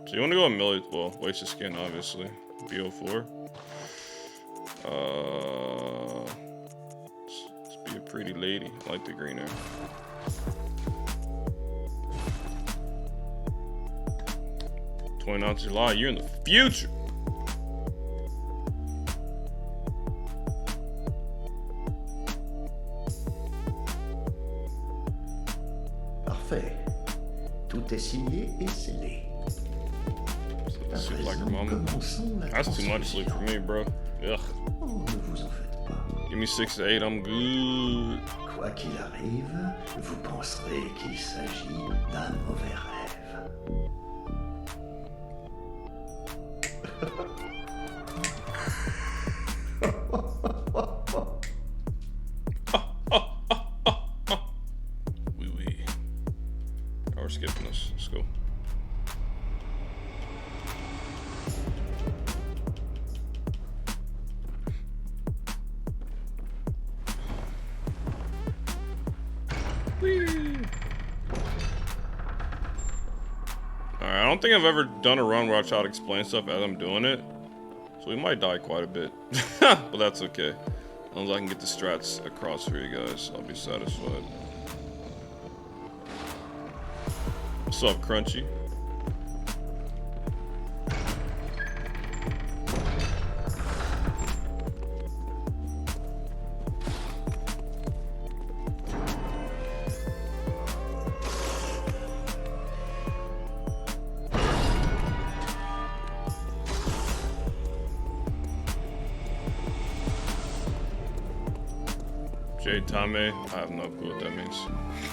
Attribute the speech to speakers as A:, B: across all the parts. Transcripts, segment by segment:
A: So you want to go Amelia? Well, wasted skin, obviously. BL4. Let's be a pretty lady. I like the green hair. July, you're in the future.
B: Parfait. Tout est signé et scellé.
A: Sleep like her mama. That's too much sleep for me, bro. Ugh.
B: Oh, ne vous en faites pas.
A: Give me 6 to 8, I'm good.
B: Quoi qu'il arrive, vous penserez qu'il s'agit d'un mauvais rêve.
A: Oui. Oh, we're skipping this. Let's go. Alright, I don't think I've ever done a run where I try to explain stuff as I'm doing it. So we might die quite a bit. But that's okay. As long as I can get the strats across for you guys, I'll be satisfied. What's up, Crunchy? Tame, I have no clue what that means.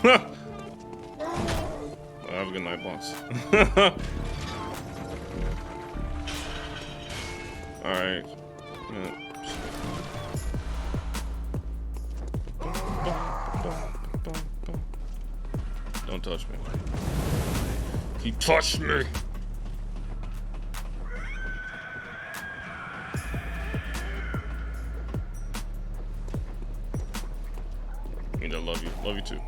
A: Well, have a good night, boss. Alright. Don't touch me. He touched me! I love you. Love you too.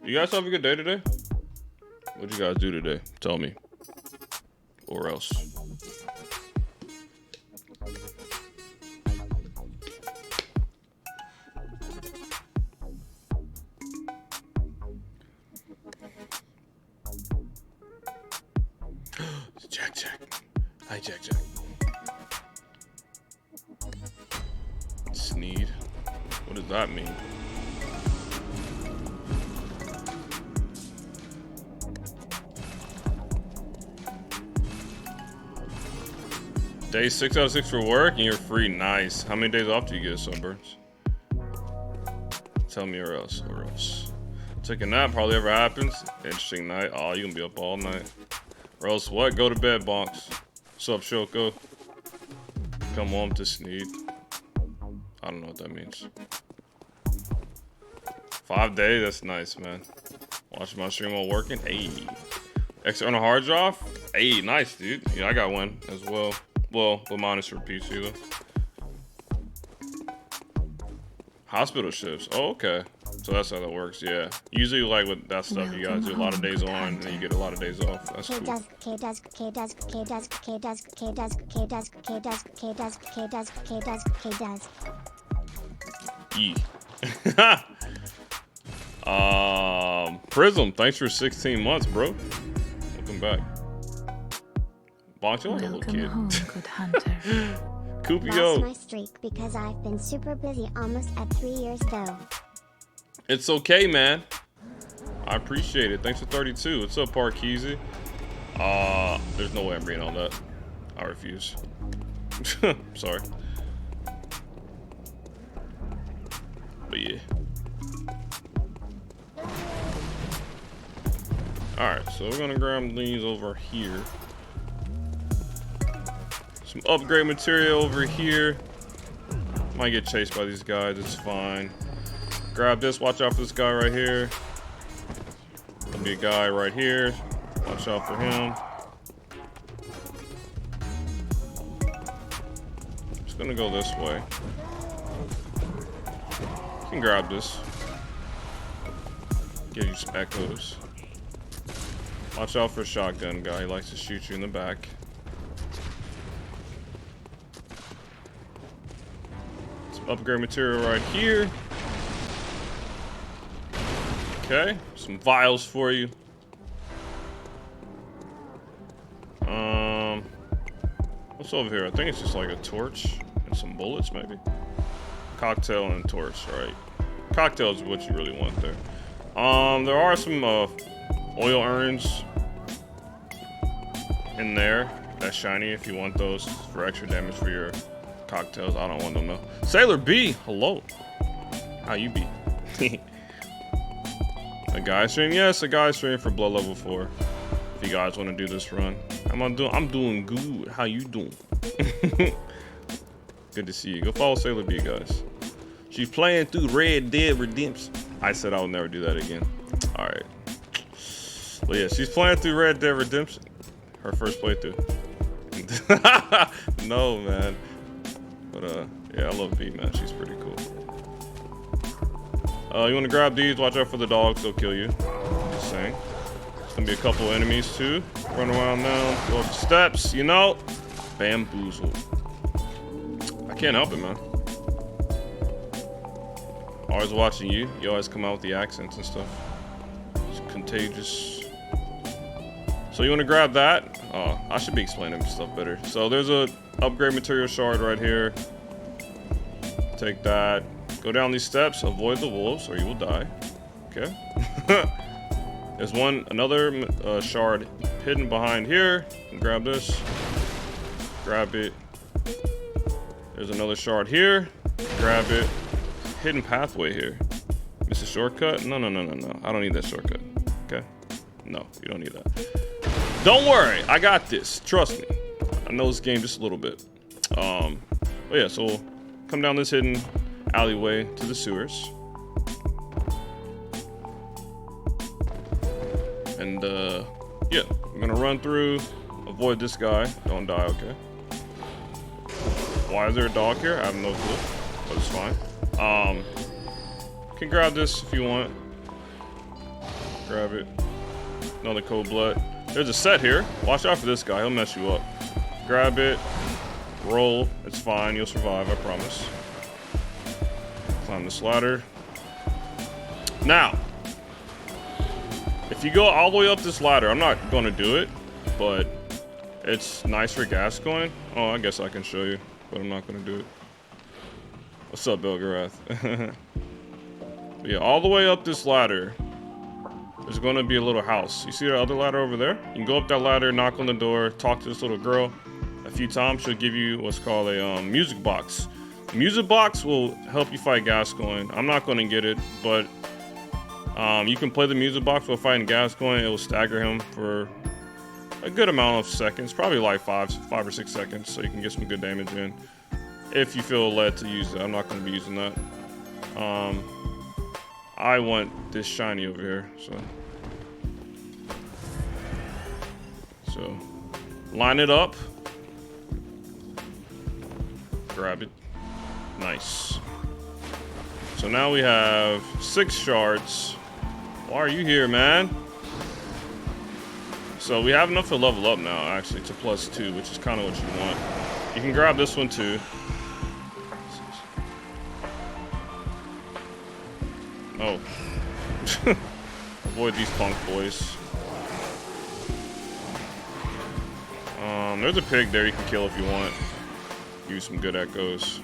A: You guys have a good day today? What'd you guys do today? Tell me. Or else. Jack. Hi, Jack. Sneed. What does that mean? Day 6 out of 6 for work and you're free. Nice. How many days off do you get, Sunburns? Tell me or else. Taking a nap probably ever happens. Interesting night. Oh, you gonna be up all night. Or else what? Go to bed, Bonks. What's up, Shoko? Come home to Sneed. I don't know what that means. 5 days? That's nice, man. Watch my stream while working. Hey. External hard drive? Hey, nice, dude. Yeah, I got one as well. Well, but mine is for PC, though. Hospital shifts. Oh, okay. So that's how that works, yeah. Usually, like with that stuff, you guys do a lot of days on, and then you get a lot of days off. That's cool. Prism, thanks for 16 months, bro. Welcome back. Bonk, you're like a little kid.
C: Home, good hunter.
A: Coopio.
D: Lost my streak because I've been super busy almost at 3 years though.
A: It's okay, man. I appreciate it. Thanks for 32. What's up, Parkeezy? There's no way I'm reading all that. I refuse. Sorry. But yeah. Alright, so we're gonna grab these over here. Some upgrade material over here. Might get chased by these guys, it's fine. Grab this, watch out for this guy right here. There'll be a guy right here. Watch out for him. It's gonna go this way. You can grab this. Give you some echoes. Watch out for a shotgun guy. He likes to shoot you in the back. Some upgrade material right here. Okay, some vials for you. What's over here? I think it's just like a torch and some bullets, maybe. Cocktail and a torch, right? Cocktail is what you really want there. There are some oil urns in there that's shiny if you want those for extra damage for your cocktails. I don't want them though. Sailor B, hello. How you be? A guy stream? Yes, a guy stream for blood level 4. If you guys want to do this run. I'm doing good. How you doing? Good to see you. Go follow Sailor B, guys. She's playing through Red Dead Redemption. I said I would never do that again. All right. But yeah, she's playing through Red Dead Redemption. Her first playthrough. No, man. But yeah, I love B, man. She's pretty cool. You want to grab these? Watch out for the dogs. They'll kill you. Just saying. There's gonna be a couple enemies too. Run around now. Go up the steps. You know. Bamboozled. I can't help it, man. Always watching you. You always come out with the accents and stuff. It's contagious. So you want to grab that? Oh, I should be explaining stuff better. So there's a upgrade material shard right here. Take that. Go down these steps. Avoid the wolves or you will die. Okay. There's another shard hidden behind here. Grab this. Grab it. There's another shard here. Grab it. Hidden pathway here. Miss a shortcut? No. I don't need that shortcut. Okay? No, you don't need that. Don't worry, I got this. Trust me. I know this game just a little bit. But yeah, so we'll come down this hidden alleyway to the sewers. And yeah, I'm gonna run through, avoid this guy. Don't die, okay? Why is there a dog here? I have no clue, but it's fine. Can grab this if you want. Grab it. Another cold blood. There's a set here. Watch out for this guy. He'll mess you up. Grab it. Roll. It's fine. You'll survive. I promise. Climb this ladder. Now, if you go all the way up this ladder, I'm not going to do it, but it's nice for Gascoigne. Oh, I guess I can show you, but I'm not going to do it. What's up, Belgarath? Yeah, all the way up this ladder, there's going to be a little house. You see the other ladder over there? You can go up that ladder, knock on the door, talk to this little girl. A few times, she'll give you what's called a music box. The music box will help you fight Gascoigne. I'm not going to get it, but you can play the music box while fighting Gascoigne. It will stagger him for a good amount of seconds, probably like 5 or 6 seconds, so you can get some good damage in. If you feel led to use it, I'm not going to be using that. I want this shiny over here, so line it up, grab it, nice. So now we have 6 shards. Why are you here, man? So we have enough to level up now, actually, to +2, which is kind of what you want. You can grab this one too. Oh. Avoid these punk boys. There's a pig there you can kill if you want. Give you some good echoes.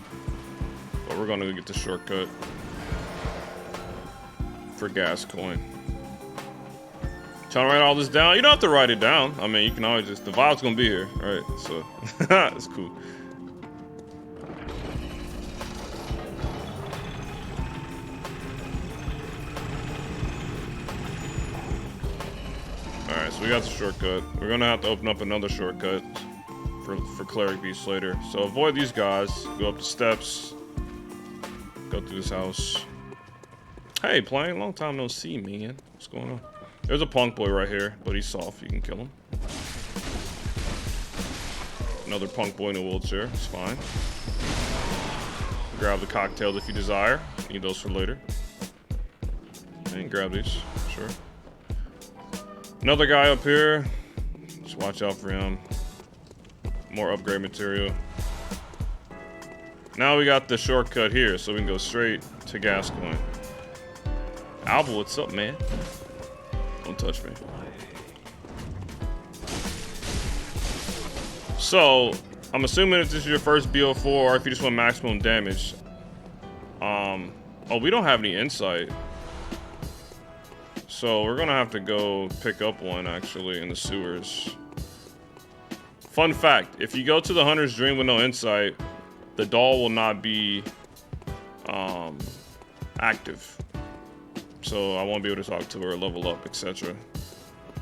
A: But we're gonna get the shortcut for Gascoigne. Trying to write all this down? You don't have to write it down. I mean, you can always just, the vibe's gonna be here, right? So, it's cool. Alright, so we got the shortcut. We're gonna have to open up another shortcut for cleric beasts later. So avoid these guys. Go up the steps. Go through this house. Hey, playing. Long time no see, man. What's going on? There's a punk boy right here, but he's soft. You can kill him. Another punk boy in a wheelchair. It's fine. Grab the cocktails if you desire. Need those for later. And grab these. Sure. Another guy up here. Just watch out for him. More upgrade material. Now we got the shortcut here, so we can go straight to Gascoigne. Alba, what's up, man? Don't touch me. So, I'm assuming if this is your first BL4 or if you just want maximum damage. Oh, we don't have any insight. So, we're gonna have to go pick up one, actually, in the sewers. Fun fact, if you go to the Hunter's Dream with no insight, the doll will not be active. So I won't be able to talk to her, level up, etc.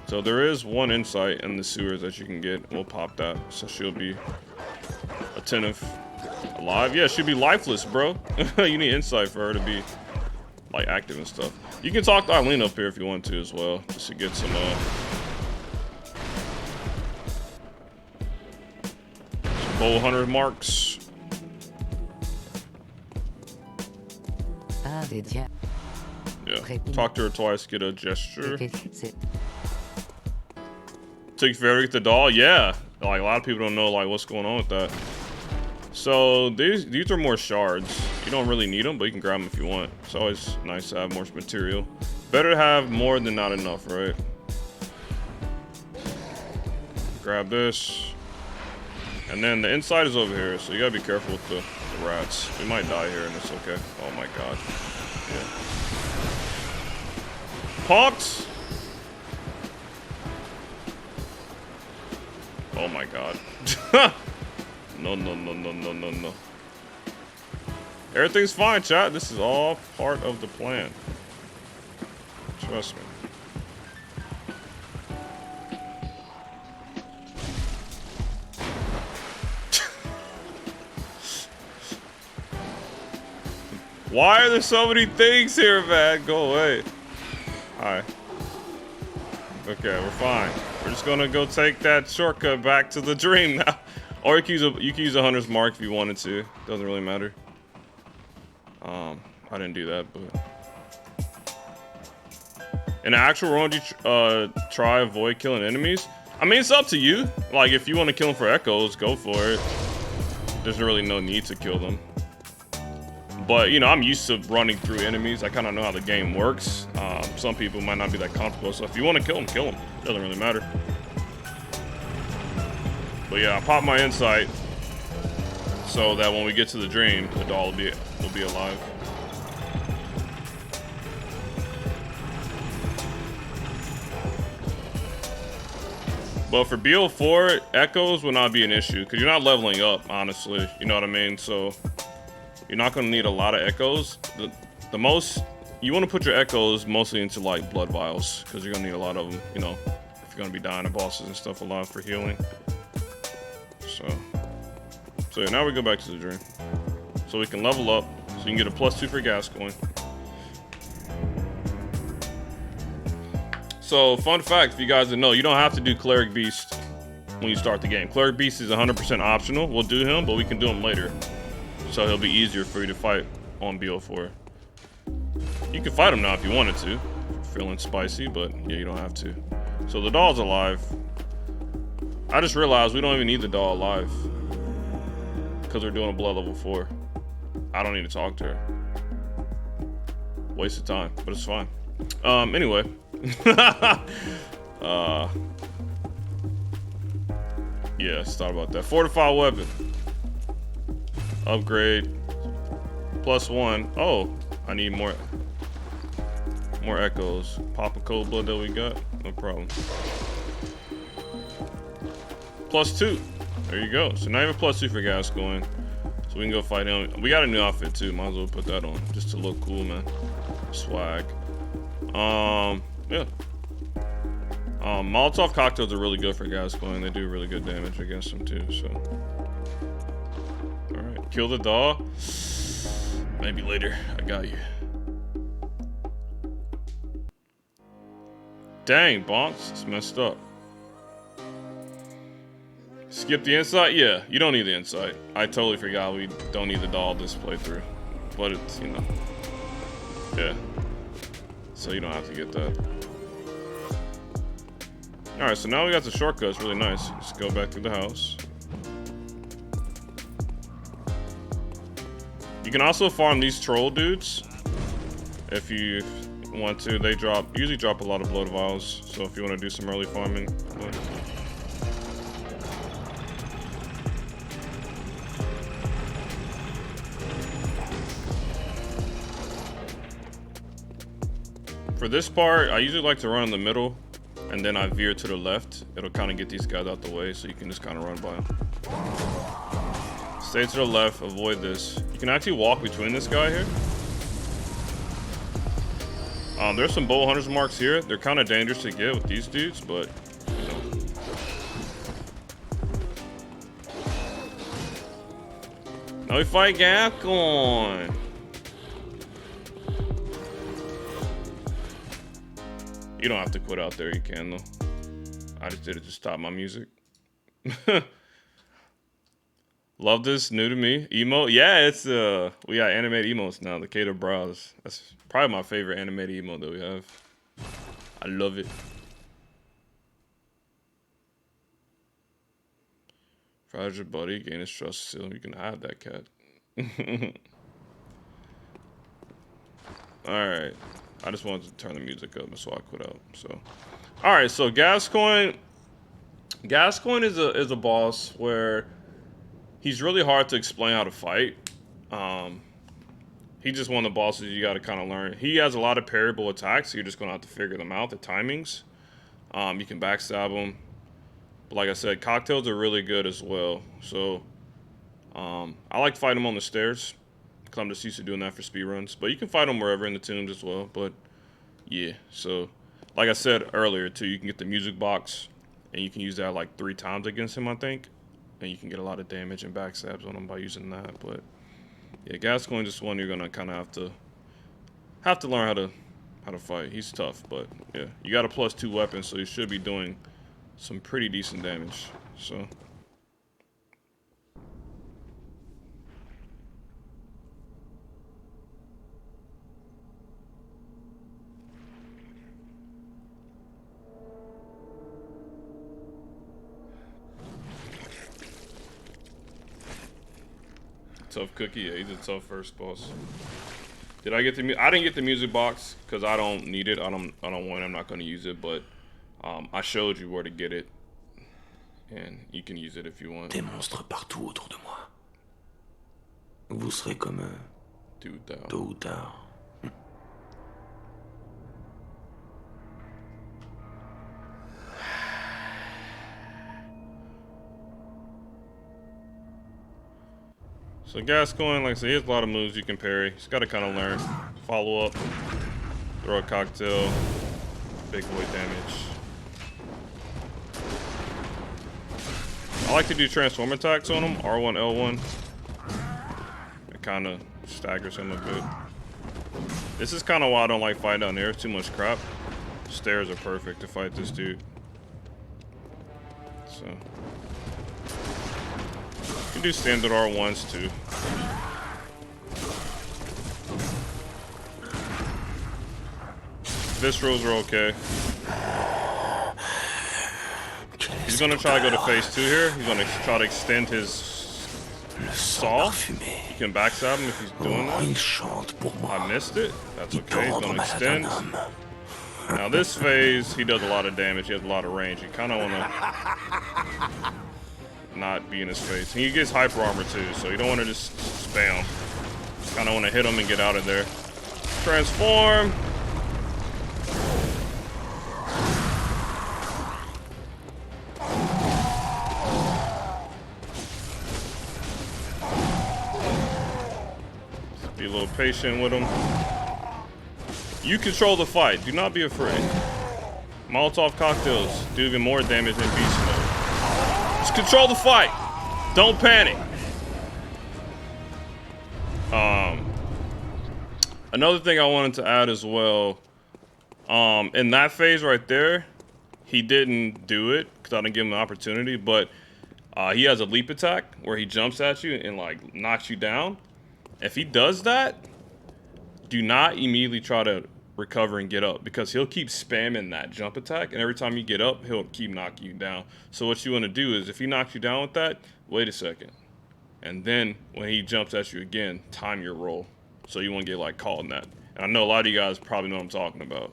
A: So there is one insight in the sewers that you can get. We'll pop that. So she'll be attentive. Alive? Yeah, she'll be lifeless, bro. You need insight for her to be like active and stuff. You can talk to Eileen up here if you want to as well, just to get some bow hunter marks. Yeah, talk to her twice, get a gesture. Take forever to get the doll? Yeah, like a lot of people don't know like what's going on with that. So these are more shards. You don't really need them, but you can grab them if you want. It's always nice to have more material. Better to have more than not enough, right? Grab this. And then the inside is over here, so you gotta be careful with the rats. We might die here and it's okay. Oh my god. Yeah. Punked! Oh my god. No. Everything's fine, chat. This is all part of the plan. Trust me. Why are there so many things here, man? Go away. Hi. Okay, we're fine. We're just gonna go take that shortcut back to the dream now. Or you can use a hunter's mark if you wanted to. Doesn't really matter. I didn't do that, but in the actual round, you try avoid killing enemies. I mean, it's up to you. Like, if you want to kill them for echoes, go for it. There's really no need to kill them. But, you know, I'm used to running through enemies. I kind of know how the game works. Some people might not be that comfortable. So if you want to kill them, kill them. Doesn't really matter. But yeah, I pop my insight so that when we get to the dream, the doll will be alive. But for BL4, echoes will not be an issue because you're not leveling up, honestly. You know what I mean? So you're not going to need a lot of echoes. The most, you want to put your echoes mostly into like blood vials because you're going to need a lot of them, you know, if you're going to be dying to bosses and stuff a lot for healing. So yeah, now we go back to the dream. So we can level up, so you can get a +2 for Gascoigne. So, fun fact, if you guys didn't know, you don't have to do Cleric Beast when you start the game. Cleric Beast is 100% optional. We'll do him, but we can do him later. So he'll be easier for you to fight on BL4. You can fight him now if you wanted to. If you're feeling spicy, but yeah, you don't have to. So the doll's alive. I just realized we don't even need the doll alive. Because we're doing a blood level 4. I don't need to talk to her. Waste of time, but it's fine. Anyway. Yeah, thought about that. Fortified weapon. Upgrade. +1. Oh, I need more echoes. Pop a cold blood that we got. No problem. +2. There you go. So now you have a +2 for Gascoigne. So we can go fight him. We got a new outfit too. Might as well put that on. Just to look cool, man. Swag. Yeah. Molotov cocktails are really good for Gascoigne. They do really good damage against him too, so. Alright. Kill the doll. Maybe later. I got you. Dang, Bonks. It's messed up. Skip the insight? Yeah, you don't need the insight. I totally forgot we don't need the doll this playthrough. But it's, you know. Yeah. So you don't have to get that. Alright, so now we got the shortcut. It's really nice. Just go back to the house. You can also farm these troll dudes. If you want to. They usually drop a lot of blood vials. So if you want to do some early farming. For this part, I usually like to run in the middle, and then I veer to the left. It'll kind of get these guys out the way, so you can just kind of run by them. Stay to the left, avoid this. You can actually walk between this guy here. There's some bow hunters marks here. They're kind of dangerous to get with these dudes, but you know. Now we fight Gascoigne. You don't have to quit out there, you can though. I just did it to stop my music. Love this, new to me. Emote, yeah, it's we got animated emotes now, the Cater Brows. That's probably my favorite animated emote that we have. I love it. Fragile buddy, gain his trust still. You can have that cat. Alright. I just wanted to turn the music up, so I quit out. So, all right. So Gascoigne is a boss where he's really hard to explain how to fight. He's just one of the bosses you got to kind of learn. He has a lot of parryable attacks, so you're just gonna have to figure them out. The timings. You can backstab him. But like I said, cocktails are really good as well. So, I like to fight him on the stairs. I'm just used to doing that for speedruns, but you can fight them wherever in the tombs as well. But yeah, so like I said earlier too, you can get the music box and you can use that like 3 times against him, I think, and you can get a lot of damage and backstabs on him by using that. But yeah, Gascoigne is one you're gonna kind of have to learn how to fight. He's tough, but yeah, you got a +2 weapon, so you should be doing some pretty decent damage. So. Tough cookie, yeah, he's a tough first boss. Did I get the I didn't get the music box because I don't need it. I don't want it. I'm not going to use it, but I showed you where to get it, and you can use it if you want.
B: Des monstres partout autour de moi. Vous serez comme eux, tôt ou tard.
A: So Gascoigne, like I said, he has a lot of moves you can parry. He's got to kind of learn. Follow up, throw a cocktail, big boy damage. I like to do transform attacks on him, R1, L1. It kind of staggers him a bit. This is kind of why I don't like fighting down there. Too much crap. Stairs are perfect to fight this dude. So. You can do standard R1s too. Viscerals are okay. He's gonna try to go to phase 2 here. He's gonna try to extend his saw. You can backstab him if he's doing that. I missed it. That's okay. He's gonna extend. Now this phase, he does a lot of damage. He has a lot of range. You kind of wanna not be in his face. And he gets hyper armor too, so you don't want to just spam. Kind of want to hit him and get out of there. Transform. Just be a little patient with him. You control the fight. Do not be afraid. Molotov cocktails do even more damage than beast mode. Just control the fight. Don't panic. Another thing I wanted to add as well, in that phase right there, he didn't do it because I didn't give him the opportunity, but He has a leap attack where he jumps at you and like knocks you down. If he does that, do not immediately try to recover and get up, because he'll keep spamming that jump attack, and every time you get up, he'll keep knocking you down. So what you want to do is, if he knocks you down with that, wait a second, and then when he jumps at you again, time your roll, so you won't get like caught in that. And I know a lot of you guys probably know what I'm talking about.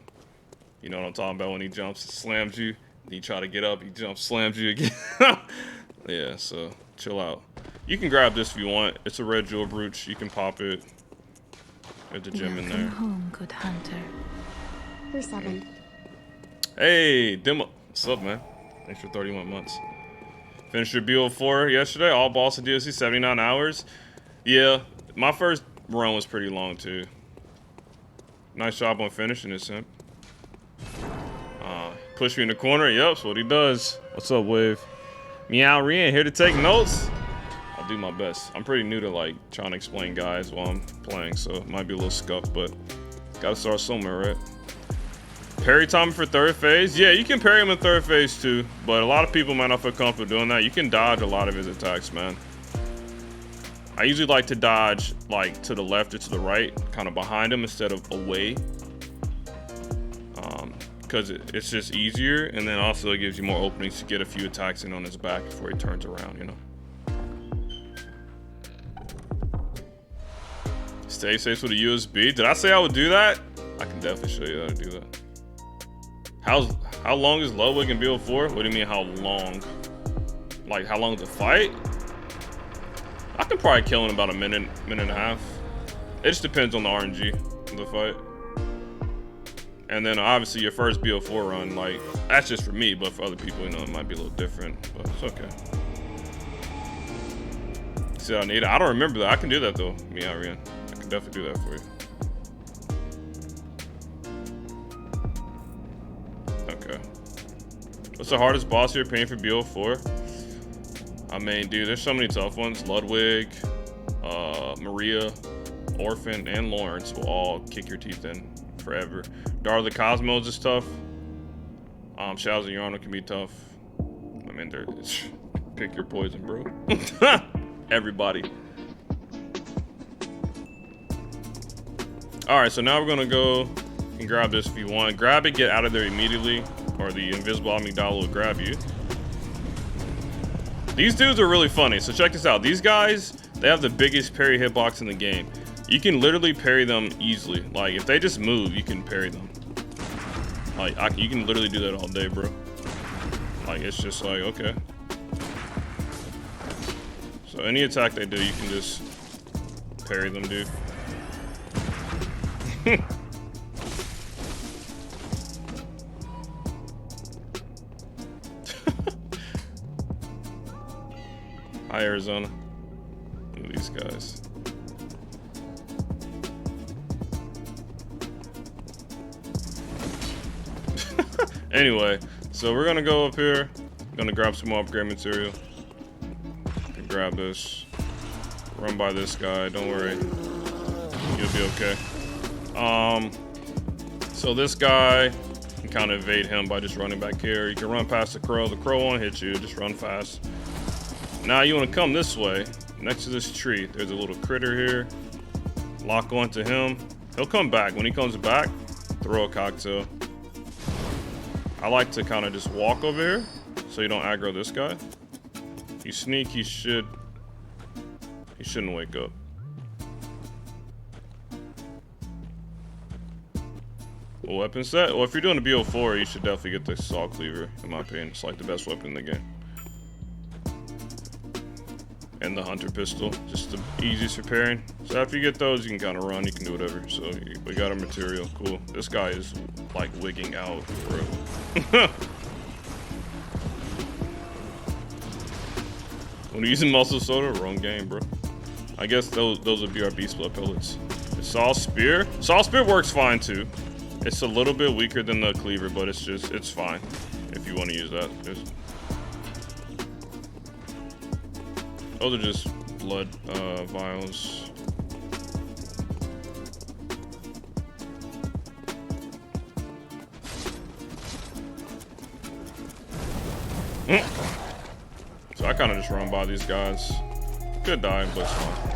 A: You know what I'm talking about, when he jumps, slams you, and you try to get up, he jumps, slams you again. Yeah, so chill out. You can grab this if you want. It's a red jewel brooch. You can pop it. There's a gem in there.
C: Home, good hunter.
D: Who's 7?
A: Hey, Demo. What's up, man? Thanks for 31 months. Finished your BL4 yesterday. All boss and DLC, 79 hours. Yeah, my first run was pretty long, too. Nice job on finishing it, Simp. Push me in the corner. Yep, that's what he does. What's up, Wave? Meow Rian, here to take notes. I'll do my best. I'm pretty new to like trying to explain guys while I'm playing, so it might be a little scuffed, but gotta start somewhere, right? Parry time for third phase. Yeah, you can parry him in third phase too, but a lot of people might not feel comfortable doing that. You can dodge a lot of his attacks, man. I usually like to dodge like to the left or to the right, kind of behind him instead of away. Because it's just easier, and then also it gives you more openings to get a few attacks in on his back before he turns around, you know. Stay safe with a USB. Did I say I would do that? I can definitely show you how to do that. How long is Ludwig in BL4? What do you mean how long? Like how long to fight? I can probably kill in about a minute and a half. It just depends on the RNG of the fight. And then obviously your first BL4 run, like that's just for me, but for other people, you know, it might be a little different, but it's okay. See, I need it. I don't remember that. I can do that though, Meow Rian. I can definitely do that for you. Okay. What's the hardest boss you're paying for BL4? I mean, dude, there's so many tough ones. Ludwig, Maria, Orphan, and Lawrence will all kick your teeth in forever. Dar the Cosmos is tough. Shadows of Yharnam can be tough. I mean, pick your poison, bro. Everybody. All right, so now we're gonna go and grab this if you want. Grab it, get out of there immediately, or the invisible amygdala will grab you. These dudes are really funny, so check this out. These guys, they have the biggest parry hitbox in the game. You can literally parry them easily. Like, if they just move, you can parry them. Like, you can literally do that all day, bro. Like, it's just like, okay. So any attack they do, you can just parry them, dude. Hi, Arizona. Look at these guys. Anyway, so we're gonna go up here. I'm gonna grab some more upgrade material. And grab this. Run by this guy. Don't worry. You'll be okay. So this guy, you can kind of evade him by just running back here. You can run past the crow. The crow won't hit you. Just run fast. Now you want to come this way. Next to this tree, there's a little critter here. Lock onto him. He'll come back. When he comes back, throw a cocktail. I like to kind of just walk over here so you don't aggro this guy. You sneak, he shouldn't wake up. A weapon set? Well, if you're doing a BL4, you should definitely get the saw cleaver, in my opinion. It's like the best weapon in the game. And the hunter pistol, just the easiest repairing. So after you get those, you can kind of run, you can do whatever. So we got our material, cool. This guy is like wigging out, bro. When you're using muscle soda, wrong game, bro. I guess those would be our beast blood pellets. The saw spear works fine too. It's a little bit weaker than the cleaver, but it's fine if you want to use that. Those are just blood vials. So I kind kind of just run by these guys. Could die, but it's fine.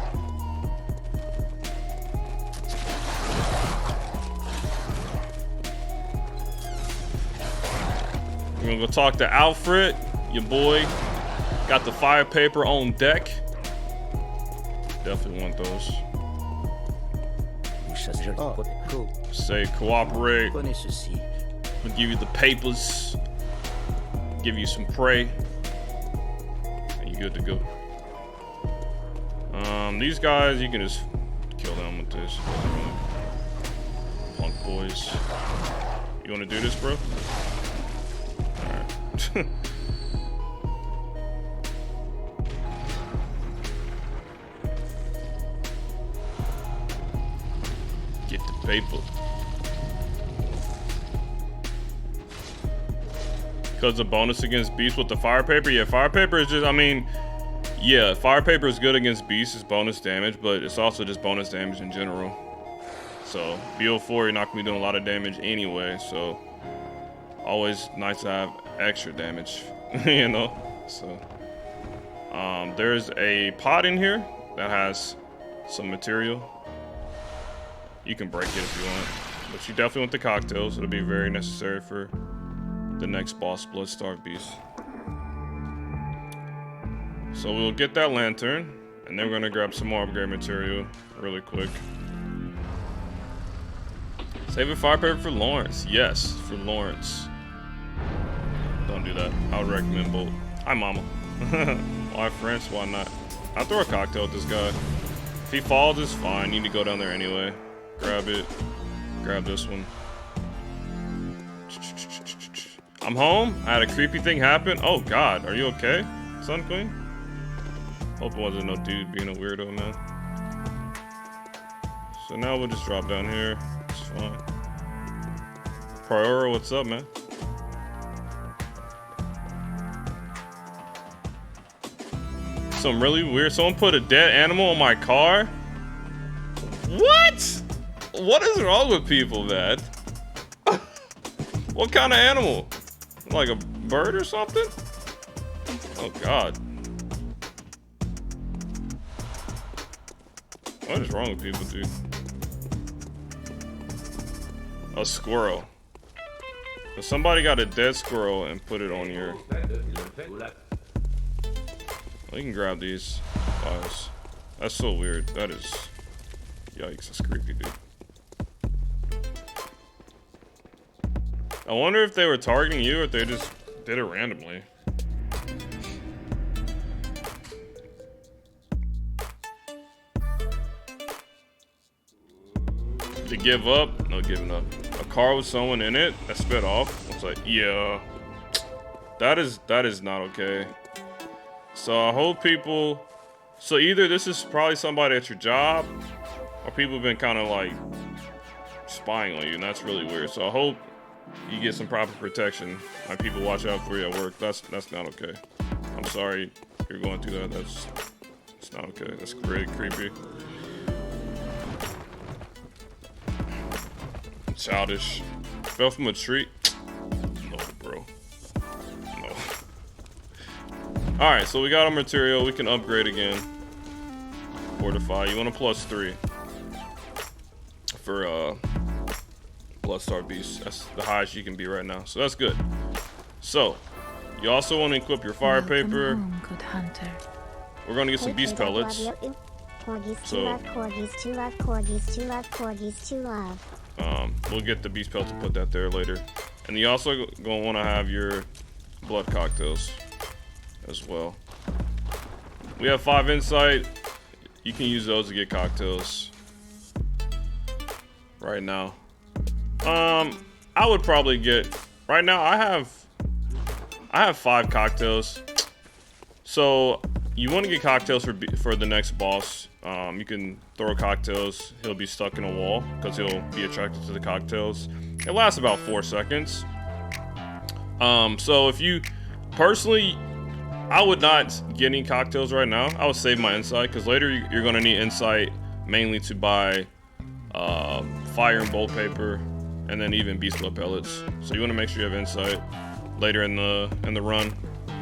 A: We're gonna go talk to Alfred, your boy. Got the fire paper on deck. Definitely want those.
C: Oh, cool.
A: Say cooperate.
C: Prenez ceci.
A: We'll give you the papers. Give you some prey. And you good to go. These guys, you can just kill them with this. Punk boys. You wanna do this, bro? Alright. Get the paper. Because the bonus against beasts with the fire paper? Yeah, fire paper is just, I mean, yeah, fire paper is good against beasts, it's bonus damage, but it's also just bonus damage in general. So, BL4, you're not going to be doing a lot of damage anyway, so always nice to have extra damage, you know? So, there's a pot in here that has some material. You can break it if you want, but you definitely want the cocktails. It'll be very necessary for the next boss, Bloodstarved Beast. So we'll get that lantern, and then we're gonna grab some more upgrade material really quick. Save a fire paper for Lawrence. Yes, for Lawrence. Don't do that. I would recommend Bolt. Hi, mama. Why French? Why not? I'll throw a cocktail at this guy. If he falls, it's fine. You need to go down there anyway. Grab it. Grab this one. I'm home. I had a creepy thing happen. Oh God, are you okay, Sun Queen? Hope it wasn't no dude being a weirdo, man. So now we'll just drop down here. It's fine. Priora, what's up, man? Some really weird. Someone put a dead animal on my car. What? What is wrong with people, man? What kind of animal? Like a bird or something? Oh God. What is wrong with people, dude? A squirrel. So somebody got a dead squirrel and put it on here. Well, you can grab these files. That's so weird. That is... Yikes, that's creepy, dude. I wonder if they were targeting you or if they just did it randomly. To give up? No giving up. A car with someone in it that sped off. I was like, yeah. That is not okay. So I hope people... So either this is probably somebody at your job, or people have been kind of like spying on you, and that's really weird. So I hope you get some proper protection. Like people watch out for you at work. That's not okay. I'm sorry you're going through that. That's not okay. That's really creepy. Childish. Fell from a tree. No, bro. No. Alright, so we got our material. We can upgrade again. Fortify. You want a +3 for Bloodstarved Beast. That's the highest you can be right now. So that's good. So you also want to equip your fire paper.
E: Home, good hunter.
A: We're gonna get some beast pellets. So we'll get the beast pellets and put that there later. And you also gonna want to have your blood cocktails as well. We have 5 insight. You can use those to get cocktails right now. I would probably get right now. I have 5 cocktails. So you want to get cocktails for the next boss. You can throw cocktails. He'll be stuck in a wall because he'll be attracted to the cocktails. It lasts about 4 seconds. So if you personally, I would not get any cocktails right now. I would save my insight because later you're going to need insight mainly to buy fire and bolt paper, and then even beast blood pellets. So you want to make sure you have insight later in the run.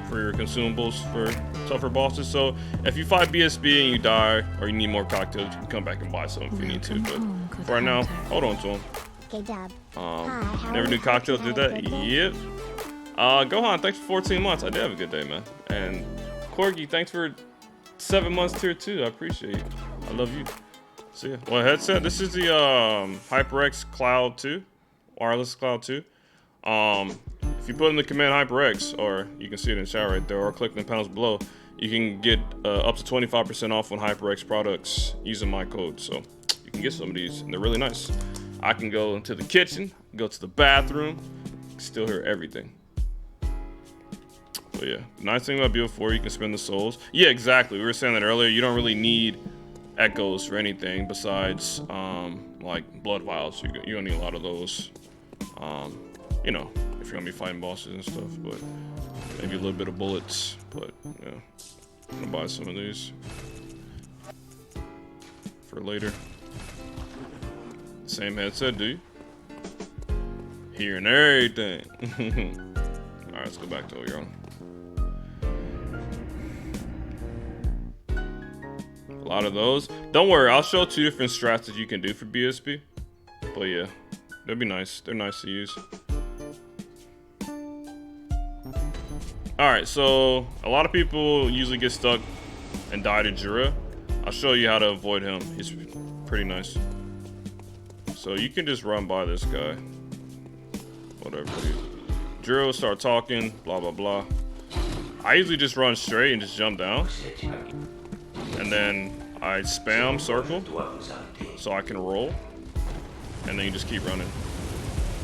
A: for your consumables for tougher bosses. So if you fight BSB and you die or you need more cocktails, you can come back and buy some if you need to. But for right now, hold on to them.
D: K-Dub.
A: Never knew cocktails did that. Yep. Gohan, thanks for 14 months. I did have a good day, man. And Corgi, thanks for 7 months tier 2. I appreciate you. I love you. So yeah. Well, headset. This is the HyperX Cloud 2, wireless Cloud 2. If you put in the command HyperX, or you can see it in the chat right there, or click the panels below, you can get up to 25% off on HyperX products using my code. So you can get some of these, and they're really nice. I can go into the kitchen, go to the bathroom, still hear everything. But yeah, the nice thing about BL4, you can spend the souls. Yeah, exactly. We were saying that earlier. You don't really need echoes for anything besides like blood vials. You don't need a lot of those. You know, if you're gonna be fighting bosses and stuff, but maybe a little bit of bullets. But yeah, I'm gonna buy some of these for later. Same headset, do you? Hearing everything. All right, let's go back to Yharnam. A lot of those. Don't worry, I'll show 2 different strats that you can do for BSB. But yeah, they'll be nice. They're nice to use. Alright, so a lot of people usually get stuck and die to Jura. I'll show you how to avoid him. He's pretty nice. So you can just run by this guy. Whatever. Jura will start talking, blah blah blah. I usually just run straight and just jump down. And then I spam circle so I can roll. And then you just keep running.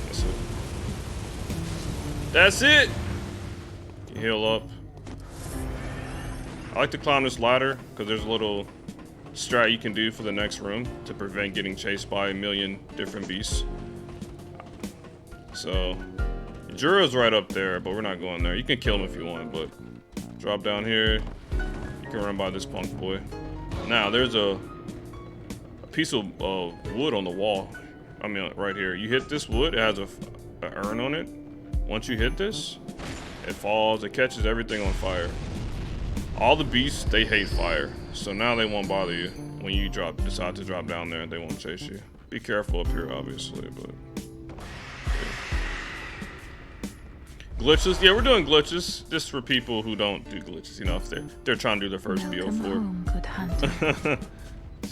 A: That's it. That's it! You heal up. I like to climb this ladder because there's a little strat you can do for the next room to prevent getting chased by a million different beasts. So, Jura's right up there, but we're not going there. You can kill him if you want, but drop down here. You can run by this punk boy. Now, there's a piece of wood on the wall. I mean, right here. You hit this wood, it has an urn on it. Once you hit this, it falls, it catches everything on fire. All the beasts, they hate fire. So now they won't bother you. When you decide to drop down there, they won't chase you. Be careful up here, obviously, but... Glitches? Yeah, we're doing glitches. Just for people who don't do glitches, you know, if they're trying to do their first BL4.
C: Good hunter.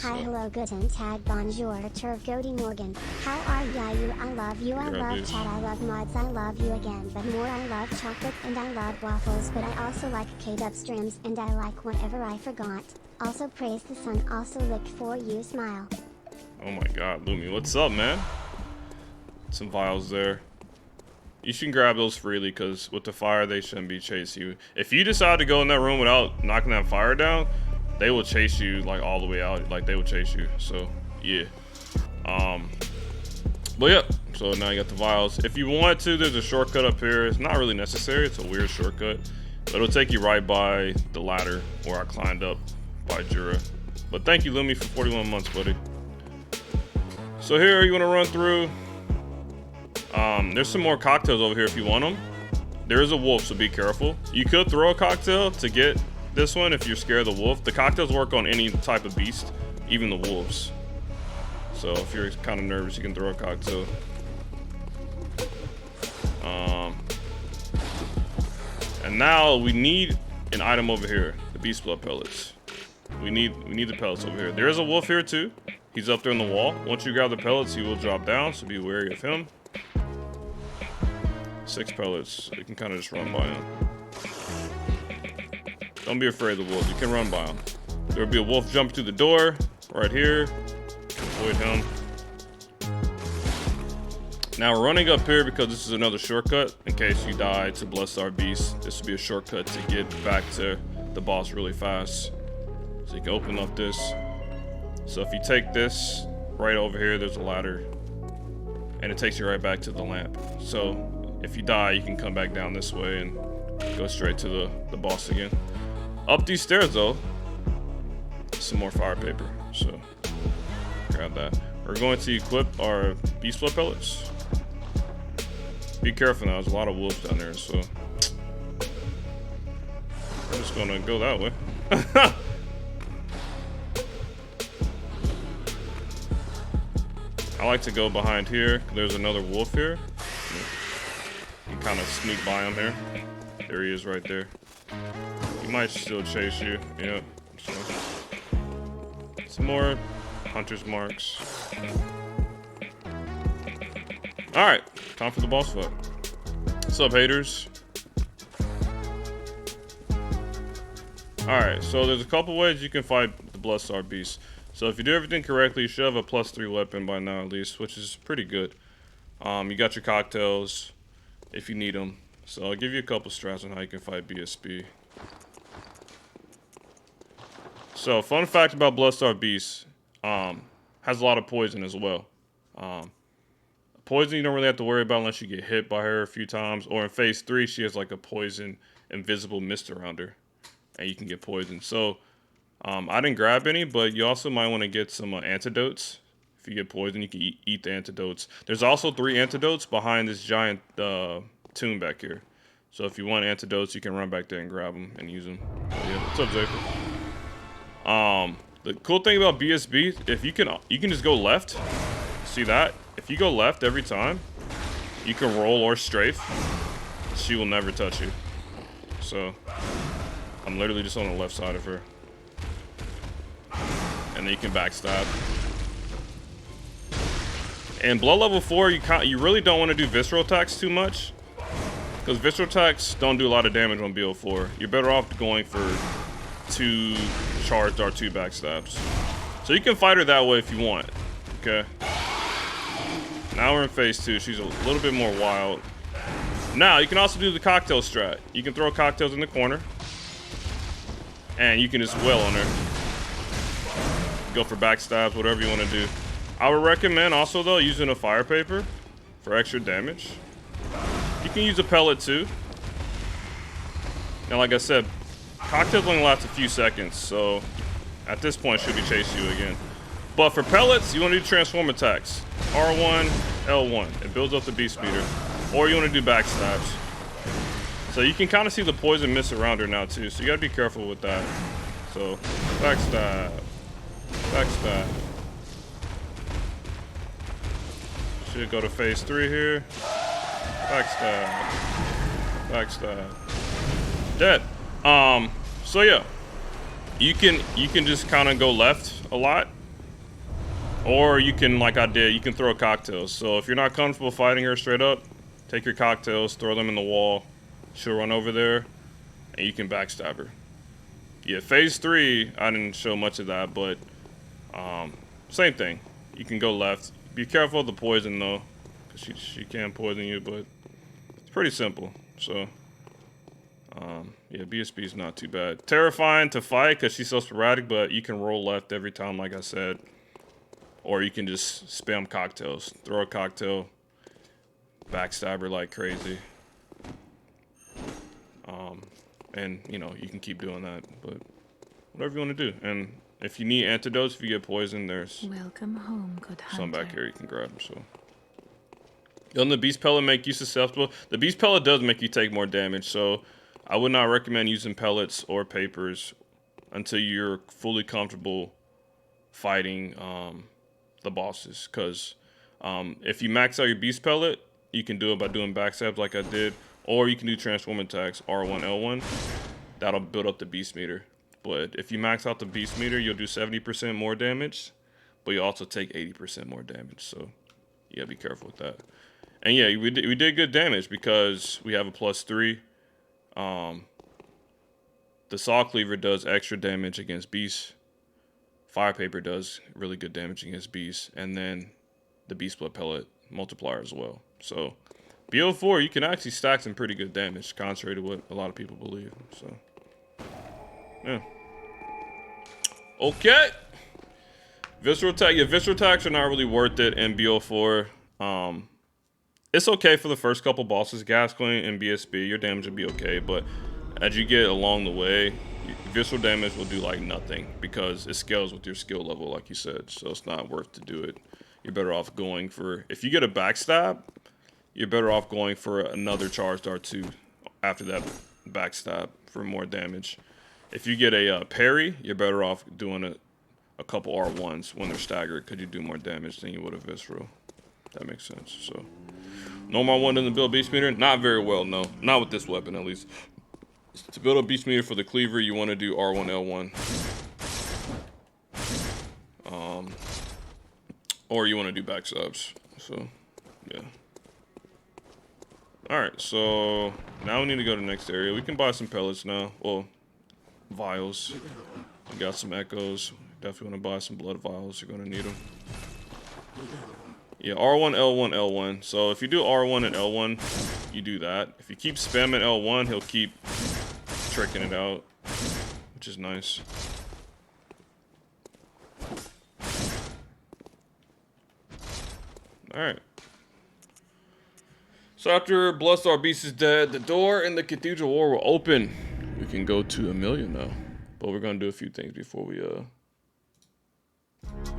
D: Hi, hello, guten tag, bonjour, Turgodi Morgan. How are you? I love you, I love chat, I love mods, I love you again. But more, I love chocolate and I love waffles. But I also like K-Dub streams and I like whatever I forgot. Also praise the sun, also look for you, smile.
A: Oh my god, Lumi, what's up, man? Some vials there. You should grab those freely because with the fire, they shouldn't be chasing you. If you decide to go in that room without knocking that fire down, they will chase you like all the way out. Like they will chase you. So yeah. But yeah. So now you got the vials. If you want to, there's a shortcut up here. It's not really necessary. It's a weird shortcut, but it'll take you right by the ladder where I climbed up by Jura. But thank you, Lumi, for 41 months, buddy. So here you want to run through. There's some more cocktails over here if you want them. There is a wolf, so be careful. You could throw a cocktail to get this one if you're scared of the wolf. The cocktails work on any type of beast, even the wolves. So if you're kind of nervous, you can throw a cocktail. And now we need an item over here, the beast blood pellets. We need the pellets over here. There is a wolf here too. He's up there on the wall. Once you grab the pellets, he will drop down, so be wary of him. 6 pellets. You can kind of just run by him. Don't be afraid of the wolf. You can run by him. There will be a wolf jump through the door right here. Avoid him. Now we're running up here because this is another shortcut. In case you die to Bloodstar Beast, this will be a shortcut to get back to the boss really fast. So you can open up this. So if you take this right over here, there's a ladder. And it takes you right back to the lamp. So if you die, you can come back down this way and go straight to the boss again. Up these stairs though, some more fire paper. So grab that. We're going to equip our beast blood pellets. Be careful now, there's a lot of wolves down there, so just gonna go that way. I like to go behind here. There's another wolf here. You kind of sneak by him here. There he is right there. He might still chase you. Yep. So, some more hunter's marks. Alright, time for the boss fight. What's up, haters? Alright, so there's a couple ways you can fight the Bloodstar Beast. So if you do everything correctly, you should have a +3 weapon by now at least, which is pretty good. You got your cocktails if you need them. So I'll give you a couple strats on how you can fight BSB. So fun fact about Bloodstar Beast, has a lot of poison as well. Poison you don't really have to worry about unless you get hit by her a few times. Or in phase 3, she has like a poison invisible mist around her. And you can get poisoned. So I didn't grab any, but you also might want to get some antidotes. If you get poisoned, you can eat the antidotes. There's also 3 antidotes behind this giant tomb back here. So if you want antidotes, you can run back there and grab them and use them. Yeah, what's up, Jacob? The cool thing about BSB, if you can just go left. See that? If you go left every time, you can roll or strafe. She will never touch you. So I'm literally just on the left side of her. And then you can backstab. And blood level 4, you really don't want to do visceral attacks too much, because visceral attacks don't do a lot of damage on BL4. You're better off going for 2 charged R2 backstabs. So you can fight her that way if you want. Okay. Now we're in phase 2. She's a little bit more wild. Now you can also do the cocktail strat. You can throw cocktails in the corner, and you can just wail on her. Go for backstabs, whatever you want to do. I would recommend also though using a fire paper for extra damage. You can use a pellet too. Now like I said, cocktails only last a few seconds, so at this point she'll be chasing you again. But for pellets, you want to do transform attacks. R1, L1. It builds up the beast meter. Or you want to do backstabs. So you can kind of see the poison mist around her now too, so you gotta be careful with that. So backstab. Backstab. Should go to phase 3 here. Backstab. Backstab. Dead. So yeah. You can just kind of go left a lot. Or you can, like I did, you can throw cocktails. So if you're not comfortable fighting her straight up, take your cocktails, throw them in the wall. She'll run over there, and you can backstab her. Yeah, phase 3, I didn't show much of that, but same thing. You can go left. Be careful of the poison though, because she can poison you, but it's pretty simple. So yeah, BSB is not too bad. Terrifying to fight because she's so sporadic, but you can roll left every time, like I said. Or you can just spam cocktails. Throw a cocktail, backstab her like crazy. And, you know, you can keep doing that, but whatever you want to do. And if you need antidotes, if you get poisoned, there's
C: Welcome home, good hunter.
A: some back here you can grab. So, doesn't the beast pellet make you susceptible? The beast pellet does make you take more damage, so I would not recommend using pellets or papers until you're fully comfortable fighting the bosses. Because if you max out your beast pellet, you can do it by doing backstabs like I did, or you can do transform attacks, R1, L1. That'll build up the beast meter. But if you max out the beast meter, you'll do 70% more damage, but you also take 80% more damage. So you gotta be careful with that. And yeah, we did good damage because we have a +3. The saw cleaver does extra damage against beasts. Fire paper does really good damage against beasts, and then the beast blood pellet multiplier as well. So BL4, you can actually stack some pretty good damage, contrary to what a lot of people believe. So yeah. Okay. Visceral attack. Yeah, visceral attacks are not really worth it in BL4. It's okay for the first couple bosses, Gascoigne and BSB. Your damage will be okay, but as you get along the way, visceral damage will do like nothing because it scales with your skill level, like you said. So it's not worth to do it. You're better off going for, if you get a backstab, you're better off going for another charged R2 after that backstab for more damage. If you get a parry, you're better off doing a couple R1s when they're staggered, because you do more damage than you would a visceral. That makes sense. So, normal R1 doesn't build beast meter. Not very well, no. Not with this weapon, at least. To build a beast meter for the cleaver, you want to do R1, L1. Or you want to do back subs. So, yeah. Alright, so now we need to go to the next area. We can buy some pellets now. Well, vials. We got some echoes. Definitely want to buy some blood vials. You're going to need them. Yeah, R1, L1, L1. So if you do R1 and L1, you do that. If you keep spamming L1, he'll keep tricking it out, which is nice. Alright. So after Bloodstar Beast is dead, the door in the Cathedral Ward will open. We can go to Amelia now. But we're gonna do a few things before we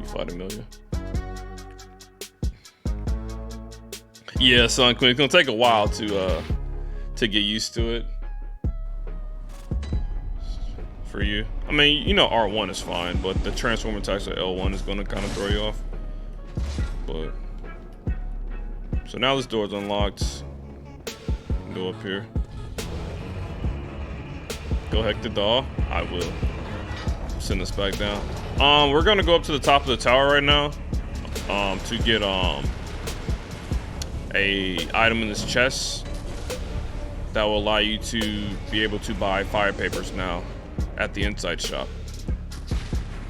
A: fight Amelia. Yeah, Sun Queen, it's gonna take a while to get used to it. For you. I mean, you know R1 is fine, but the transform attacks of L1 is gonna kind of throw you off. But so now this door's unlocked. Go up here. Go heck the doll. I will. Send this back down. We're gonna go up to the top of the tower right now. To get a item in this chest that will allow you to be able to buy fire papers now at the inside shop.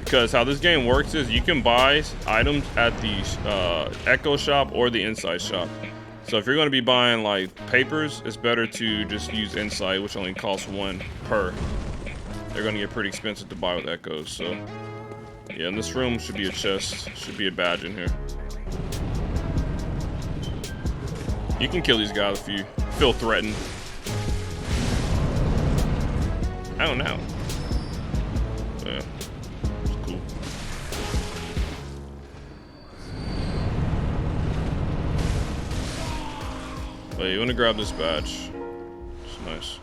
A: Because how this game works is you can buy items at the Echo shop or the inside shop. So if you're going to be buying like papers, it's better to just use inside, which only costs 1 per. They're going to get pretty expensive to buy with Echoes. So yeah, in this room should be a chest, should be a badge in here. You can kill these guys if you feel threatened. I don't know. Yeah. Wait, you want to grab this badge? It's nice.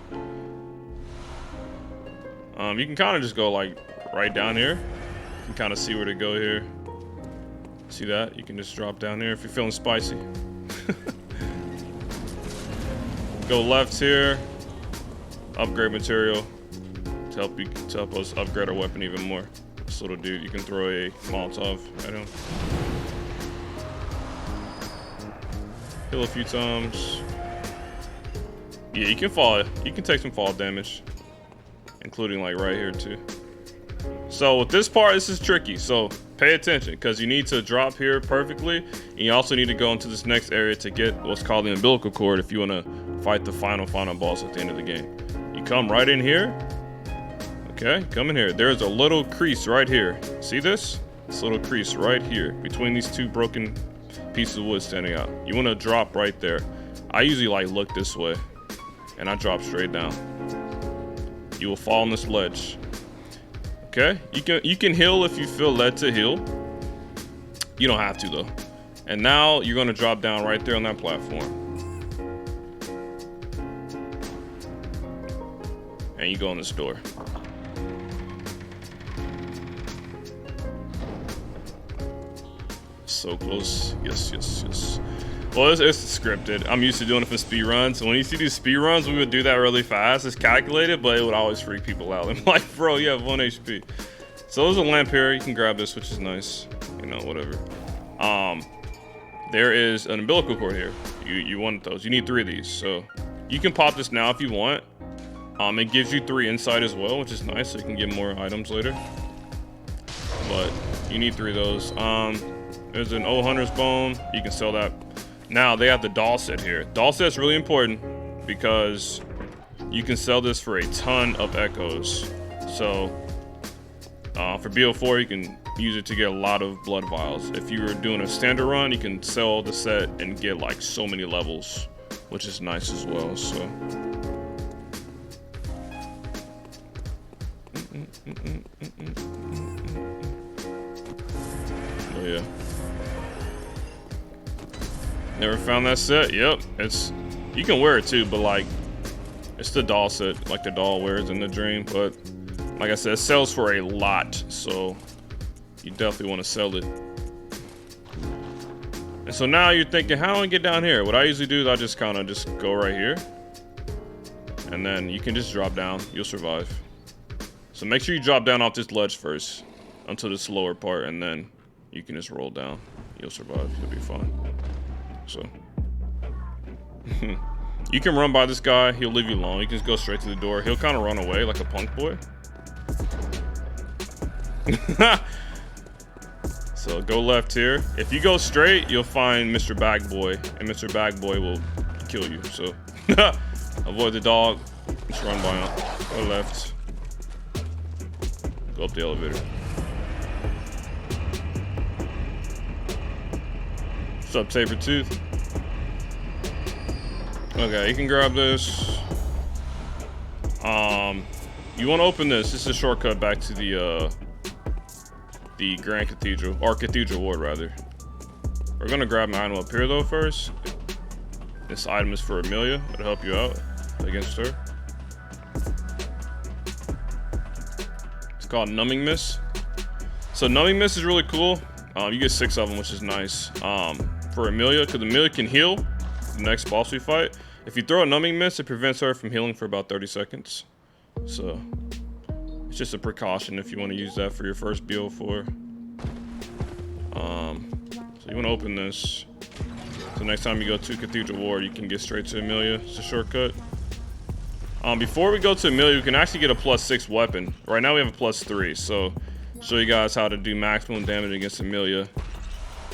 A: You can kind of just go like right down here. You can kind of see where to go here. See that? You can just drop down here if you're feeling spicy. Go left here. Upgrade material to help us upgrade our weapon even more. This little dude, you can throw a Molotov at him. Heal a few times. Yeah, you can fall. You can take some fall damage, including like right here too. So with this part, this is tricky. So pay attention because you need to drop here perfectly, and you also need to go into this next area to get what's called the umbilical cord if you want to fight the final boss at the end of the game. You come right in here. Okay, come in here. There's a little crease right here. See this? This little crease right here between these two broken pieces of wood standing out. You want to drop right there. I usually like look this way, and I drop straight down. You will fall on this ledge. Okay, you can heal if you feel led to heal. You don't have to though. And now you're gonna drop down right there on that platform. And you go in this door. So close. Yes, yes, yes. Well, it's scripted. I'm used to doing it for speed runs. So when you see these speed runs, we would do that really fast. It's calculated, but it would always freak people out. I'm like, bro, you have 1 HP. So there's a lamp here. You can grab this, which is nice. You know, whatever. There is an umbilical cord here. You want those. You need 3 of these. So you can pop this now if you want. It gives you 3 inside as well, which is nice. So you can get more items later. But you need 3 of those. There's an old hunter's bone. You can sell that. Now they have the doll set here. Doll set's really important because you can sell this for a ton of echoes. So for BL4, you can use it to get a lot of blood vials. If you were doing a standard run, you can sell the set and get like so many levels, which is nice as well. So oh yeah. Never found that set? Yep, you can wear it too, but like, it's the doll set, like the doll wears in the dream, but Like I said, it sells for a lot, so you definitely want to sell it. And so now you're thinking, how do I get down here? What I usually do is I just kind of just go right here. And then you can just drop down. You'll survive. So make sure you drop down off this ledge first until this lower part, and then you can just roll down. You'll survive. You'll be fine. So you can run by this guy. He'll leave you alone. You can just go straight to the door. He'll kind of run away like a punk boy. So go left here. If you go straight, you'll find Mr. Bag Boy, and Mr. Bag Boy will kill you. So avoid the dog. Just run by him. Go left. Go up the elevator. What's up, Sabertooth? Okay, you can grab this. You want to open this. This is a shortcut back to the Grand Cathedral, or Cathedral Ward rather. We're gonna grab an item up here though first. This item is for Amelia. It'll help you out against her. It's called Numbing Mist. So Numbing Mist is really cool. You get 6 of them, which is nice. For Amelia, because Amelia can heal the next boss we fight. If you throw a Numbing Mist, it prevents her from healing for about 30 seconds. So it's just a precaution if you want to use that for your first BL4. So you want to open this. So next time you go to Cathedral Ward, you can get straight to Amelia. It's a shortcut. Before we go to Amelia, you can actually get a +6 weapon. Right now we have a +3. So show you guys how to do maximum damage against Amelia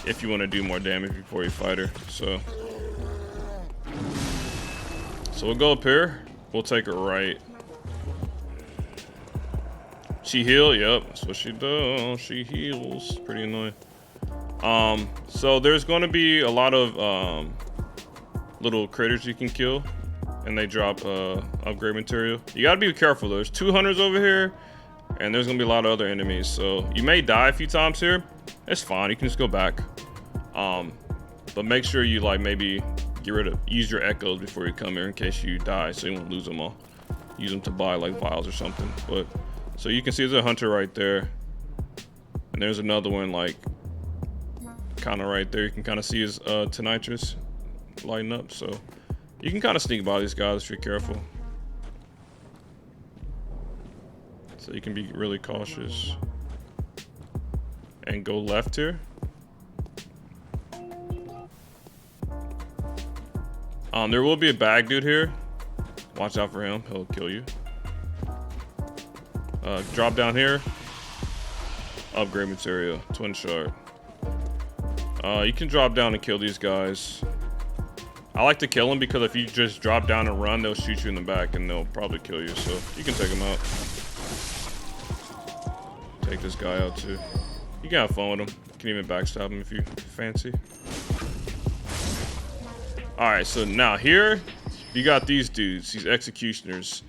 A: if you want to do more damage before you fight her. So we'll go up here. We'll take her right. She heal, yep, that's what she does. She heals. Pretty annoying. So there's gonna be a lot of little critters you can kill, and they drop upgrade material. You gotta be careful though. There's 2 hunters over here, and there's gonna be a lot of other enemies. So you may die a few times here. It's fine, you can just go back. But make sure you like maybe use your echoes before you come here in case you die, so you won't lose them all. Use them to buy like vials or something. But so you can see there's a hunter right there, and there's another one like kind of right there. You can kind of see his tonitrus lighting up, so you can kind of sneak by these guys if you're careful. So you can be really cautious and go left here. There will be a bag dude here. Watch out for him, he'll kill you. Drop down here. Upgrade material, twin shard. You can drop down and kill these guys. I like to kill them because if you just drop down and run, they'll shoot you in the back and they'll probably kill you. So you can take them out. Take this guy out too. You can have fun with him. You can even backstab him if you fancy. Alright, so now here, you got these dudes, these executioners.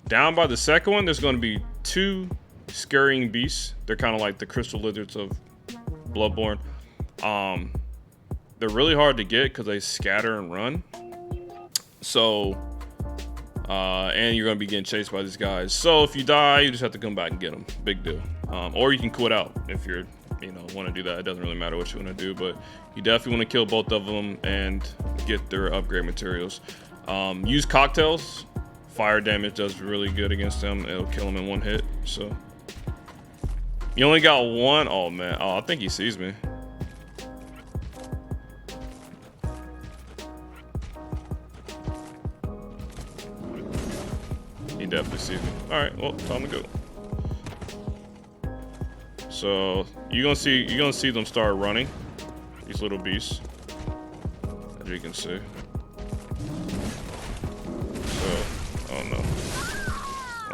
A: Down by the second one, there's going to be 2 scurrying beasts. They're kind of like the crystal lizards of Bloodborne. They're really hard to get because they scatter and run. So, and you're going to be getting chased by these guys. So if you die, you just have to come back and get them. Big deal. Or you can quit out if you're, want to do that. It doesn't really matter what you want to do, but you definitely want to kill both of them and get their upgrade materials. Use cocktails. Fire damage does really good against them. It'll kill them in 1 hit. So you only got 1. Oh man. Oh, I think he sees me. He definitely sees me. All right. Well, time to go. So you're gonna see them start running. These little beasts, as you can see. So, oh no.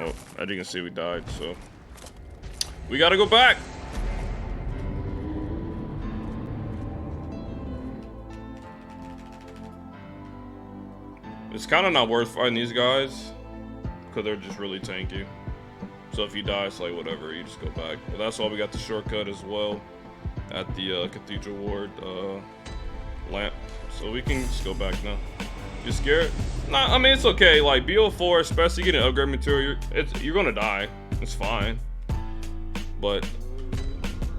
A: Oh, as you can see, we died. So we gotta go back. It's kind of not worth fighting these guys because they're just really tanky. So if you die, it's like whatever, you just go back. But that's why we got the shortcut as well at the Cathedral Ward lamp. So we can just go back now. You scared? Nah, I mean, it's okay. Like BL4, especially getting upgrade material, you're gonna die. It's fine. But,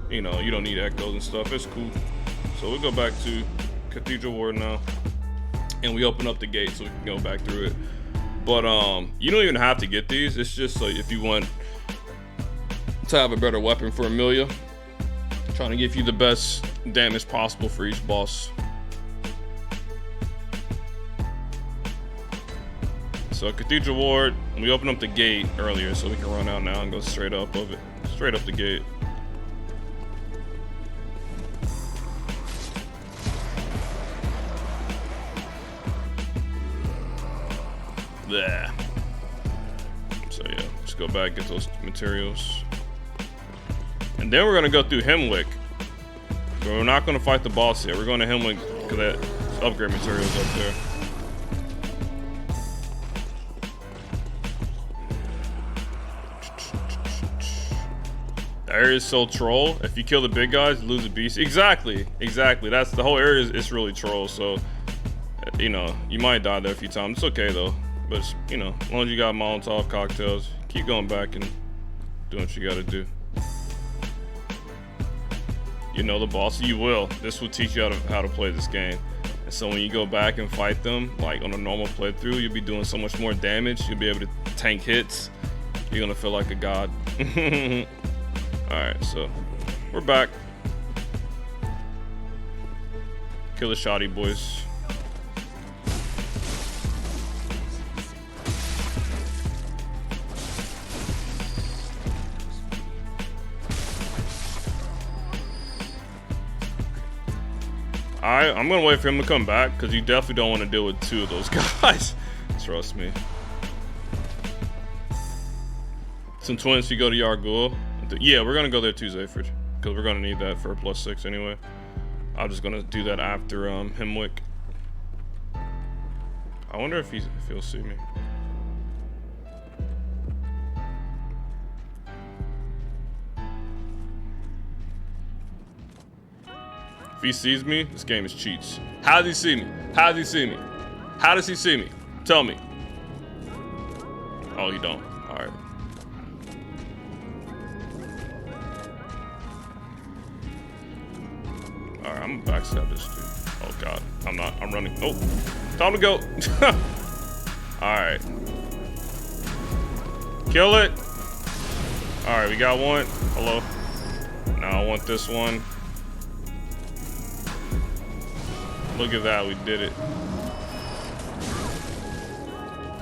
A: you know, you don't need echoes and stuff. It's cool. So we'll go back to Cathedral Ward now. And we open up the gate so we can go back through it. But you don't even have to get these. It's just so if you want to have a better weapon for Amelia. Trying to give you the best damage possible for each boss. So Cathedral Ward, we opened up the gate earlier so we can run out now and go straight up of it. Straight up the gate. There. So yeah, let's go back, get those materials. And then we're gonna go through Hemwick. But we're not gonna fight the boss yet. We're going to Hemwick because that upgrade materials up there. The area is so troll. If you kill the big guys, you lose a beast. Exactly. That's the whole area is really troll. So, you know, you might die there a few times. It's okay though. But, you know, as long as you got Molotov cocktails, keep going back and doing what you gotta do. You know the boss, you will. This will teach you how to play this game. And so when you go back and fight them, like on a normal playthrough, you'll be doing so much more damage. You'll be able to tank hits. You're gonna feel like a god. Alright, so we're back. Kill the shoddy boys. I'm gonna wait for him to come back because you definitely don't want to deal with two of those guys. Trust me. Some twins, you go to Yargul. Yeah, we're gonna go there too, Zayford, because we're gonna need that for a +6 anyway. I'm just gonna do that after Hemwick. I wonder if he'll see me. If he sees me, this game is cheats. How does he see me? How does he see me? How does he see me? Tell me. Oh, he don't. All right. All right, I'm gonna backstab this dude. Oh God, I'm not. I'm running. Oh, time to go. All right. Kill it. All right, we got one. Hello. Now I want this one. Look at that, we did it.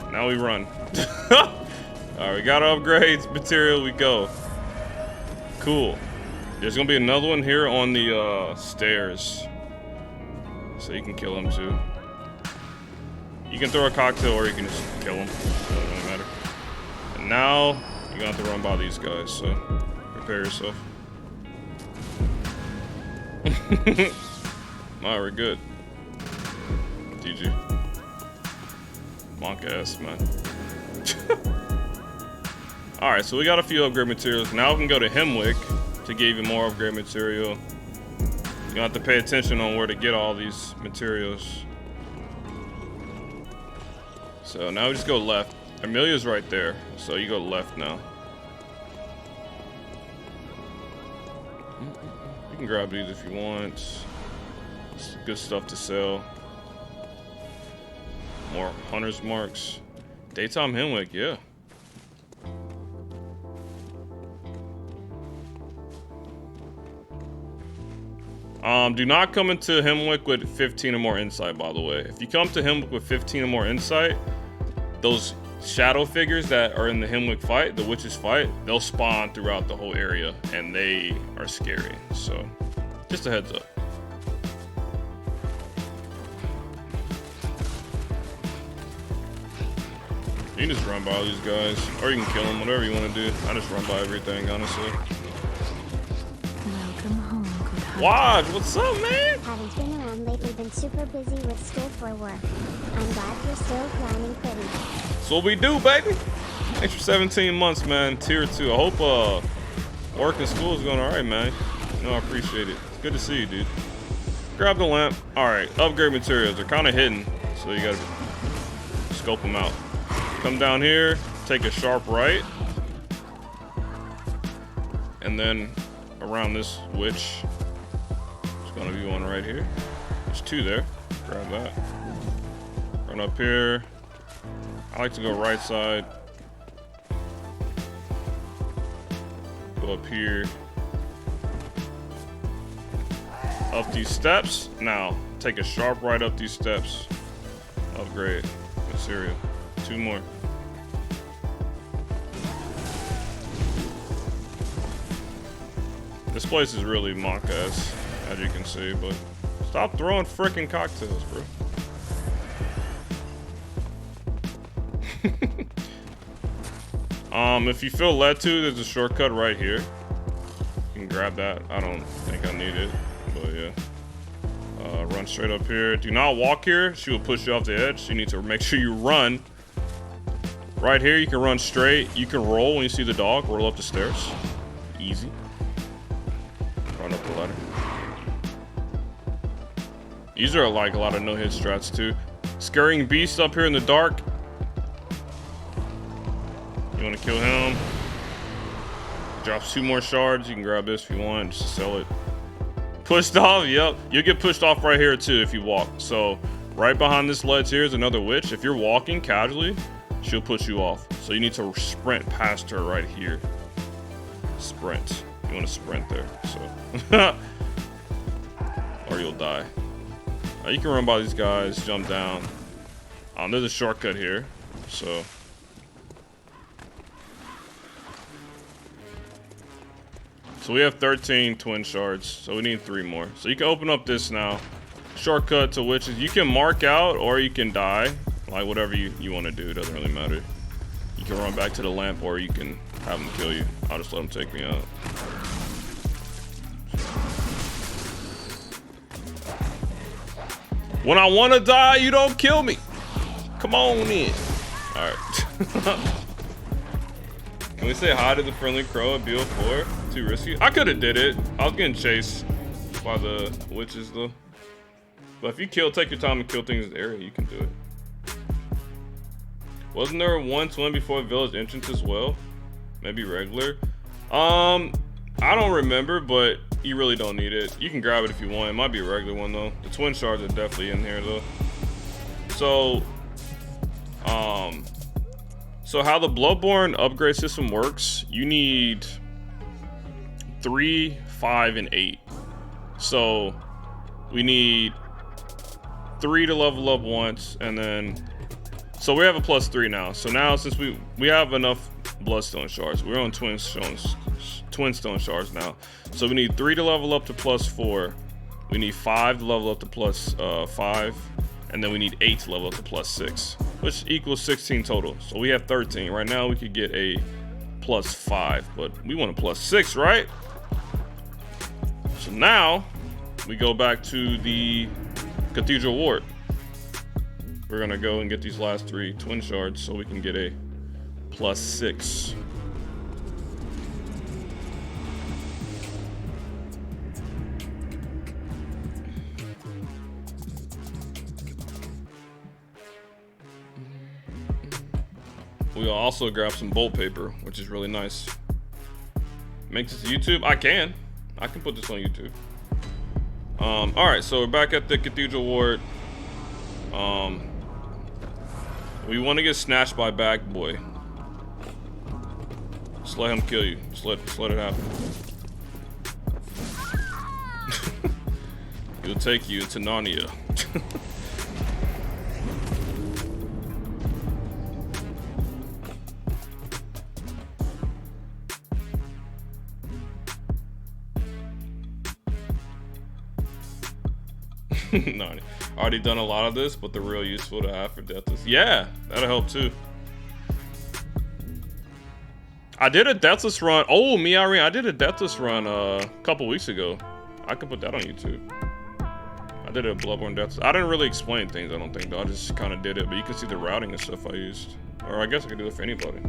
A: Now we run. Alright, we got upgrades, material, we go. Cool. There's gonna be another one here on the stairs. So you can kill him too. You can throw a cocktail or you can just kill him. It doesn't really matter. And now you're gonna have to run by these guys, so prepare yourself. Alright, we're good. GG. Monk ass, man. Alright, so we got a few upgrade materials. Now we can go to Hemwick to get even more upgrade material. You're gonna have to pay attention on where to get all these materials. So now we just go left. Amelia's right there, so you go left now. You can grab these if you want. It's good stuff to sell. More hunter's marks. Daytime Hemwick, yeah. Do not come into Hemwick with 15 or more insight, by the way. If you come to Hemwick with 15 or more insight, those shadow figures that are in the Hemwick fight, the witches fight, they'll spawn throughout the whole area and they are scary. So just a heads up. You can just run by all these guys, or you can kill them, whatever you want to do. I just run by everything, honestly.
C: Welcome home, good hunter.
A: Watch, what's up, man?
D: Haven't been around lately, been super busy with school for work. I'm glad you're still grinding pretty.
A: That's what we do, baby. Thanks for 17 months, man. Tier 2. I hope work and school is going all right, man. No, I appreciate it. It's good to see you, dude. Grab the lamp. All right, upgrade materials. They're kind of hidden, so you gotta scope them out. Come down here, take a sharp right. and then around this witch, there's gonna be one right here. There's two there. Grab that. Run up here. I like to go right side. Go up here. Up these steps. Now, take a sharp right up these steps. Upgrade. Cereal. Two more. This place is really mock-ass, as you can see, but stop throwing frickin' cocktails, bro. If you feel led to, there's a shortcut right here. You can grab that. I don't think I need it, but yeah. Run straight up here. Do not walk here. She will push you off the edge. You need to make sure you run. Right here, you can run straight. You can roll when you see the dog. Roll up the stairs. Easy. Run up the ladder. These are like a lot of no-hit strats too. Scurrying beast up here in the dark. You want to kill him. Drops 2 more shards. You can grab this if you want. Just sell it. Pushed off. Yep. You'll get pushed off right here too if you walk. So right behind this ledge here is another witch. If you're walking casually, she'll push you off. So you need to sprint past her right here. Sprint. You want to sprint there. So or you'll die. You can run by these guys. Jump down. There's a shortcut here. So we have 13 twin shards, so we need 3 more. So you can open up this now. Shortcut to witches. You can mark out or you can die. Like whatever you want to do, it doesn't really matter. You can run back to the lamp or you can have them kill you. I'll just let them take me out. When I want to die, you don't kill me. Come on in. All right. Can we say hi to the friendly crow at BL4? Too risky. I could have did it. I was getting chased by the witches though. But if you take your time and kill things in the area, you can do it. Wasn't there one twin before village entrance as well? Maybe regular. I don't remember, but you really don't need it. You can grab it if you want. It might be a regular one though. The twin shards are definitely in here though. So how the Bloodborne upgrade system works, you need 3, 5, and 8. So we need 3 to level up once, and then so we have a +3 now. So now since we have enough bloodstone shards, we're on twin stone shards now. So we need 3 to level up to +4. We need 5 to level up to +5, and then we need 8 to level up to +6, which equals 16 total. So we have 13 right now. We could get a +5, but we want a +6, right? So now we go back to the Cathedral Ward. We're gonna go and get these last 3 twin shards so we can get a +6. We'll also grab some bolt paper, which is really nice. Make this YouTube? I can put this on YouTube. All right, so we're back at the Cathedral Ward. We want to get snatched by Bag Boy. Just let him kill you. Just let it happen. He'll take you to Narnia. No, already done a lot of this, but they're real useful to have for Deathless. Yeah, that'll help too. I did a Deathless run. Oh, I did a Deathless run a couple weeks ago. I could put that on YouTube. I did a Bloodborne Deathless. I didn't really explain things, I don't think, though. I just kind of did it, but you can see the routing and stuff I used. Or I guess I could do it for anybody.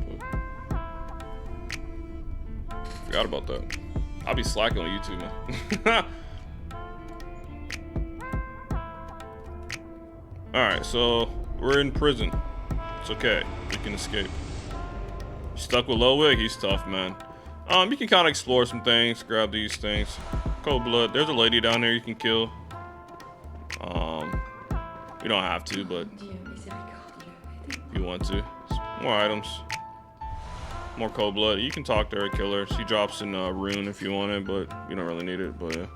A: But forgot about that. I'll be slacking on YouTube, man. Alright, so we're in prison. It's okay. We can escape. Stuck with Lowig? He's tough, man. You can kind of explore some things, grab these things. Cold blood. There's a lady down there you can kill. You don't have to, but if you want to. More items. More cold blood. You can talk to her, kill her. She drops in rune if you want it, but you don't really need it. But yeah.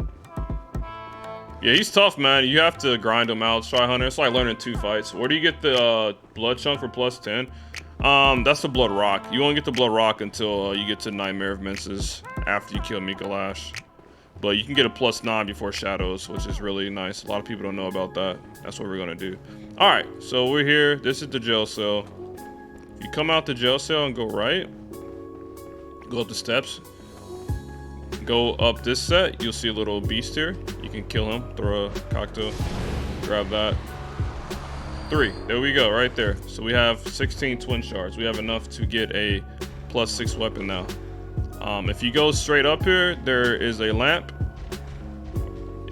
A: Yeah, he's tough, man. You have to grind him out. Try Hunter. It's like learning 2 fights. Where do you get the blood chunk for +10? That's the blood rock. You won't get the blood rock until you get to Nightmare of Menses after you kill Micolash. But you can get a +9 before Shadows, which is really nice. A lot of people don't know about that. That's what we're gonna do. All right, so we're here. This is the jail cell. If you come out the jail cell and go right, go up the steps, go up this set, you'll see a little beast here. You can kill him, throw a cocktail, grab that. 3, there we go, right there. So we have 16 twin shards. We have enough to get a +6 weapon now. If you go straight up here, there is a lamp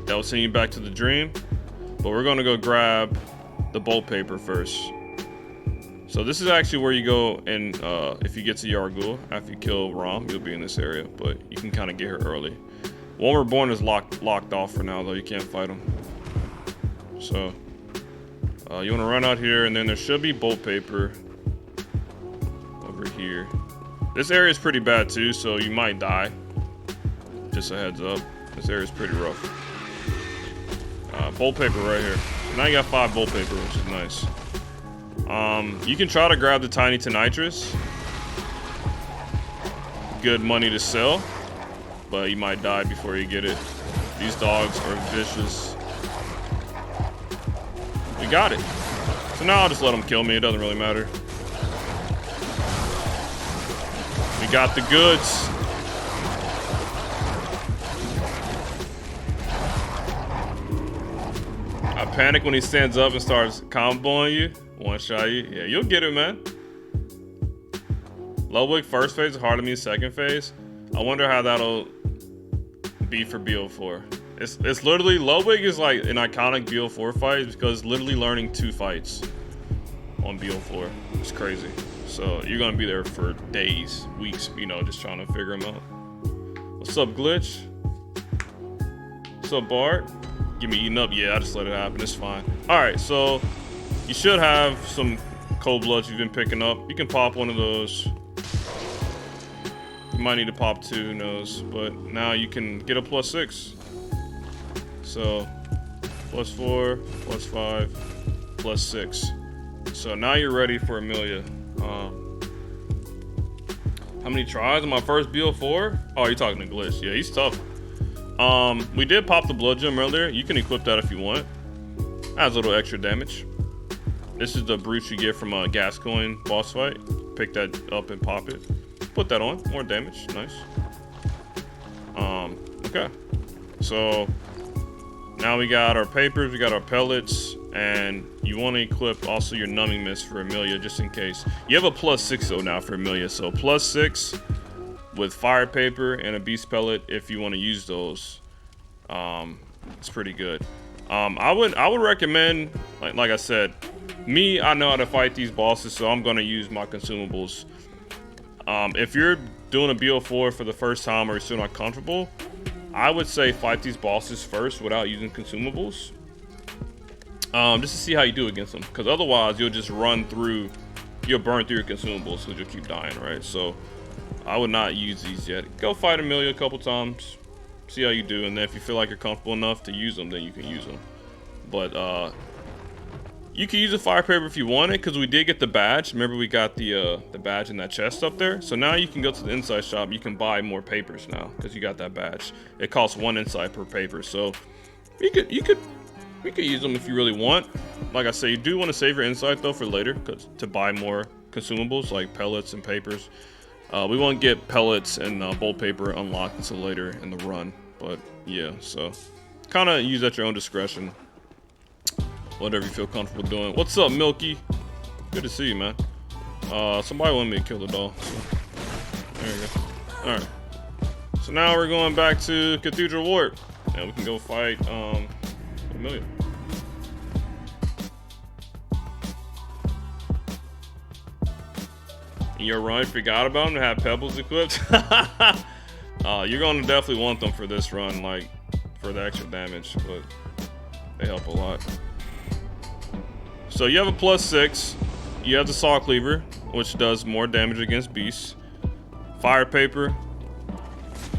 A: that will send you back to the dream, but we're gonna go grab the bolt paper first. So this is actually where you go, and if you get to Yargul, after you kill Rom, you'll be in this area, but you can kind of get here early. One Reborn is locked off for now, though. You can't fight him. So you want to run out here, and then there should be bolt paper over here. This area is pretty bad too, so you might die. Just a heads up. This area is pretty rough. Bolt paper right here. So now you got 5 bolt paper, which is nice. You can try to grab the tiny tonitrus. Good money to sell, but you might die before you get it. These dogs are vicious. We got it. So now I'll just let them kill me. It doesn't really matter. We got the goods. I panic when he stands up and starts comboing you. One shot you. Yeah, you'll get it, man. Ludwig first phase, Yharnam second phase. I wonder how that'll be for BL4. It's literally, Ludwig is like an iconic BL4 fight because it's literally learning 2 fights on BL4. It's crazy. So you're gonna be there for days, weeks, you know, just trying to figure them out. What's up, Glitch? What's up, Bart? Get me eaten up. Yeah, I just let it happen. It's fine. All right, so you should have some cold bloods you've been picking up. You can pop one of those. You might need to pop 2, who knows? But now you can get a +6. So +4, +5, +6. So now you're ready for Amelia. How many tries on my first BL4? Oh, you're talking to Glitch. Yeah, he's tough. We did pop the blood gem earlier. You can equip that if you want. Adds a little extra damage. This is the brute you get from a Gascoigne boss fight. Pick that up and pop it. Put that on. More damage. Nice. Okay. So now we got our papers, we got our pellets, and you want to equip also your numbing mist for Amelia just in case. You have a +6 though now for Amelia, so +6 with fire paper and a beast pellet if you want to use those. It's pretty good. I would recommend, like I said, I know how to fight these bosses, so I'm gonna use my consumables. If you're doing a BL4 for the first time or you're still not comfortable, I would say fight these bosses first without using consumables, just to see how you do against them, because otherwise you'll just burn through your consumables because you'll keep dying, right? So I would not use these yet. Go fight Amelia a couple times, see how you do, and then if you feel like you're comfortable enough to use them, then you can use them. But you can use a fire paper if you want it, because we did get the badge. Remember, we got the badge in that chest up there. So now you can go to the inside shop. You can buy more papers now because you got that badge. It costs 1 insight per paper. So we could use them if you really want. Like I say, you do want to save your insight though for later, because to buy more consumables like pellets and papers. We won't get pellets and bolt paper unlocked until later in the run. But yeah, so kind of use at your own discretion. Whatever you feel comfortable doing. What's up, Milky? Good to see you, man. Somebody wanted me to kill the doll. So there you go. Alright. So now we're going back to Cathedral Ward. And we can go fight Amelia. In your run, forgot about him to have pebbles equipped. You're gonna definitely want them for this run, like for the extra damage, but they help a lot. So you have a +6. You have the Saw Cleaver, which does more damage against beasts. Fire Paper.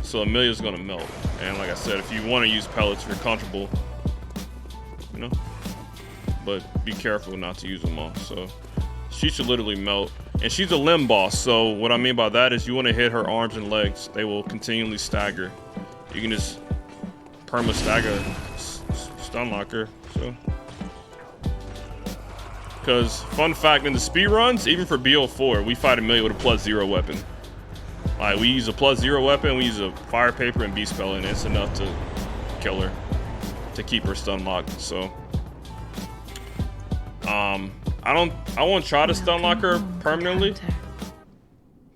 A: So Amelia's gonna melt. And like I said, if you want to use pellets, if you're comfortable, you know. But be careful not to use them all. So she should literally melt. And she's a limb boss. So what I mean by that is you want to hit her arms and legs. They will continually stagger. You can just perma stagger, stun lock her. So. Because, fun fact, in the speed runs, even for BL4, we fight Amelia with a +0 weapon. Like, we use a +0 weapon, we use a Fire Paper and Beast Spell, and it's enough to kill her, to keep her stun locked. So, I won't try to stun lock her permanently,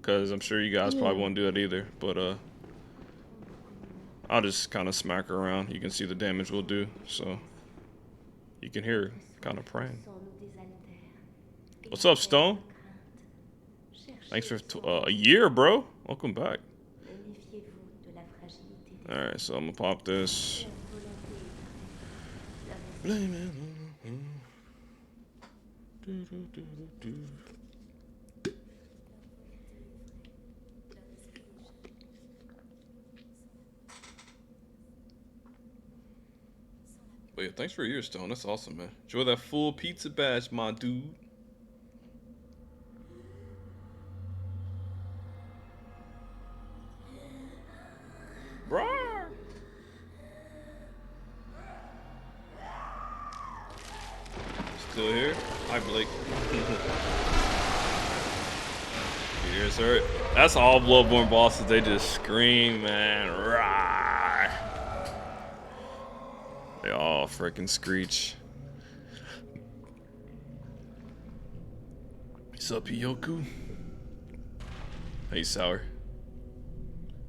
A: because I'm sure you guys probably won't do that either. But I'll just kind of smack her around. You can see the damage we'll do. So, you can hear her kind of praying. What's up, Stone? Thanks for a year, bro. Welcome back. Alright, so I'm gonna pop this. But yeah, thanks for a year, Stone. That's awesome, man. Enjoy that full pizza badge, my dude. Roar. Still here? Hi, Blake. Your ears hurt. That's all Bloodborne bosses. They just scream, man. Roar. They all freaking screech. What's up, Yoku? Hey, Sour.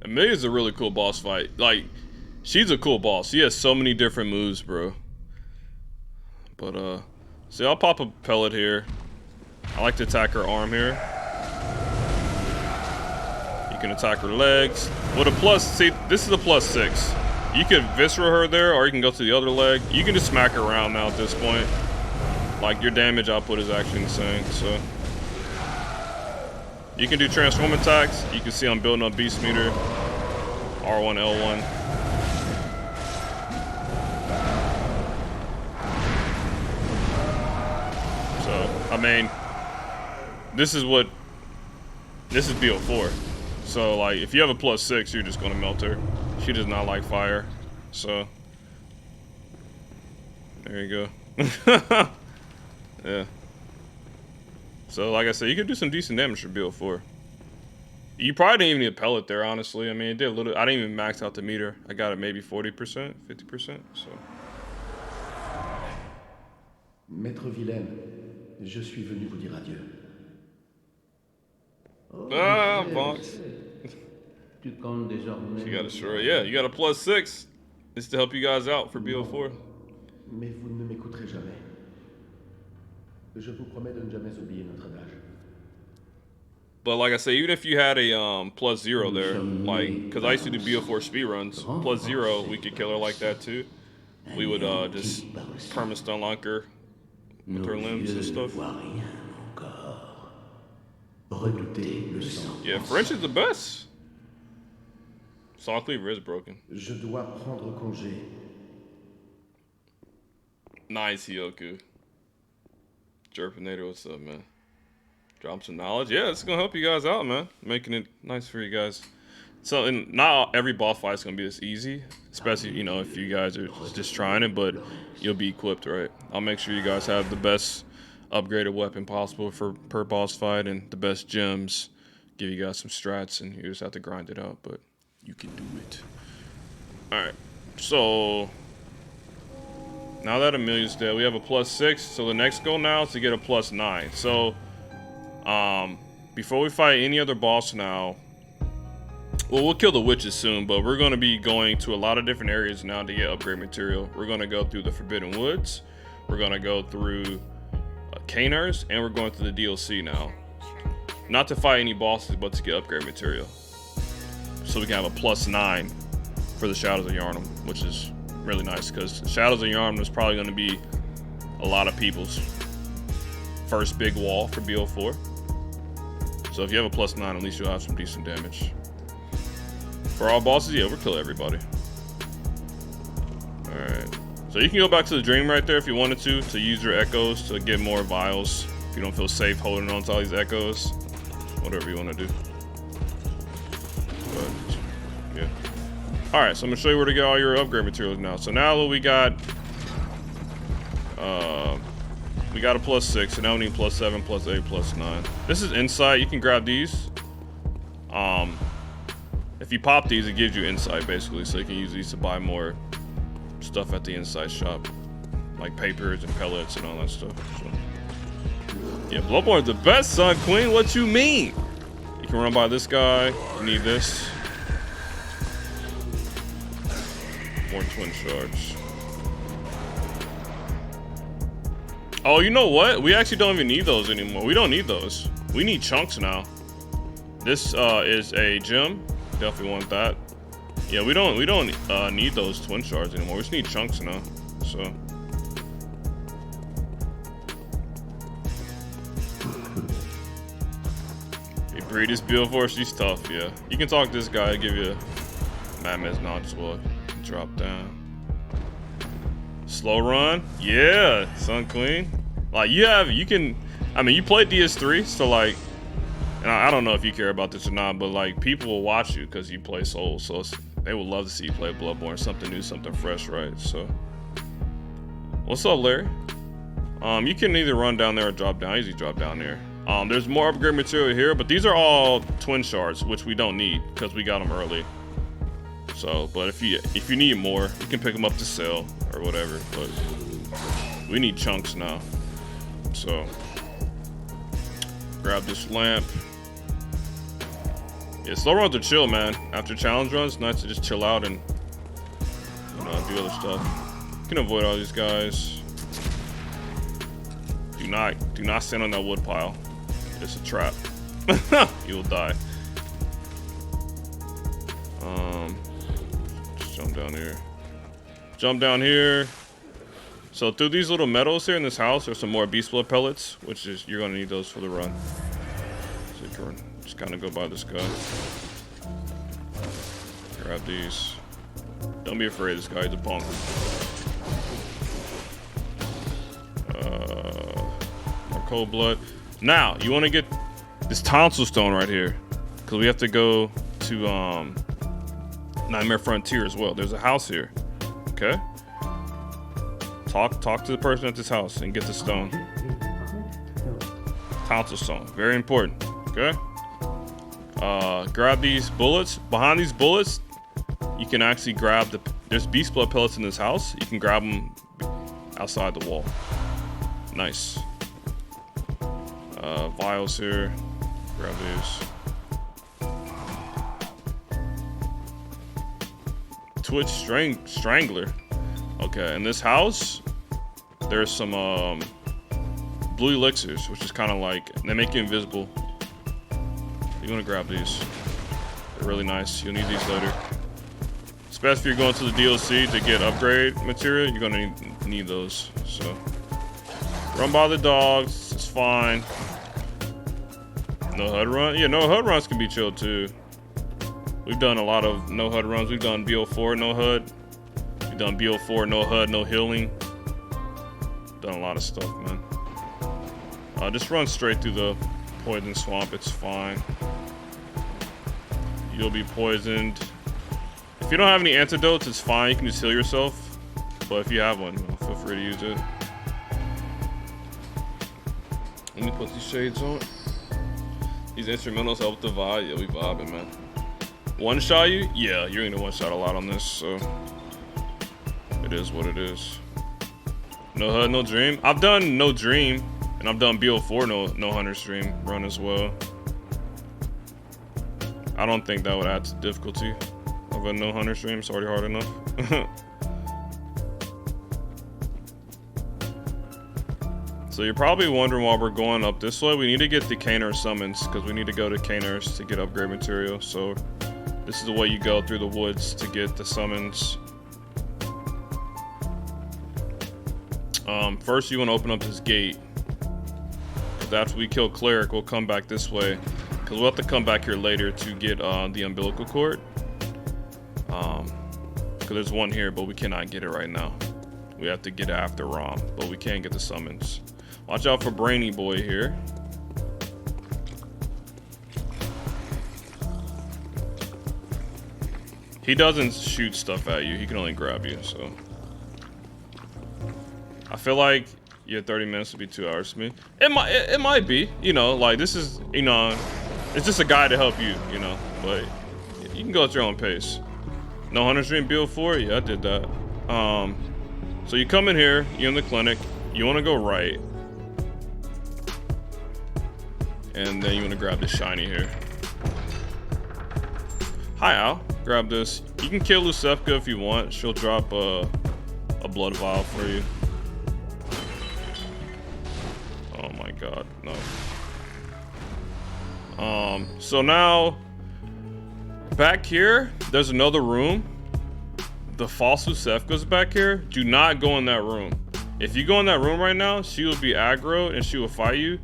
A: Amelia's a really cool boss fight. Like, she's a cool boss. She has so many different moves, bro. But, see, I'll pop a pellet here. I like to attack her arm here. You can attack her legs. With a plus, see, this is a +6. You can viscera her there, or you can go to the other leg. You can just smack her around now at this point. Like, your damage output is actually insane, so. You can do transform attacks. You can see I'm building up beast meter. R1, L1. So, I mean, this is BL4. So, like, if you have a +6, you're just gonna melt her. She does not like fire. So, there you go. Yeah. So, like I said, you could do some decent damage for BL4. You probably didn't even need a pellet there, honestly. I mean, it did a little. I didn't even max out the meter. I got it maybe 40%, 50%. So.
B: Maître Vilaine, je suis venu vous dire adieu.
A: Ah, Bonks.
B: Tu comptes désormais.
A: She got a short. Yeah, you got a +6. It's to help you guys out for BL4.
B: Mais vous ne m'écouterez jamais. Je vous promets de ne jamais oublier notre adage.
A: But like I say, even if you had a +0 there, like, because I used to do BL4 speedruns, +0, we could kill her like that too. We would just perma-stun lock her with her limbs and stuff. Yeah, French is the best. Saw Cleaver is broken.
B: Je dois prendre congé.
A: Nice, Hyoku. Jerpinator, what's up, man? Drop some knowledge. Yeah, it's gonna help you guys out, man. Making it nice for you guys. So, and not every boss fight is gonna be this easy, especially, you know, if you guys are just trying it, but you'll be equipped, right? I'll make sure you guys have the best upgraded weapon possible for per boss fight and the best gems. Give you guys some strats, and you just have to grind it out, but you can do it. All right, so now that Amelia's dead, we have a +6. So the next goal now is to get a +9. So, before we fight any other boss now, well, we'll kill the witches soon, but we're going to be going to a lot of different areas now to get upgrade material. We're going to go through the Forbidden Woods. We're going to go through Cainhurst, and we're going through the DLC now. Not to fight any bosses, but to get upgrade material. so we can have a +9 for the Shadows of Yharnam, which is really nice because Shadows of Yharnam is probably going to be a lot of people's first big wall for BL4. So if you have a +9, at least you'll have some decent damage. For all bosses, yeah, we'll kill everybody. Alright. So you can go back to the dream right there if you wanted to use your echoes to get more vials. If you don't feel safe holding on to all these echoes. Whatever you want to do. But, yeah. Alright, so I'm going to show you where to get all your upgrade materials now. So now we got a +6, and now we need +7, +8, +9. This is insight. You can grab these. If you pop these, it gives you insight basically, so you can use these to buy more stuff at the inside shop, like papers and pellets and all that stuff. So, yeah, Bloodborne's the best, son. Queen, what you mean? You can run by this guy. You need this. More twin shards. Oh, you know what? We actually don't even need those anymore. We don't need those. We need chunks now. This is a gem. Definitely want that. Yeah, we don't need those twin shards anymore. We just need chunks now. So hey, breed this BL4, she's tough, yeah. You can talk to this guy, give you a Madman's nod as well. Drop down. Slow run, yeah, Sun Queen. Like you can. I mean, you play DS3, so like, and I don't know if you care about this or not, but like people will watch you because you play Souls, so they would love to see you play Bloodborne, something new, something fresh, right? So, what's up, Larry? You can either run down there or drop down. Easy drop down there. There's more upgrade material here, but these are all twin shards, which we don't need because we got them early. So, but if you need more, you can pick them up to sell or whatever. But we need chunks now. So, grab this lamp. Yeah, slow runs are chill, man. After challenge runs, it's nice to just chill out and do other stuff. You can avoid all these guys. Do not stand on that wood pile. It's a trap. You'll die. Just jump down here. Jump down here. So through these little meadows here in this house, there's some more beast blood pellets, which is you're gonna need those for the run. So you can just kind of go by this guy. Grab these. Don't be afraid, this guy is a punk. More cold blood. Now you want to get this tonsil stone right here, because we have to go to Nightmare Frontier as well. There's a house here. Okay. Talk to the person at this house and get the stone. Tonsil stone, very important. Okay. Grab these bullets. Behind these bullets, you can actually grab there's beast blood pellets in this house. You can grab them outside the wall. Nice. Vials here. Grab these. Twitch Strangler. Okay, in this house, there's some blue elixirs, which is kind of like, they make you invisible. You want to grab these. They're really nice. You'll need these later. Especially if you're going to the DLC to get upgrade material, you're going to need those. So, run by the dogs. It's fine. No HUD run? Yeah, no HUD runs can be chill too. We've done a lot of no HUD runs. We've done BL4 no HUD. We've done BL4 no HUD, no healing. Done a lot of stuff, man. Just run straight through the poison swamp. It's fine. You'll be poisoned. If you don't have any antidotes, it's fine. You can just heal yourself. But if you have one, feel free to use it. Let me put these shades on. These instrumentals help the vibe. Yeah, we vibing, man. One shot you? Yeah, you're gonna one shot a lot on this, so it is what it is. No HUD, no dream. I've done no dream, and I've done BL4 no hunter stream run as well. I don't think that would add to difficulty of a no hunter stream. It's already hard enough. So you're probably wondering why we're going up this way. We need to get the Cainhurst summons because we need to go to Cainhurst to get upgrade material. So This is the way you go through the woods to get the summons. First you want to open up this gate. Because after we kill Cleric, we'll come back this way. Because we'll have to come back here later to get the umbilical cord. Because there's one here, but we cannot get it right now. We have to get it after Rom, but we can't get the summons. Watch out for Brainy Boy here. He doesn't shoot stuff at you. He can only grab you, so. I feel like, yeah, 30 minutes would be 2 hours to me. It might be, you know, like this is, you know, it's just a guide to help you, you know, but you can go at your own pace. No Hunter's Dream BL4? Yeah, I did that. So you come in here, you're in the clinic, you want to go right. And then you want to grab this shiny here. Hi, Al. Grab this. You can kill Lucefka if you want. She'll drop a blood vial for you. Oh my god, no. So now, back here, there's another room. The false Lucefka's back here. Do not go in that room. If you go in that room right now, she will be aggro and she will fight you.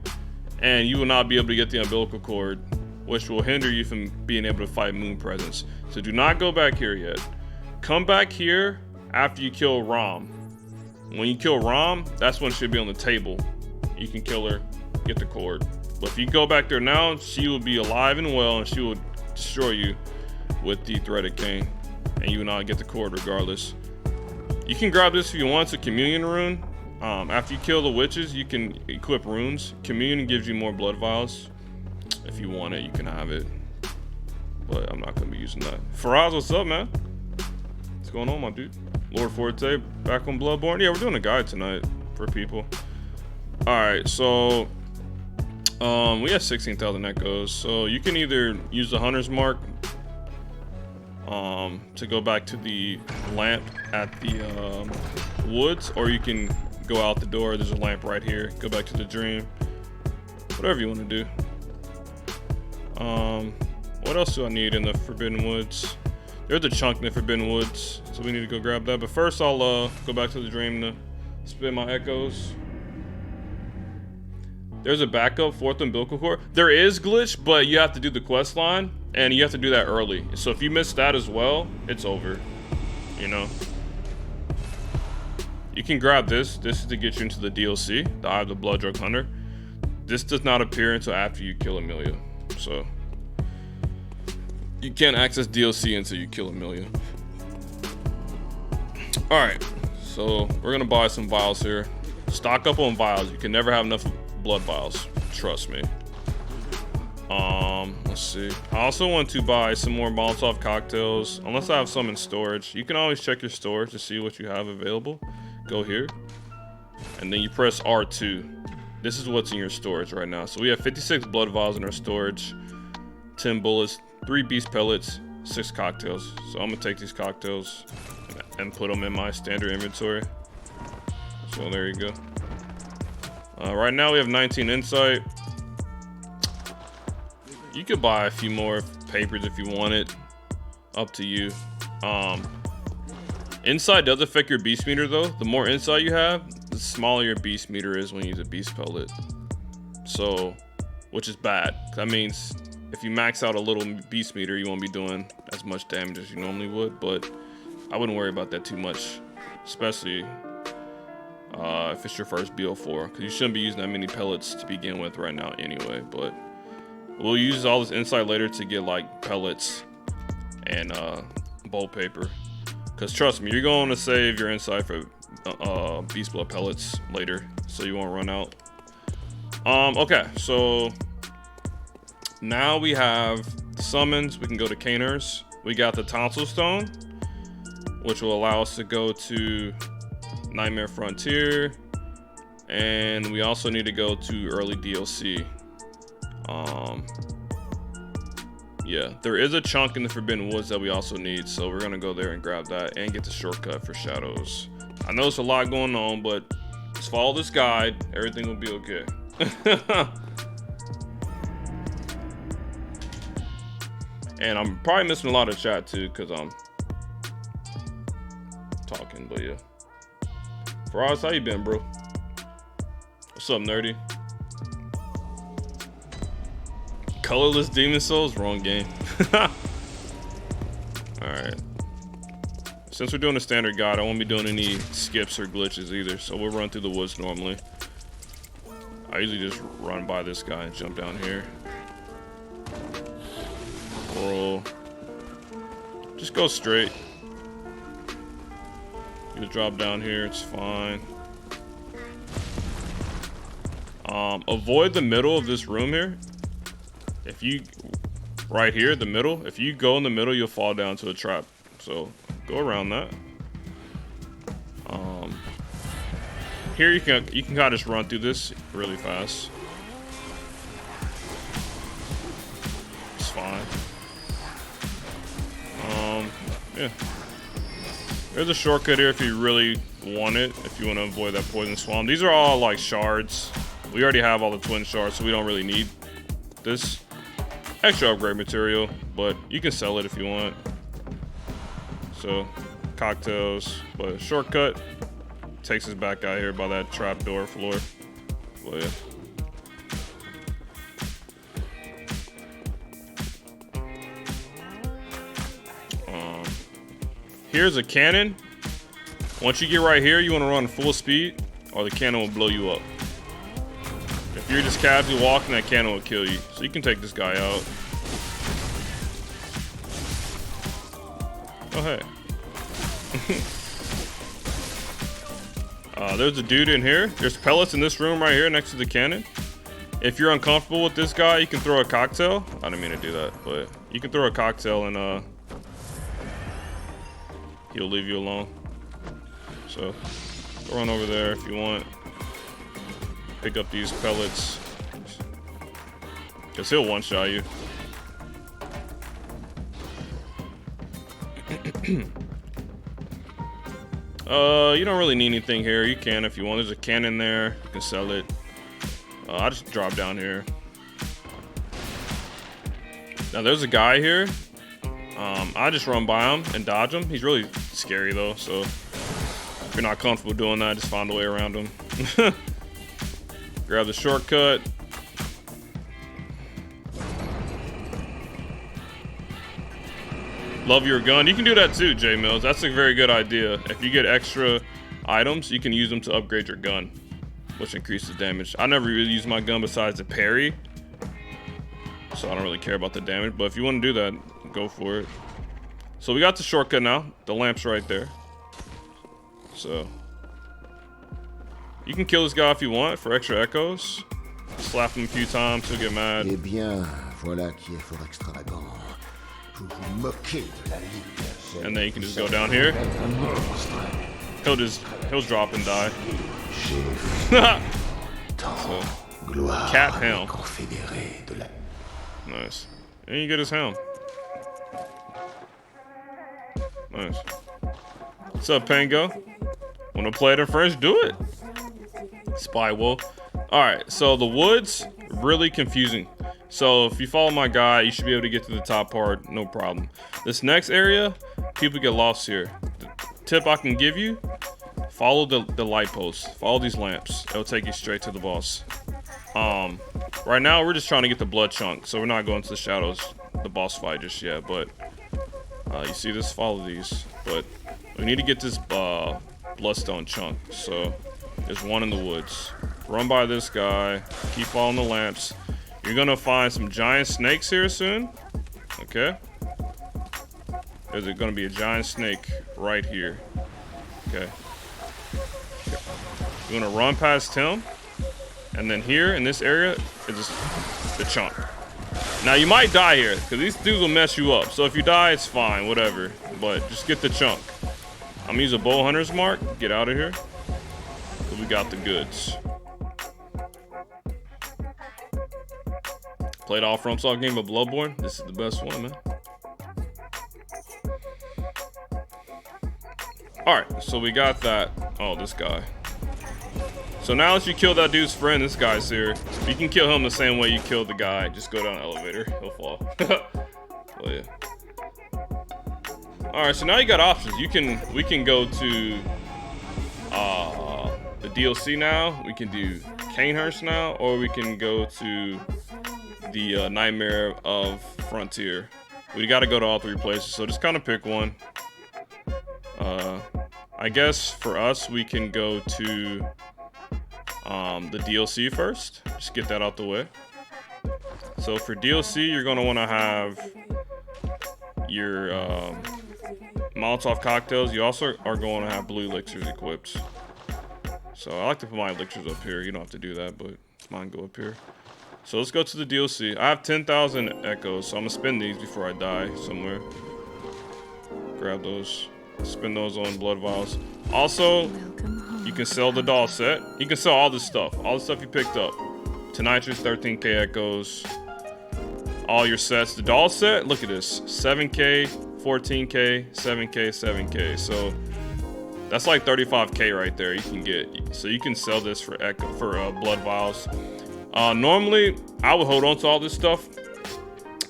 A: And you will not be able to get the umbilical cord, which will hinder you from being able to fight Moon Presence. So do not go back here yet. Come back here after you kill Rom. When you kill Rom, that's when she'll be on the table. You can kill her, get the cord. But if you go back there now, she will be alive and well, and she will destroy you with the threaded cane. And you will not get the cord regardless. You can grab this if you want. It's a communion rune. After you kill the witches, you can equip runes. Communion gives you more blood vials. If you want it, you can have it. But I'm not going to be using that. Faraz, what's up, man? What's going on, my dude? Lord Forte, back on Bloodborne. Yeah, we're doing a guide tonight for people. Alright, so we have 16,000 echoes. So you can either use the Hunter's Mark to go back to the lamp at the woods, or you can go out the door. There's a lamp right here. Go back to the dream. Whatever you want to do. What else do I need in the Forbidden Woods? There's a chunk in the Forbidden Woods, so we need to go grab that. But first, I'll go back to the dream to spin my echoes. There's a backup 4th umbilical cord. There is glitch, but you have to do the quest line, and you have to do that early. So if you miss that as well, it's over. You know. You can grab this. This is to get you into the DLC, the Eye of the Blood Drug Hunter. This does not appear until after you kill Amelia. So you can't access DLC until you kill Amelia. Alright, so we're gonna buy some vials here. Stock up on vials. You can never have enough blood vials. Trust me. Let's see. I also want to buy some more Molotov cocktails, unless I have some in storage. You can always check your storage to see what you have available. Go here, and then you press R2. This is what's in your storage right now. So we have 56 blood vials in our storage, 10 bullets, 3 beast pellets, 6 cocktails. So I'm gonna take these cocktails and put them in my standard inventory. So there you go. Right now we have 19 insight. You could buy a few more papers if you want it. Up to you. Insight does affect your beast meter though. The more insight you have, the smaller your beast meter is when you use a beast pellet. So, which is bad. That means if you max out a little beast meter, you won't be doing as much damage as you normally would. But I wouldn't worry about that too much, especially if it's your first BL4, because you shouldn't be using that many pellets to begin with right now anyway. But we'll use all this insight later to get like pellets and bolt paper. Because trust me, you're going to save your insight for beast blood pellets later, so you won't run out. Okay, so now we have summons. We can go to Cainhurst. We got the Tonsil Stone, which will allow us to go to Nightmare Frontier, and we also need to go to early DLC. Yeah, there is a chunk in the Forbidden Woods that we also need, so we're gonna go there and grab that and get the shortcut for shadows. I know it's a lot going on, but just follow this guide, everything will be okay. And I'm probably missing a lot of chat too, because I'm talking, but yeah. Faraz, how you been, bro? What's up, nerdy? Colorless Demon Souls? Wrong game. Alright. Since we're doing a standard guide, I won't be doing any skips or glitches either, so we'll run through the woods normally. I usually just run by this guy and jump down here. Roll. Just go straight. You just drop down here, it's fine. Avoid the middle of this room here. If you, right here, the middle, if you go in the middle, you'll fall down to a trap. So go around that. Here you can kind of just run through this really fast. It's fine. Yeah. There's a shortcut here if you really want it, if you want to avoid that poison swamp. These are all like shards. We already have all the twin shards, so we don't really need this extra upgrade material, but you can sell it if you want. So, cocktails, but shortcut takes us back out here by that trapdoor floor. But yeah. Here's a cannon. Once you get right here, you want to run full speed, or the cannon will blow you up. If you're just casually walking, that cannon will kill you. So you can take this guy out. Oh, hey. There's a dude in here. There's pellets in this room right here next to the cannon. If you're uncomfortable with this guy, you can throw a cocktail. I didn't mean to do that, but you can throw a cocktail and he'll leave you alone. So go run over there if you want. Pick up these pellets, because he'll one-shot you. You don't really need anything here. You can if you want. There's a cannon there. You can sell it. I just drop down here. Now there's a guy here. I just run by him and dodge him. He's really scary though, so if you're not comfortable doing that, just find a way around him. Grab the shortcut. Love your gun. You can do that too, J Mills. That's a very good idea. If you get extra items, you can use them to upgrade your gun, which increases damage. I never really use my gun besides the parry, so I don't really care about the damage. But if you want to do that, go for it. So we got the shortcut now. The lamp's right there. So you can kill this guy if you want for extra echoes. Slap him a few times, he'll get mad.
B: Eh bien, voilà qui est fort extravagant. Vous vous moquez de la ligue.
A: And then you can just go down here. He'll just drop and die. So, cat helm. Nice. And you get his helm. Nice. What's up, Pango? Wanna play it in French? Do it. Spy wolf. Alright, so the woods, really confusing. So if you follow my guide, you should be able to get to the top part, no problem. This next area, people get lost here. The tip I can give you, follow the light posts. Follow these lamps. It'll take you straight to the boss. Right now, we're just trying to get the blood chunk, so we're not going to the shadows, the boss fight just yet, but you see this? Follow these. But we need to get this bloodstone chunk, so there's one in the woods. Run by this guy, keep following the lamps. You're gonna find some giant snakes here soon. Okay. There's gonna be a giant snake right here. Okay. You're gonna run past him. And then here in this area is the chunk. Now you might die here, because these dudes will mess you up. So if you die, it's fine, whatever. But just get the chunk. I'm gonna use a bow hunter's mark. Get out of here. So we got the goods. Played all FromSoft game of Bloodborne. This is the best one, man. Alright, so we got that. Oh, this guy. So now that you kill that dude's friend, this guy's here. You can kill him the same way you killed the guy. Just go down the elevator. He'll fall. Oh yeah. All right, so now you got options. We can go to the DLC now. We can do Cainhurst now, or we can go to the Nightmare of Frontier. We got to go to all three places, so just kind of pick one. I guess for us, we can go to the DLC first. Just get that out the way. So for DLC, you're gonna want to have your Molotov cocktails. You also are going to have blue elixirs equipped. So I like to put my elixirs up here. You don't have to do that, but mine go up here. So let's go to the DLC. I have 10,000 echoes, so I'm gonna spend these before I die somewhere. Grab those, spend those on blood vials. Also, you can sell the doll set. You can sell all this stuff, all the stuff you picked up. Tonitrus, 13k echoes, all your sets. The doll set, look at this, 7k, 14k, 7k, 7k. So that's like 35k right there you can get. So you can sell this for blood vials. Normally, I would hold on to all this stuff,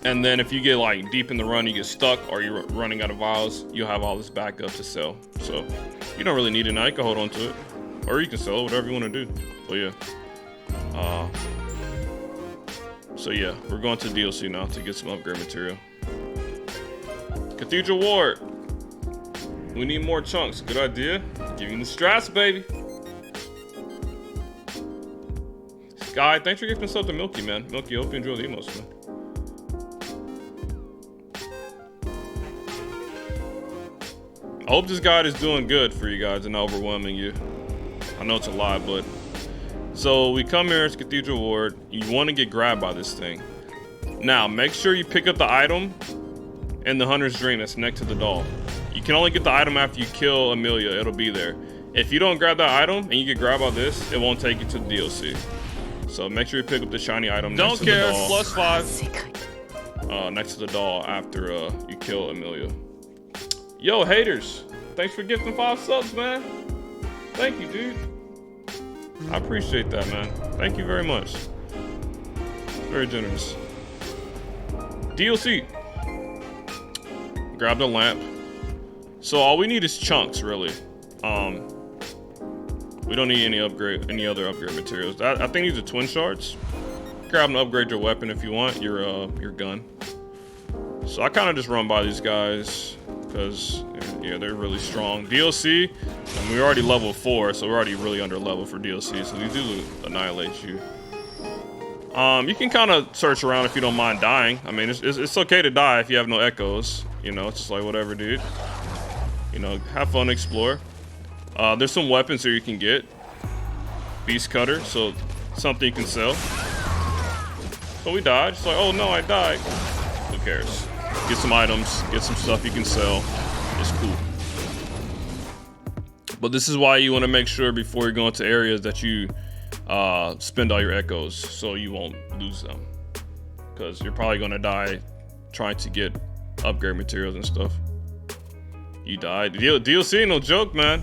A: and then if you get like deep in the run, you get stuck, or you're running out of vials, you'll have all this backup to sell. So you don't really need it now. You can hold on to it, or you can sell it, whatever you want to do. But yeah. So yeah, we're going to DLC now to get some upgrade material. Cathedral Ward. We need more chunks. Good idea. Give you the strats, baby. Guy, thanks for gifting stuff to Milky, man. Milky, hope you enjoy the emos, man. I hope this guide is doing good for you guys and not overwhelming you. I know it's a lot, but... So we come here, it's Cathedral Ward. You want to get grabbed by this thing. Now, make sure you pick up the item in the Hunter's Dream that's next to the doll. You can only get the item after you kill Amelia. It'll be there. If you don't grab that item and you get grabbed by this, it won't take you to the DLC. So make sure you pick up the shiny item next to the doll. +5. Next to the doll after you kill Amelia. Yo, haters. Thanks for gifting 5 subs, man. Thank you, dude. I appreciate that, man. Thank you very much. Very generous. DLC. Grab the lamp. So all we need is chunks, really. We don't need any other upgrade materials. I think these are twin shards. Grab and upgrade your weapon if you want, your gun. So I kind of just run by these guys because yeah, they're really strong. DLC, and we're already level 4, so we're already really under level for DLC. So these do annihilate you. You can kind of search around if you don't mind dying. I mean, it's okay to die if you have no echoes. You know, it's just like whatever, dude. You know, have fun, explore. There's some weapons here you can get. Beast cutter, so something you can sell. So we died. It's like, oh no, I died. Who cares? Get some items, get some stuff you can sell. It's cool. But this is why you want to make sure before you go into areas that you spend all your echoes so you won't lose them. Because you're probably going to die trying to get upgrade materials and stuff. You died. DLC ain't no joke, man.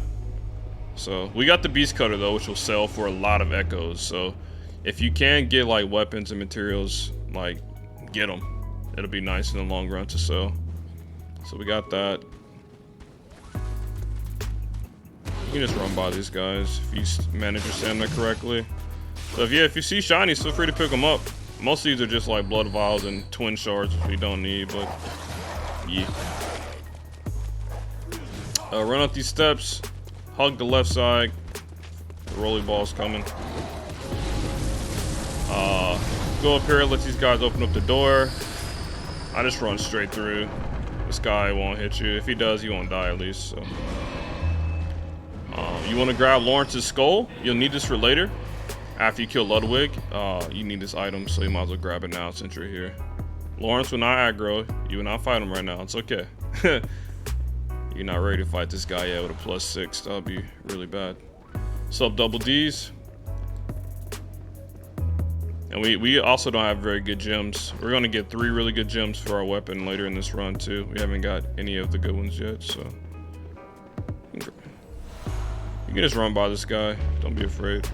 A: So we got the beast cutter though, which will sell for a lot of echoes. So if you can get like weapons and materials, like get them. It'll be nice in the long run to sell. So we got that. You can just run by these guys if you manage your stamina correctly. So if you see shinies, feel free to pick them up. Most of these are just like blood vials and twin shards, which we don't need, but yeah. Run up these steps, hug the left side. The rolly ball's coming. Go up here, let these guys open up the door. I just run straight through. This guy won't hit you. If he does, he won't die at least. So, you want to grab Lawrence's skull? You'll need this for later. After you kill Ludwig, you need this item, so you might as well grab it now since you're here. Lawrence will not aggro. You will not fight him right now. It's okay. You're not ready to fight this guy yet with a +6. That would be really bad. Sub double D's. And we also don't have very good gems. We're going to get 3 really good gems for our weapon later in this run too. We haven't got any of the good ones yet, so. You can just run by this guy. Don't be afraid.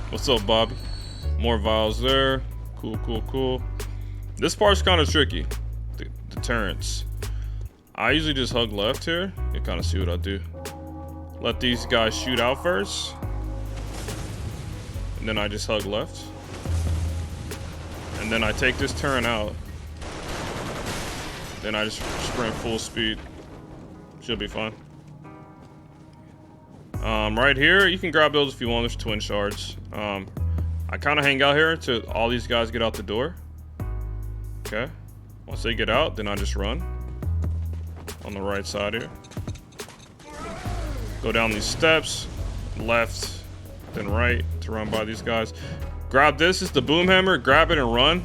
A: What's up, Bobby? More vials there. Cool. This part's kind of tricky. The turrets. I usually just hug left here. You kind of see what I do. Let these guys shoot out first. And then I just hug left. And then I take this turn out. Then I just sprint full speed. Should be fine. Right here, you can grab those if you want. There's twin shards. I kind of hang out here till all these guys get out the door. Okay. Once they get out, then I just run on the right side here. Go down these steps, left, then right to run by these guys. Grab this. It's the boom hammer. Grab it and run.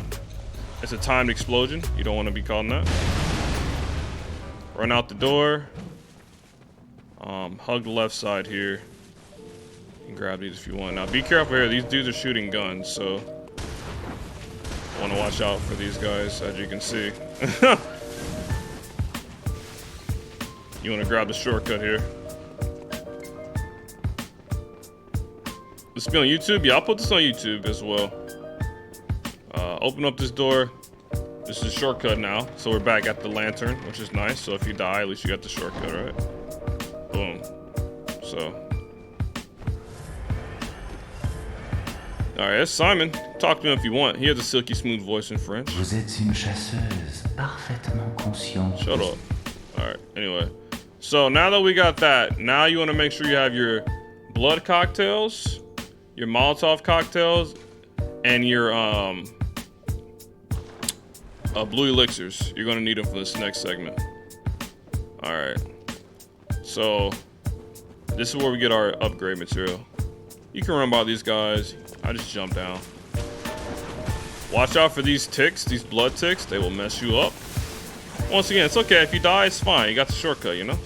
A: It's a timed explosion. You don't want to be caught in that. Run out the door. Hug the left side here. You can grab these if you want. Now be careful here. These dudes are shooting guns, so I want to watch out for these guys, as you can see. You want to grab the shortcut here. This will be on YouTube. Yeah, I'll put this on YouTube as well. Open up this door. This is a shortcut now, so we're back at the lantern, which is nice. So if you die, at least you got the shortcut, right? Boom. So, all right, that's Simon. Talk to him if you want. He has a silky smooth voice in French.
B: Vous êtes une chasseuse parfaitement consciente.
A: Shut up. All right. Anyway, so now that we got that, now you want to make sure you have your blood cocktails, your Molotov cocktails, and your blue elixirs. You're gonna need them for this next segment. All right. So this is where we get our upgrade material. You can run by these guys. I just jump down. Watch out for these ticks, these blood ticks. They will mess you up. Once again, it's okay. If you die, it's fine. You got the shortcut, you know?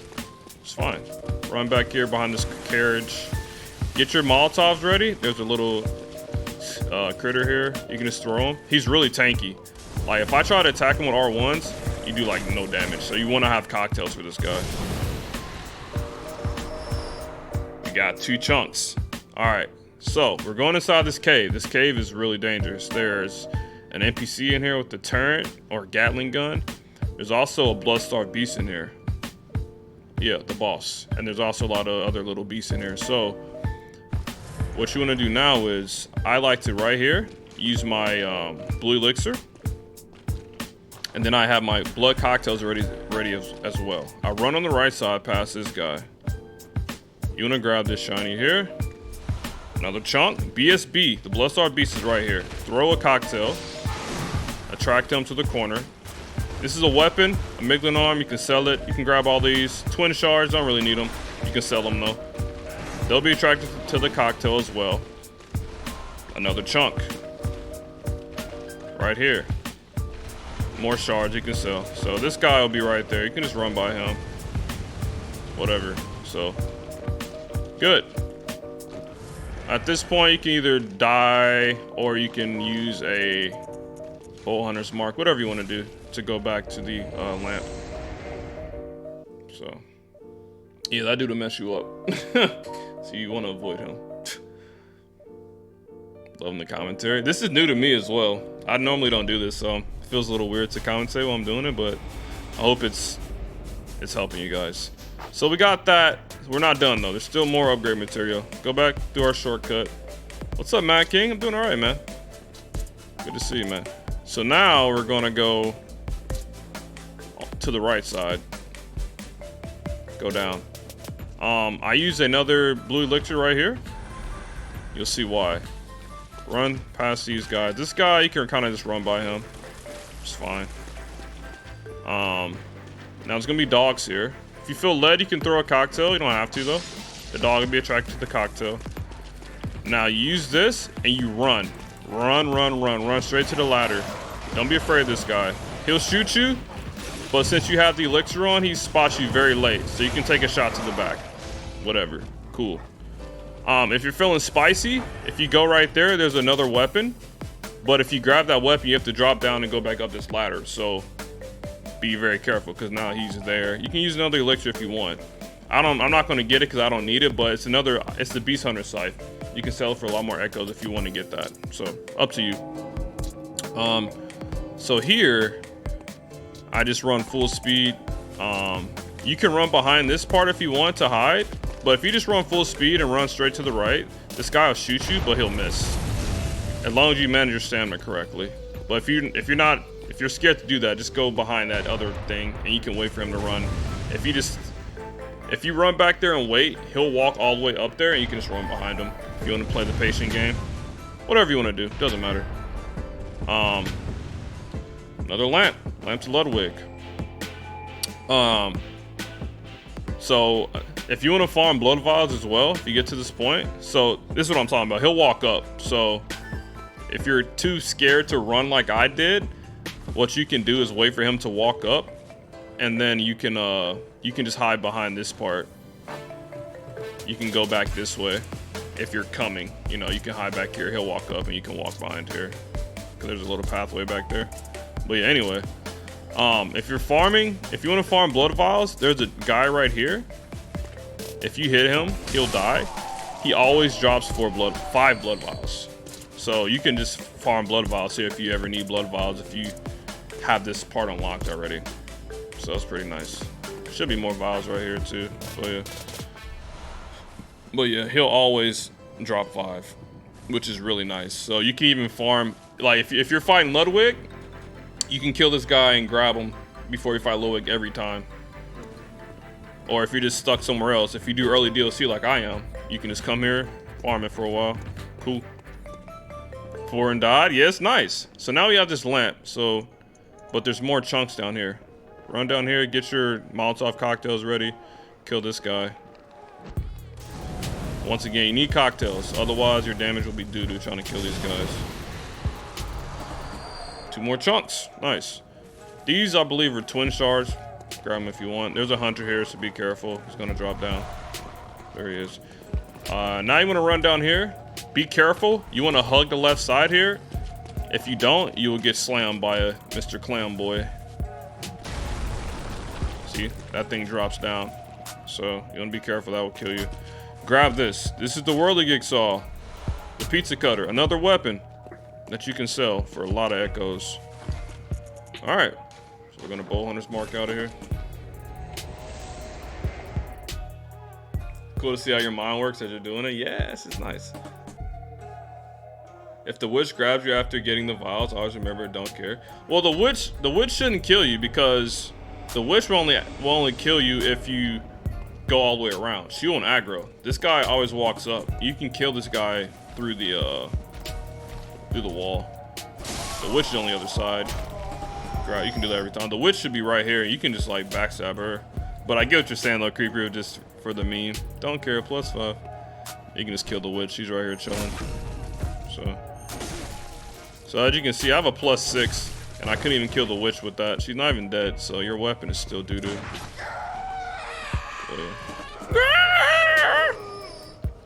A: It's fine. Run back here behind this carriage. Get your Molotovs ready. There's a little critter here. You can just throw him. He's really tanky. Like, if I try to attack him with R1s, you do, like, no damage. So you want to have cocktails for this guy. We got 2 chunks. All right. So, we're going inside this cave. This cave is really dangerous. There's an NPC in here with the turret or Gatling gun. There's also a blood-starved beast in here. Yeah, the boss. And there's also a lot of other little beasts in here. So, what you want to do now is, I like to, right here, use my blue elixir. And then I have my blood cocktails ready as well. I run on the right side past this guy. You want to grab this shiny here. Another chunk. BSB. The Bloodstar Beast is right here. Throw a cocktail. Attract them to the corner. This is a weapon. A Miglin arm. You can sell it. You can grab all these. Twin shards. Don't really need them. You can sell them though. They'll be attracted to the cocktail as well. Another chunk. Right here. More shards you can sell. So this guy will be right there. You can just run by him. Whatever. So, good. At this point, you can either die or you can use a Bow Hunter's Mark, whatever you want to do to go back to the lamp. So, yeah, that dude will mess you up. So you want to avoid him. Loving the commentary. This is new to me as well. I normally don't do this, so it feels a little weird to commentate while I'm doing it, but I hope it's helping you guys. So we got that. We're not done though. There's still more upgrade material. Go back through our shortcut. What's up, Matt King? I'm doing all right, man. Good to see you, man. So now we're gonna go to the right side. Go down. I use another blue elixir right here. You'll see why. Run past these guys. This guy, you can kind of just run by him. It's fine. Now there's gonna be dogs here. If you feel led, you can throw a cocktail. You don't have to though. The dog will be attracted to the cocktail. Now you use this and you run. Run straight to the ladder. Don't be afraid of this guy. He'll shoot you, but since you have the elixir on, he spots you very late. So you can take a shot to the back. Whatever. Cool. If you're feeling spicy, if you go right there, there's another weapon. But if you grab that weapon, you have to drop down and go back up this ladder. So be very careful because now he's there. You can use another elixir if you want. I'm not going to get it because I don't need it, but it's the Beast Hunter scythe. You can sell it for a lot more echoes if you want to get that. So up to you. So here, I just run full speed. You can run behind this part if you want to hide, but if you just run full speed and run straight to the right, this guy will shoot you, but he'll miss. As long as you manage your stamina correctly. But if you're scared to do that, just go behind that other thing and you can wait for him to run. If you run back there and wait, he'll walk all the way up there and you can just run behind him. If you want to play the patient game, whatever you want to do, doesn't matter. Another lamp to Ludwig. So if you want to farm blood vials as well, if you get to this point, so this is what I'm talking about. He'll walk up. So if you're too scared to run like I did, what you can do is wait for him to walk up, and then you can just hide behind this part. You can go back this way if you're coming. You know, you can hide back here. He'll walk up, and you can walk behind here. There's a little pathway back there. But yeah, anyway, if you're farming, if you want to farm blood vials, there's a guy right here. If you hit him, he'll die. He always drops 5 blood vials. So you can just farm blood vials here if you ever need blood vials, if you have this part unlocked already. So it's pretty nice. Should be more vials right here too. But yeah, he'll always drop 5, which is really nice. So you can even farm, like if you're fighting Ludwig, you can kill this guy and grab him before you fight Ludwig every time. Or if you're just stuck somewhere else, if you do early DLC like I am, you can just come here, farm it for a while. Cool. 4 and died. Yes, nice. So now we have this lamp. So, but there's more chunks down here. Run down here, get your Molotov cocktails ready, kill this guy. Once again, you need cocktails. Otherwise, your damage will be doo-doo trying to kill these guys. 2 more chunks. Nice. These, I believe, are twin shards. Grab them if you want. There's a hunter here, so be careful. He's going to drop down. There he is. Now you want to run down here. Be careful. You want to hug the left side here. If you don't, you will get slammed by a Mr. Clam Boy. See, that thing drops down. So you want to be careful. That will kill you. Grab this. This is the Worldly Jigsaw. The pizza cutter. Another weapon that you can sell for a lot of echoes. All right. So we're going to bow hunter's mark out of here. Cool to see how your mind works as you're doing it. Yes, it's nice. If the witch grabs you after getting the vials, always remember, don't care. Well, the witch shouldn't kill you, because the witch will only kill you if you go all the way around. She won't aggro. This guy always walks up. You can kill this guy through the wall. The witch is on the other side. You can do that every time. The witch should be right here. You can just like backstab her. But I get what you're saying though, Creeper, just for the meme. Don't care, +5. You can just kill the witch. She's right here chilling. So as you can see, I have a +6, and I couldn't even kill the witch with that. She's not even dead, so your weapon is still doo-doo.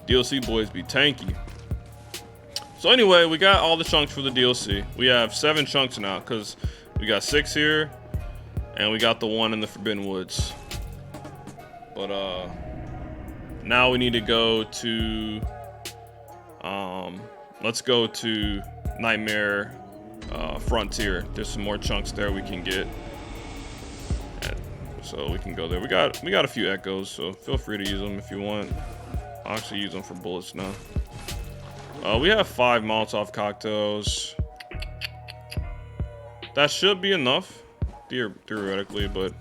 A: DLC boys be tanky. So anyway, we got all the chunks for the DLC. We have 7 chunks now, because we got 6 here, and we got the 1 in the Forbidden Woods. But now we need to go to let's go to Nightmare Frontier. There's some more chunks there we can get, so we can go there. We got a few echoes, so feel free to use them if you want. I'll actually use them for bullets now. We have 5 Molotov cocktails. That should be enough theoretically, but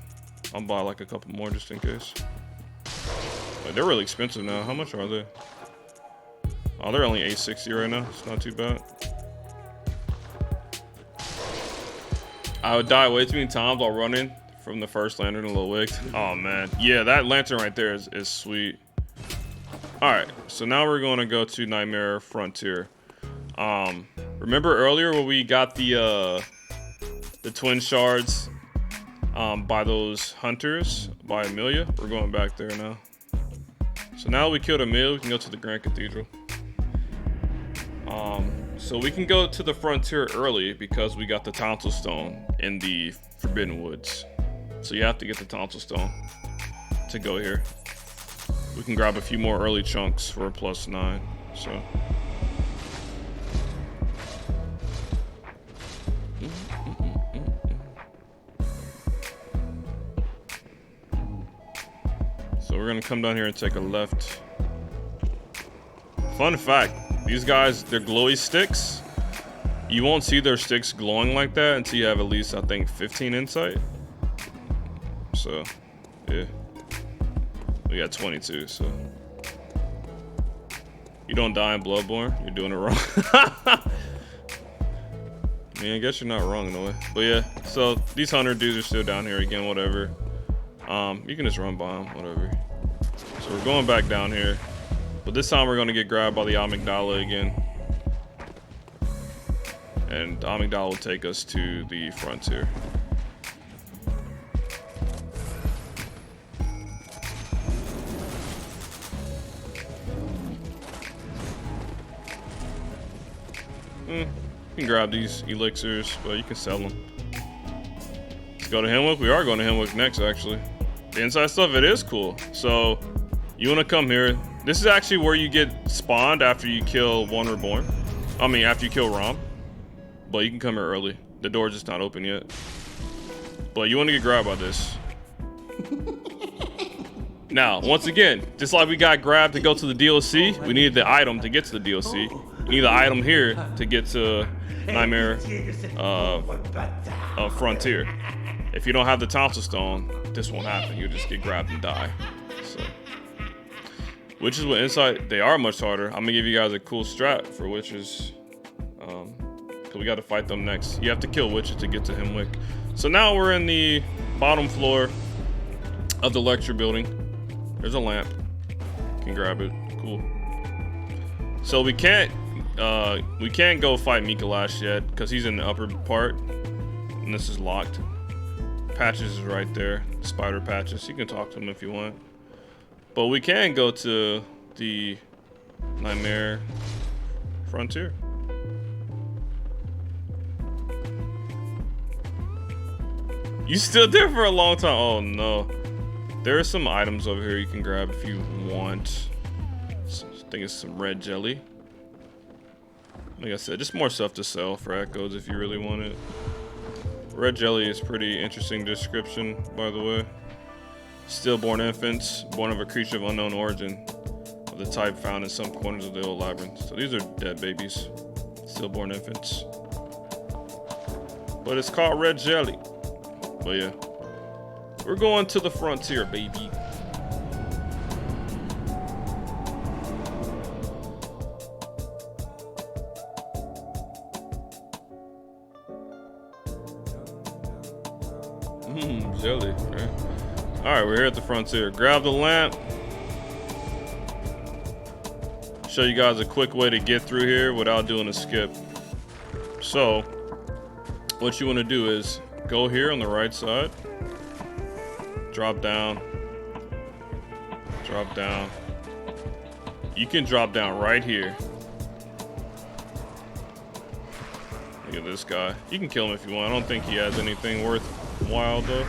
A: I'll buy like a couple more just in case. Like, they're really expensive now. How much are they? Oh, they're only $8.60 right now. It's not too bad. I would die way too many times while running from the first lantern in Ludwig. Oh man, yeah, that lantern right there is sweet. All right, so now we're going to go to Nightmare Frontier. Remember earlier when we got the twin shards by those hunters by Amelia? We're going back there now. So now we killed Amelia, we can go to the Grand Cathedral. So we can go to the frontier early because we got the tonsil stone in the Forbidden Woods. So you have to get the tonsil stone to go here. We can grab a few more early chunks for a +9. So we're gonna come down here and take a left. Fun fact, these guys, they're glowy sticks. You won't see their sticks glowing like that until you have at least, I think, 15 insight. So, yeah. We got 22, so. You don't die in Bloodborne, you're doing it wrong. I mean, I guess you're not wrong in a way. But yeah, so these hunter dudes are still down here again, whatever. You can just run by them, whatever. So we're going back down here. But this time we're gonna get grabbed by the amygdala again. And the amygdala will take us to the frontier. You can grab these elixirs, but you can sell them. Let's go to Hemwick. We are going to Hemwick next, actually. The inside stuff, it is cool. So you want to come here. This is actually where you get spawned after you kill one reborn. I mean, after you kill Rom. But you can come here early. The door's just not open yet. But you want to get grabbed by this. Now, once again, just like we got grabbed to go to the DLC, we needed the item to get to the DLC. You need the item here to get to Nightmare Frontier. If you don't have the Tonsil Stone, this won't happen. You'll just get grabbed and die. So, witches with insight, they are much harder. I'm gonna give you guys a cool strat for witches. Cause we gotta fight them next. You have to kill witches to get to Hemwick. So now we're in the bottom floor of the lecture building. There's a lamp. You can grab it. Cool. So we can't go fight Micolash yet because he's in the upper part, and this is locked. Patches is right there. Spider Patches. You can talk to him if you want. But we can go to the Nightmare Frontier. You stood there for a long time. Oh no. There are some items over here you can grab if you want. I think it's some red jelly. Like I said, just more stuff to sell for echoes if you really want it. Red jelly is pretty interesting description, by the way. Stillborn infants, born of a creature of unknown origin, of the type found in some corners of the old labyrinth. So these are dead babies, stillborn infants. But it's called red jelly. But yeah, we're going to the frontier, baby. Jelly, right? All right, we're here at the frontier. Grab the lamp. Show you guys a quick way to get through here without doing a skip. So, what you want to do is go here on the right side. Drop down. Drop down. You can drop down right here. Look at this guy. You can kill him if you want. I don't think he has anything worthwhile though.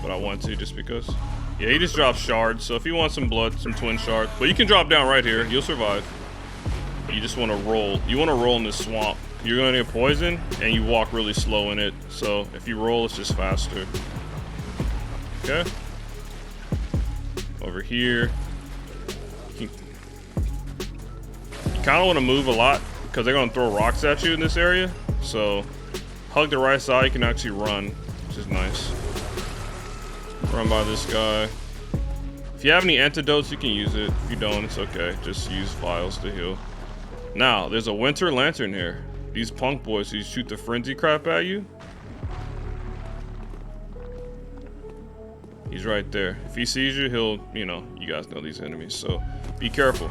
A: But I want to just because. Yeah, he just drops shards. So if you want some blood, some twin shards. But you can drop down right here. You'll survive. You just want to roll. You want to roll in this swamp. You're going to get poisoned and you walk really slow in it. So if you roll, it's just faster. Okay. Over here. You kind of want to move a lot because they're going to throw rocks at you in this area. So hug the right side. You can actually run, which is nice. Run by this guy. If you have any antidotes, you can use it. If you don't, it's okay. Just use vials to heal. Now, there's a winter lantern here. These punk boys who shoot the frenzy crap at you. He's right there. If he sees you, he'll, you know, you guys know these enemies, so be careful.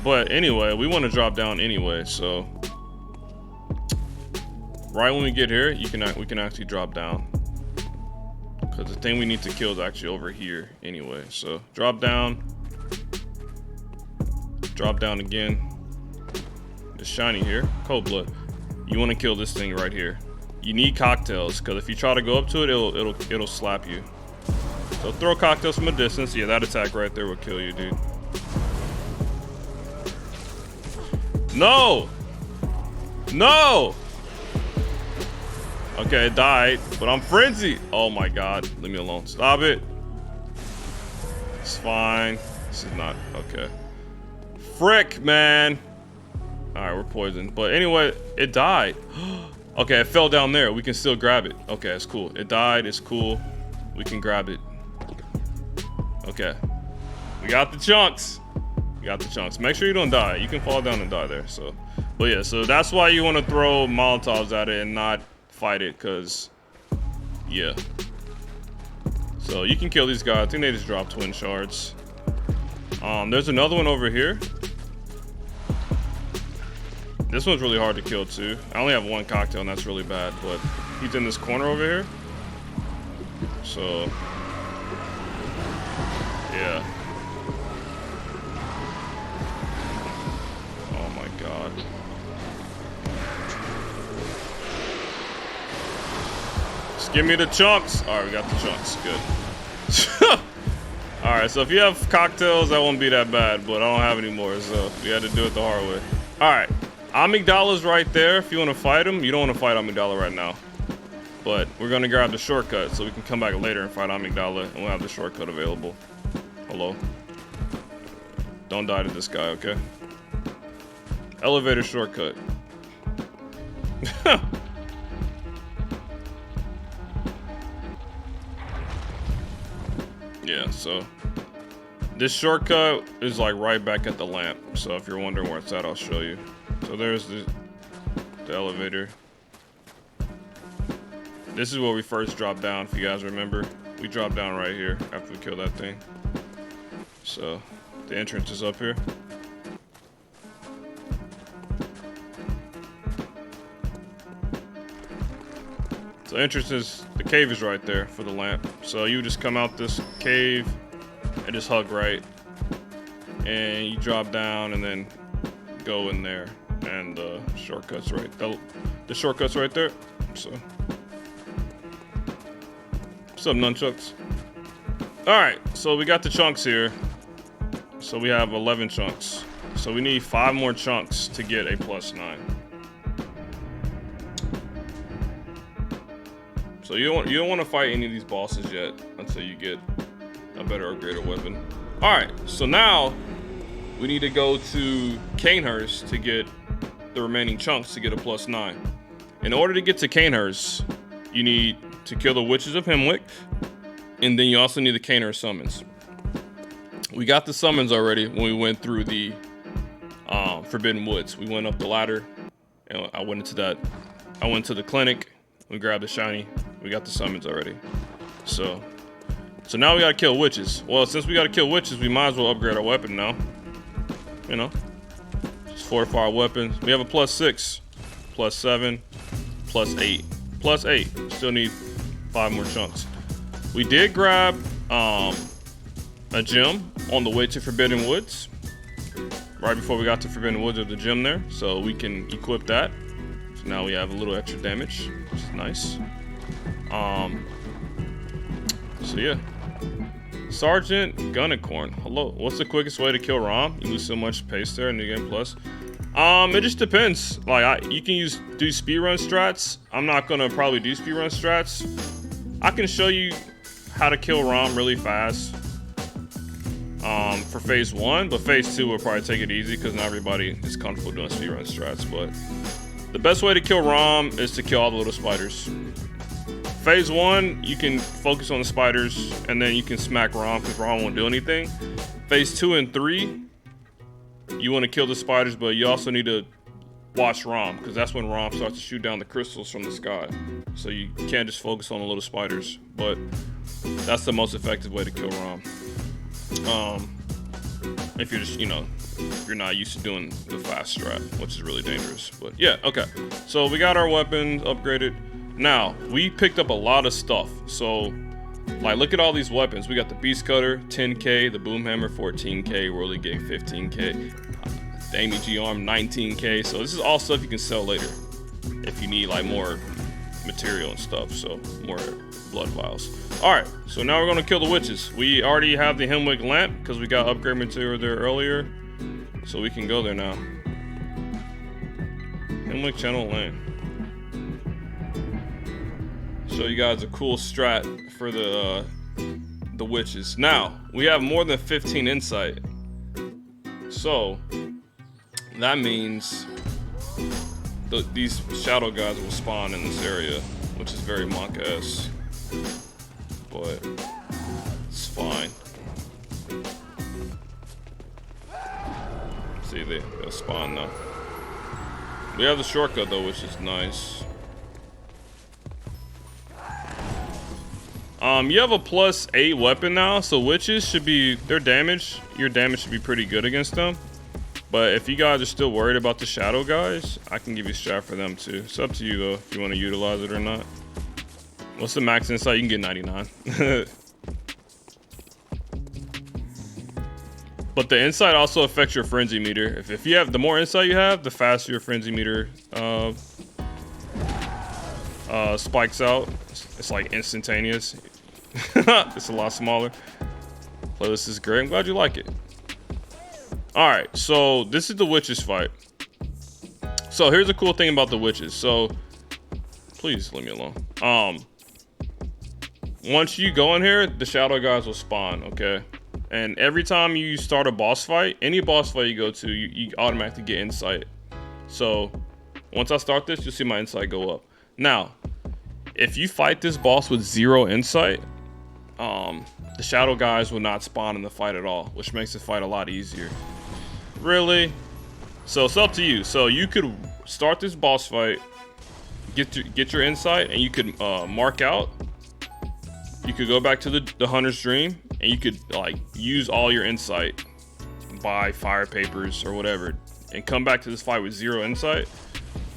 A: But anyway, we want to drop down anyway, so right when we get here, we can actually drop down. Because the thing we need to kill is actually over here anyway. So drop down. Drop down again. It's shiny here. Cold blood. You want to kill this thing right here. You need cocktails because if you try to go up to it, it'll slap you. So throw cocktails from a distance. Yeah, that attack right there will kill you, dude. No! No! Okay, it died, but I'm frenzied. Oh my god, leave me alone. Stop it. It's fine. This is not okay. Frick, man. All right, we're poisoned. But anyway, it died. Okay, it fell down there. We can still grab it. Okay, it's cool. It died. It's cool. We can grab it. Okay. We got the chunks. We got the chunks. Make sure you don't die. You can fall down and die there. So, but yeah, so that's why you want to throw Molotovs at it and not fight it, because, yeah. So you can kill these guys. I think they just dropped twin shards. There's another one over here. This one's really hard to kill too. I only have one cocktail and that's really bad, but he's in this corner over here. So, yeah. Oh my god. Just give me the chunks. All right, we got the chunks. Good. All right, so if you have cocktails, that won't be that bad, but I don't have any more, so we had to do it the hard way. All right, Amygdala's right there. If you want to fight him, you don't want to fight Amygdala right now, but we're gonna grab the shortcut so we can come back later and fight Amygdala, and we'll have the shortcut available. Hello. Don't die to this guy, okay? Elevator shortcut. Yeah, so this shortcut is like right back at the lamp. So if you're wondering where it's at, I'll show you. So there's the elevator. This is where we first dropped down, if you guys remember. We dropped down right here after we killed that thing. So the entrance is up here. So entrance is, the cave is right there for the lamp. So you just come out this cave and just hug right. And you drop down and then go in there. And the shortcut's right, the shortcut's right there. So, what's up, nunchucks? All right, so we got the chunks here. So we have 11 chunks. So we need 5 more chunks to get a +9. So you don't want to fight any of these bosses yet until you get a better upgraded weapon. All right, so now we need to go to Cainhurst to get the remaining chunks to get a +9. In order to get to Cainhurst, you need to kill the witches of Hemwick, and then you also need the Cainhurst summons. We got the summons already when we went through the Forbidden Woods. We went up the ladder, and I went into that. I went to the clinic. We grabbed the shiny. We got the summons already. So now we gotta kill witches. Well, since we gotta kill witches, we might as well upgrade our weapon now. You know, just fortify our weapons. We have a +6, +7, +8, +8. Still need 5 more chunks. We did grab a gem on the way to Forbidden Woods. Right before we got to Forbidden Woods, there's a gem there, so we can equip that. So now we have a little extra damage, which is nice. So yeah. Sergeant Gunnicorn. Hello. What's the quickest way to kill Rom? You lose so much pace there in the game plus. It just depends. Like you can do speedrun strats. I'm not gonna probably do speedrun strats. I can show you how to kill Rom really fast. For phase 1, but phase 2 will probably take it easy because not everybody is comfortable doing speedrun strats. But the best way to kill Rom is to kill all the little spiders. Phase 1, you can focus on the spiders, and then you can smack Rom because Rom won't do anything. Phase 2 and 3, you want to kill the spiders, but you also need to watch Rom because that's when Rom starts to shoot down the crystals from the sky. So you can't just focus on the little spiders, but that's the most effective way to kill Rom. If you're just, if you're not used to doing the fast strat, which is really dangerous. But yeah, okay. So we got our weapons upgraded. Now, we picked up a lot of stuff. So, like, look at all these weapons. We got the Beast Cutter, 10k, the Boom Hammer, 14k, Whirly Gig, 15k, the AMG Arm, 19k. So this is all stuff you can sell later if you need, like, more material and stuff. So, more blood vials. Alright, so now we're going to kill the witches. We already have the Hemwick lamp because we got upgrade material there earlier. So we can go there now. Hemwick Channel Lane. show you guys a cool strat for the witches. Now, we have more than 15 insight. So, that means these shadow guys will spawn in this area, which is very Monka-esque. But, it's fine. See, they'll spawn now. We have the shortcut though, which is nice. You have a +8 weapon now, so witches should be, your damage should be pretty good against them. But if you guys are still worried about the shadow guys, I can give you a strat for them too. It's up to you though, if you want to utilize it or not. What's the max insight? You can get 99. But the insight also affects your frenzy meter. If you have, the more insight you have, the faster your frenzy meter spikes out. It's like instantaneous. It's a lot smaller. Playlist is great. I'm glad you like it. All right, so this is the witches fight. So here's the cool thing about the witches. So please leave me alone. Once you go in here, the shadow guys will spawn. Okay. And every time you start a boss fight, any boss fight you go to, you automatically get insight. So once I start this, you'll see my insight go up. Now, if you fight this boss with 0 insight, the shadow guys will not spawn in the fight at all, which makes the fight a lot easier. Really? So it's up to you. So you could start this boss fight, get your insight, and you could mark out. You could go back to the Hunter's Dream, and you could like use all your insight, buy fire papers or whatever, and come back to this fight with 0 insight.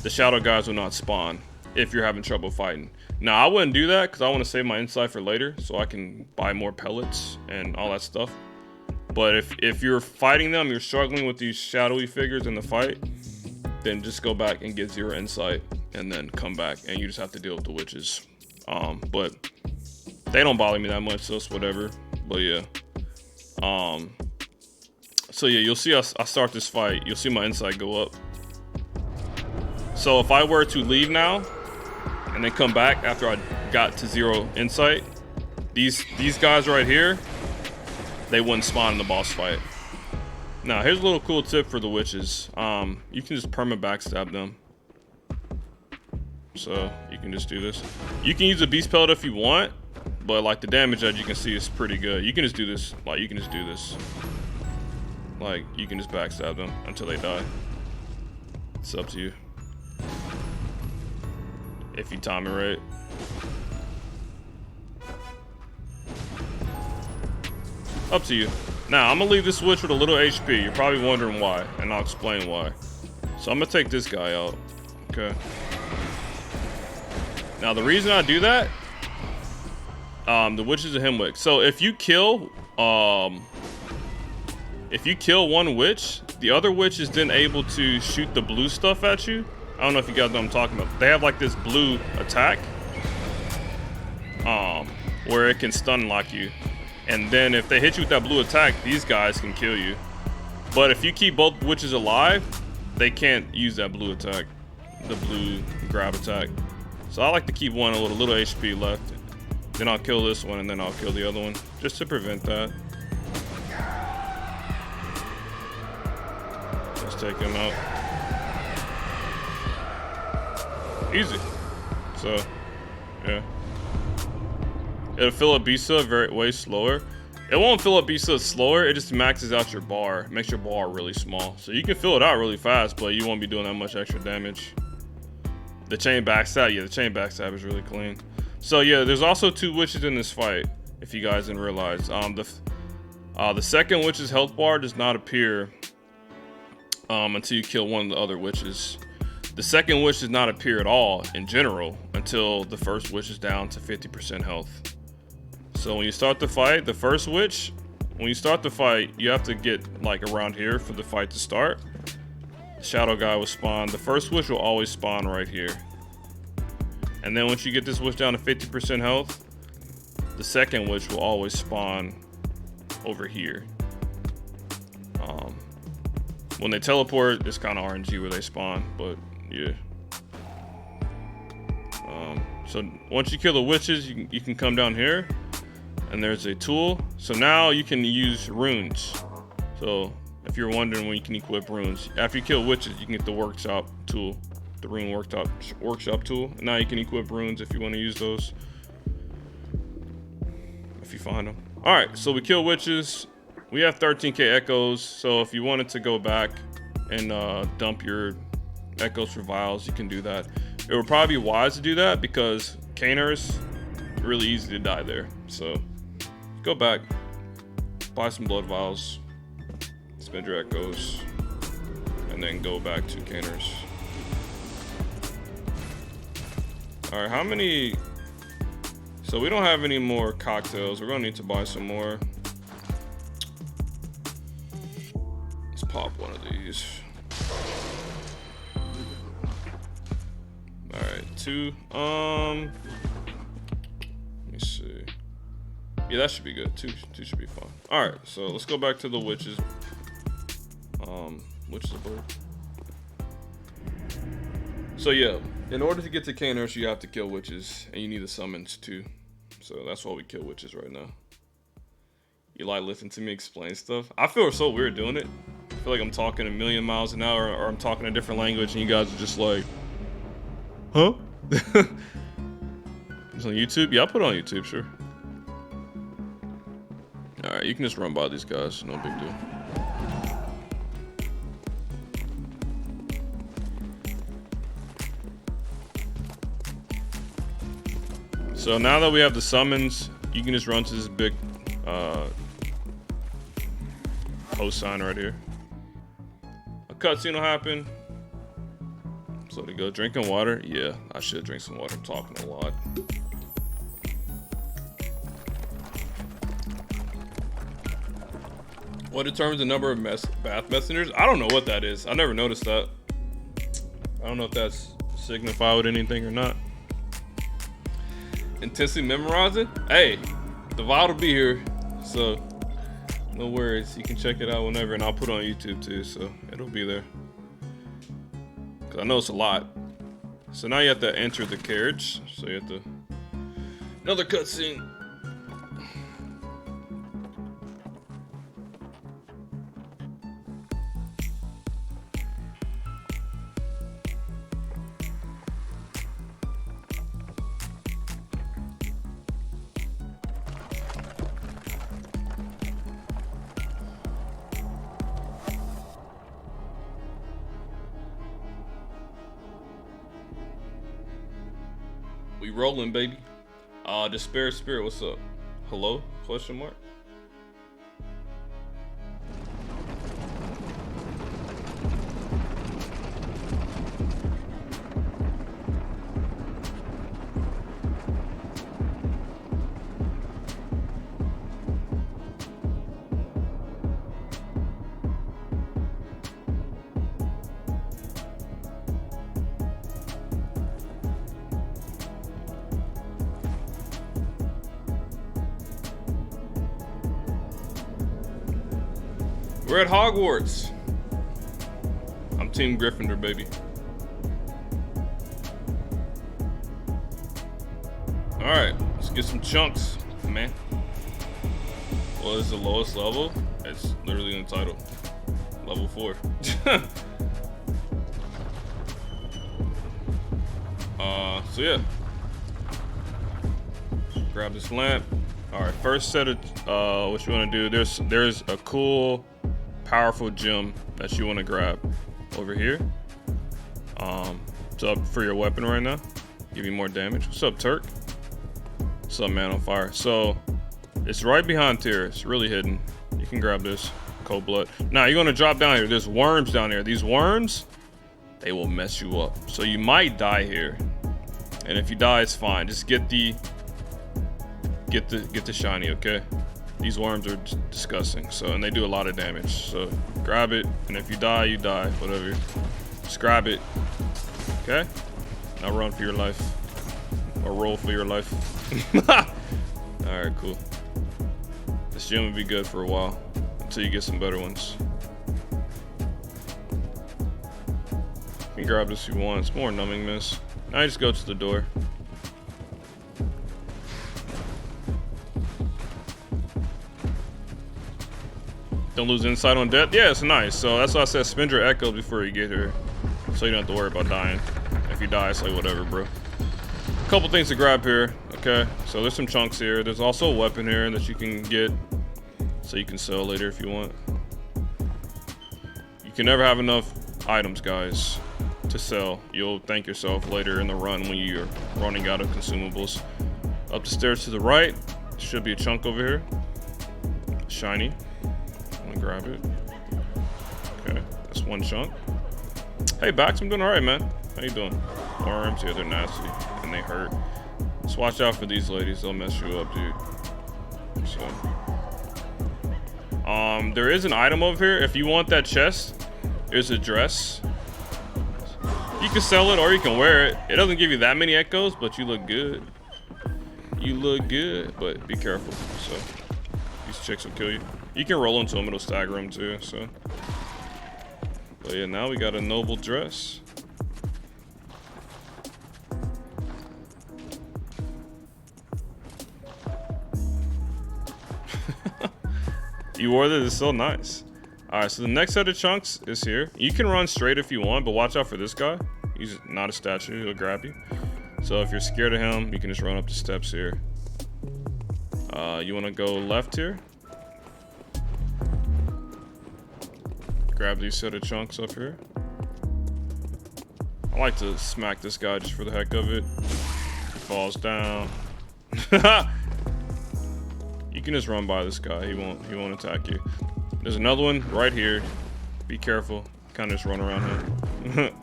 A: The shadow guys will not spawn if you're having trouble fighting. Now, I wouldn't do that because I want to save my insight for later so I can buy more pellets and all that stuff. But if you're fighting them, you're struggling with these shadowy figures in the fight, then just go back and get 0 insight and then come back, and you just have to deal with the witches. But they don't bother me that much, so it's whatever. But yeah. So yeah, you'll see I start this fight. You'll see my insight go up. So if I were to leave now and then come back after I got to 0 insight, these guys right here, they wouldn't spawn in the boss fight. Now here's a little cool tip for the witches. You can just perma backstab them. So you can just do this. You can use a beast pellet if you want, but like the damage, as you can see, is pretty good. You can just do this. Like you can just do this. Like you can just backstab them until they die. It's up to you. If you time it right. Up to you. Now I'm gonna leave this witch with a little HP. You're probably wondering why, and I'll explain why. So I'm gonna take this guy out. Okay. Now the reason I do that, the witch is a Hemwick. So if you kill one witch, the other witch is then able to shoot the blue stuff at you. I don't know if you guys know what I'm talking about. They have like this blue attack, where it can stun lock you. And then if they hit you with that blue attack, these guys can kill you. But if you keep both witches alive, they can't use that blue attack, the blue grab attack. So I like to keep one with a little HP left. Then I'll kill this one, and then I'll kill the other one, just to prevent that. Let's take him out. Easy. So, yeah. It'll fill up Bisa way slower. It won't fill up Bisa slower, it just maxes out your bar. It makes your bar really small. So you can fill it out really fast, but you won't be doing that much extra damage. The chain backstab, yeah, the chain backstab is really clean. So yeah, there's also 2 witches in this fight, if you guys didn't realize. The second witch's health bar does not appear until you kill one of the other witches. The second witch does not appear at all in general until the first witch is down to 50% health. So when you start the fight, the first witch, when you start the fight, you have to get like around here for the fight to start. The shadow guy will spawn. The first witch will always spawn right here. And then once you get this witch down to 50% health, the second witch will always spawn over here. When they teleport, it's kind of RNG where they spawn, but yeah. So once you kill the witches, you can come down here, and there's a tool. So now you can use runes. So if you're wondering when you can equip runes, after you kill witches, you can get the workshop tool, the rune workshop tool. And now you can equip runes if you want to use those, if you find them. All right, so we kill witches. We have 13k echoes. So if you wanted to go back and dump your echoes for vials, you can do that. It would probably be wise to do that because Cainhurst, really easy to die there. So go back, buy some blood vials, spend your echoes, and then go back to Cainhurst. All right, how many? So we don't have any more cocktails. We're gonna need to buy some more. Let's pop one of these. All right, 2. Let me see. Yeah, that should be good. Two should be fine. All right, so let's go back to the witches. Which is a bird. So yeah, in order to get to Cainhurst, you have to kill witches, and you need the summons too. So that's why we kill witches right now. You like listening to me explain stuff? I feel so weird doing it. I feel like I'm talking a million miles an hour, or I'm talking a different language, and you guys are just like, huh? It's on YouTube? Yeah, I'll put it on YouTube, sure. Alright, you can just run by these guys, no big deal. So now that we have the summons, you can just run to this big host sign right here. A cutscene will happen. So to go drinking water. Yeah, I should drink some water. I'm talking a lot. What determines the number of bath messengers? I don't know what that is. I never noticed that. I don't know if that's signified with anything or not. Intensely memorize it? Hey, the VOD will be here, so no worries. You can check it out whenever, and I'll put it on YouTube too, so it'll be there. Cause I know it's a lot. So now you have to enter the carriage. So you have to another cutscene. We rolling, baby. Despair Spirit, what's up? Hello? Question mark? We're at Hogwarts. I'm Team Gryffindor, baby. All right, let's get some chunks, man. What is the lowest level? It's literally in the title. Level 4. So yeah. Grab this lamp. All right, first set of what you want to do. There's a cool, powerful gem that you want to grab over here. It's up for your weapon right now. Give you more damage. What's up, Turk? What's up, man on fire? So it's right behind Tyr. It's really hidden. You can grab this. Cold blood. Now you're gonna drop down here. There's worms down here. These worms, they will mess you up. So you might die here. And if you die, it's fine. Just get the shiny, okay? These worms are disgusting. So, and they do a lot of damage. So grab it, and if you die, you die. Whatever. Just grab it. Okay? Now run for your life. Or roll for your life. Alright, cool. This gem will be good for a while. Until you get some better ones. You can grab this if you want. It's more numbing mist. Now you just go to the door. Don't lose insight on death. Yeah, it's nice. So that's why I said spend your echoes before you get here, so you don't have to worry about dying. If you die, it's like whatever, bro. A couple things to grab here. Okay, so there's some chunks here. There's also a weapon here that you can get, so you can sell later if you want. You can never have enough items, guys, to sell. You'll thank yourself later in the run when you're running out of consumables. Up the stairs to the right, should be a chunk over here. Shiny. I'm gonna grab it. Okay, that's one chunk. Hey, Bax, I'm doing all right, man. How you doing? Worms, yeah, they're nasty and they hurt. Just watch out for these ladies; they'll mess you up, dude. So, there is an item over here. If you want that chest, there's a dress. You can sell it or you can wear it. It doesn't give you that many echoes, but you look good. You look good, but be careful. So, these chicks will kill you. You can roll into them; it'll stagger them too. So, but yeah, now we got a noble dress. You wore this, it's so nice. All right, so the next set of chunks is here. You can run straight if you want, but watch out for this guy. He's not a statue, he'll grab you. So if you're scared of him, you can just run up the steps here. You wanna go left here. Grab these set of chunks up here. I like to smack this guy just for the heck of it. He falls down. You can just run by this guy. He won't attack you. There's another one right here. Be careful. Kind of just run around him.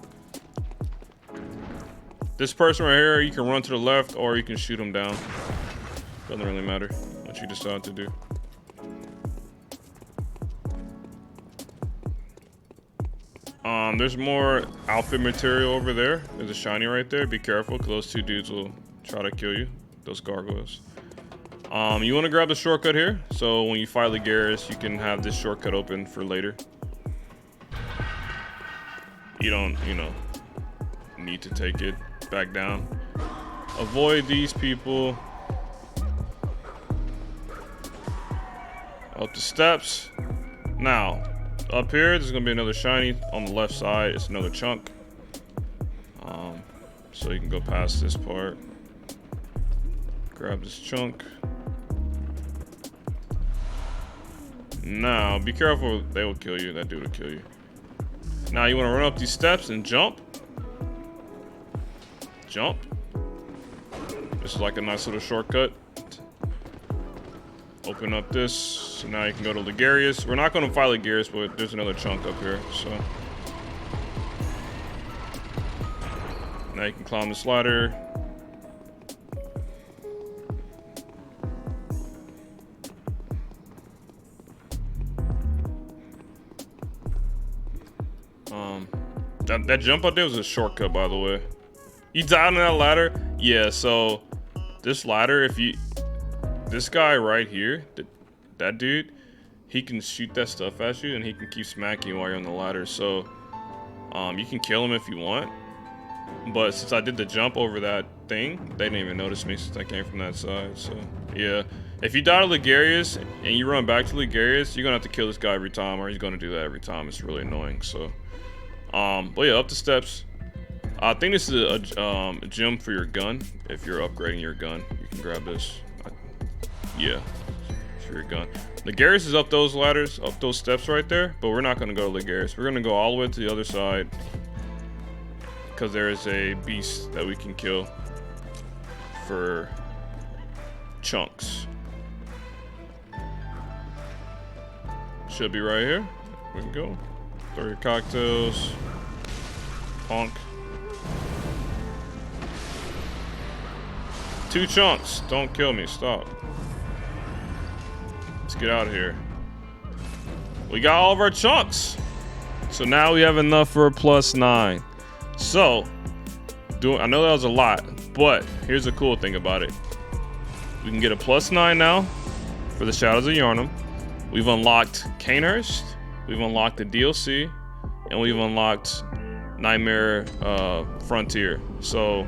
A: This person right here, you can run to the left or you can shoot him down. Doesn't really matter what you decide to do. There's more outfit material over there. There's a shiny right there. Be careful, because those two dudes will try to kill you. Those gargoyles. You want to grab the shortcut here, so when you fight Ligarius, you can have this shortcut open for later. You don't, need to take it back down. Avoid these people. Up the steps. Now, up here, there's gonna be another shiny on the left side. It's another chunk. So you can go past this part. Grab this chunk. Now, be careful, they will kill you. That dude will kill you. Now, you want to run up these steps and jump. Jump. This is like a nice little shortcut. Open up this. So now you can go to Ligarius. We're not going to fight Ligarius, but there's another chunk up here. So now you can climb this ladder. That jump out there was a shortcut, by the way. You died on that ladder? Yeah, so this ladder, this guy right here, that dude, he can shoot that stuff at you and he can keep smacking you while you're on the ladder. So you can kill him if you want. But since I did the jump over that thing, they didn't even notice me since I came from that side. So yeah, if you die to Ligarius and you run back to Ligarius, you're gonna have to kill this guy every time, or he's gonna do that every time. It's really annoying. So but yeah, up the steps. I think this is a gem for your gun. If you're upgrading your gun, you can grab this. Yeah, for your gun. Ligarius is up those ladders, up those steps right there, but we're not gonna go to Ligarius. We're gonna go all the way to the other side, because there is a beast that we can kill for chunks. Should be right here. We can go. Throw your cocktails. Punk. 2 chunks. Don't kill me. Stop. Let's get out of here. We got all of our chunks. So now we have enough for a +9. So, I know that was a lot, but here's the cool thing about it. We can get a +9 now for the Shadows of Yharnam. We've unlocked Cainhurst. We've unlocked the DLC, and we've unlocked Nightmare Frontier. So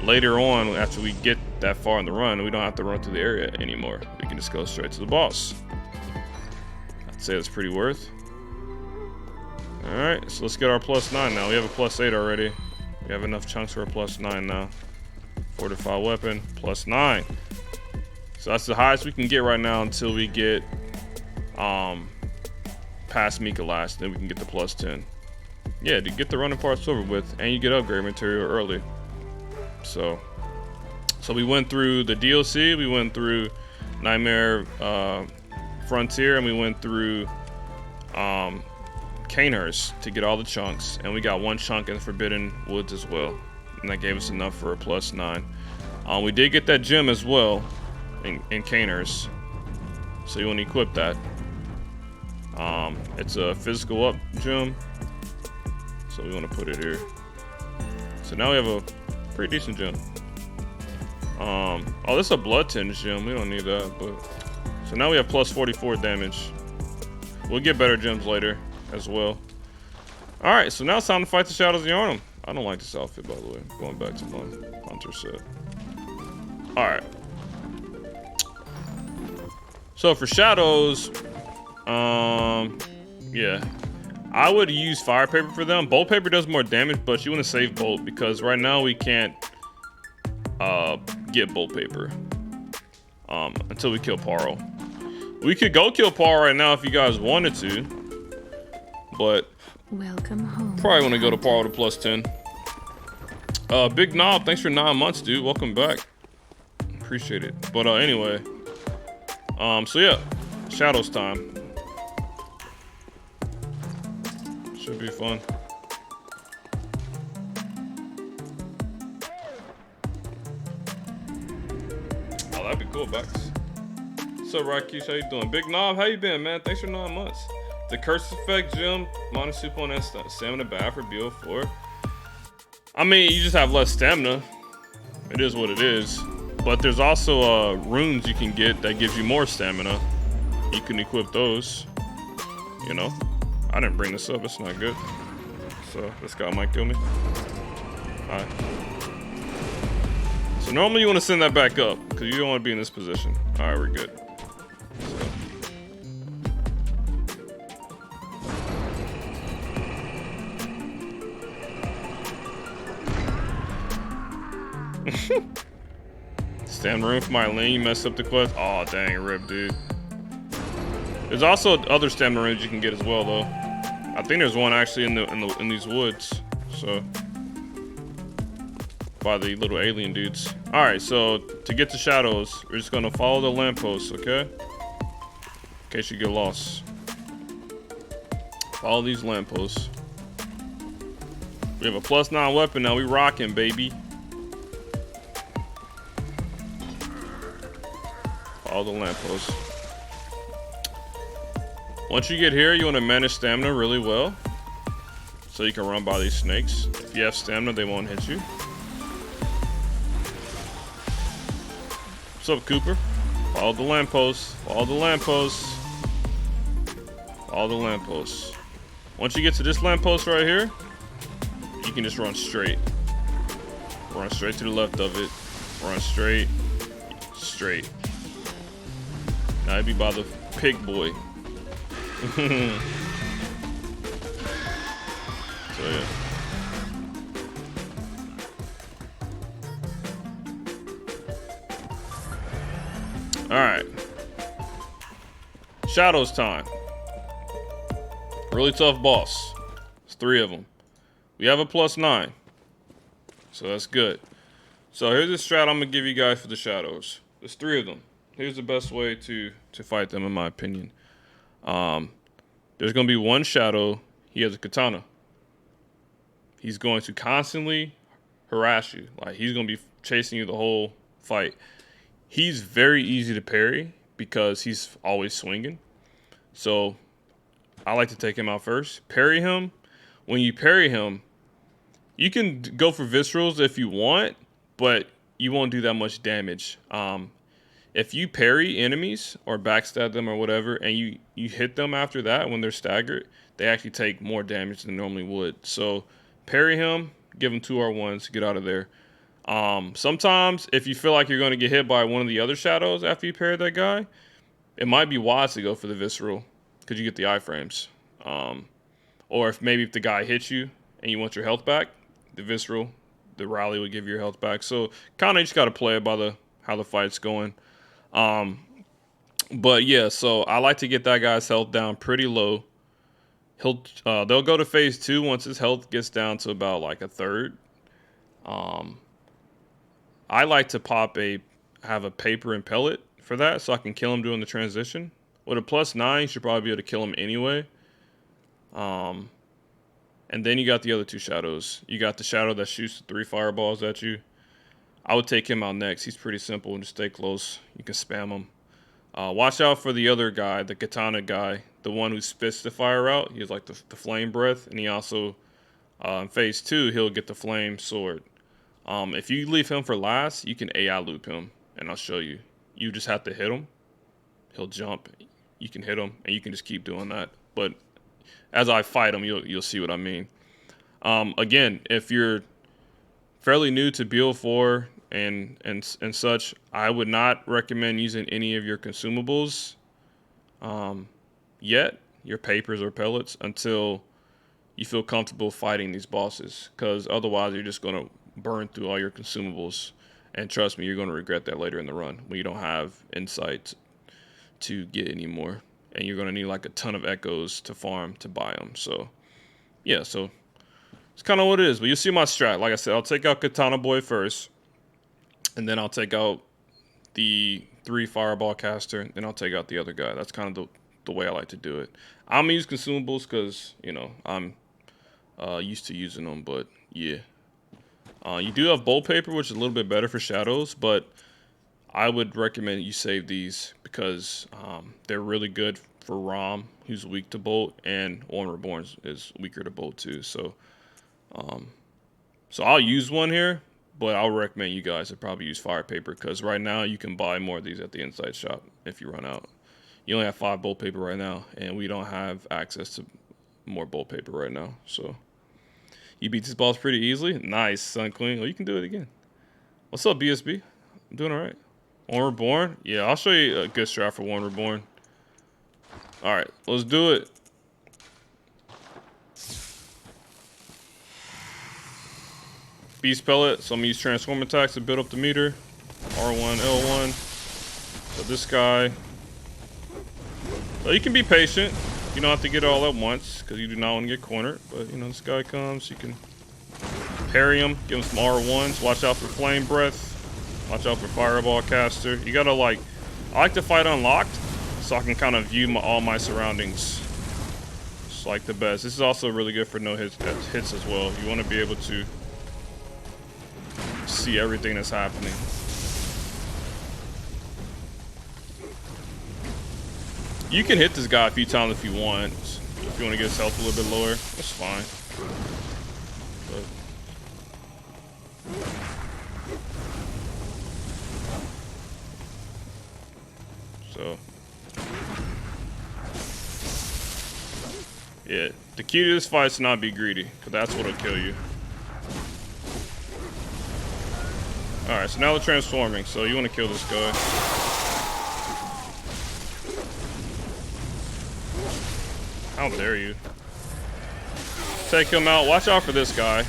A: later on, after we get that far in the run, we don't have to run through the area anymore. We can just go straight to the boss. I say it's pretty worth. All right, so let's get our +9 now. We have a +8 already. We have enough chunks for a +9 now. Fortified weapon, +9. So that's the highest we can get right now until we get past Micolash. Then we can get the +10. Yeah, to get the running parts over with, and you get upgrade material early. So we went through the DLC, we went through Nightmare Frontier, and we went through Cainhurst to get all the chunks, and we got 1 chunk in the Forbidden Woods as well, and that gave us enough for a +9. We did get that gem as well in Cainhurst, so you want to equip that. It's a physical up gem, so we want to put it here. So now we have a pretty decent gem. Oh, this is a blood tinge gem. We don't need that, but so now we have +44 damage. We'll get better gems later as well. All right, so now it's time to fight the Shadows of Yharnam. I don't like this outfit, by the way. Going back to my hunter set. All right. So for shadows, yeah, I would use fire paper for them. Bolt paper does more damage, but you want to save bolt because right now we can't get bolt paper until we kill Paro. We could go kill Paro right now if you guys wanted to, but
C: welcome home.
A: Probably want to go to Paro to +10. Big Knob, thanks for 9 months, dude. Welcome back. Appreciate it. But anyway, so yeah, shadows time. Should be fun. Oh, that'd be cool, Bex. What's up, Rakesh? How you doing? Big Knob, how you been, man? Thanks for 9 months. The Curse Effect Gem, minus 2.9 stamina bad for BL4. I mean, you just have less stamina. It is what it is. But there's also runes you can get that gives you more stamina. You can equip those. You know, I didn't bring this up. It's not good. So this guy might kill me. All right. So normally you want to send that back up because you don't want to be in this position. All right, we're good. So. Stamina room for my lane, you messed up the quest. Oh dang, rip, dude. There's also other stamina rooms you can get as well, though. I think there's one actually in these woods. So by the little alien dudes. All right, so to get to shadows, we're just gonna follow the lampposts, okay? In case you get lost. Follow these lampposts. We have a +9 weapon now. We rocking, baby. Follow the lampposts. Once you get here, you want to manage stamina really well, so you can run by these snakes. If you have stamina, they won't hit you. What's up, Cooper? Follow the lampposts. Follow the lampposts. Follow the lampposts. Once you get to this lamppost right here, you can just run straight. Run straight to the left of it. Run straight. Straight. Now I'd be by the pig boy. So yeah. Alright. Shadows time. Really tough boss. There's 3 of them. We have a +9. So that's good. So here's the strat I'm gonna give you guys for the shadows. There's 3 of them. Here's the best way to fight them, in my opinion. There's going to be one shadow. He has a katana. He's going to constantly harass you. Like, he's going to be chasing you the whole fight. He's very easy to parry because he's always swinging. So I like to take him out first. Parry him. When you parry him, you can go for viscerals if you want, but you won't do that much damage. If you parry enemies or backstab them or whatever, and you hit them after that when they're staggered, they actually take more damage than they normally would. So parry him, give him 2 R1s, get out of there. Sometimes if you feel like you're going to get hit by one of the other shadows after you parry that guy, it might be wise to go for the visceral, because you get the iframes. Or if the guy hits you and you want your health back, the visceral, the rally would give you your health back. So kind of just got to play it by how the fight's going. But yeah, so I like to get that guy's health down pretty low. They'll go to phase 2 once his health gets down to about like a third. I like to have a paper and pellet for that, so I can kill him during the transition. With a +9, you should probably be able to kill him anyway. And then you got the other 2 shadows. You got the shadow that shoots 3 fireballs at you. I would take him out next. He's pretty simple. Just stay close. You can spam him. Watch out for the other guy, the katana guy, the one who spits the fire out. He has like the flame breath, and he also, in phase 2, he'll get the flame sword. If you leave him for last, you can AI loop him, and I'll show you. You just have to hit him. He'll jump. You can hit him, and you can just keep doing that. But as I fight him, you'll see what I mean. Again, if you're fairly new to BL4 and such, I would not recommend using any of your consumables yet, your papers or pellets, until you feel comfortable fighting these bosses, because otherwise you're just going to burn through all your consumables, and trust me, you're going to regret that later in the run when you don't have insight to get any more, and you're going to need like a ton of echoes to farm to buy them. So yeah, so it's kind of what it is, but you'll see my strat. Like I said, I'll take out Katana Boy first, and then I'll take out the 3 fireball caster, and then I'll take out the other guy. That's kind of the way I like to do it. I'm gonna use consumables because, you know, I'm used to using them, but yeah. You do have bolt paper, which is a little bit better for shadows, but I would recommend you save these because they're really good for Rom, who's weak to bolt, and One Reborn is weaker to bolt too. So I'll use one here, but I'll recommend you guys to probably use fire paper, because right now you can buy more of these at the inside shop if you run out. You only have 5 bolt paper right now, and we don't have access to more bolt paper right now. So you beat this boss pretty easily. Nice, Sun Queen. Oh, you can do it again. What's up, BSB? I'm doing all right. One Reborn? Yeah, I'll show you a good strat for One Reborn. All right, let's do it. Beast Pellet. So I'm going to use Transform attacks to build up the meter. R1, L1. So this guy. So you can be patient. You don't have to get it all at once, because you do not want to get cornered. But, you know, this guy comes. You can parry him. Give him some R1s. Watch out for Flame Breath. Watch out for Fireball Caster. You got to, like... I like to fight unlocked, so I can kind of view all my surroundings. It's like the best. This is also really good for no hits as well. You want to be able to see everything that's happening. You can hit this guy a few times if you want. If you want to get his health a little bit lower, that's fine. So yeah, the key to this fight is to not be greedy, because that's what'll kill you. Alright, so now they're transforming, so you want to kill this guy. How dare you. Take him out. Watch out for this guy.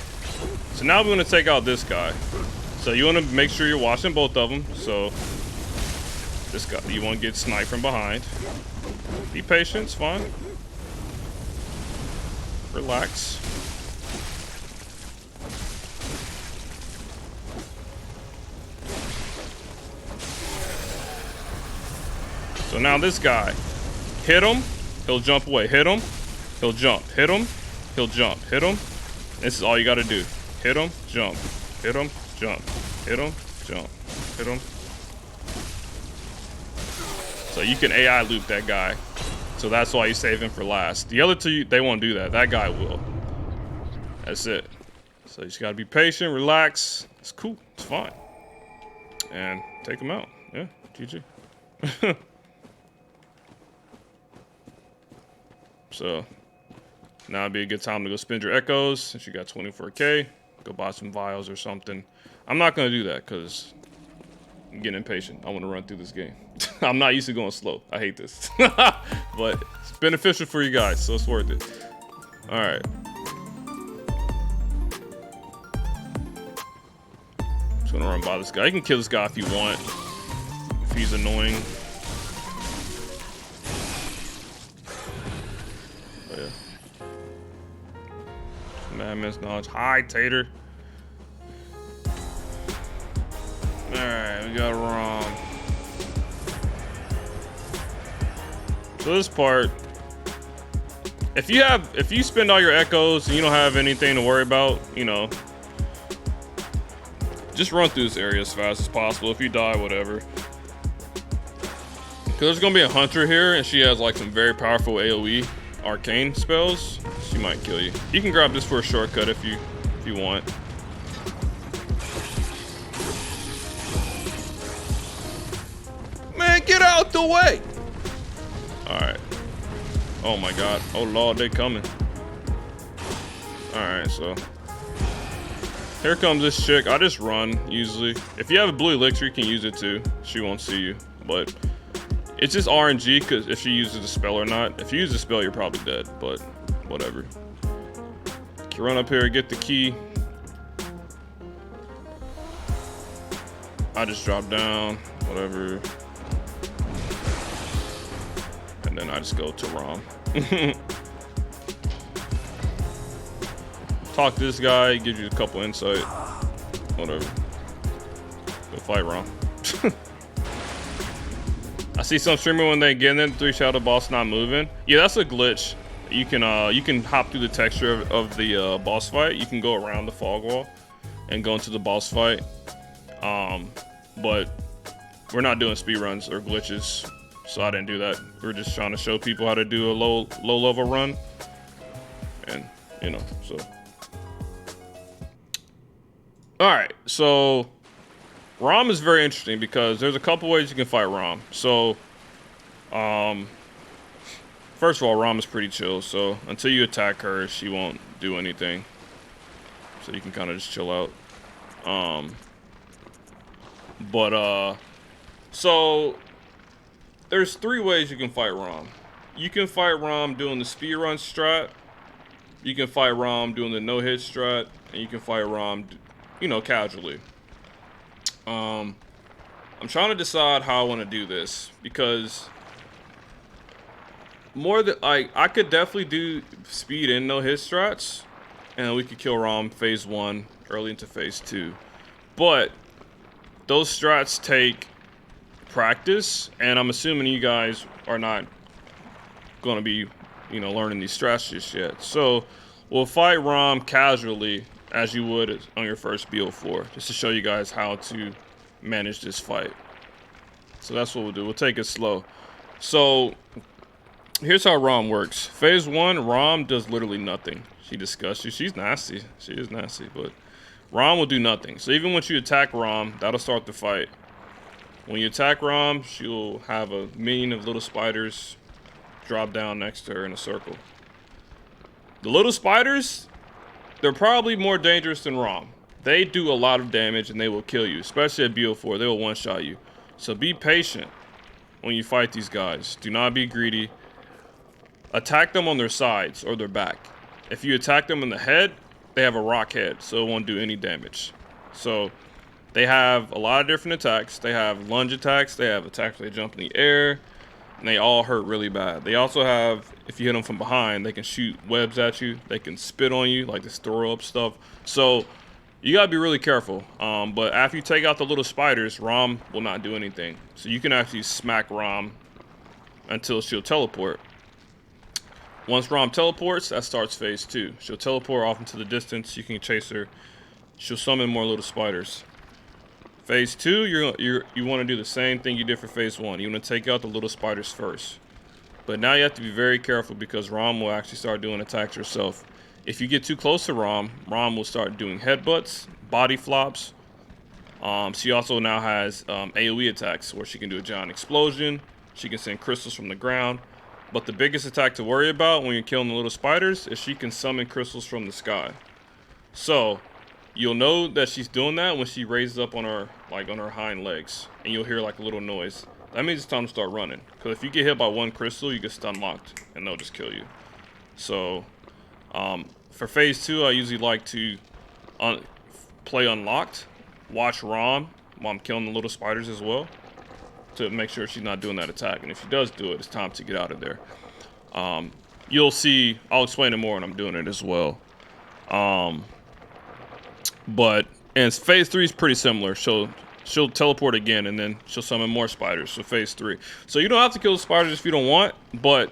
A: So now we're going to take out this guy. So you want to make sure you're watching both of them. So this guy, you want to get sniped from behind. Be patient, it's fine. Relax. So now this guy, hit him, he'll jump away. Hit him, he'll jump. Hit him, he'll jump. Hit him. This is all you got to do. Hit him, jump. Hit him, jump. Hit him, jump. Hit him. So you can AI loop that guy. So that's why you save him for last. The other two, they won't do that. That guy will. That's it. So you just got to be patient, relax. It's cool. It's fine. And take him out. Yeah, GG. So now would be a good time to go spend your echoes since you got 24K. Go buy some vials or something. I'm not going to do that because I'm getting impatient. I want to run through this game. I'm not used to going slow. I hate this. But beneficial for you guys, so it's worth it. All right. Just gonna run by this guy. You can kill this guy if you want, if he's annoying. Oh, yeah. Madman's knowledge. Hi, Tater. All right, we got Rom. So this part, if you spend all your echoes and you don't have anything to worry about, you know, just run through this area as fast as possible. If you die, whatever. Because there's gonna be a hunter here, and she has like some very powerful AoE arcane spells. She might kill you. You can grab this for a shortcut if you want. Man, get out the way! Alright. Oh my god. Oh lord, they coming. Alright, so here comes this chick. I just run, usually. If you have a blue elixir, you can use it too. She won't see you. But it's just RNG, because if she uses the spell or not. If you use the spell, you're probably dead. But whatever. You run up here, get the key. I just drop down. Whatever. And then I just go to Rom. Talk to this guy, he gives you a couple insight. Whatever. Go fight Rom. I see some streamer when they get in 3 shadow boss not moving. Yeah, that's a glitch. You can hop through the texture of the boss fight. You can go around the fog wall and go into the boss fight. But we're not doing speed runs or glitches. So I didn't do that. We're just trying to show people how to do a low level run. And, you know, so. All right, so Rom is very interesting because there's a couple ways you can fight Rom. So, first of all, Rom is pretty chill. So until you attack her, she won't do anything. So you can kind of just chill out. So there's 3 ways you can fight Rom. You can fight Rom doing the speed run strat. You can fight Rom doing the no hit strat, and you can fight Rom, you know, casually. I'm trying to decide how I want to do this because I could definitely do speed and no hit strats, and we could kill Rom phase 1 early into phase 2. But those strats take practice, and I'm assuming you guys are not going to be, you know, learning these strats just yet. So we'll fight Rom casually as you would on your first BL4, just to show you guys how to manage this fight. So that's what we'll do. We'll take it slow. So here's how Rom works. Phase 1, Rom does literally nothing. She disgusts you. She's nasty. She is nasty, but Rom will do nothing. So even once you attack Rom, that'll start the fight. When you attack Rom, she'll have a minion of little spiders drop down next to her in a circle. The little spiders, they're probably more dangerous than Rom. They do a lot of damage and they will kill you, especially at BL4. They will one-shot you. So be patient when you fight these guys. Do not be greedy. Attack them on their sides or their back. If you attack them in the head, they have a rock head, so it won't do any damage. So they have a lot of different attacks. They have lunge attacks. They have attacks where they jump in the air. And they all hurt really bad. They also have, if you hit them from behind, they can shoot webs at you. They can spit on you, like this throw up stuff. So you gotta be really careful. But after you take out the little spiders, Rom will not do anything. So you can actually smack Rom until she'll teleport. Once Rom teleports, that starts phase 2. She'll teleport off into the distance. You can chase her. She'll summon more little spiders. Phase 2, you want to do the same thing you did for phase 1. You want to take out the little spiders first. But now you have to be very careful because Rom will actually start doing attacks herself. If you get too close to Rom, Rom will start doing headbutts, body flops. She also now has AoE attacks where she can do a giant explosion. She can send crystals from the ground. But the biggest attack to worry about when you're killing the little spiders is she can summon crystals from the sky. So you'll know that she's doing that when she raises up on her hind legs, and you'll hear like a little noise. that means it's time to start running. Because if you get hit by one crystal, you get stun locked, and they'll just kill you. So, for phase 2, I usually like to play unlocked, watch Rom while I'm killing the little spiders as well, to make sure she's not doing that attack. And if she does do it, it's time to get out of there. You'll see, I'll explain it more when I'm doing it as well. And phase 3 is pretty similar. She'll teleport again, and then she'll summon more spiders. So phase 3. So you don't have to kill the spiders if you don't want, but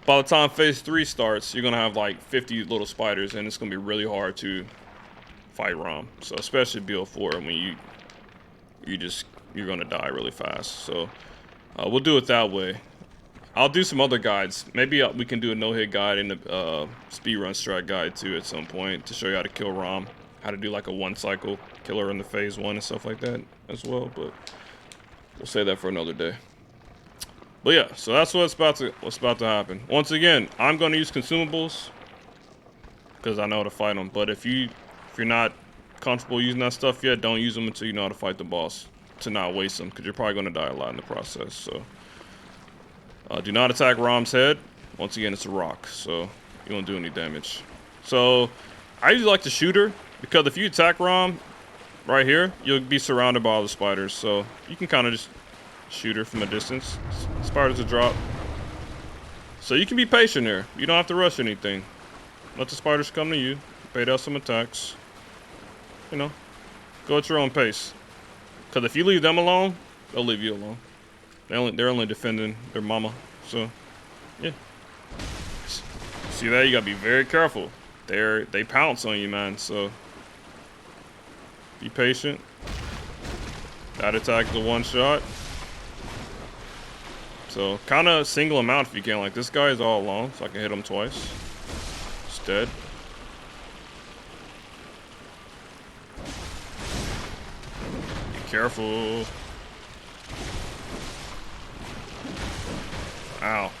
A: by the time phase 3 starts, you're gonna have like 50 little spiders, and it's gonna be really hard to fight Rom. So especially BL4, when you're gonna die really fast. So we'll do it that way. I'll do some other guides. Maybe we can do a no-hit guide and a speedrun strat guide too at some point to show you how to kill Rom, how to do like a 1-cycle killer in the phase 1 and stuff like that as well. But we'll save that for another day. But yeah, so that's what's about to happen. Once again, I'm going to use consumables because I know how to fight them. But if you're not comfortable using that stuff yet, don't use them until you know how to fight the boss, to not waste them, because you're probably going to die a lot in the process. So do not attack Rom's head. Once again, it's a rock, so you won't do any damage. So I usually like to shoot her, because if you attack Rom right here, you'll be surrounded by all the spiders. So you can kind of just shoot her from a distance. Spiders will drop. So you can be patient here. You don't have to rush anything. Let the spiders come to you. Bait out some attacks. You know, go at your own pace. Because if you leave them alone, they'll leave you alone. They're only defending their mama. So, yeah. See that? You gotta be very careful. They pounce on you, man. So, be patient. That attack is a one-shot. So, kind of single him out if you can. Like, this guy is all alone, so I can hit him twice. He's dead. Be careful. Ow.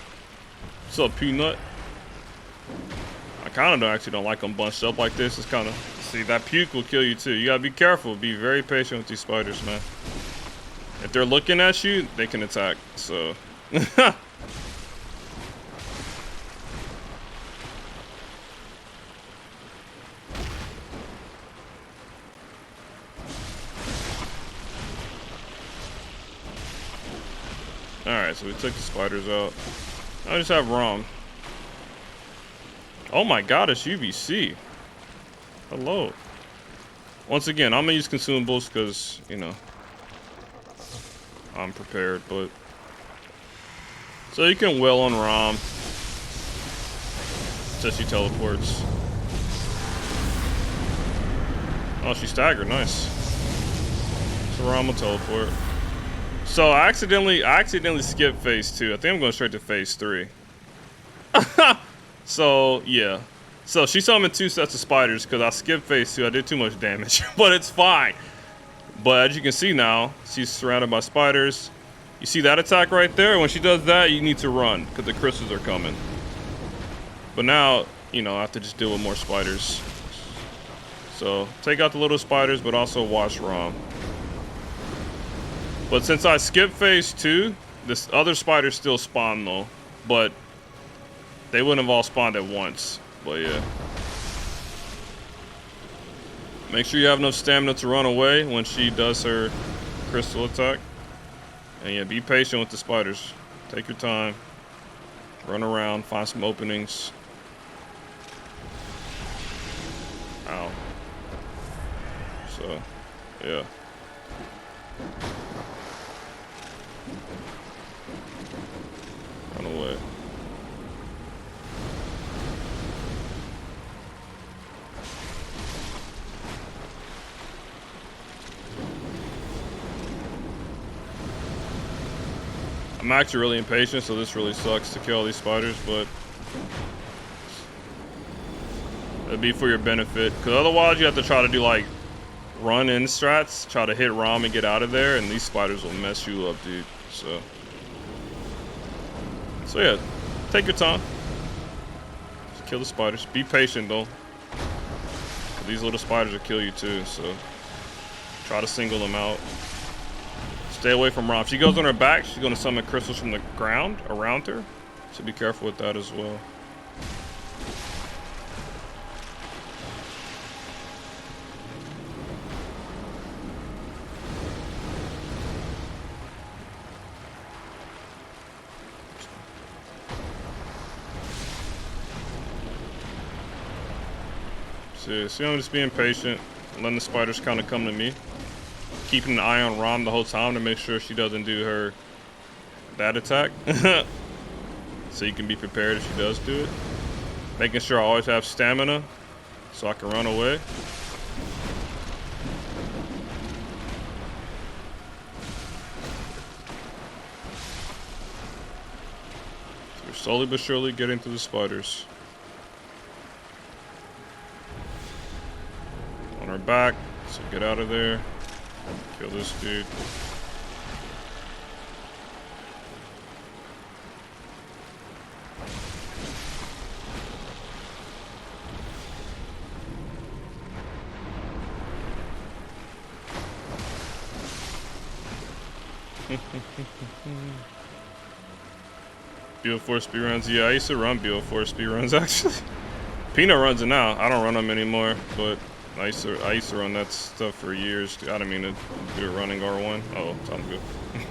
A: What's up, Peanut? I kind of actually don't like them bunched up like this. It's kind of... See, that puke will kill you, too. You gotta be careful. Be very patient with these spiders, man. If they're looking at you, they can attack. So... Alright, so we took the spiders out. I just have Rom. Oh my god, it's UVC. Hello. Once again, I'm gonna use consumables because, you know, I'm prepared, but... So you can wail on Rom until she teleports. Oh, she staggered, nice. So Rom will teleport. So I accidentally skipped phase 2. I think I'm going straight to phase 3. So yeah. So she summoned 2 sets of spiders because I skipped phase 2. I did too much damage, but it's fine. But as you can see now, she's surrounded by spiders. You see that attack right there? When she does that, you need to run because the crystals are coming. But now, you know, I have to just deal with more spiders. So take out the little spiders, but also watch Rom. But since I skipped phase 2, this other spiders still spawn though. But they wouldn't have all spawned at once. But yeah. Make sure you have enough stamina to run away when she does her crystal attack. And yeah, be patient with the spiders. Take your time. Run around, find some openings. Ow. So, yeah. Run away. I'm actually really impatient, so this really sucks to kill all these spiders, but it'd be for your benefit, because otherwise you have to try to do like run-in strats, try to hit Rom and get out of there, and these spiders will mess you up, dude. So yeah, take your time. Just kill the spiders. Be patient though. These little spiders will kill you too, so try to single them out. Stay away from Rom. If she goes on her back, she's going to summon crystals from the ground around her. So be careful with that as well. See, I'm just being patient, letting the spiders kind of come to me. Keeping an eye on Rom the whole time to make sure she doesn't do that attack. So you can be prepared if she does do it. Making sure I always have stamina so I can run away. So we're slowly but surely getting through the spiders. On our back, so get out of there. Kill this dude. BL4 speedruns. Yeah, I used to run BL4 speedruns actually. Peanut runs it now. I don't run them anymore, but I used to run that stuff for years. I didn't mean to do a running R1. Oh, sounds good.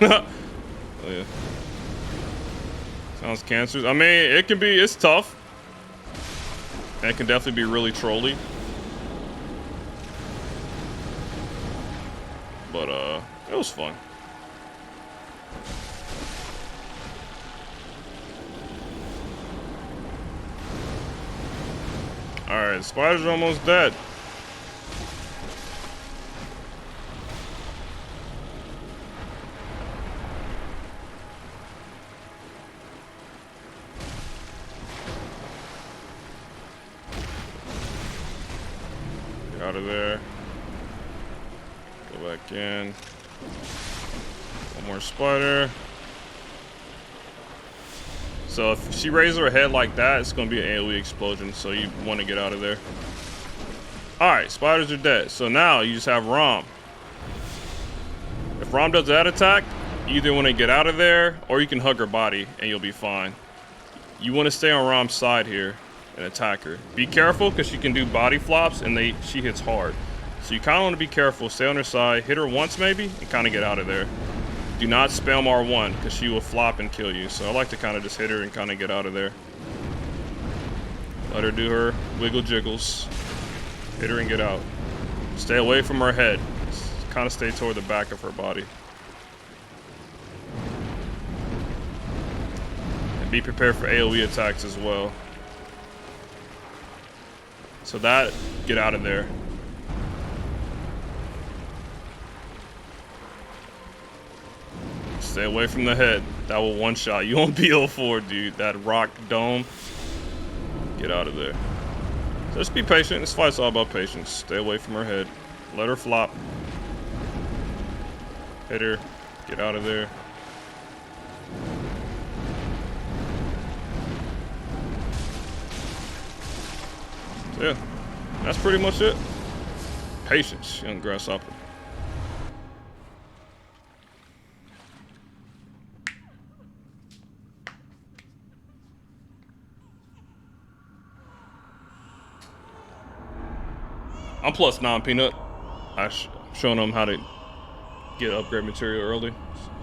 A: Oh yeah. Sounds cancerous. I mean, it's tough. And it can definitely be really trolly. But it was fun. Alright, spiders are almost dead. Get out of there. Go back in. One more spider. So if she raises her head like that, it's going to be an AoE explosion. So you want to get out of there. Alright, spiders are dead. So now you just have Rom. If Rom does that attack, you either want to get out of there or you can hug her body and you'll be fine. You want to stay on Rom's side here and attack her. Be careful because she can do body flops and she hits hard. So you kind of want to be careful. Stay on her side. Hit her once maybe and kind of get out of there. Do not spam R1 because she will flop and kill you. So I like to kind of just hit her and kind of get out of there. Let her do her wiggle jiggles. Hit her and get out. Stay away from her head. Kind of stay toward the back of her body. And be prepared for AoE attacks as well. So that, get out of there. Stay away from the head. That will one-shot you on BL4, dude. That rock dome. Get out of there. So just be patient. This fight's all about patience. Stay away from her head. Let her flop. Hit her. Get out of there. So yeah, that's pretty much it. Patience, young grasshopper. I'm +9 Peanut. I'm showing them how to get upgrade material early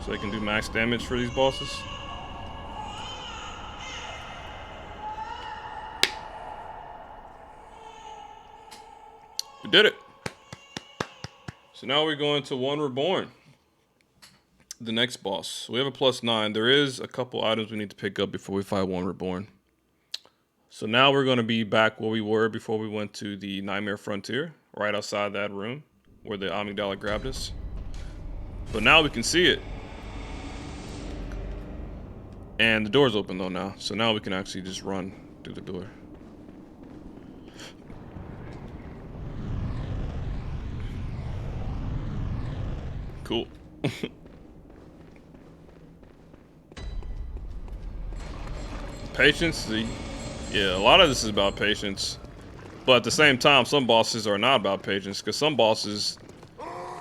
A: so they can do max damage for these bosses. We did it. So now we're going to One Reborn, the next boss. So we have a +9. There is a couple items we need to pick up before we fight One Reborn. So now we're going to be back where we were before we went to the Nightmare Frontier, right outside that room where the amygdala grabbed us. But now we can see it. And the door's open though now, so now we can actually just run through the door. Cool. Patience. Yeah, a lot of this is about patience. But at the same time, some bosses are not about patience, because some bosses,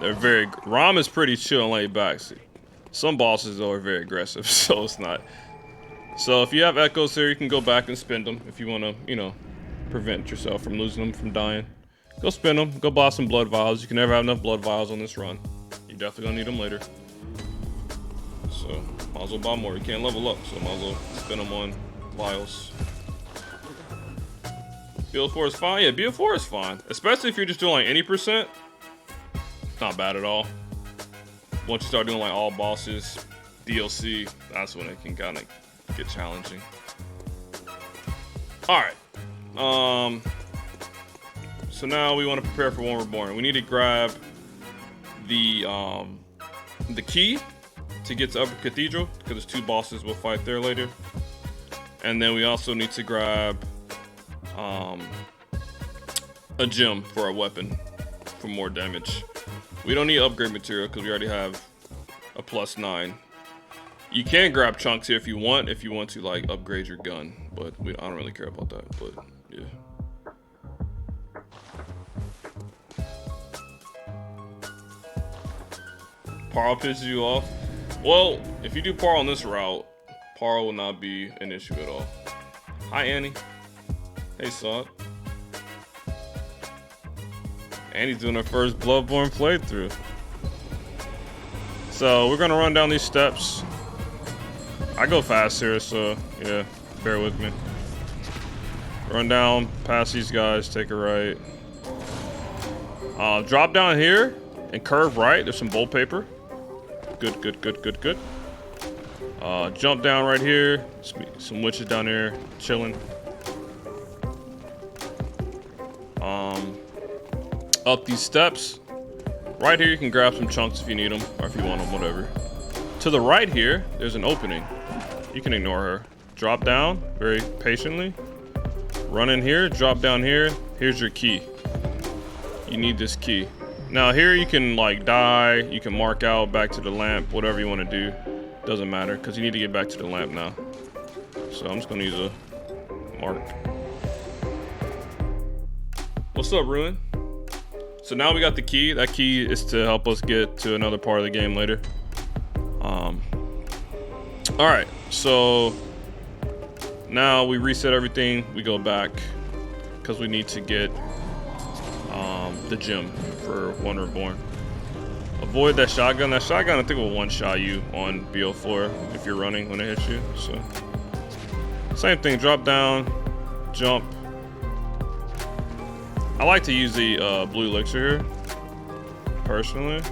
A: they're very... Rom is pretty chill and laid back. See, Some bosses though are very aggressive, so it's not. So if you have echoes here, you can go back and spend them if you want to, you know, prevent yourself from losing them, from dying. Go spend them. Go buy some blood vials. You can never have enough blood vials on this run. You're definitely gonna need them later. So might as well buy more. You can't level up, so might as well spend them on vials. BL4 is fine. Yeah, BL4 is fine, especially if you're just doing like any percent. It's not bad at all. Once you start doing like all bosses, DLC, that's when it can kind of get challenging. All right. So now we want to prepare for when we're born. We need to grab the key to get to Upper Cathedral, because there's 2 bosses we'll fight there later. And then we also need to grab a gem for our weapon for more damage. We don't need upgrade material because we already have a +9. You can grab chunks here if you want to like upgrade your gun, but I don't really care about that. But yeah. Parl pisses you off? Well, if you do Parl on this route, Parl will not be an issue at all. Hi Annie. Hey Salt. Annie's doing her first Bloodborne playthrough. So we're gonna run down these steps. I go fast here, so yeah, bear with me. Run down past these guys, take a right. Drop down here and curve right. There's some bolt paper. Good, good, good, good, good. Jump down right here. Some witches down there chilling. Up these steps. Right here, you can grab some chunks if you need them, or if you want them, whatever. To the right here, there's an opening. You can ignore her. Drop down very patiently. Run in here, drop down here. Here's your key. You need this key. Now here you can like die, you can mark out back to the lamp, whatever you want to do. Doesn't matter, because you need to get back to the lamp now. So I'm just gonna use a mark. What's up, Ruin? So now we got the key. That key is to help us get to another part of the game later. All right, so now we reset everything. We go back because we need to get the gem for when we're born. Avoid that shotgun. That shotgun I think will one-shot you on BL4 if you're running when it hits you. So same thing, drop down, jump. I like to use the blue elixir here, personally,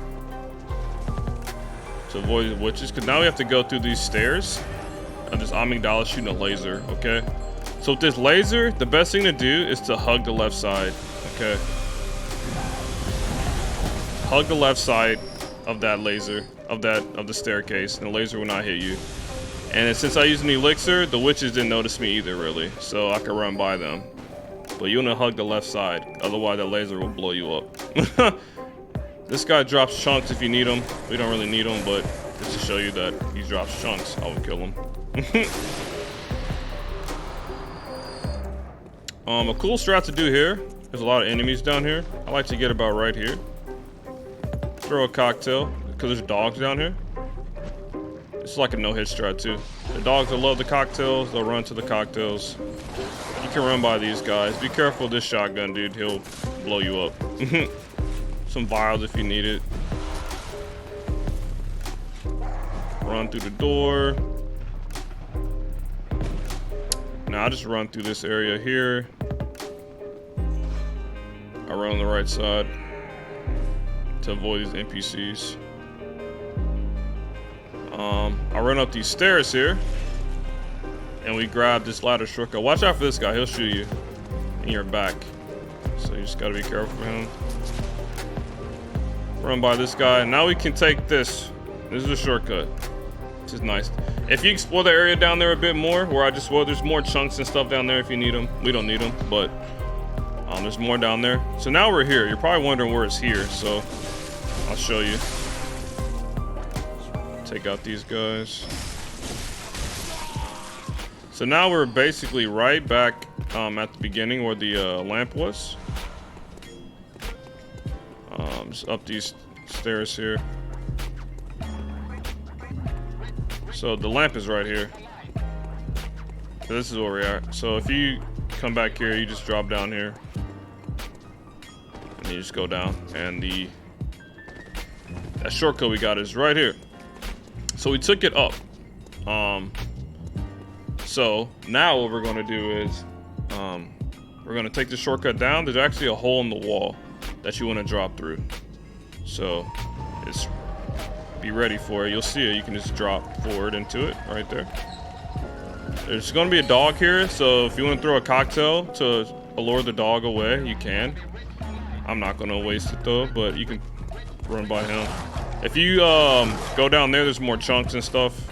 A: to avoid the witches, because now we have to go through these stairs. This amygdala shooting a laser, okay? So with this laser, the best thing to do is to hug the left side, okay? Hug the left side of that laser, of the staircase, and the laser will not hit you. And since I used an elixir, the witches didn't notice me either, really, so I could run by them. But you want to hug the left side, otherwise that laser will blow you up. This guy drops chunks if you need them. We don't really need them, but just to show you that he drops chunks, I would kill him. A cool strat to do here. There's a lot of enemies down here. I like to get about right here. Throw a cocktail, because there's dogs down here. It's like a no-hit strat too. The dogs will love the cocktails, they'll run to the cocktails. You can run by these guys. Be careful of this shotgun, dude. He'll blow you up. Some vials if you need it. Run through the door. Now I just run through this area here. I run on the right side to avoid these NPCs. I run up these stairs here. And we grab this ladder shortcut. Watch out for this guy. He'll shoot you in your back. So you just gotta be careful for him. Run by this guy. Now we can take this. This is a shortcut. This is nice. If you explore the area down there a bit more, where I just was, there's more chunks and stuff down there if you need them. We don't need them, but there's more down there. So now we're here. You're probably wondering where it's here, so I'll show you. Take out these guys. So now we're basically right back at the beginning where the lamp was. Just up these stairs here. So the lamp is right here. So this is where we're at. So if you come back here, you just drop down here. And you just go down. And that shortcut we got is right here. So we took it up. So now what we're going to do is we're going to take the shortcut down. There's actually a hole in the wall that you want to drop through. So be ready for it. You'll see it. You can just drop forward into it right there. There's going to be a dog here. So if you want to throw a cocktail to allure the dog away, you can. I'm not going to waste it though, but you can run by him. If you go down there, there's more chunks and stuff.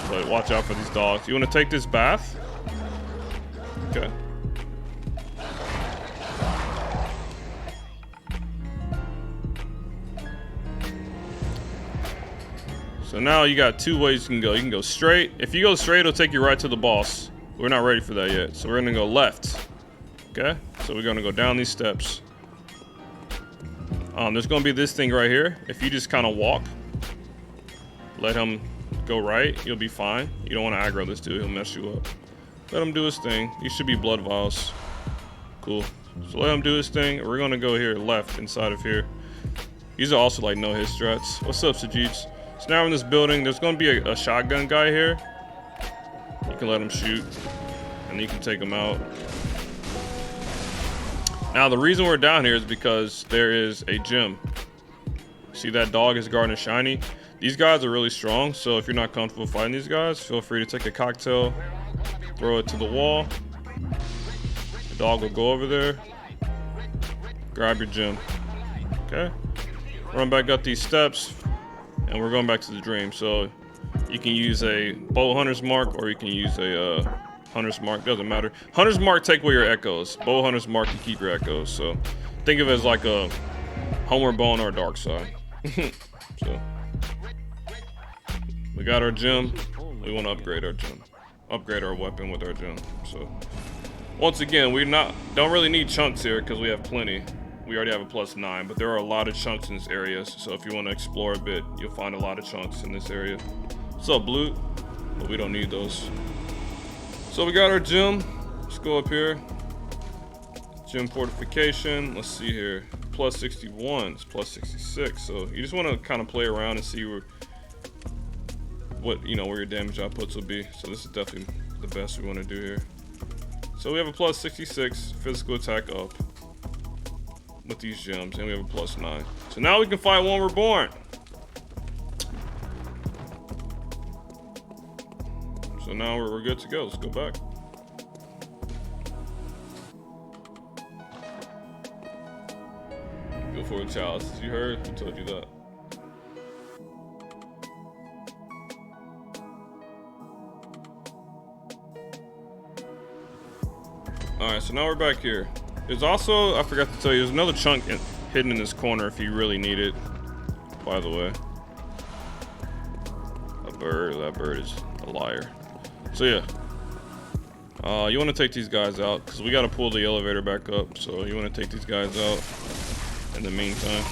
A: But watch out for these dogs. You want to take this bath? Okay. So now you got two ways you can go. You can go straight. If you go straight, it'll take you right to the boss. We're not ready for that yet. So we're gonna go left. Okay? So we're gonna go down these steps. There's gonna be this thing right here. If you just kind of walk, let him go right, you'll be fine. You don't want to aggro this dude, he'll mess you up. Let him do his thing. These should be blood vials. Cool. So let him do his thing. We're gonna go here left inside of here. These are also like no hit strats. What's up, Sajits? So now we're in this building. There's gonna be a shotgun guy here. You can let him shoot, and you can take him out. Now the reason we're down here is because there is a gym. See that dog is guarding a shiny? These guys are really strong, so if you're not comfortable fighting these guys, feel free to take a cocktail, throw it to the wall. The dog will go over there, grab your gem. Okay? Run back up these steps, and we're going back to the dream. So you can use a bow hunter's mark, or you can use a hunter's mark, doesn't matter. Hunter's mark take away your echoes. Bow hunter's mark, you keep your echoes. So think of it as like a homeward bone or a dark side. So we got our gem. We want to upgrade our gem. Upgrade our weapon with our gem. So once again, don't really need chunks here because we have plenty. We already have a +9, but there are a lot of chunks in this area. So if you want to explore a bit, you'll find a lot of chunks in this area. What's up, Blue? But we don't need those. So we got our gem. Let's go up here. Gem fortification. Let's see here. +61. It's +66. So you just want to kind of play around and see where your damage outputs will be. So this is definitely the best we want to do here. So we have a +66 physical attack up with these gems, and we have a +9. So now we can fight when we're born. So now we're good to go. Let's go back. Go for the chalice. You heard? Who told you that? Alright, so now we're back here. There's also, I forgot to tell you, there's another chunk hidden in this corner if you really need it. By the way. That bird is a liar. So yeah. You want to take these guys out, because we got to pull the elevator back up. So you want to take these guys out in the meantime.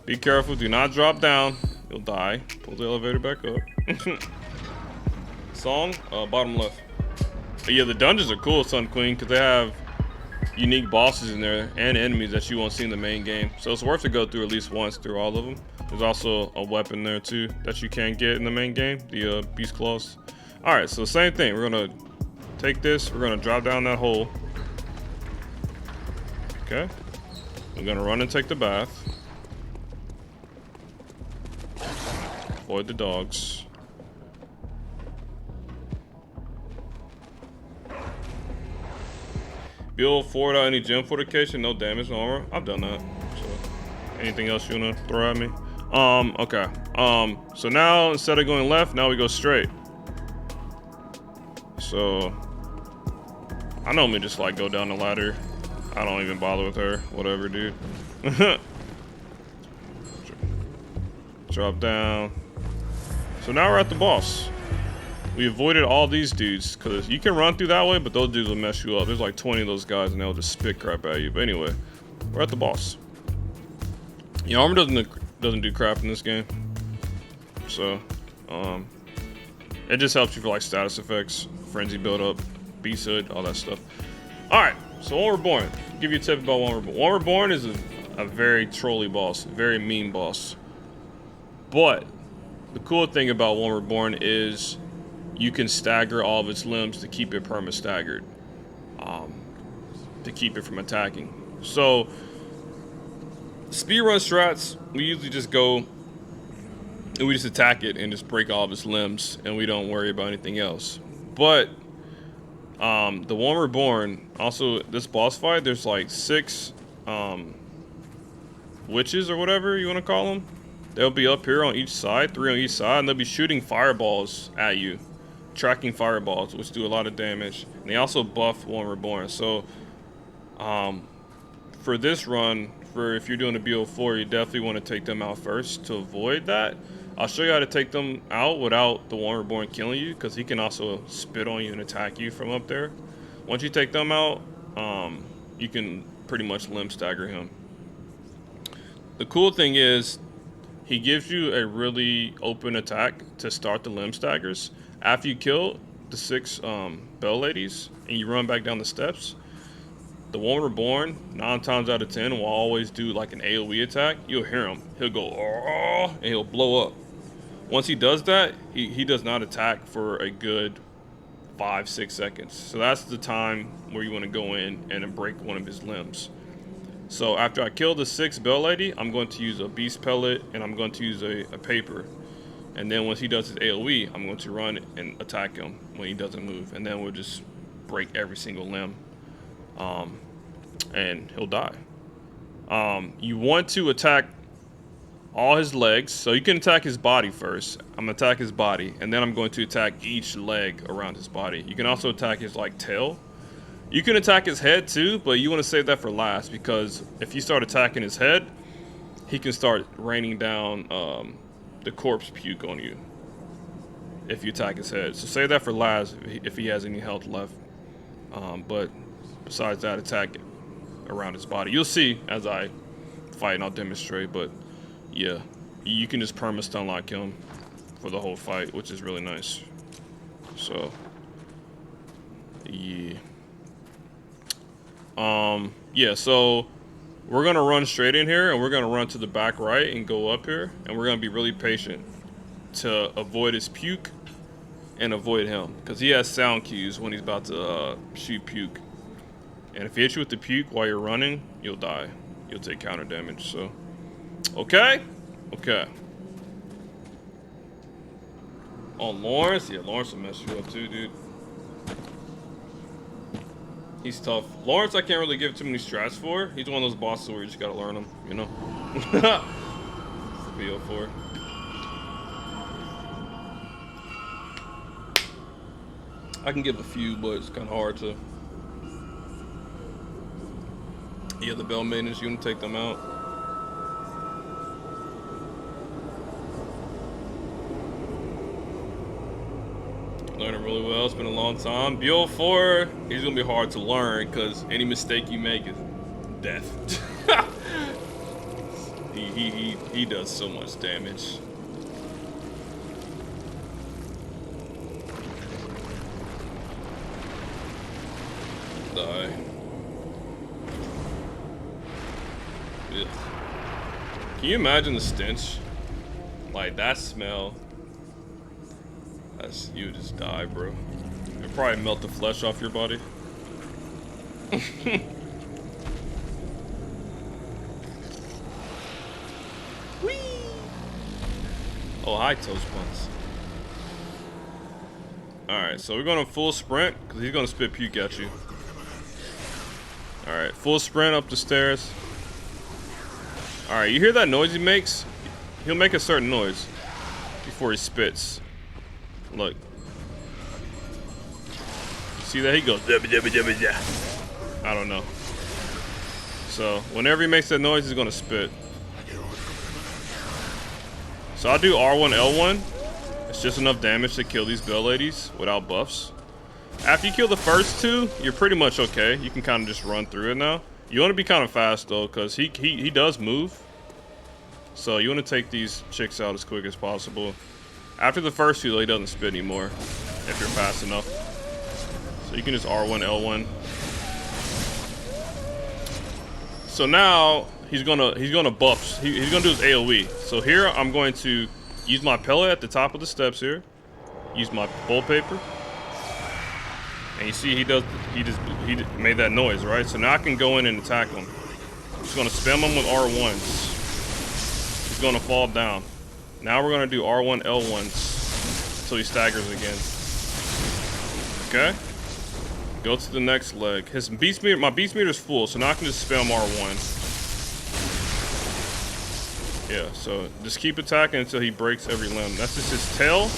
A: Be careful, do not drop down. You'll die. Pull the elevator back up. Song, bottom left. But yeah, the dungeons are cool, Sun Queen, because they have unique bosses in there and enemies that you won't see in the main game. So it's worth to go through at least once through all of them. There's also a weapon there too that you can't get in the main game, the beast claws. All right, so same thing. We're gonna take this. We're gonna drop down that hole. Okay. We're gonna run and take the bath. Avoid the dogs. BL4 without any gem fortification, no damage, no armor. I've done that. So, anything else you wanna throw at me? Okay. So now instead of going left, now we go straight. So I normally just like go down the ladder. I don't even bother with her. Whatever, dude. Drop down. So now we're at the boss. We avoided all these dudes because you can run through that way, but those dudes will mess you up. There's like 20 of those guys and they'll just spit crap at you. But anyway, we're at the boss. Your armor doesn't doesn't do crap in this game. So, it just helps you for like status effects, frenzy build-up, beast hood, all that stuff. All right, so One Reborn. I'll give you a tip about One Reborn. One Reborn is a very trolly boss, very mean boss. But the cool thing about One Reborn is you can stagger all of its limbs to keep it perma-staggered, to keep it from attacking. So speedrun strats, we usually just go and we just attack it and just break all of its limbs, and we don't worry about anything else. But the One Reborn, also this boss fight, there's like 6 witches or whatever you want to call them. They'll be up here on each side, 3 on each side, and they'll be shooting fireballs at you, tracking fireballs, which do a lot of damage. And they also buff One Reborn. So for this run, for if you're doing a BL4, you definitely want to take them out first to avoid that. I'll show you how to take them out without the One Reborn killing you, because he can also spit on you and attack you from up there. Once you take them out, you can pretty much limb stagger him. The cool thing is, he gives you a really open attack to start the limb staggers. After you kill the 6 bell ladies and you run back down the steps, the One Reborn, 9 times out of 10, will always do like an AoE attack. You'll hear him. He'll go, oh, and he'll blow up. Once he does that, he does not attack for a good 5-6 seconds. So that's the time where you want to go in and break one of his limbs. So after I kill the 6 bell lady, I'm going to use a beast pellet and I'm going to use a paper. And then once he does his AoE, I'm going to run and attack him when he doesn't move. And then we'll just break every single limb. And he'll die. You want to attack all his legs, so you can attack his body first. I'm gonna attack his body, and then I'm going to attack each leg around his body. You can also attack his like tail. You can attack his head too, but you want to save that for last, because if you start attacking his head, he can start raining down the corpse puke on you if you attack his head. So save that for last if he has any health left. But besides that, attack around his body. You'll see as I fight and I'll demonstrate, but yeah, you can just perma-stun lock him for the whole fight, which is really nice. So yeah. Yeah, so we're gonna run straight in here and we're gonna run to the back right and go up here, and we're gonna be really patient to avoid his puke and avoid him, because he has sound cues when he's about to shoot puke. And if he hits you with the puke while you're running, you'll die. You'll take counter damage. So, okay. Oh, Lawrence? Yeah, Lawrence will mess you up too, dude. He's tough. Lawrence, I can't really give too many strats for. He's one of those bosses where you just gotta learn them, you know? BL4. I can give a few, but it's kind of hard to. Yeah, the bell maidens, you want to take them out. Learning really well. It's been a long time. BL4, he's gonna be hard to learn because any mistake you make is death. he does so much damage. Die. Ugh. Can you imagine the stench? Like that smell. That's, you just die, bro. It'll probably melt the flesh off your body. Whee! Oh, hi, Toast Buns. Alright, so we're going to full sprint, because he's going to spit puke at you. Alright, full sprint up the stairs. Alright, you hear that noise he makes? He'll make a certain noise before he spits. Look. See that? He goes, I don't know. So, whenever he makes that noise, he's gonna spit. So I'll do R1, L1. It's just enough damage to kill these bell ladies without buffs. After you kill the first 2, you're pretty much okay. You can kind of just run through it now. You want to be kind of fast though, because he does move. So you want to take these chicks out as quick as possible. After the first two, he doesn't spit anymore if you're fast enough. So you can just R1, L1. So now he's gonna buff. He's gonna do his AOE. So here I'm going to use my pellet at the top of the steps here. Use my bull paper. And you see he made that noise, right? So now I can go in and attack him. I'm just gonna spam him with R1s. He's gonna fall down. Now we're gonna do R1 L1s until he staggers again. Okay. Go to the next leg. His beast meter, my beast meter is full, so now I can just spam R1. Yeah, so just keep attacking until he breaks every limb. That's just his tail.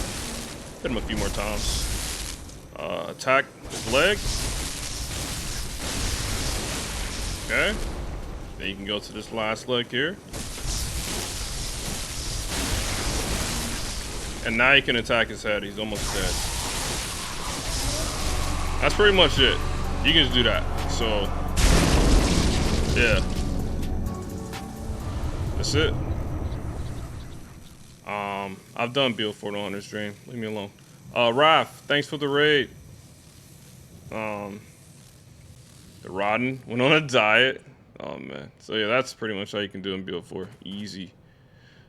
A: Hit him a few more times. Attack his leg. Okay. Then you can go to this last leg here. And now you can attack his head. He's almost dead. That's pretty much it. You can just do that. So, yeah. That's it. I've done BL4 on this stream. Leave me alone. Raph, thanks for the raid. The Rodden went on a diet. Oh man. So yeah, that's pretty much how you can do in BL4. Easy.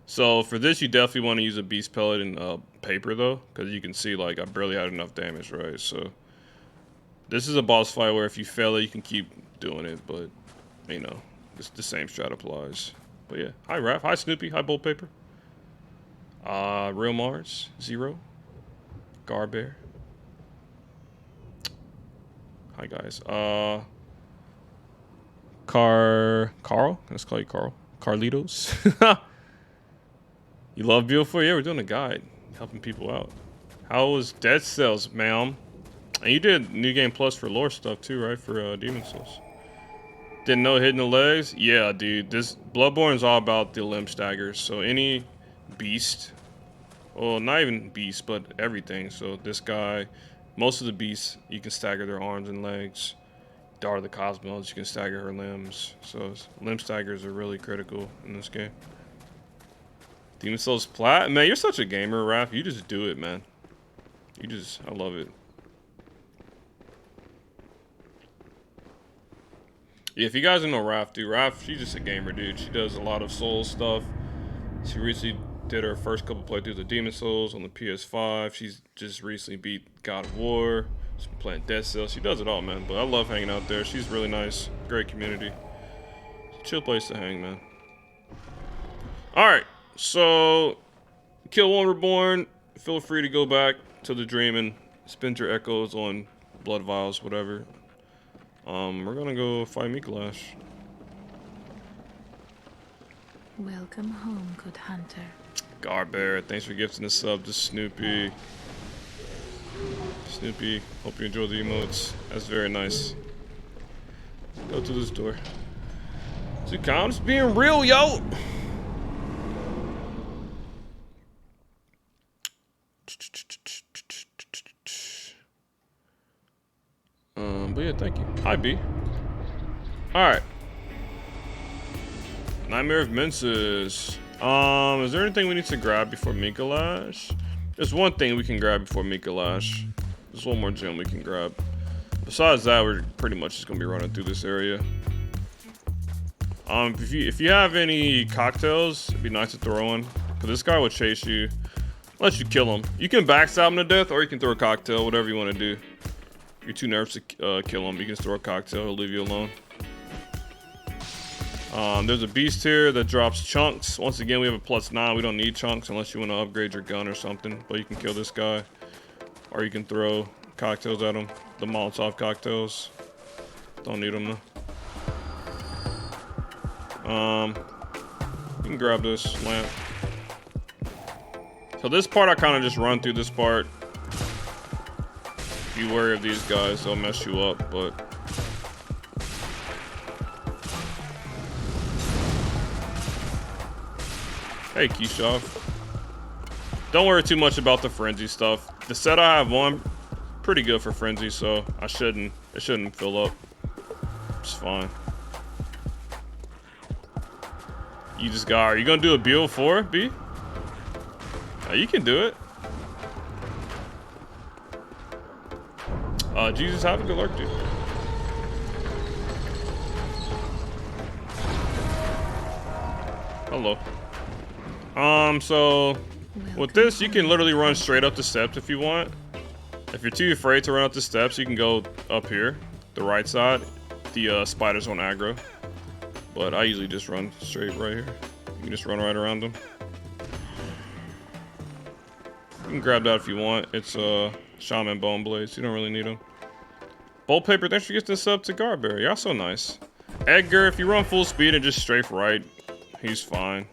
A: So for this, you definitely want to use a beast pellet and paper though, because you can see like I barely had enough damage, right? So this is a boss fight where if you fail it, you can keep doing it, but you know, it's the same strat applies. But yeah, hi Raph, hi Snoopy, hi Bold Paper. Real Mars, Zero, Garbear. Hi guys. Carl? Let's call you Carl. Carlitos. You love BL4? Yeah, we're doing a guide, helping people out. How was Dead Cells, ma'am? And you did New Game Plus for lore stuff too, right? For Demon Souls. Didn't know hitting the legs? Yeah, dude. This Bloodborne is all about the limb staggers. So any beast, well, not even beast, but everything. So this guy, most of the beasts, you can stagger their arms and legs. Daughter of the Cosmos, you can stagger her limbs. So limb staggers are really critical in this game. Demon Souls Plat? Man, you're such a gamer, Raph. You just do it, man. I love it. Yeah, if you guys don't know Raph, dude, Raph, she's just a gamer, dude. She does a lot of Souls stuff. She recently did her first couple playthroughs of Demon Souls on the PS5. She's just recently beat God of War. She's been playing Dead Cells. She does it all, man. But I love hanging out there. She's really nice. Great community. Chill place to hang, man. Alright, so kill one Reborn. Feel free to go back to the dream and spend your echoes on blood vials, whatever. We're gonna go fight Micolash.
C: Welcome home, good hunter.
A: Garbear, thanks for gifting the sub to Snoopy. Snoopy, hope you enjoy the emotes. That's very nice. Go to this door. Zucom's being real, yo! But yeah, thank you. Hi, B. Alright. Nightmare of Menses. Is there anything we need to grab before Micolash? There's one thing we can grab before Micolash. There's one more gem we can grab. Besides that, we're pretty much just gonna be running through this area. If you have any cocktails, it'd be nice to throw in. Cause this guy will chase you, let you kill him. You can backstab him to death, or you can throw a cocktail, whatever you want to do. If you're too nervous to kill him, you can throw a cocktail, he'll leave you alone. There's a beast here that drops chunks. Once again, we have a +9. We don't need chunks unless you want to upgrade your gun or something. But you can kill this guy. Or you can throw cocktails at him. The Molotov cocktails. Don't need them though. You can grab this lamp. So this part, I kind of just run through this part. Be wary of these guys, they'll mess you up, but... Hey, Keyshav. Don't worry too much about the frenzy stuff. The set I have on, pretty good for frenzy, so it shouldn't fill up. It's fine. You just got. Are you gonna do a BL4, B? You can do it. Jesus, have a good luck, dude. Hello. So with this, you can literally run straight up the steps if you want. If you're too afraid to run up the steps, you can go up here, the right side. The spiders won't aggro. But I usually just run straight right here. You can just run right around them. You can grab that if you want. It's Shaman Bone Blades. You don't really need them. Bolt Paper, thanks for getting this up to Garberry. Y'all so nice. Edgar, if you run full speed and just strafe right, he's fine.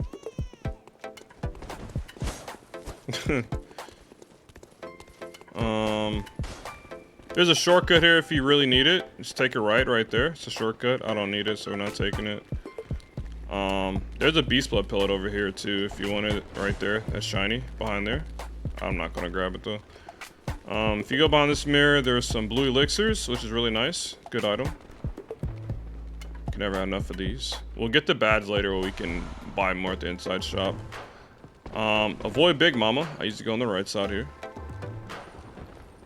A: There's a shortcut here if you really need it. Just take a right there. It's a shortcut. I don't need it, so we're not taking it. There's a Beast Blood pellet over here too if you want it right there. That's shiny behind there. I'm not gonna grab it though. If you go behind this mirror, there's some blue elixirs, which is really nice. Good item. Can never have enough of these. We'll get the badge later where we can buy more at the inside shop. Avoid Big Mama. I used to go on the right side here.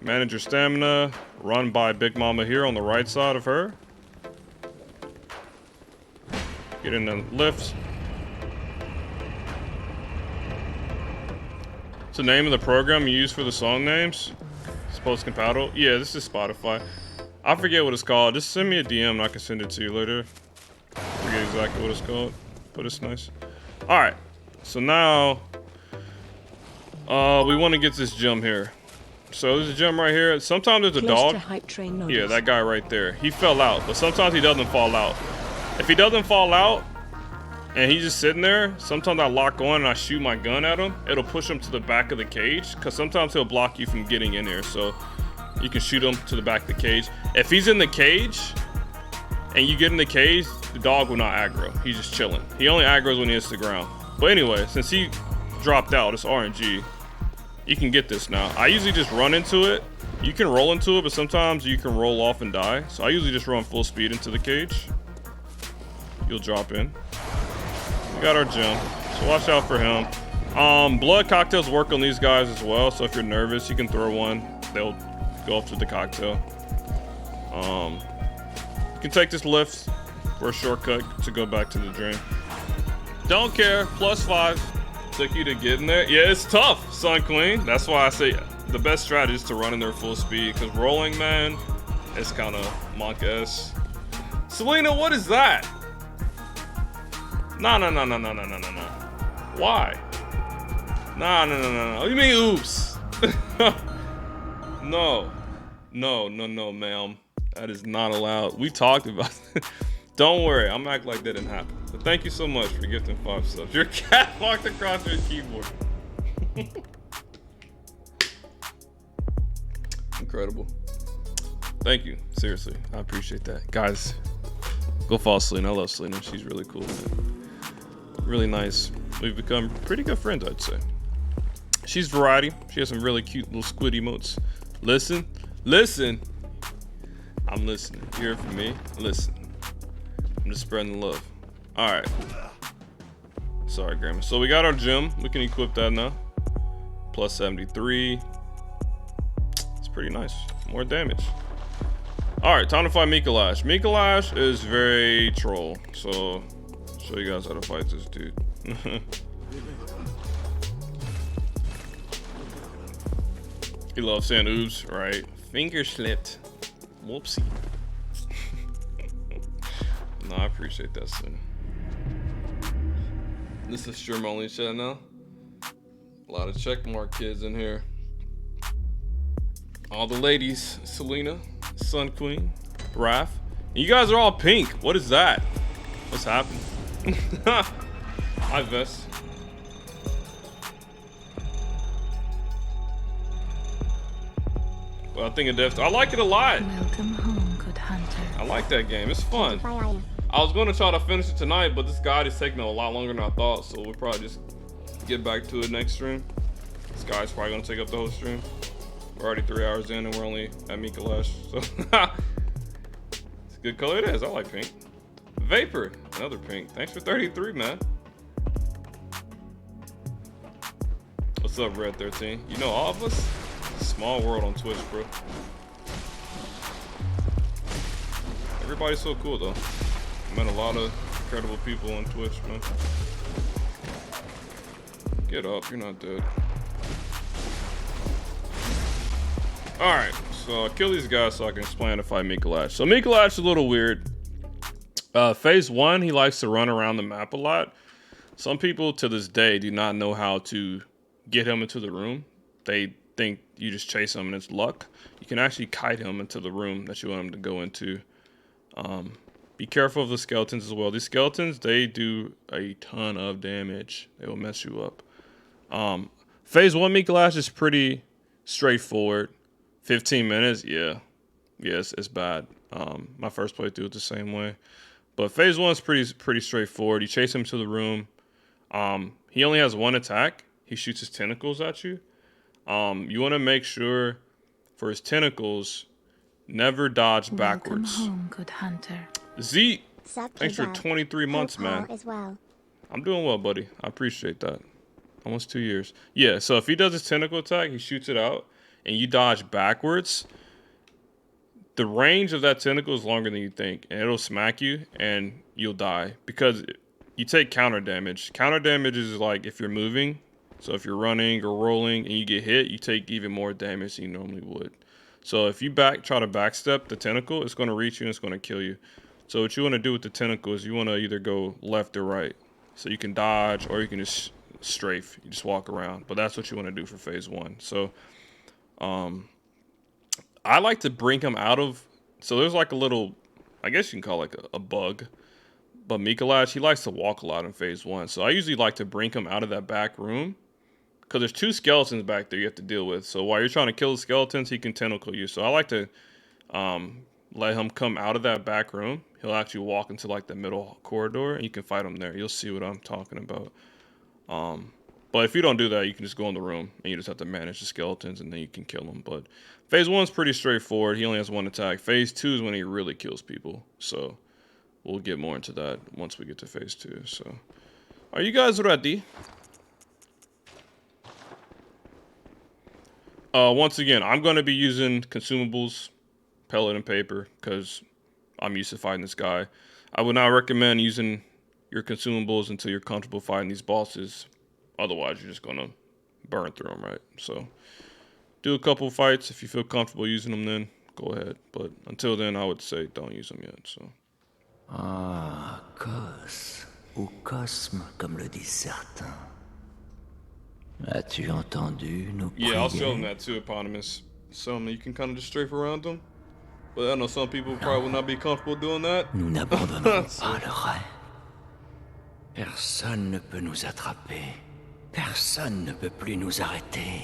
A: Manage your stamina. Run by Big Mama here on the right side of her. Get in the lift. What's the name of the program you use for the song names? Suppose compatible? Yeah, this is Spotify. I forget what it's called. Just send me a DM and I can send it to you later. I forget exactly what it's called, but it's nice. Alright, so now we want to get this gem here. So there's a gem right here. Sometimes there's a dog. Yeah, that guy right there. He fell out, but sometimes he doesn't fall out. If he doesn't fall out and he's just sitting there, sometimes I lock on and I shoot my gun at him. It'll push him to the back of the cage because sometimes he'll block you from getting in here. So you can shoot him to the back of the cage. If he's in the cage and you get in the cage, the dog will not aggro. He's just chilling. He only aggroes when he hits the ground. But anyway, since he dropped out, it's RNG. You can get this now. I usually just run into it. You can roll into it, but sometimes you can roll off and die. So I usually just run full speed into the cage. You'll drop in. We got our gem, so watch out for him. Blood cocktails work on these guys as well. So if you're nervous, you can throw one. They'll go up to the cocktail. You can take this lift for a shortcut to go back to the drain. Don't care. +5 took you to get in there. Yeah, it's tough, Sun Queen. That's why I say the best strategy is to run in there full speed. Because rolling, man, it's kind of monk-esque. Selena, what is that? No. Why? No. What do you mean, oops? No, ma'am. That is not allowed. We talked about it. Don't worry, I'm acting like that didn't happen. But thank you so much for gifting 5 subs. Your cat walked across your keyboard. Incredible. Thank you. Seriously, I appreciate that. Guys, go follow Selena. I love Selena. She's really cool, man. Really nice. We've become pretty good friends, I'd say. She's variety. She has some really cute little squid emotes. Listen. I'm listening. You hear from me? Listen. I'm just spreading the love. Alright. Sorry, Gherman. So we got our gem. We can equip that now. +73. It's pretty nice. More damage. Alright, time to fight Micolash. Micolash is very troll. So, I'll show you guys how to fight this dude. He loves saying oops, right? Finger slipped. Whoopsie. No, I appreciate that, son. This is stream only chat now. A lot of checkmark kids in here. All the ladies, Selena, Sun Queen, Raph. You guys are all pink. What is that? What's happening? Hi, Vest. Well, I think it definitely. I like it a lot.
C: Welcome home, good hunter.
A: I like that game. It's fun. I was going to try to finish it tonight, but this guide is taking a lot longer than I thought, so we'll probably just get back to it next stream. This guy's probably going to take up the whole stream. We're already 3 hours in, and we're only at Micolash, so it's a good color. It is. I like pink. Vapor, another pink. Thanks for 33, man. What's up, Red 13? You know all of us? Small world on Twitch, bro. Everybody's so cool, though. I met a lot of incredible people on Twitch, man. Get up, you're not dead. Alright, so I'll kill these guys so I can explain to fight Micolash. So Micolash is a little weird. Phase 1, he likes to run around the map a lot. Some people to this day do not know how to get him into the room. They think you just chase him and it's luck. You can actually kite him into the room that you want him to go into. Be careful of the skeletons as well. These skeletons, they do a ton of damage. They will mess you up. Phase 1 Micolash is pretty straightforward. 15 minutes, yeah. Yes, it's bad. My first playthrough was the same way. But phase 1 is pretty straightforward. You chase him to the room. He only has one attack. He shoots his tentacles at you. You want to make sure for his tentacles, never dodge backwards.
C: Welcome home, good hunter.
A: Z, thanks for 23 months, man.
D: As well.
A: I'm doing well, buddy. I appreciate that. Almost 2 years. Yeah, so if he does his tentacle attack, he shoots it out, and you dodge backwards, the range of that tentacle is longer than you think, and it'll smack you, and you'll die. Because you take counter damage. Counter damage is like if you're moving. So if you're running or rolling and you get hit, you take even more damage than you normally would. So if you try to backstep the tentacle, it's going to reach you and it's going to kill you. So what you want to do with the tentacle is you want to either go left or right. So you can dodge or you can just strafe. You just walk around. But that's what you want to do for phase 1. So I like to bring him out of... So there's like a little... I guess you can call it like a bug. But Micolash, he likes to walk a lot in phase 1. So I usually like to bring him out of that back room. Because there's 2 skeletons back there you have to deal with. So while you're trying to kill the skeletons, he can tentacle you. So I like to let him come out of that back room. He'll actually walk into like the middle corridor and you can fight him there. You'll see what I'm talking about. But if you don't do that, you can just go in the room and you just have to manage the skeletons and then you can kill them. But phase 1 is pretty straightforward. He only has 1 attack. Phase 2 is when he really kills people. So we'll get more into that once we get to phase 2. So are you guys ready? Once again, I'm going to be using consumables, pellet and paper, because I'm used to fighting this guy. I would not recommend using your consumables until you're comfortable fighting these bosses. Otherwise, you're just going to burn through them, right? So do a couple fights. If you feel comfortable using them, then go ahead. But until then, I would say don't use them yet. So.
B: Ah, cos, ou cosme, comme le disent certains. As-tu entendu nos
A: Yeah, I'll
B: prières?
A: show them that too, Eponymous. Some you can kind of just strafe around them. But I know some people probably will not be comfortable doing that.
B: Nous n'abandonnons pas le rêve. Personne ne peut nous attraper. Personne ne peut plus nous arrêter.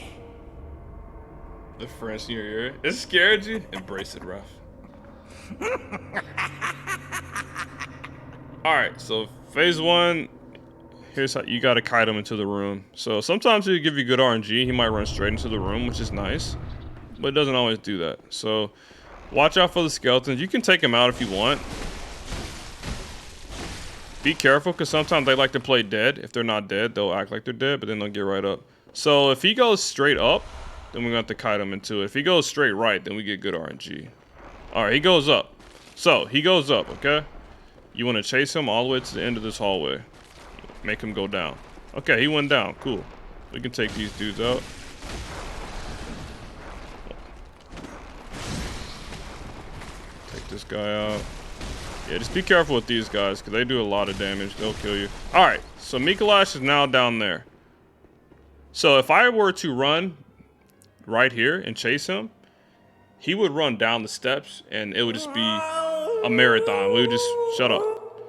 A: The French in your ear. It scared you? Embrace it, Ralph. Alright, so phase 1. Here's how you gotta kite him into the room. So sometimes he'll give you good RNG. He might run straight into the room, which is nice. But it doesn't always do that. So watch out for the skeletons. You can take them out if you want. Be careful, because sometimes they like to play dead. If they're not dead, they'll act like they're dead, but then they'll get right up. So if he goes straight up, then we're going to have to kite him into it. If he goes straight right, then we get good RNG. Alright, he goes up. So, he goes up, okay? You want to chase him all the way to the end of this hallway. Make him go down. Okay, he went down. Cool. We can take these dudes out. Take this guy out. Yeah, just be careful with these guys, because they do a lot of damage. They'll kill you. Alright, so Micolash is now down there. So if I were to run right here and chase him, he would run down the steps, and it would just be a marathon. We would just... Shut up.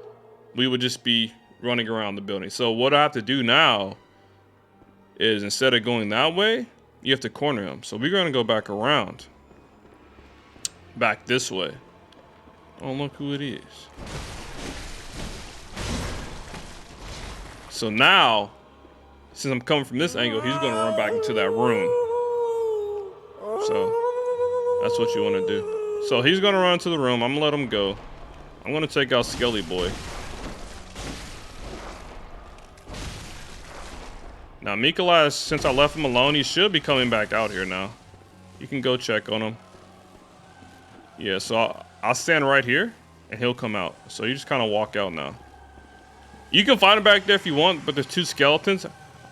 A: We would just be running around the building. So what I have to do now is, instead of going that way, you have to corner him. So we're going to go back around. Back this way. Oh, look who it is. So now, since I'm coming from this angle, he's going to run back into that room. So that's what you want to do. So he's going to run into the room. I'm going to let him go. I'm going to take out Skelly Boy. Now, Micolash, since I left him alone, he should be coming back out here now. You can go check on him. Yeah, so I'll stand right here, and he'll come out. So you just kind of walk out now. You can find him back there if you want, but there's 2 skeletons.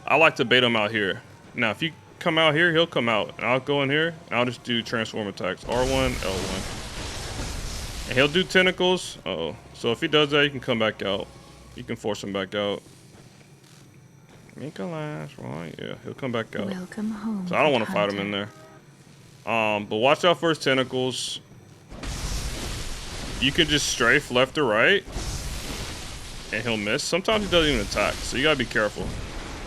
A: I like to bait him out here. Now, if you come out here, he'll come out. And I'll go in here, and I'll just do transform attacks. R1, L1. And he'll do tentacles. Uh-oh. So if he does that, you can come back out. You can force him back out. Micolash, right? Yeah, he'll come back out.
C: Welcome home.
A: So I don't want to fight him in there. But watch out for his tentacles. You can just strafe left or right, and he'll miss. Sometimes he doesn't even attack, so you gotta be careful.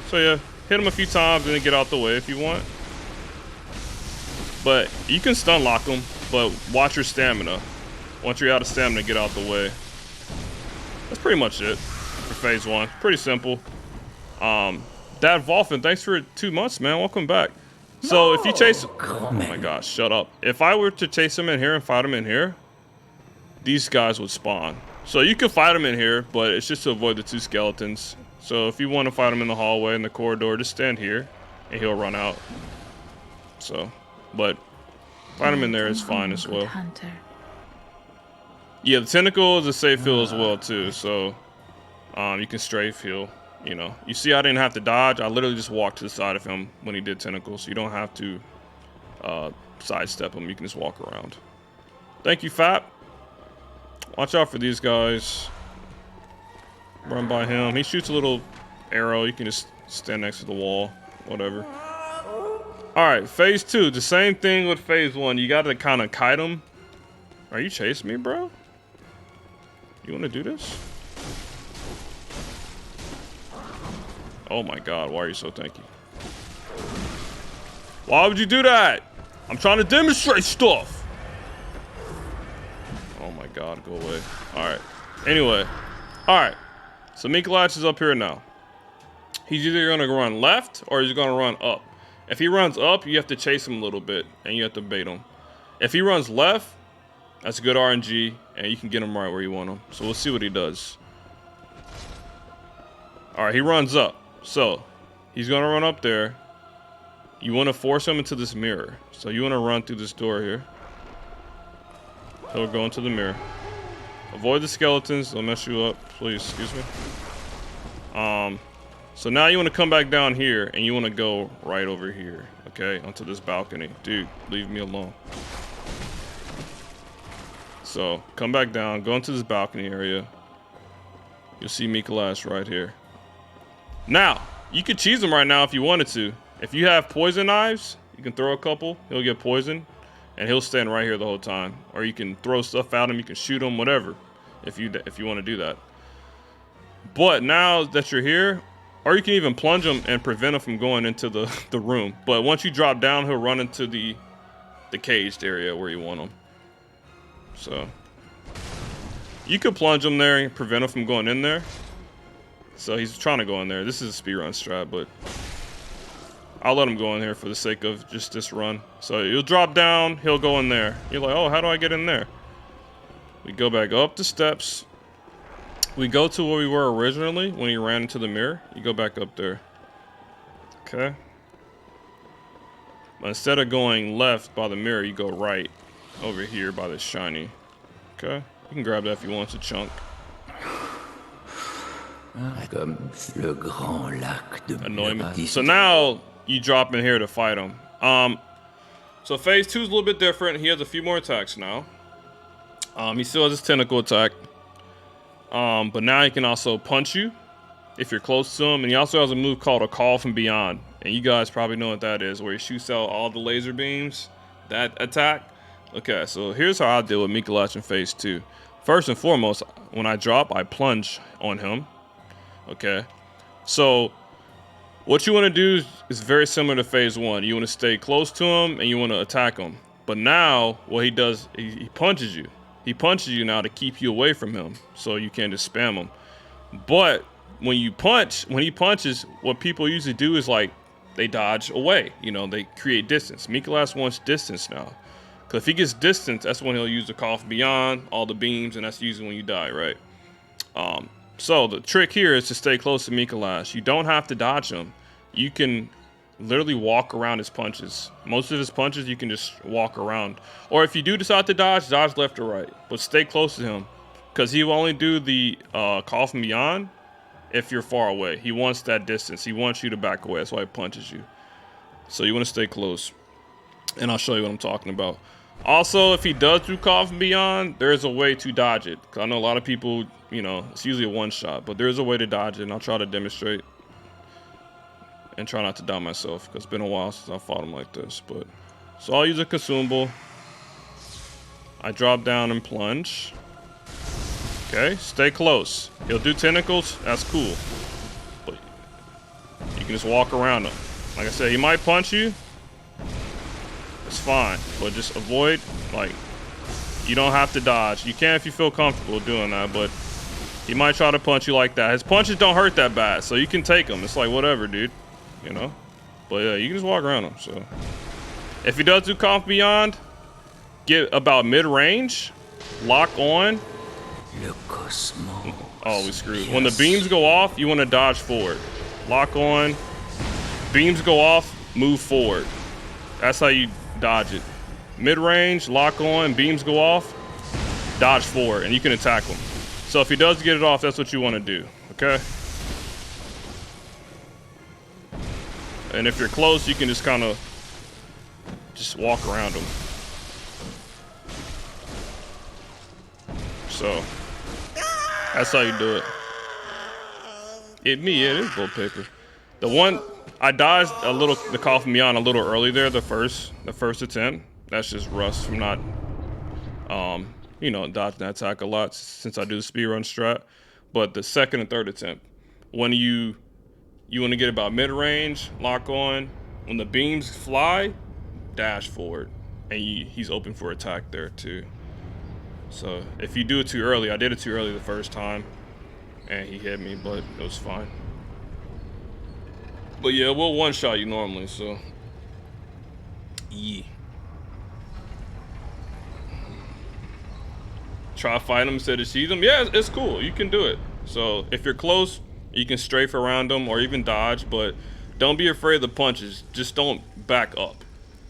A: So yeah, hit him a few times and then get out the way if you want. But you can stun lock him, but watch your stamina. Once you're out of stamina, get out the way. That's pretty much it for phase 1. Pretty simple. Dad Volfin, thanks for 2 months, man. Welcome back. So if you chase, oh my gosh, shut up. If I were to chase him in here and fight him in here, these guys would spawn. So you can fight him in here, but it's just to avoid the 2 skeletons. So if you want to fight him in the hallway, in the corridor, just stand here and he'll run out. So, but fight him in there is fine as well.
C: Hunter.
A: Yeah, the tentacle is a safe heal as well too. So you can strafe heal. You know, you see I didn't have to dodge. I literally just walked to the side of him when he did tentacles. You don't have to sidestep him. You can just walk around. Thank you, Fap. Watch out for these guys. Run by him. He shoots a little arrow. You can just stand next to the wall. Whatever. Alright, phase 2. The same thing with phase 1. You got to kind of kite him. Are you chasing me, bro? You want to do this? Oh my god, why are you so tanky? Why would you do that? I'm trying to demonstrate stuff. Oh my god, go away. Alright. Anyway. Alright. So Micolash is up here now. He's either going to run left or he's going to run up. If he runs up, you have to chase him a little bit and you have to bait him. If he runs left, that's good RNG and you can get him right where you want him. So we'll see what he does. Alright, he runs up. So, he's going to run up there. You want to force him into this mirror. So, you want to run through this door here. He'll go into the mirror. Avoid the skeletons. They'll mess you up. Please, excuse me. So, now you want to come back down here. And you want to go right over here. Okay? Onto this balcony. Dude, leave me alone. So, come back down. Go into this balcony area. You'll see Micolash right here. Now, you could cheese him right now if you wanted to. If you have poison knives, you can throw a couple. He'll get poisoned, and he'll stand right here the whole time. Or you can throw stuff at him. You can shoot him, whatever, if you want to do that. But now that you're here, or you can even plunge him and prevent him from going into the room. But once you drop down, he'll run into the caged area where you want him. So you could plunge him there and prevent him from going in there. So he's trying to go in there. This is a speedrun strat, but I'll let him go in here for the sake of just this run. So you'll drop down, he'll go in there. You're like, oh, how do I get in there? We go back up the steps. We go to where we were originally when he ran into the mirror. You go back up there. Okay. But instead of going left by the mirror, you go right over here by this shiny. Okay. You can grab that if you want. It's a chunk. Annoy me. So now you drop in here to fight him. So phase 2 is a little bit different. He has a few more attacks now. He still has his tentacle attack. But now he can also punch you if you're close to him. And he also has a move called a Call from Beyond. And you guys probably know what that is, where he shoots out all the laser beams. That attack. Okay, so here's how I deal with Micolash in phase 2. First and foremost, when I drop, I plunge on him. Okay, so what you want to do is very similar to phase 1. You want to stay close to him and you want to attack him. But now what he does, he punches you. He punches you now to keep you away from him, so you can't just spam him. But when he punches, what people usually do is like they dodge away. You know, they create distance. Micolash wants distance now. Because if he gets distance, that's when he'll use the Call from Beyond, all the beams, and that's usually when you die, right? So the trick here is to stay close to Micolash. You don't have to dodge him. you can literally walk around his punches. Most of his punches you can just walk around. Or if you do decide to dodge left or right. But stay close to him. Because he will only do the call from beyond if you're far away. He wants that distance. He wants you to back away. That's why he punches you. So you want to stay close. And I'll show you what I'm talking about. Also, if he does do call from beyond, there's a way to dodge it. Because I know a lot of people, you know, it's usually a one shot. But there's a way to dodge it. And I'll try to demonstrate. And try not to die myself, because it's been a while since I fought him like this. But so I'll use a consumable. I drop down and plunge. Okay, stay close. He'll do tentacles. That's cool. But you can just walk around him. Like I said, he might punch you. It's fine, but just avoid. Like, you don't have to dodge. You can if you feel comfortable doing that, but he might try to punch you like that. His punches don't hurt that bad, so you can take them. It's like whatever, dude. You know, but yeah, you can just walk around him. So if he does do Conf Beyond, get about mid-range, lock on. Oh, we screwed. When the beams go off, you want to dodge forward. Lock on. Beams go off, move forward. That's how you dodge it. Mid-range, lock on, beams go off, dodge forward, and you can attack him. So if he does get it off, that's what you want to do. Okay. And if you're close, you can just kind of just walk around them. So that's how you do it. It is gold paper. The one I dodged a little, the call from beyond a little early there. The first attempt. That's just rust from not, you know, dodging that attack a lot since I do the speedrun strat. But the second and third attempt, when you want to get about mid-range, lock on. When the beams fly, dash forward. And he's open for attack there too. So if you do it too early, I did it too early the first time. And he hit me, but it was fine. But yeah, we'll one-shot you normally, so. Yeah. Try to fight him instead of seize him. Yeah, it's cool. You can do it. So if you're close, you can strafe around him or even dodge, but don't be afraid of the punches. Just don't back up.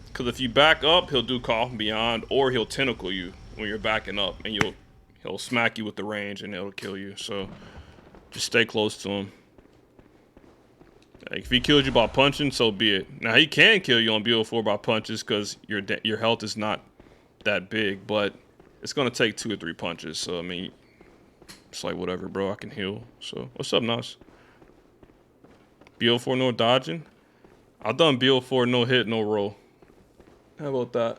A: Because if you back up, he'll do call from beyond, or he'll tentacle you when you're backing up, and he'll smack you with the range and it'll kill you. So just stay close to him. Like, if he kills you by punching, so be it. Now he can kill you on BL4 by punches because your health is not that big, but it's gonna take 2 or 3 punches. So I mean, it's like whatever, bro. I can heal. So what's up, Nas? BL4 no dodging. I've done BL4 no hit, no roll. How about that?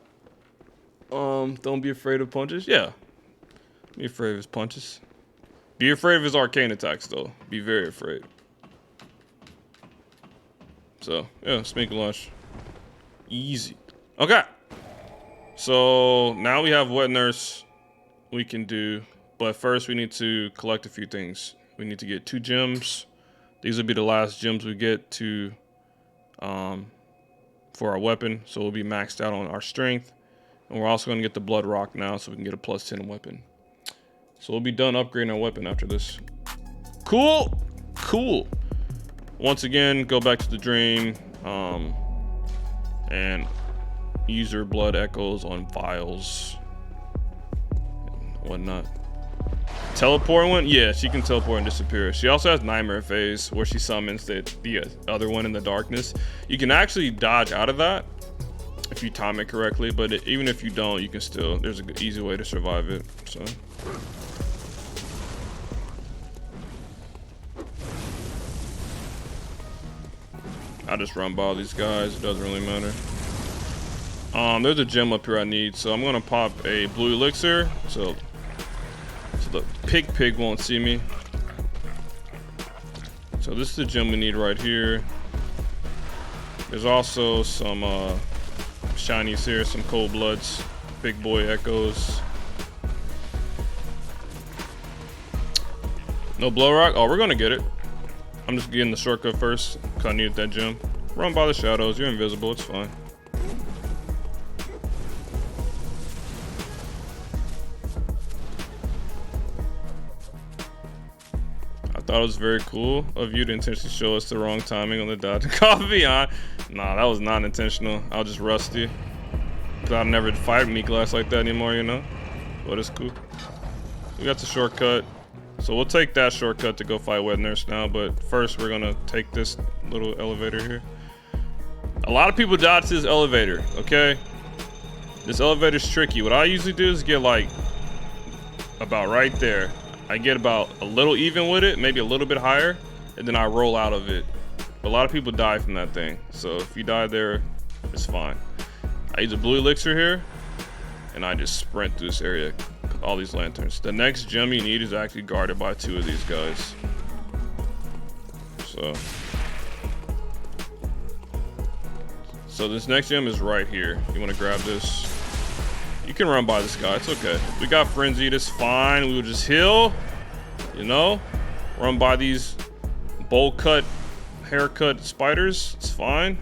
A: Don't be afraid of punches. Yeah, be afraid of his punches. Be afraid of his arcane attacks, though. Be very afraid. So yeah, Micolash. Easy. Okay. So now we have Wet Nurse we can do, but first we need to collect a few things. We need to get 2 gems. These will be the last gems we get to for our weapon, so we'll be maxed out on our strength. And we're also gonna get the blood rock now, so we can get a +10 weapon. So we'll be done upgrading our weapon after this. Cool. Once again, go back to the drain and use your blood echoes on vials and whatnot. Teleport one? Yeah, she can teleport and disappear. She also has Nightmare Phase, where she summons the other one in the darkness. You can actually dodge out of that if you time it correctly, but even if you don't, you can still, there's an easy way to survive it. So I just run by all these guys. It doesn't really matter. There's a gem up here I need, so I'm gonna pop a blue elixir so the pig won't see me. So this is the gem we need right here. There's also some shinies here, some cold bloods, big boy echoes. No blow rock. Oh, we're gonna get it. I'm just getting the shortcut first because I needed that gem. Run by the shadows. You're invisible. It's fine. I thought it was very cool of you to intentionally show us the wrong timing on the dodge coffee. Nah, that was not intentional. I was just rusty. I'll never fight Micolash like that anymore, you know? But it's cool. We got the shortcut. So we'll take that shortcut to go fight Wet Nurse now, but first we're gonna take this little elevator here. A lot of people dodge this elevator, okay? This elevator's tricky. What I usually do is get like about right there. I get about a little even with it, maybe a little bit higher, and then I roll out of it. But a lot of people die from that thing. So if you die there, it's fine. I use a blue elixir here, and I just sprint through this area. All these lanterns. The next gem you need is actually guarded by 2 of these guys. So this next gem is right here. You want to grab this. You can run by this guy. It's okay. We got frenzied. It's fine. We will just heal. You know, run by these bowl cut, haircut spiders. It's fine.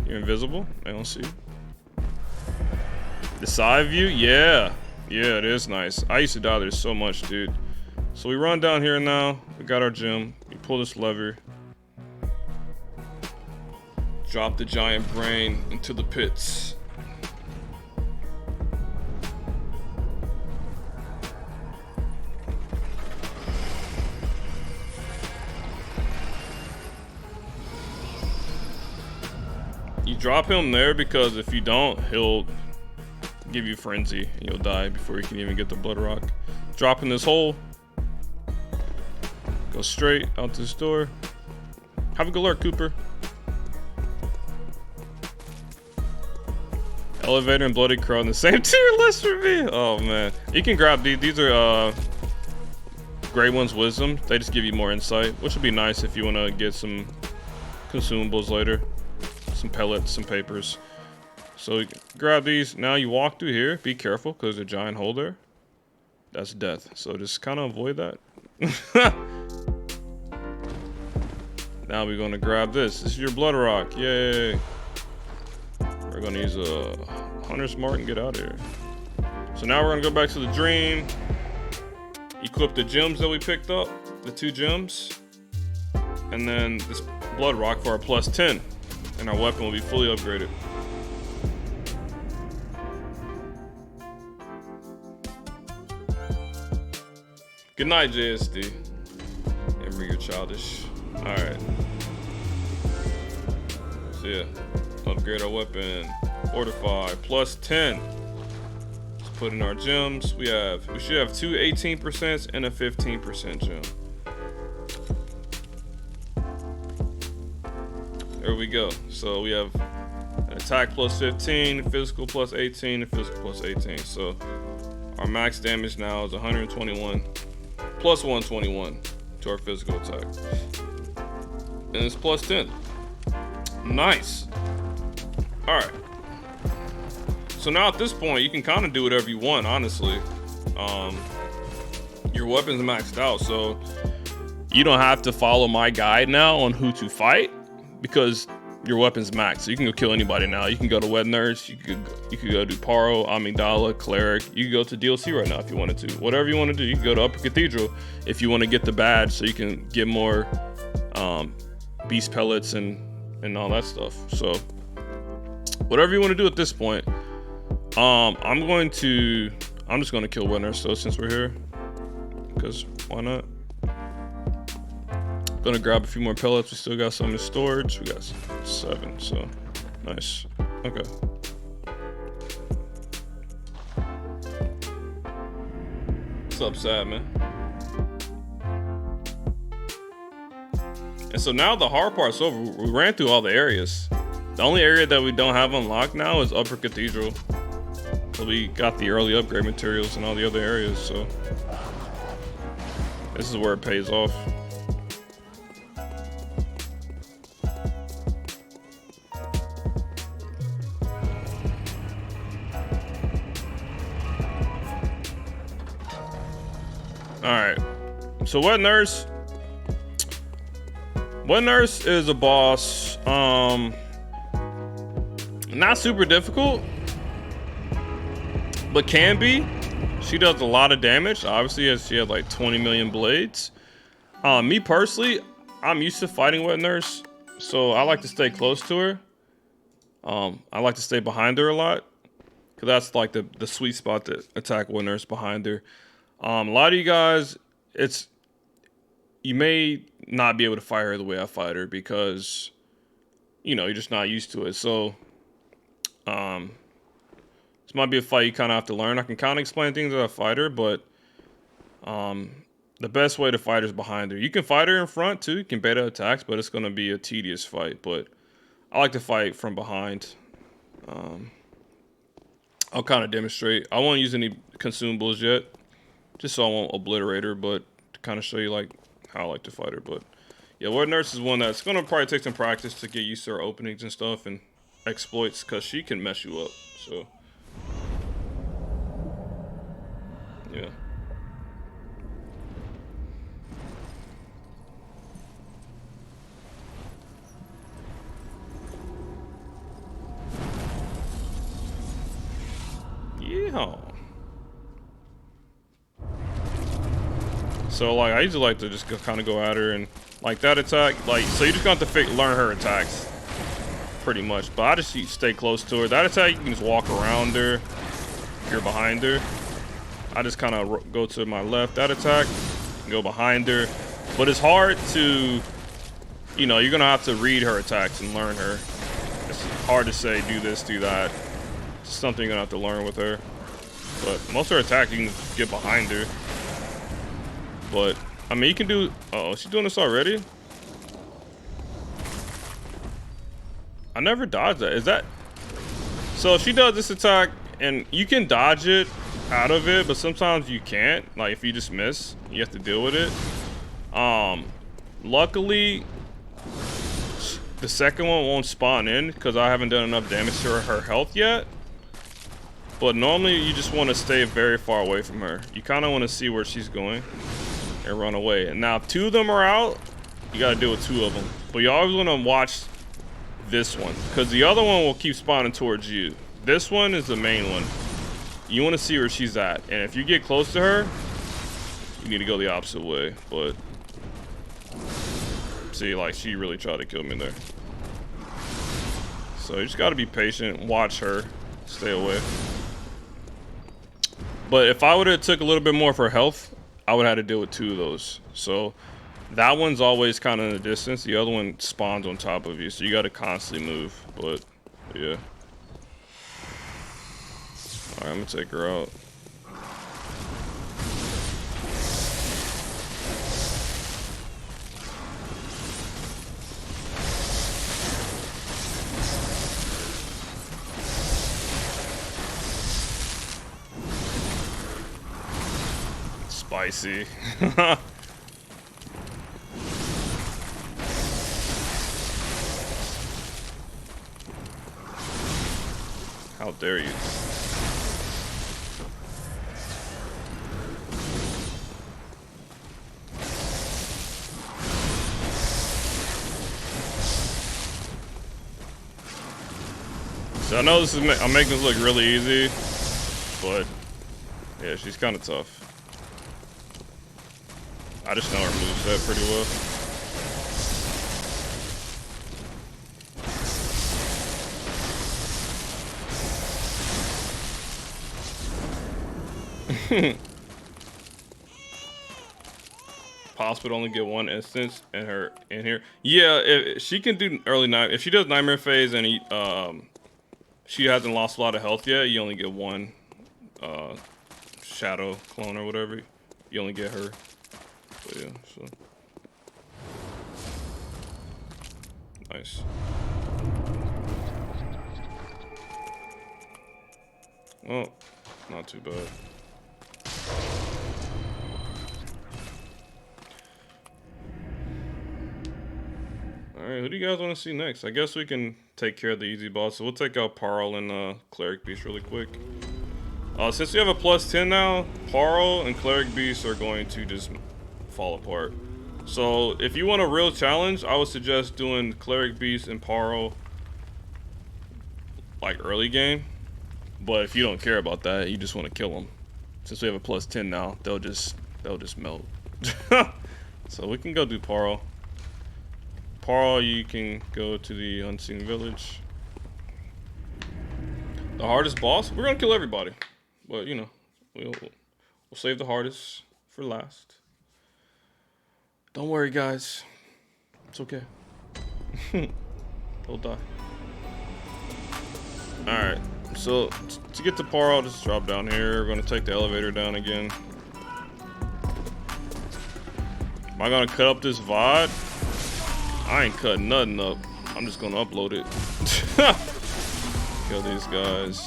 A: You're invisible. They don't see you. The side view, yeah, it is nice. I used to die there so much, dude. So we run down here now. We got our gem. We pull this lever. Drop the giant brain into the pits. You drop him there because if you don't, he'll give you frenzy and you'll die before you can even get the blood rock. Drop in this hole. Go straight out this door. Have a good luck, Cooper. Elevator and Bloody Crow in the same tier list for me. Oh man, you can grab these. These are Gray One's Wisdom. They just give you more insight, which would be nice if you want to get some consumables later, some pellets, some papers. So you grab these. Now you walk through here. Be careful because there's a giant hole there. That's death. So just kind of avoid that. Now we're gonna grab this. This is your blood rock. Yay! We're gonna use a Hunter's Mark and get out of here. So now we're gonna go back to the dream. Equip the gems that we picked up, the 2 gems, and then this blood rock for our +10, and our weapon will be fully upgraded. Good night, JSD. Ever you're childish. Alright. So yeah. Upgrade our weapon. Fortify. +10. Let's put in our gems. We should have 2 18% and a 15% gem. There we go. So we have an attack +15, physical +18, and physical +18. So our max damage now is 121 plus 121 to our physical attack. And it's +10. Nice. Alright. So now at this point, you can kind of do whatever you want, honestly. Your weapon's maxed out, so you don't have to follow my guide now on who to fight because your weapon's maxed. So you can go kill anybody now. You can go to Wet Nurse, you could go do Paro, Amygdala, Cleric. You could go to DLC right now if you wanted to. Whatever you want to do. You can go to Upper Cathedral if you want to get the badge so you can get more beast pellets and all that stuff. So whatever you want to do at this point. I'm just gonna kill Wet Nurse though since we're here. Because why not? Gonna grab a few more pellets. We still got some in storage. We got 7, so nice. Okay. What's up, Sad Man? And so now the hard part's over. We ran through all the areas. The only area that we don't have unlocked now is Upper Cathedral. So we got the early upgrade materials in all the other areas, so this is where it pays off. Alright, so Wet Nurse is a boss. Not super difficult, but can be. She does a lot of damage. Obviously, as she has like 20 million blades. Me personally, I'm used to fighting wet nurse, so I like to stay close to her. I like to stay behind her a lot, cause that's like the sweet spot to attack wet nurse behind her. A lot of you guys, you may not be able to fight her the way I fight her because, you know, you're just not used to it. So, this might be a fight you kind of have to learn. I can kind of explain things as a fighter, but the best way to fight her is behind her. You can fight her in front too. You can beta attacks, but it's going to be a tedious fight. But I like to fight from behind. I'll kind of demonstrate. I won't use any consumables yet, just so I won't obliterate her, but to kind of show you like how I like to fight her. But yeah, wet nurse is one that's going to probably take some practice to get used to her openings and stuff and exploits, because she can mess you up. So yeah. Yeah. So like I usually like to just kind of go at her and like that attack, like so you just got to learn her attacks pretty much. But I just stay close to her. That attack you can just walk around her if you're behind her. I just kind of go to my left. That attack, go behind her. But it's hard to, you know, you're gonna have to read her attacks and learn her. It's hard to say do this, do that. It's something you're gonna have to learn with her. But most of her attacks you can get behind her. But I mean, you can do. Uh-oh, she's doing this already. I never dodged that. Is that? So she does this attack, and you can dodge it out of it, but sometimes you can't. Like if you just miss, you have to deal with it. Luckily, the second one won't spawn in because I haven't done enough damage to her health yet. But normally you just want to stay very far away from her. You kind of want to see where she's going and run away. And now if two of them are out, you got to deal with two of them. But you always want to watch this one because the other one will keep spawning towards you. This one is the main one. You want to see where she's at. And if you get close to her, you need to go the opposite way. But see, like she really tried to kill me there. So you just got to be patient, watch her, stay away. But if I would have took a little bit more of her health, I would have had to deal with two of those. So that one's always kind of in the distance. The other one spawns on top of you, so you got to constantly move. But yeah. All right, I'm gonna take her out. Spicy. How dare you? So I know this is I'm making this look really easy, but yeah, she's kind of tough. I just know her moveset pretty well. Possible to only get one instance in her in here. Yeah, if she can do early night. If she does nightmare phase and she hasn't lost a lot of health yet, you only get one shadow clone or whatever. You only get her. But yeah, so nice. Well, not too bad. Alright, who do you guys want to see next? I guess we can take care of the easy boss. So we'll take out Parl and Cleric Beast really quick. Since we have a +10 now, Parl and Cleric Beast are going to just fall apart. So if you want a real challenge, I would suggest doing Cleric Beast and Parl like early game. But if you don't care about that, you just want to kill them. Since we have a +10 now, they'll just melt. So we can go do Paro. Paro, you can go to the Unseen Village. The hardest boss? We're gonna kill everybody. But, you know, we'll save the hardest for last. Don't worry, guys. It's okay. He'll die. Alright, so to get to Paro, just drop down here. We're gonna take the elevator down again. Am I gonna cut up this VOD? I ain't cutting nothing up. I'm just gonna upload it. Kill these guys.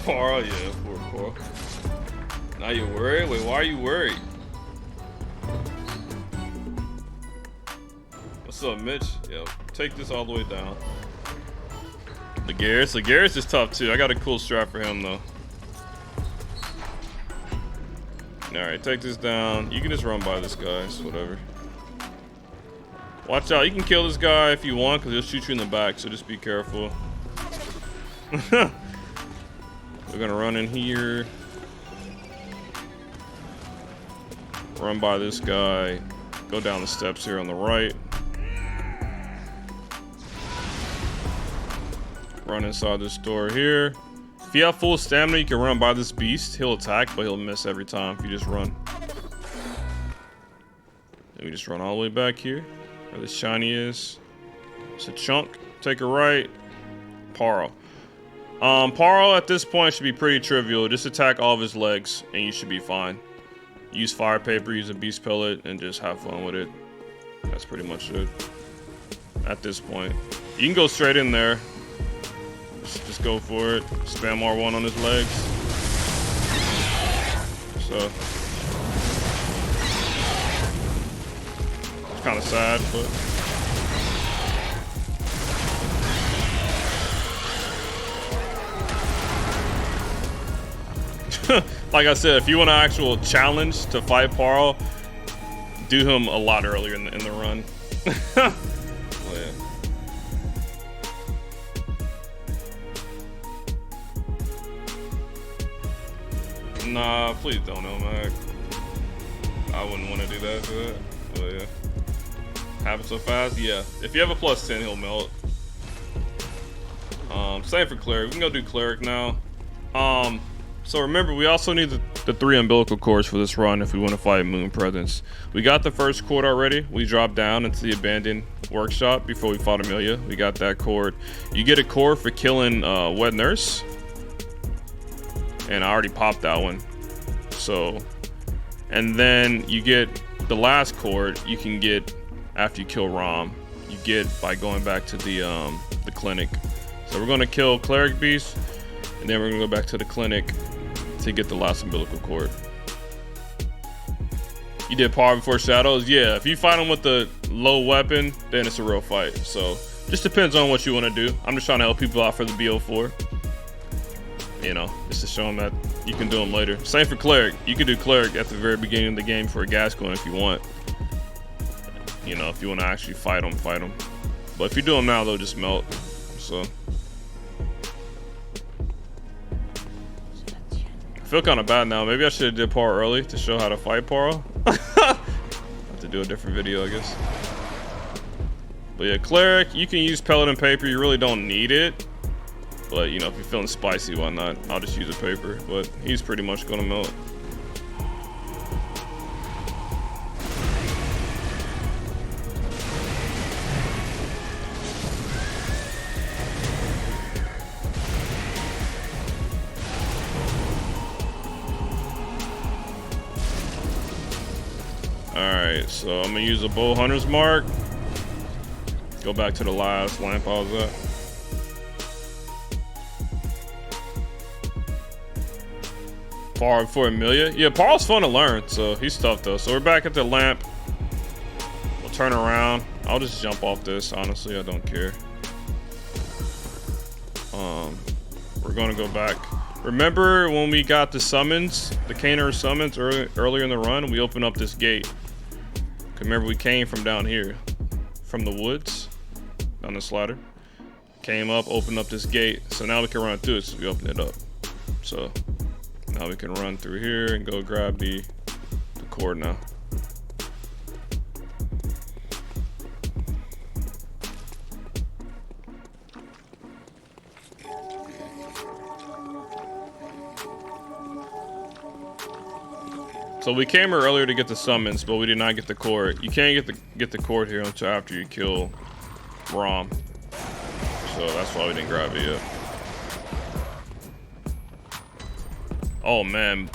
A: Paro, yeah, poor Paro. Now you're worried? Wait, why are you worried? What's up, Mitch? Yo, take this all the way down. Garrus is tough too. I got a cool strat for him though. Alright, take this down. You can just run by this guy, it's whatever. Watch out, you can kill this guy if you want, because he'll shoot you in the back, so just be careful. We're gonna run in here. Run by this guy. Go down the steps here on the right. Run inside this door here. If you have full stamina, you can run by this beast. He'll attack, but he'll miss every time if you just run. Then we just run all the way back here, where the shiny is. It's a chunk. Take a right. Paro. Paro at this point should be pretty trivial. Just attack all of his legs, and you should be fine. Use fire paper, use a beast pellet, and just have fun with it. That's pretty much it. At this point, you can go straight in there. Just go for it. Spam R1 on his legs. So it's kind of sad, but like I said, if you want an actual challenge to fight Paro, do him a lot earlier in the run. Well, yeah. Nah, please don't know, Mac. I wouldn't want to do that to that. But yeah. Happen so fast? Yeah. If you have a +10, he'll melt. Same for Cleric. We can go do Cleric now. So remember, we also need the 3 umbilical cords for this run if we want to fight Moon Presence. We got the first cord already. We dropped down into the abandoned workshop before we fought Amelia. We got that cord. You get a cord for killing Wet Nurse. And I already popped that one. So, and then you get the last cord you can get after you kill Rom. You get by going back to the clinic. So we're gonna kill Cleric Beast, and then we're gonna go back to the clinic to get the last umbilical cord. You did Power Before Shadows? Yeah, if you fight him with the low weapon, then it's a real fight. So, just depends on what you want to do. I'm just trying to help people out for the BL4. You know, just to show them that you can do them later. Same for Cleric. You can do Cleric at the very beginning of the game for a Gascoigne if you want. You know, if you want to actually fight them, fight them. But if you do them now, they'll just melt. So I feel kind of bad now. Maybe I should have did Paro early to show how to fight Paro. Have to do a different video, I guess. But yeah, Cleric, you can use pellet and paper. You really don't need it. But, you know, if you're feeling spicy, why not? I'll just use a paper. But he's pretty much going to melt. Alright, so I'm going to use a Bow Hunter's Mark. Go back to the last lamp I was at. Paro Before Amelia. Yeah, Paro's fun to learn, so he's tough though. So we're back at the lamp. We'll turn around. I'll just jump off this, honestly, I don't care. We're gonna go back. Remember when we got the summons, the Cainhurst summons earlier in the run, we opened up this gate. Remember we came from down here, from the woods, down this ladder. Came up, opened up this gate, so now we can run through it, so we opened it up. So Now we can run through here and go grab the cord now. So we came here earlier to get the summons, but we did not get the cord. You can't get the cord here until after you kill Rom. So that's why we didn't grab it yet. Oh man,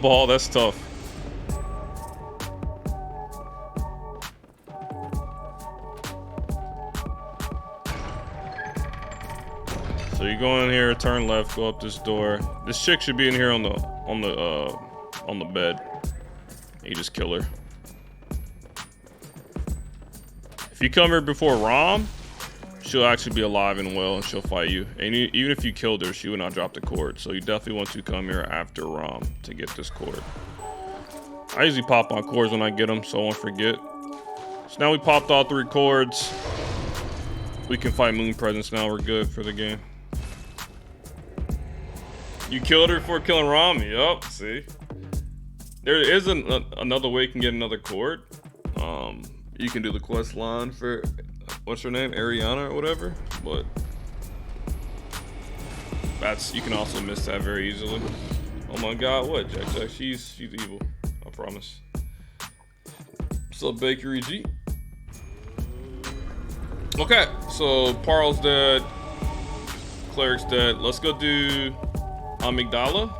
A: ball, that's tough. So you go in here, turn left, go up this door. This chick should be in here on the bed. You just kill her. If you come here before Rom, she'll actually be alive and well, and she'll fight you. And even if you killed her, she would not drop the cord. So you definitely want to come here after Rom to get this cord. I usually pop on cords when I get them, so I won't forget. So now we popped all 3 cords. We can fight Moon Presence now. We're good for the game. You killed her before killing Rom? Yup, see? There is another way you can get another cord. You can do the quest line for, what's her name? Ariana or whatever. But you can also miss that very easily. Oh my god, what? Jack, she's evil. I promise. What's up, Bakery G? Okay, so Parl's dead. Cleric's dead. Let's go do Amygdala.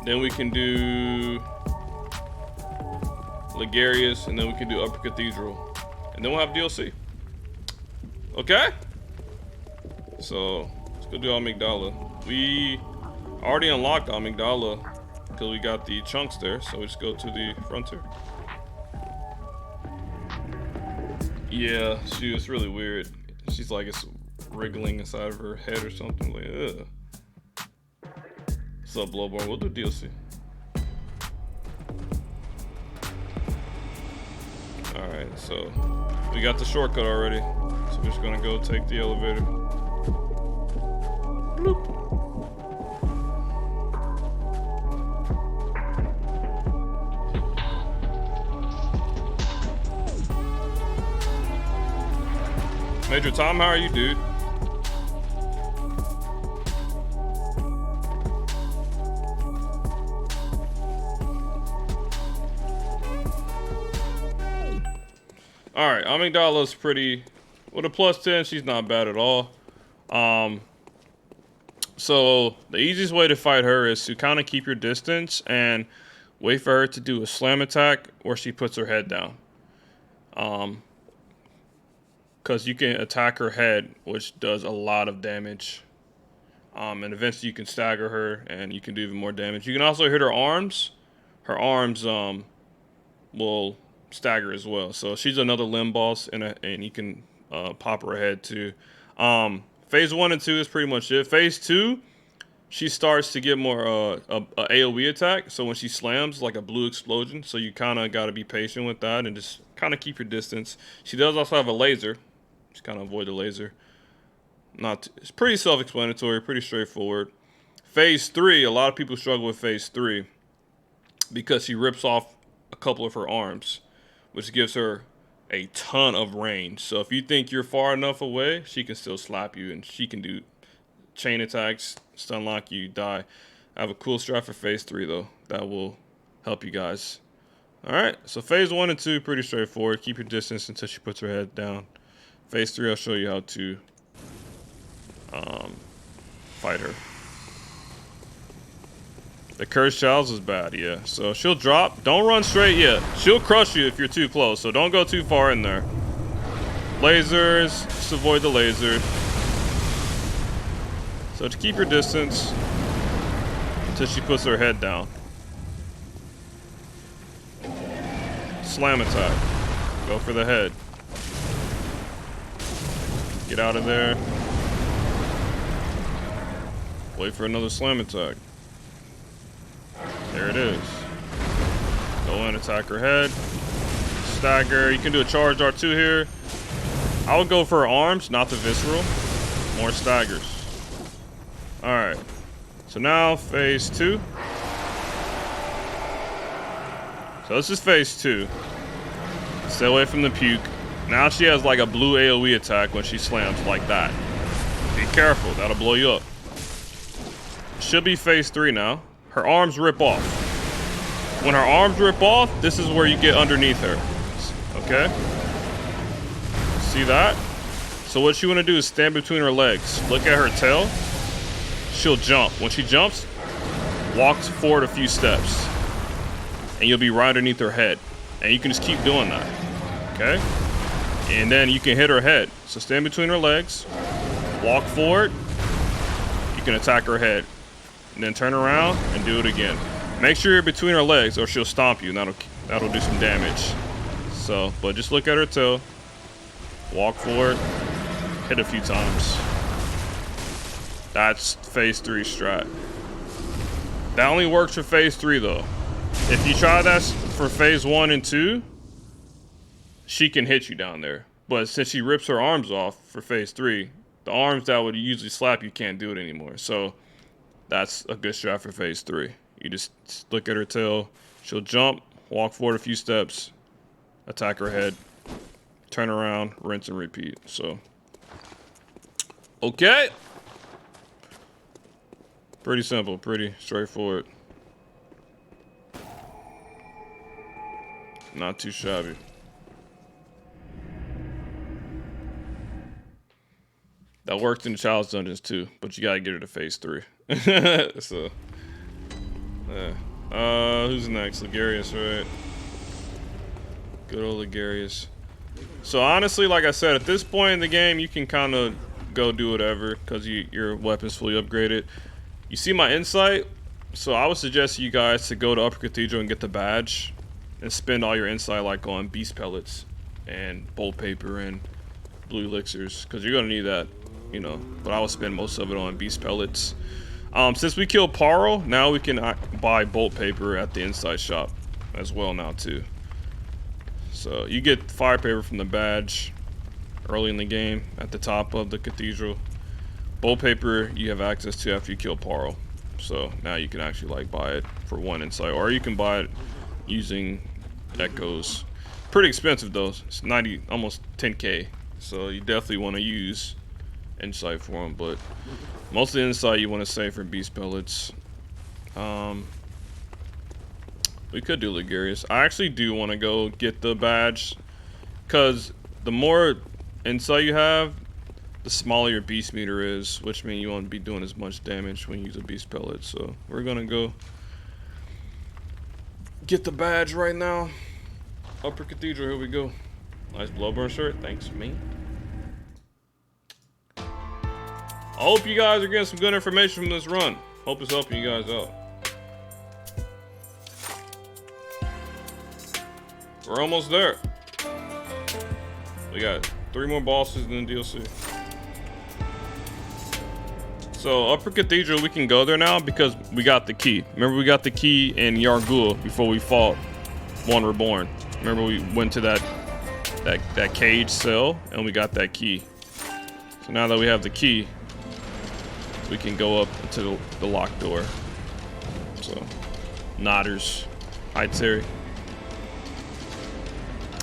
A: Then we can do Ligarius, and then we can do Upper Cathedral. And then we'll have DLC. Okay? So, let's go do Amygdala. We already unlocked Amygdala because we got the chunks there. So we just go to the frontier. Yeah, it's really weird. She's like, it's wriggling inside of her head or something. Like, ugh. What's up, Blowborn? We'll do DLC. Alright, so we got the shortcut already. So we're just gonna go take the elevator. Bloop. Major Tom, how are you, dude? Alright, Amygdala's pretty, with a +10, she's not bad at all. So the easiest way to fight her is to kind of keep your distance and wait for her to do a slam attack where she puts her head down. Because you can attack her head, which does a lot of damage. And eventually you can stagger her and you can do even more damage. You can also hit her arms. Her arms will stagger as well. So she's another limb boss, and you can pop her head too. Phase 1 and 2 is pretty much it. Phase 2, she starts to get more a AoE attack. So when she slams, like a blue explosion. So you kind of got to be patient with that and just kind of keep your distance. She does also have a laser. Just kind of avoid the laser. It's pretty self-explanatory, pretty straightforward. Phase 3, a lot of people struggle with Phase 3 because she rips off a couple of her arms, which gives her a ton of range. So if you think you're far enough away, she can still slap you, and she can do chain attacks, stun lock you, die. I have a cool strat for Phase 3 though that will help you guys. Alright, so Phase 1 and 2, pretty straightforward. Keep your distance until she puts her head down. Phase 3, I'll show you how to fight her. The Cursed Chalice is bad, yeah. So she'll drop. Don't run straight yet. She'll crush you if you're too close, so don't go too far in there. Lasers, just avoid the laser. So to keep your distance until she puts her head down. Slam attack. Go for the head. Get out of there. Wait for another slam attack. There it is. Go in, attack her head. Stagger. You can do a charge R2 here. I would go for her arms, not the visceral. More staggers. Alright. So now phase 2. So this is phase 2. Stay away from the puke. Now she has like a blue AoE attack when she slams like that. Be careful, that'll blow you up. Should be phase 3 now. Her arms rip off. When her arms rip off, this is where you get underneath her. Okay? See that? So what you want to do is stand between her legs. Look at her tail. She'll jump. When she jumps, walk forward a few steps. And you'll be right underneath her head. And you can just keep doing that. Okay? And then you can hit her head. So stand between her legs. Walk forward. You can attack her head. And then turn around and do it again. Make sure you're between her legs or she'll stomp you and that'll do some damage. So, but just look at her tail. Walk forward. Hit a few times. That's phase 3 strat. That only works for phase 3 though. If you try that for phase 1 and 2, she can hit you down there. But since she rips her arms off for phase 3, the arms that would usually slap you can't do it anymore. So that's a good strat for phase 3. You just look at her tail. She'll jump, walk forward a few steps, attack her head, turn around, rinse and repeat. So, okay. Pretty simple, pretty straightforward. Not too shabby. That worked in the challenge dungeons too, but you gotta get her to phase 3. So, who's next? Ligarius, right? Good old Ligarius. So honestly, like I said, at this point in the game, you can kind of go do whatever because your weapon's fully upgraded. You see my insight? So I would suggest you guys to go to Upper Cathedral and get the badge and spend all your insight like on beast pellets and bolt paper and blue elixirs because you're gonna need that, you know. But I would spend most of it on beast pellets. Since we killed Paro, now we can buy bolt paper at the inside shop as well now too. So you get fire paper from the badge early in the game at the top of the cathedral. Bolt paper you have access to after you kill Paro. So now you can actually like buy it for 1 insight, or you can buy it using echoes. Pretty expensive though. It's 90, almost 10k. So you definitely want to use insight for them, but most of the insight you want to save for beast pellets. We could do Ligarius. I actually do want to go get the badge because the more insight you have, the smaller your beast meter is, which means you won't be doing as much damage when you use a beast pellet. So we're gonna go get the badge right now. Upper Cathedral, here we go. Nice Blowburn shirt, thanks man. I hope you guys are getting some good information from this run. Hope it's helping you guys out. We're almost there. We got 3 more bosses in the DLC. So Upper Cathedral, we can go there now because we got the key. Remember we got the key in Yargul before we fought One Reborn. Remember we went to that cage cell and we got that key. So now that we have the key, we can go up to the locked door. So, Nodders. Hi, Terry.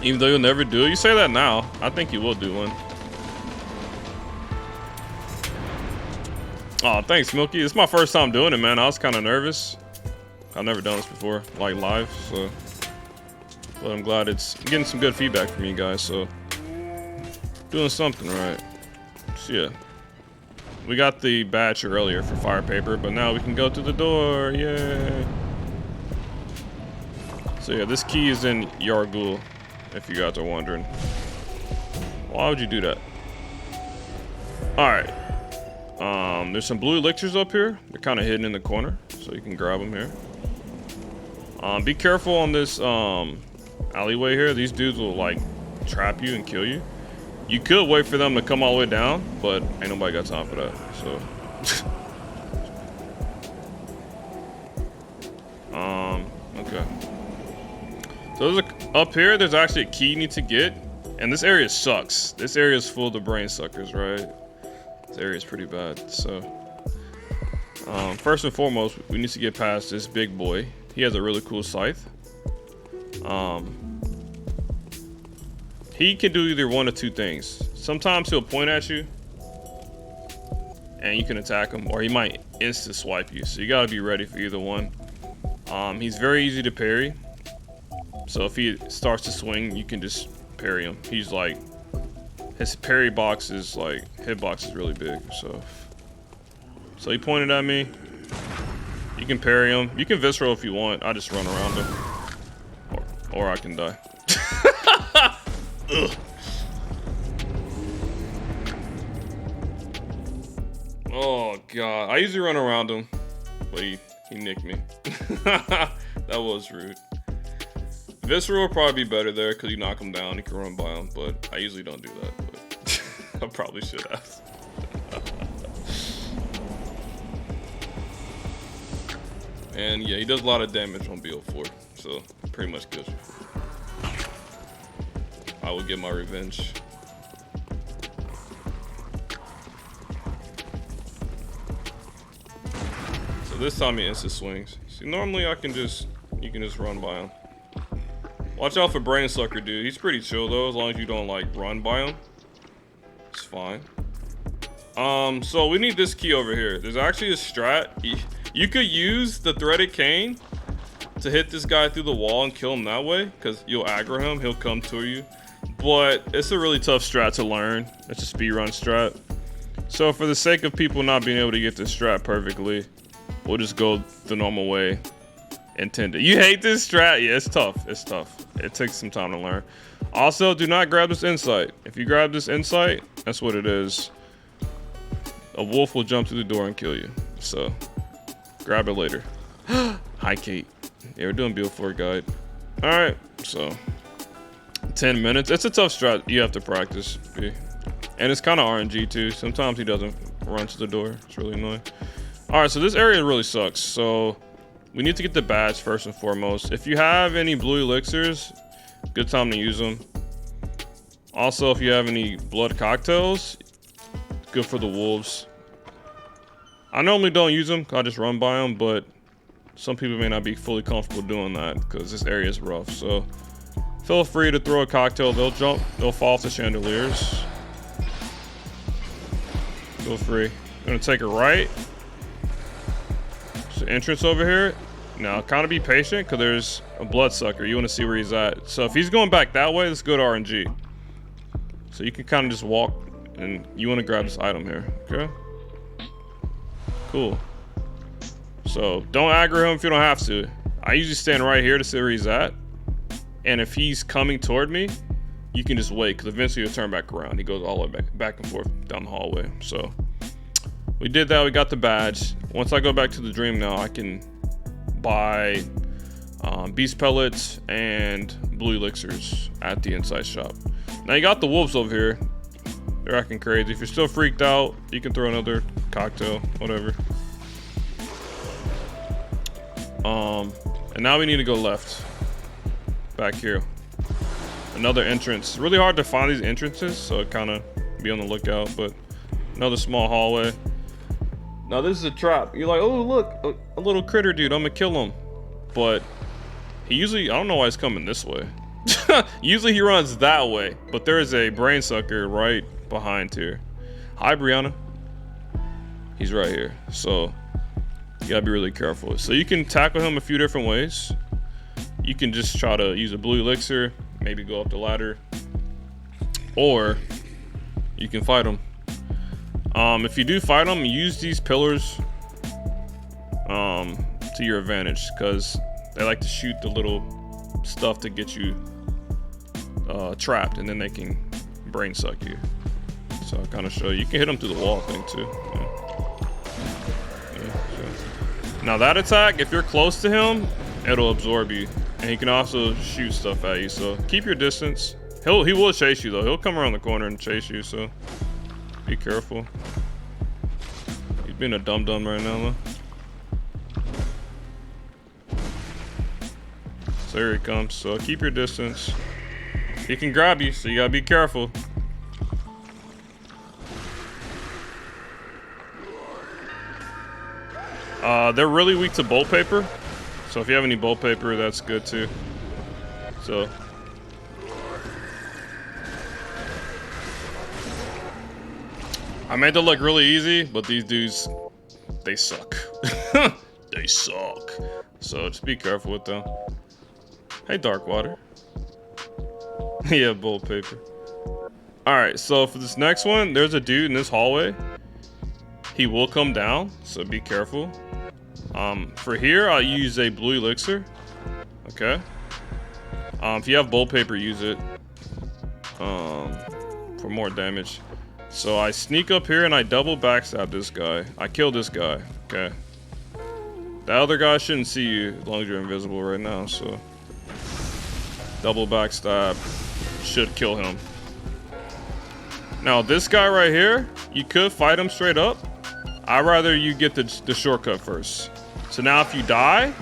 A: Even though you'll never do it, you say that now. I think you will do one. Oh, thanks, Milky. It's my first time doing it, man. I was kind of nervous. I've never done this before, like live, so. But I'm glad I'm getting some good feedback from you guys, so. Doing something right. So, yeah. We got the badge earlier for fire paper, but now we can go through the door. Yay. So, yeah, this key is in Yargul, if you guys are wondering. Why would you do that? Alright. There's some blue elixirs up here. They're kind of hidden in the corner, so you can grab them here. Be careful on this alleyway here. These dudes will like trap you and kill you. You could wait for them to come all the way down, but ain't nobody got time for that. So, okay. So up here, there's actually a key you need to get, and this area sucks. This area is full of the brain suckers, right? This area is pretty bad. So, First and foremost, we need to get past this big boy. He has a really cool scythe. He can do either one of two things. Sometimes he'll point at you and you can attack him, or he might insta swipe you. So you gotta be ready for either one. He's very easy to parry. So if he starts to swing, you can just parry him. He's like, his parry box is like, hitbox is really big. So he pointed at me. You can parry him. You can visceral if you want. I just run around him. Or I can die. Ugh. Oh god. I usually run around him, but he nicked me. That was rude. Visceral would probably be better there because you knock him down, you can run by him, but I usually don't do that. But I probably should have. And yeah, he does a lot of damage on BL4, so pretty much good. I will get my revenge. So this time he insta swings. See, normally you can just run by him. Watch out for Brain Sucker, dude. He's pretty chill though, as long as you don't like run by him. It's fine. So we need this key over here. There's actually a strat. You could use the threaded cane to hit this guy through the wall and kill him that way, because you'll aggro him, he'll come to you. But it's a really tough strat to learn. It's a speedrun strat. So for the sake of people not being able to get this strat perfectly, we'll just go the normal way intended. You hate this strat? Yeah, it's tough. It's tough. It takes some time to learn. Also, do not grab this insight. If you grab this insight, that's what it is. A wolf will jump through the door and kill you. So grab it later. Hi, Kate. Yeah, we're doing BL4 guide. All right, so 10 minutes. It's a tough strat. You have to practice. And it's kind of RNG too. Sometimes he doesn't run to the door. It's really annoying. All right, so this area really sucks. So we need to get the badge first and foremost. If you have any blue elixirs, good time to use them. Also, if you have any blood cocktails, good for the wolves. I normally don't use them, I just run by them, but some people may not be fully comfortable doing that because this area is rough. So feel free to throw a cocktail. They'll jump, they'll fall off the chandeliers. Feel free. I'm gonna take a right. There's an entrance over here. Now kind of be patient because there's a bloodsucker. You want to see where he's at. So if he's going back that way, let's go to RNG. So you can kind of just walk and you want to grab this item here. Okay. Cool. So don't aggro him if you don't have to. I usually stand right here to see where he's at. And if he's coming toward me, you can just wait because eventually he'll turn back around. He goes all the way back and forth down the hallway. So we did that. We got the badge. Once I go back to the dream now, I can buy beast pellets and blue elixirs at the inside shop. Now you got the wolves over here. They're acting crazy. If you're still freaked out, you can throw another cocktail, whatever. And now we need to go left. Back here. Another entrance. It's really hard to find these entrances, so kind of be on the lookout, but another small hallway. Now this is a trap. You're like, oh look, a little critter dude, I'm gonna kill him. But he usually, I don't know why he's coming this way. Usually he runs that way, but there is a brain sucker right behind here. Hi Brianna. He's right here, so you gotta be really careful. So you can tackle him a few different ways. You can just try to use a blue elixir, maybe go up the ladder, or you can fight him. If you do fight him, use these pillars to your advantage because they like to shoot the little stuff to get you trapped, and then they can brain suck you. So I'll kind of show you. You can hit them through the wall thing too. So. Now that attack, if you're close to him, it'll absorb you, and he can also shoot stuff at you. So keep your distance. He will chase you though. He'll come around the corner and chase you. So be careful. He's being a dum-dum right now though. So here he comes. So keep your distance. He can grab you, so you gotta be careful. They're really weak to bolt paper. So if you have any bolt paper, that's good too. So. I made it look really easy, but these dudes, they suck. They suck. So just be careful with them. Hey, Darkwater. Yeah, bolt paper. Alright, so for this next one, there's a dude in this hallway. He will come down, so be careful. For here, I'll use a blue elixir. Okay. If you have bolt paper, use it. For more damage. So I sneak up here and I double backstab this guy. I kill this guy. Okay. The other guy shouldn't see you as long as you're invisible right now, so. Double backstab should kill him. Now this guy right here, you could fight him straight up. I'd rather you get the shortcut first. So now if you die,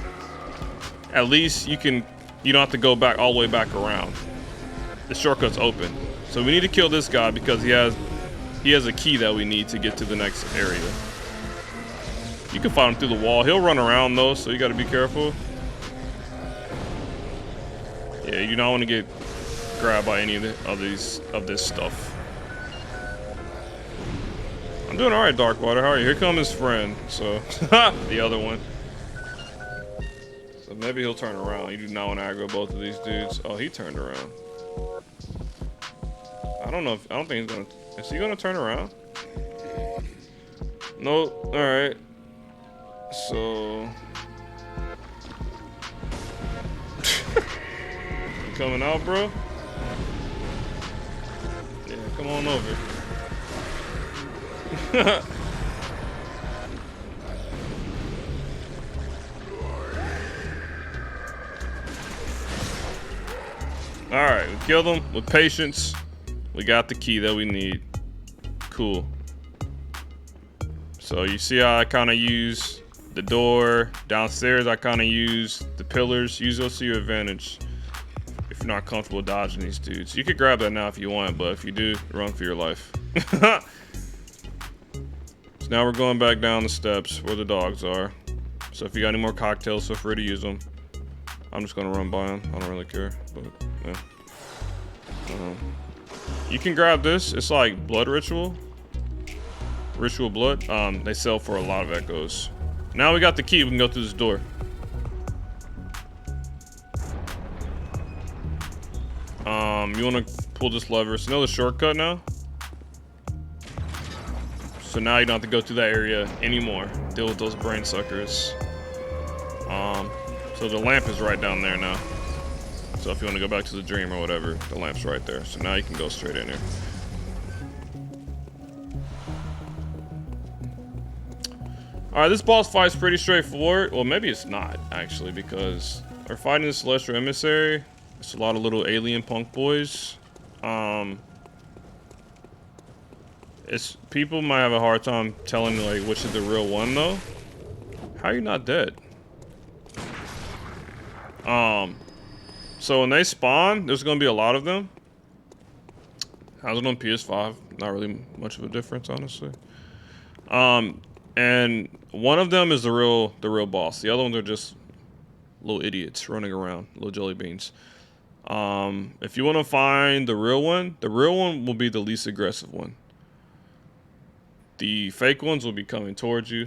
A: at least you don't have to go back all the way back around. The shortcut's open. So we need to kill this guy because he has a key that we need to get to the next area. You can fight him through the wall. He'll run around though, so you gotta be careful. Yeah, you don't want to get grabbed by any of this stuff. I'm doing alright, Darkwater. How are you? Here comes his friend. So the other one. So maybe he'll turn around. You do not want to aggro both of these dudes. Oh, he turned around. I don't think he's gonna. Is he gonna turn around? No. All right. So. You coming out, bro? Yeah, come on over. All right, we killed him with patience. We got the key that we need. Cool. So you see how I kind of use the door downstairs. I kind of use the pillars. Use those to your advantage. If you're not comfortable dodging these dudes, you could grab that now if you want, but if you do, run for your life. So now we're going back down the steps where the dogs are. So if you got any more cocktails, feel free to use them. I'm just gonna run by them. I don't really care, but yeah. You can grab this. It's like blood ritual. Ritual blood. They sell for a lot of echoes. Now we got the key. We can go through this door. You want to pull this lever. It's another shortcut now. So now you don't have to go through that area anymore. Deal with those brain suckers. So the lamp is right down there now. So if you want to go back to the dream or whatever, the lamp's right there. So now you can go straight in here. All right, this boss fight's pretty straightforward. Well, maybe it's not actually, because we're fighting the Celestial Emissary. It's a lot of little alien punk boys. People might have a hard time telling me like which is the real one though. How are you not dead? So when they spawn, there's gonna be a lot of them. How's it on PS5? Not really much of a difference, honestly. And one of them is the real boss. The other ones are just little idiots running around, little jelly beans. If you want to find the real one will be the least aggressive one. The fake ones will be coming towards you.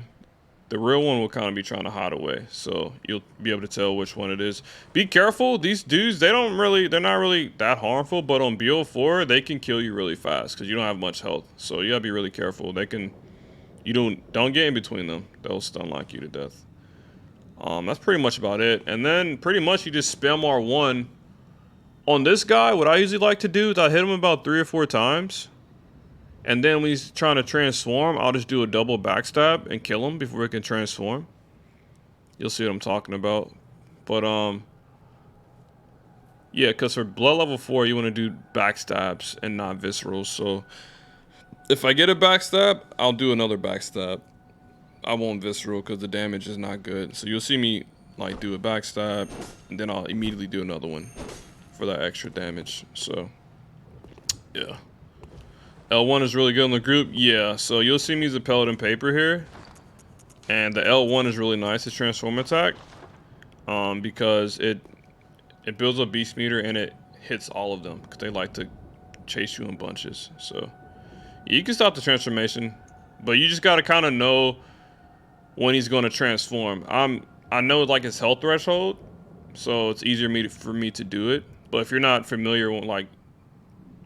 A: The real one will kind of be trying to hide away, so you'll be able to tell which one it is. Be careful, these dudes, they're not really that harmful, but on BL4, they can kill you really fast because you don't have much health. So you gotta be really careful. Don't get in between them. They'll stun lock you to death. That's pretty much about it. And then pretty much you just spam R1. On this guy, what I usually like to do is I hit him about 3 or 4 times. And then when he's trying to transform, I'll just do a double backstab and kill him before he can transform. You'll see what I'm talking about. But, yeah, because for blood level 4, you want to do backstabs and not viscerals. So, if I get a backstab, I'll do another backstab. I won't visceral because the damage is not good. So, you'll see me, like, do a backstab, and then I'll immediately do another one for that extra damage. So, yeah. L1 is really good in the group. Yeah, so you'll see me use a pellet and paper here. And the L1 is really nice, it's transform attack. Because it builds a beast meter and it hits all of them because they like to chase you in bunches. So you can stop the transformation, but you just got to kind of know when he's going to transform. I know like his health threshold, so it's easier for me to do it. But if you're not familiar with like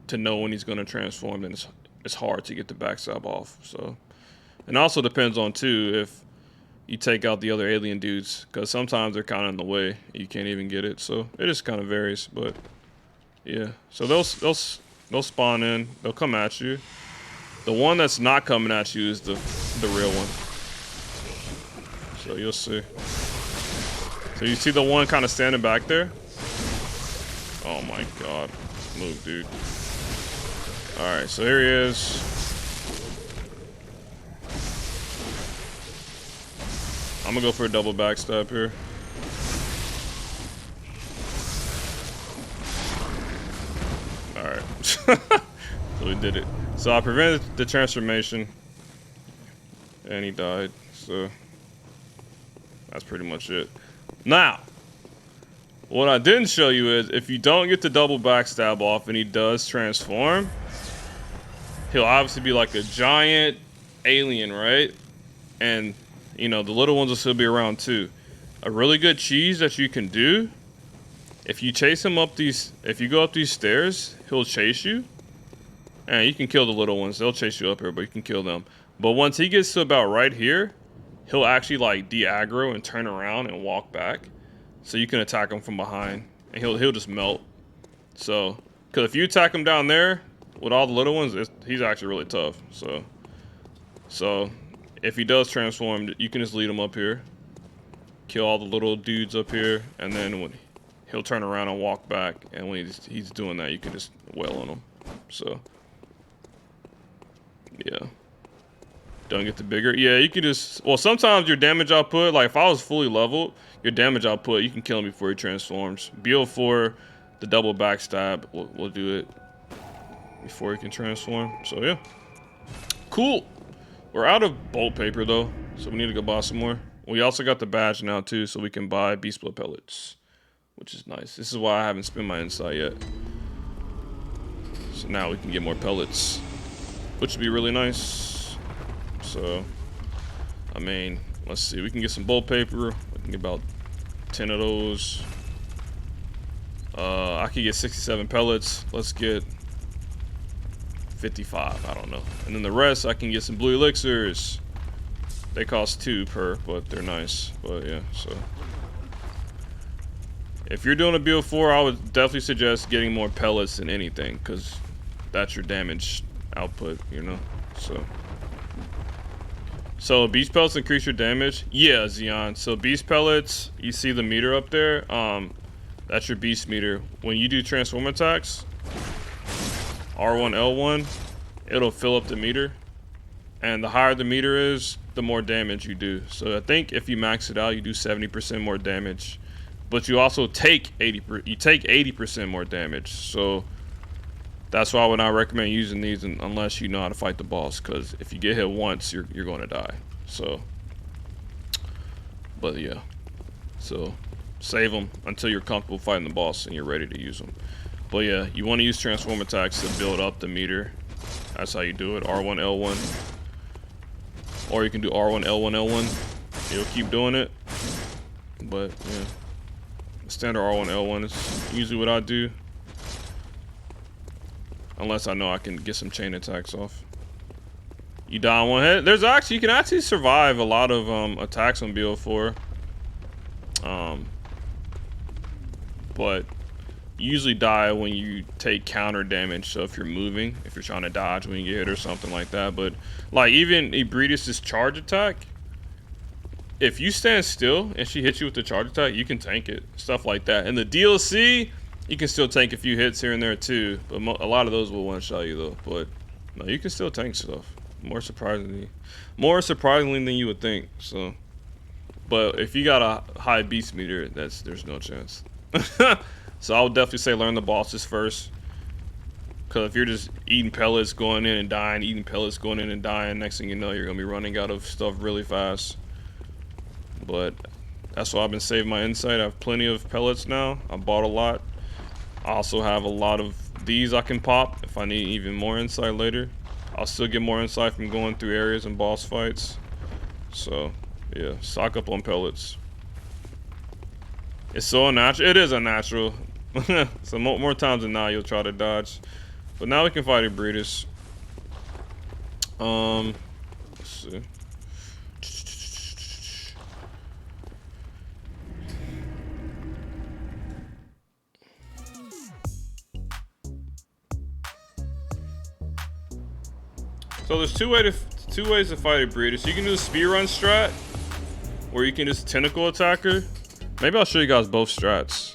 A: to know when he's going to transform, then it's hard to get the backstab off. So, and also depends on too if you take out the other alien dudes, because sometimes they're kind of in the way. You can't even get it, so it just kind of varies. But yeah, so they'll spawn in. They'll come at you. The one that's not coming at you is the real one. So you'll see. So you see the one kind of standing back there? Oh my god. Move, dude. Alright, so here he is. I'm gonna go for a double backstab here. Alright. So we did it. So I prevented the transformation. And he died. So that's pretty much it. Now, what I didn't show you is if you don't get the double backstab off and he does transform, he'll obviously be like a giant alien, right? And you know, the little ones will still be around too. A really good cheese that you can do, if you chase him up these, if you go up these stairs, he'll chase you. And you can kill the little ones. They'll chase you up here, but you can kill them. But once he gets to about right here, he'll actually like de-aggro and turn around and walk back. So you can attack him from behind. And he'll just melt. So, because if you attack him down there with all the little ones, he's actually really tough. So if he does transform, you can just lead him up here. Kill all the little dudes up here. And then when he'll turn around and walk back. And when he's doing that, you can just wail on him. So yeah. Don't get the bigger. Yeah, you can just... Well, sometimes your damage output... Like, if I was fully leveled, your damage output, you can kill him before he transforms. BL4, the double backstab, will do it before he can transform. So, yeah. Cool. We're out of bolt paper, though. So, we need to go buy some more. We also got the badge now, too, so we can buy beast blood pellets. Which is nice. This is why I haven't spent my insight yet. So, now we can get more pellets. Which would be really nice. So, I mean, let's see. We can get some bolt paper. We can get about 10 of those. I could get 67 pellets. Let's get 55. I don't know. And then the rest, I can get some blue elixirs. They cost 2 per, but they're nice. But yeah, so. If you're doing a BL4, I would definitely suggest getting more pellets than anything, because that's your damage output, you know. So beast pellets increase your damage. Yeah, Xeon. So beast pellets, you see the meter up there. That's your beast meter. When you do transform attacks, R1, L1, it'll fill up the meter. And the higher the meter is, the more damage you do. So I think if you max it out, you do 70% more damage. But you also take 80% more damage. So that's why I would not recommend using these unless you know how to fight the boss, because if you get hit once, you're going to die. So, but yeah, so save them until you're comfortable fighting the boss and you're ready to use them. But yeah, you want to use transform attacks to build up the meter. That's how you do it. R1, L1, or you can do R1, L1, L1. You'll keep doing it. But yeah, standard R1, L1 is usually what I do. Unless I know I can get some chain attacks off. You die on one hit. You can actually survive a lot of attacks on BL4. But you usually die when you take counter damage. So if you're moving, if you're trying to dodge when you get hit or something like that. But like even Ibridis' charge attack, if you stand still and she hits you with the charge attack, you can tank it. Stuff like that. And the DLC, you can still tank a few hits here and there too, but a lot of those will one-shot you though. But no, you can still tank stuff. More surprisingly than you would think. So, but if you got a high beast meter, there's no chance. So I would definitely say learn the bosses first, because if you're just eating pellets, going in and dying, eating pellets, going in and dying, next thing you know, you're gonna be running out of stuff really fast. but that's why I've been saving my insight. I have plenty of pellets now. I bought a lot. I also have a lot of these I can pop if I need even more insight later. I'll still get more insight from going through areas and boss fights. So yeah, stock up on pellets. It's so unnatural. It is unnatural. So more times than not, you'll try to dodge. But now we can fight a Breedus. Let's see. So there's two ways to fight a Breedus. You can do the speedrun strat, or you can just tentacle attacker. Maybe I'll show you guys both strats.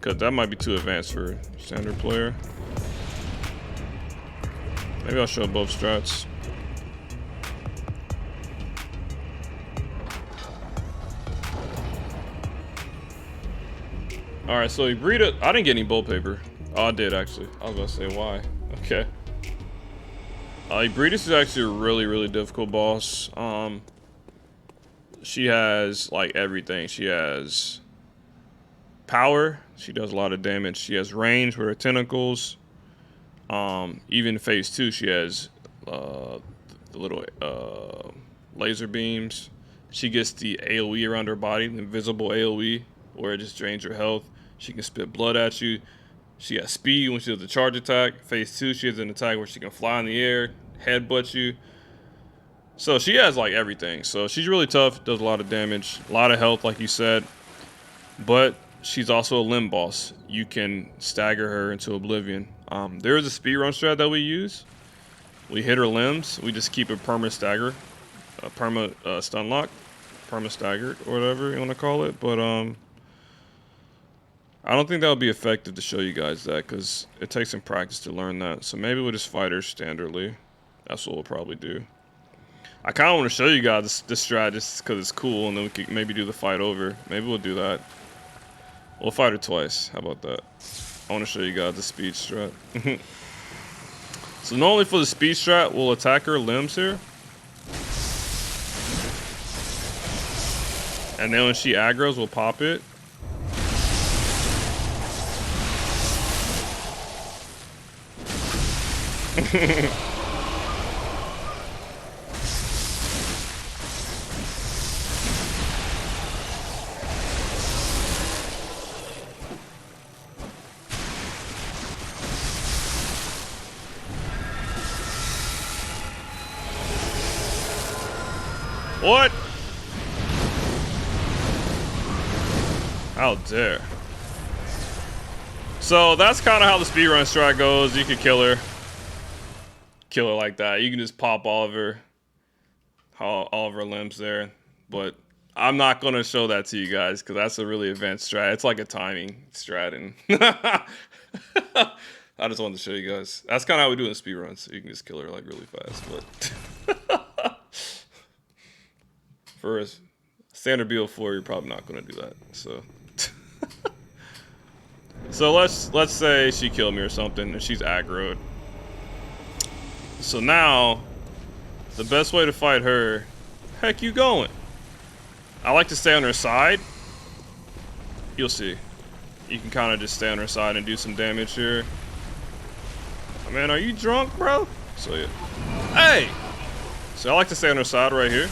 A: Cause that might be too advanced for a standard player. Maybe I'll show both strats. Alright, so Breedus, I didn't get any bull paper. Oh, I did actually. I was about to say why. Okay. Breedus is actually a really difficult boss. She has like everything. She has power. She does a lot of damage. She has range with her tentacles. Even phase 2, she has the little laser beams. She gets the AoE around her body, the invisible AoE, where it just drains her health. She can spit blood at you. She has speed when she does the charge attack. Phase 2, she has an attack where she can fly in the air, headbutt you. So she has like everything. So she's really tough, does a lot of damage, a lot of health like you said. But she's also a limb boss. You can stagger her into oblivion. There is a speedrun strat that we use. We hit her limbs. We just keep a perma stagger, perma stun lock, perma staggered, or whatever you want to call it. But I don't think that would be effective to show you guys that because it takes some practice to learn that. So maybe we'll just fight her standardly. That's what we'll probably do. I kind of want to show you guys this strat just because it's cool, and then we could maybe do the fight over. Maybe we'll do that. We'll fight her twice. How about that? I want to show you guys the speed strat. So normally for the speed strat, we'll attack her limbs here. And then when she aggroes, we'll pop it. What? How dare. So that's kind of how the speedrun strat goes. You can kill her like that. You can just pop all of her limbs there. But I'm not going to show that to you guys because that's a really advanced strat. It's like a timing strat. And I just wanted to show you guys. That's kind of how we do in speedruns. So you can just kill her like really fast. But for a standard BL4, you're probably not going to do that. So, so let's say she killed me or something, and she's aggroed. So now, the best way to fight her, heck you going? I like to stay on her side. You'll see. You can kind of just stay on her side and do some damage here. Oh, man, are you drunk, bro? So yeah. Hey! So I like to stay on her side right here.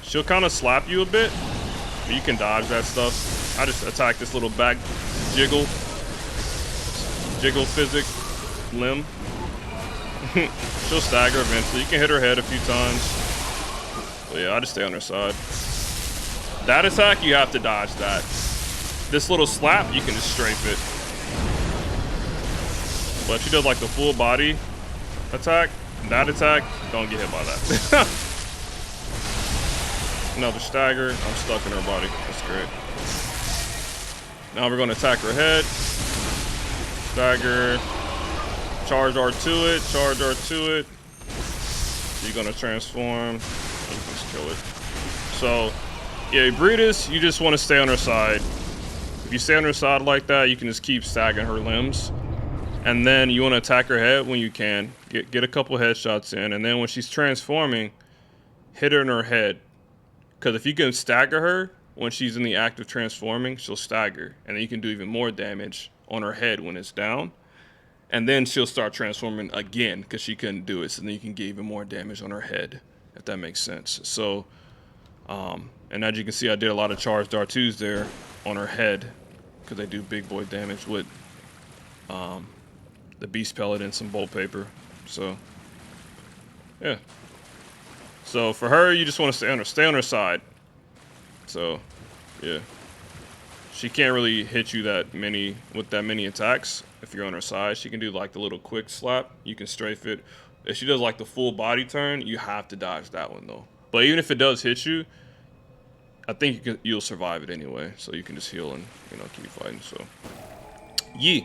A: She'll kind of slap you a bit, but you can dodge that stuff. I just attack this little back jiggle physic limb. She'll stagger eventually. You can hit her head a few times. But yeah, I just stay on her side. That attack, you have to dodge that. This little slap, you can just strafe it. But if she does like the full body attack, that attack, don't get hit by that. Another stagger. I'm stuck in her body. That's great. Now we're going to attack her head. Stagger. Charge R to it. Charge R to it. You're going to transform. Just kill it. So, yeah, Breedus, you just want to stay on her side. If you stay on her side like that, you can just keep staggering her limbs. And then you want to attack her head when you can. Get a couple headshots in. And then when she's transforming, hit her in her head. Because if you can stagger her when she's in the act of transforming, she'll stagger. And then you can do even more damage on her head when it's down. And then she'll start transforming again because she couldn't do it. So then you can get even more damage on her head, if that makes sense. So, and as you can see, I did a lot of charged R2s there on her head because they do big boy damage with the beast pellet and some bolt paper. So yeah, so for her you just want to stay on her side. So yeah, she can't really hit you with that many attacks. If you're on her side, she can do like the little quick slap, you can strafe it. If she does like the full body turn, you have to dodge that one though. But even if it does hit you, I think you'll survive it anyway, so you can just heal and, you know, keep fighting. So yeah.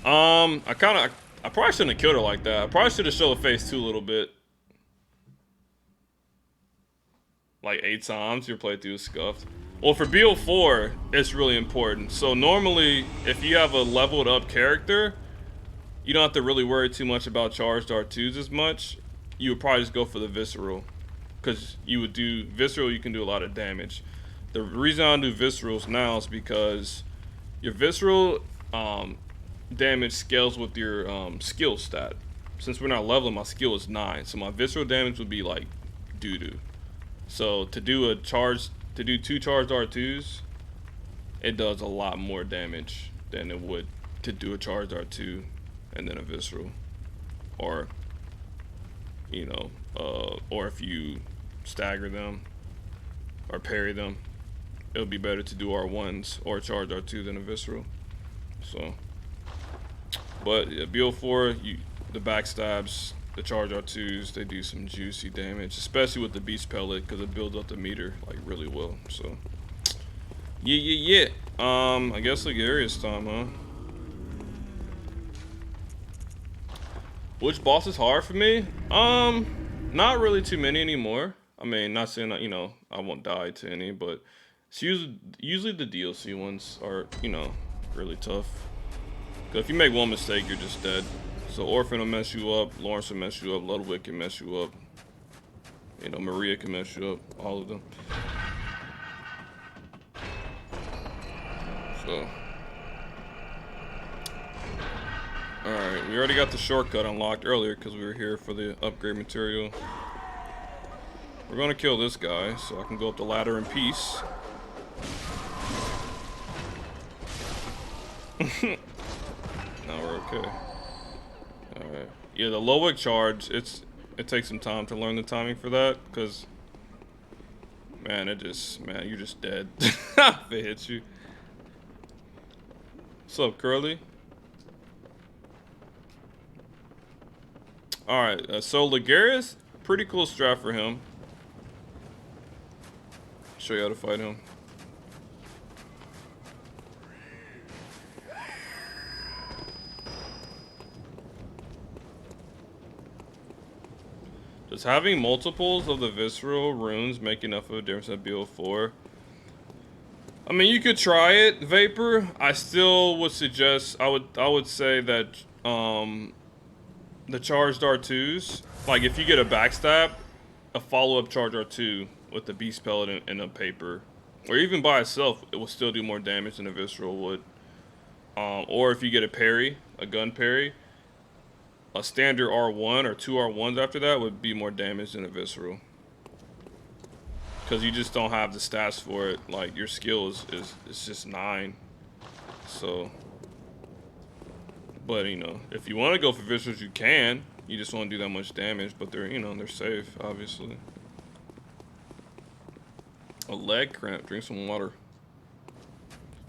A: I probably shouldn't have killed her like that. I probably should have showed her face too a little bit. Like 8 times your playthrough is scuffed. Well, for BL4, it's really important. So normally, if you have a leveled up character, you don't have to really worry too much about charged R2s as much. You would probably just go for the visceral. Because you would do visceral, you can do a lot of damage. The reason I do viscerals now is because your visceral damage scales with your skill stat. Since we're not leveling, my skill is 9, so my visceral damage would be like doo-doo. So to do 2 charged R2s, it does a lot more damage than it would to do a charged R2 and then a visceral. Or, you know, or if you stagger them or parry them, it would be better to do R1s or charge R2 than a visceral. So, but yeah, BL4, the backstabs, the charge R2s, they do some juicy damage, especially with the beast pellet because it builds up the meter like really well. So, yeah. I guess Ligarius time, huh? Which boss is hard for me? Not really too many anymore. I mean, not saying that, you know, I won't die to any, but it's usually the DLC ones are, you know, really tough. Cause if you make one mistake, you're just dead. So Orphan will mess you up, Lawrence will mess you up, Ludwig can mess you up. You know, Maria can mess you up, all of them. So. Alright, we already got the shortcut unlocked earlier because we were here for the upgrade material. We're gonna kill this guy so I can go up the ladder in peace. Now we're okay. Alright. Yeah, the Ludwig charge, it takes some time to learn the timing for that, because man, you're just dead. If it hits you. What's up, Curly? Alright, so Ligarius, pretty cool strat for him. Show you how to fight him. Does having multiples of the visceral runes make enough of a difference at BL4? I mean, you could try it, Vapor. I still would suggest, I would say that the charged R2s, like if you get a backstab, a follow-up charge R2 with the beast pellet and a paper, or even by itself, it will still do more damage than a visceral would. Or if you get a parry, a gun parry, a standard R1 or 2 R1s after that would be more damage than a visceral. Because you just don't have the stats for it. Like, your skill is just 9. So, but you know, if you want to go for viscerals, you can. You just won't do that much damage, but they're, you know, they're safe, obviously. A leg cramp, drink some water.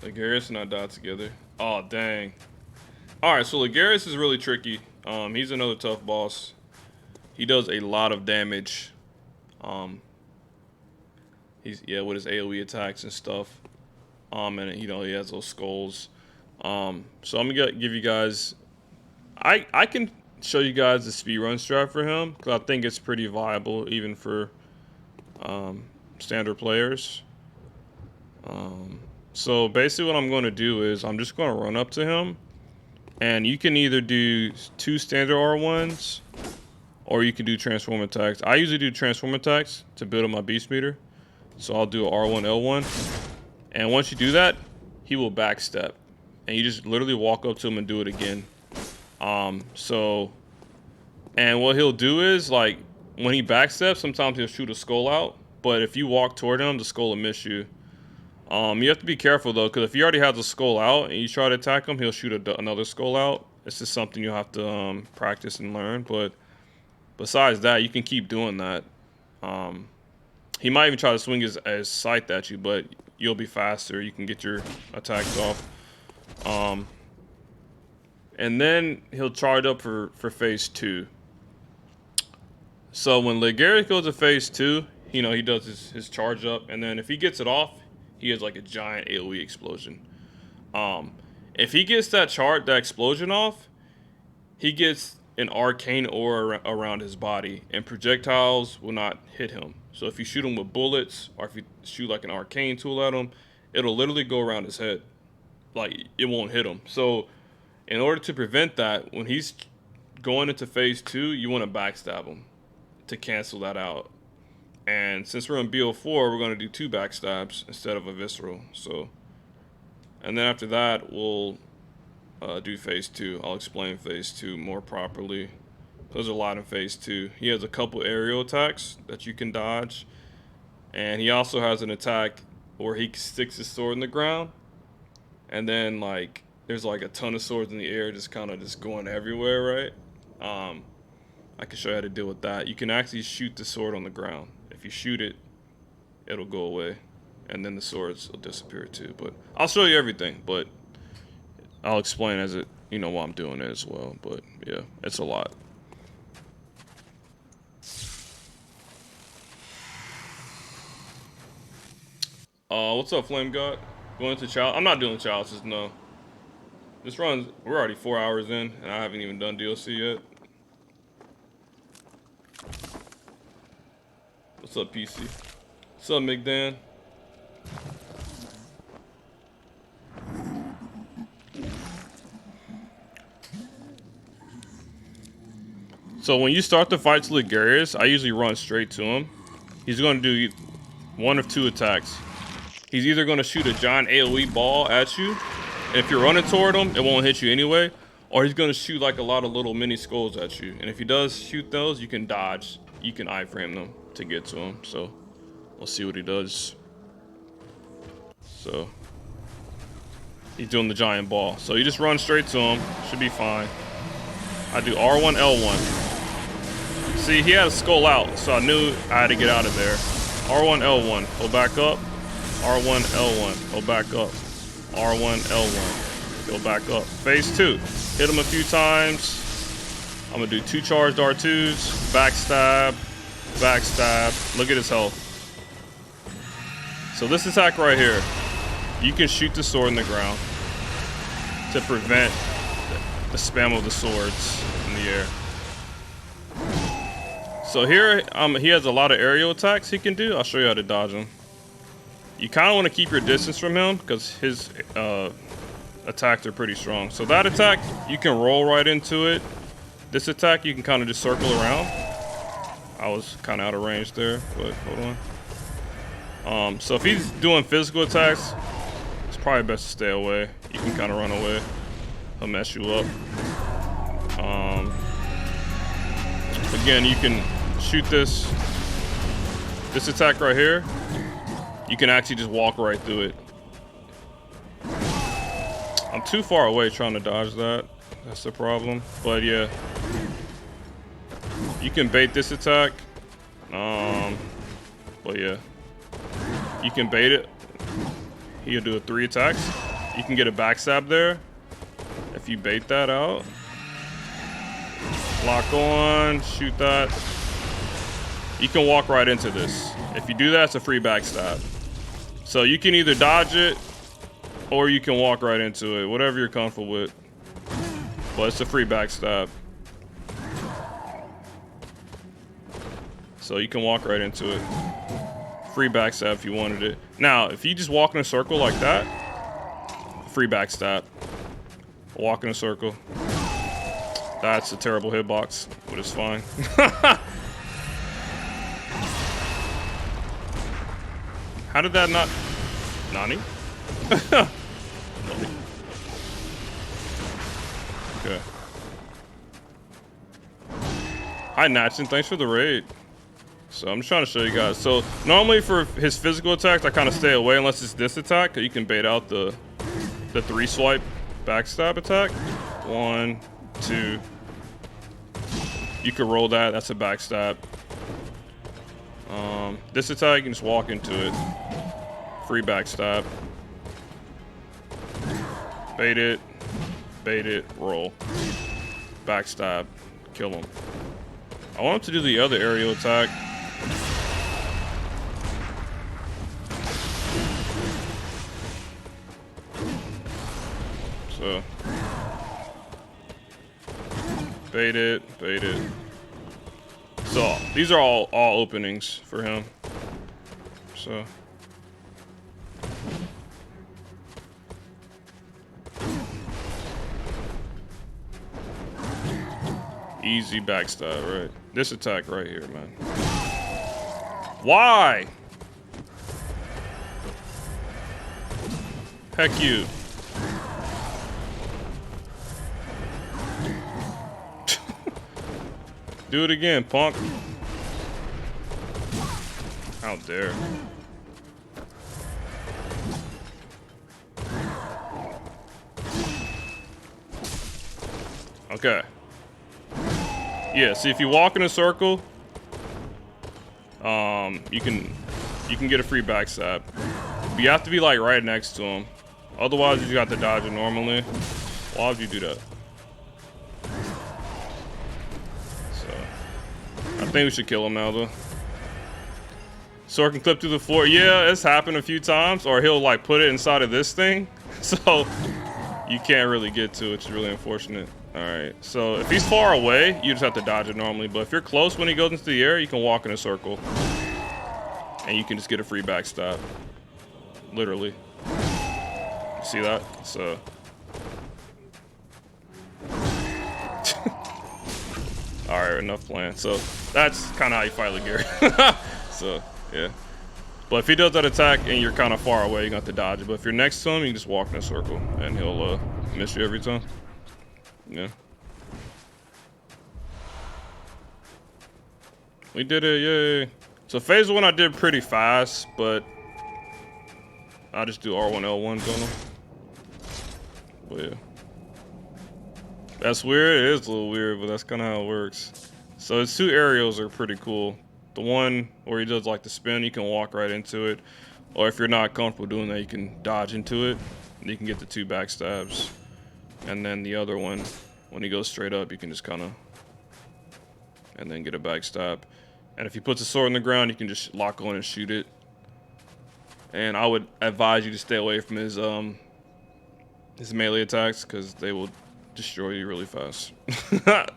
A: Ligarius and I died together. Oh, dang. Alright, so Ligarius is really tricky. He's another tough boss. He does a lot of damage. With his AoE attacks and stuff. And you know, he has those skulls. So I'm gonna give you guys, I can show you guys the speedrun strat for him, because I think it's pretty viable even for standard players. So basically what I'm going to do is I'm just going to run up to him And you can either do 2 standard R1s, or you can do transform attacks. I usually do transform attacks to build up my beast meter. So I'll do R1, L1. And once you do that, he will backstep. And you just literally walk up to him and do it again. And what he'll do is, like, when he backsteps, sometimes he'll shoot a skull out. But if you walk toward him, the skull will miss you. You have to be careful, though, because if he already has a skull out and you try to attack him, he'll shoot another skull out. It's just something you'll have to practice and learn. But besides that, you can keep doing that. He might even try to swing his scythe at you, but you'll be faster. You can get your attacks off. And then he'll charge up for phase 2. So when Legarius goes to phase 2, you know, he does his charge up. And then if he gets it off, he has like a giant AoE explosion. If he gets that explosion off, he gets an arcane aura around his body, and projectiles will not hit him. So if you shoot him with bullets, or if you shoot like an arcane tool at him, it'll literally go around his head. Like, it won't hit him. So in order to prevent that, when he's going into phase 2, you want to backstab him to cancel that out. And since we're in BL4, we're going to do 2 backstabs instead of a visceral. So, and then after that, we'll do phase 2. I'll explain phase 2 more properly. There's a lot in phase 2. He has a couple aerial attacks that you can dodge. And he also has an attack where he sticks his sword in the ground. And then, like, there's like a ton of swords in the air just kind of just going everywhere, right? I can show you how to deal with that. You can actually shoot the sword on the ground. If you shoot it, it'll go away. And then the swords will disappear too. But I'll show you everything, but I'll explain as it, you know, while I'm doing it as well. But yeah, it's a lot. What's up, Flame God? Going to challenge? I'm not doing challenges, no. This runs, we're already 4 hours in, and I haven't even done DLC yet. What's up, PC? What's up, McDan? So when you start the fight to Legarius, I usually run straight to him. He's going to do 1 of 2 attacks. He's either going to shoot a giant AoE ball at you, and if you're running toward him, it won't hit you anyway, or he's going to shoot like a lot of little mini skulls at you. And if he does shoot those, you can dodge. You can iframe them to get to him. So we'll see what he does. So he's doing the giant ball. So you just run straight to him. Should be fine. I do R1, L1. See, he had a skull out, so I knew I had to get out of there. R1, L1. Go back up. R1, L1. Go back up. R1, L1. Go back up. Phase 2. Hit him a few times. I'm going to do 2 charged R2s. Backstab. Backstab. Look at his health. So this attack right here, you can shoot the sword in the ground to prevent the spam of the swords in the air. So here, he has a lot of aerial attacks he can do. I'll show you how to dodge them. You kind of want to keep your distance from him because his attacks are pretty strong. So that attack, you can roll right into it. This attack, you can kind of just circle around. I was kind of out of range there, but hold on. So if he's doing physical attacks, it's probably best to stay away. You can kind of run away. He'll mess you up. Again, you can shoot this attack right here. You can actually just walk right through it. I'm too far away trying to dodge that. That's the problem. But yeah, you can bait this attack. But yeah, you can bait it. He'll do 3 attacks. You can get a backstab there if you bait that out. Lock on, shoot that. You can walk right into this. If you do that, it's a free backstab. So you can either dodge it or you can walk right into it, whatever you're comfortable with. But it's a free backstab. So you can walk right into it. Free backstab if you wanted it. Now, if you just walk in a circle like that, free backstab. Walk in a circle. That's a terrible hitbox, but it's fine. How did that not... Nani? Okay. Hi, Natchin. Thanks for the raid. So I'm just trying to show you guys. So normally for his physical attacks, I kind of stay away unless it's this attack. You can bait out the 3-swipe backstab attack. 1, 2. You can roll that. That's a backstab. This attack, you can just walk into it. Free backstab. Bait it, roll. Backstab, kill him. I want him to do the other aerial attack. So, bait it. So these are all openings for him. So. Easy backstab, right? This attack right here, man. Why? Heck you. Do it again, punk. How dare. Okay. Yeah, see if you walk in a circle, you can get a free backstab. But you have to be like right next to him. Otherwise you got to dodge it normally. Why would you do that? So I think we should kill him now though. Sword can clip through the floor. Yeah, it's happened a few times. Or he'll like put it inside of this thing. So you can't really get to it. It's really unfortunate. Alright, so if he's far away, you just have to dodge it normally. But if you're close when he goes into the air, you can walk in a circle. And you can just get a free backstab. Literally. See that? So. Alright, enough playing. So, that's kind of how you fight Legary. So, yeah. But if he does that attack and you're kind of far away, you got to dodge it. But if you're next to him, you can just walk in a circle. And he'll miss you every time. Yeah. We did it, yay. So phase 1 I did pretty fast, but I just do R1, L1 on them. But yeah. That's weird, it is a little weird, but that's kind of how it works. So his 2 aerials are pretty cool. The one where he does like the spin, you can walk right into it. Or if you're not comfortable doing that, you can dodge into it. And you can get the 2 backstabs. And then the other one, when he goes straight up, you can just kind of, and then get a backstab. And if he puts a sword in the ground, you can just lock on and shoot it. And I would advise you to stay away from his melee attacks, because they will destroy you really fast.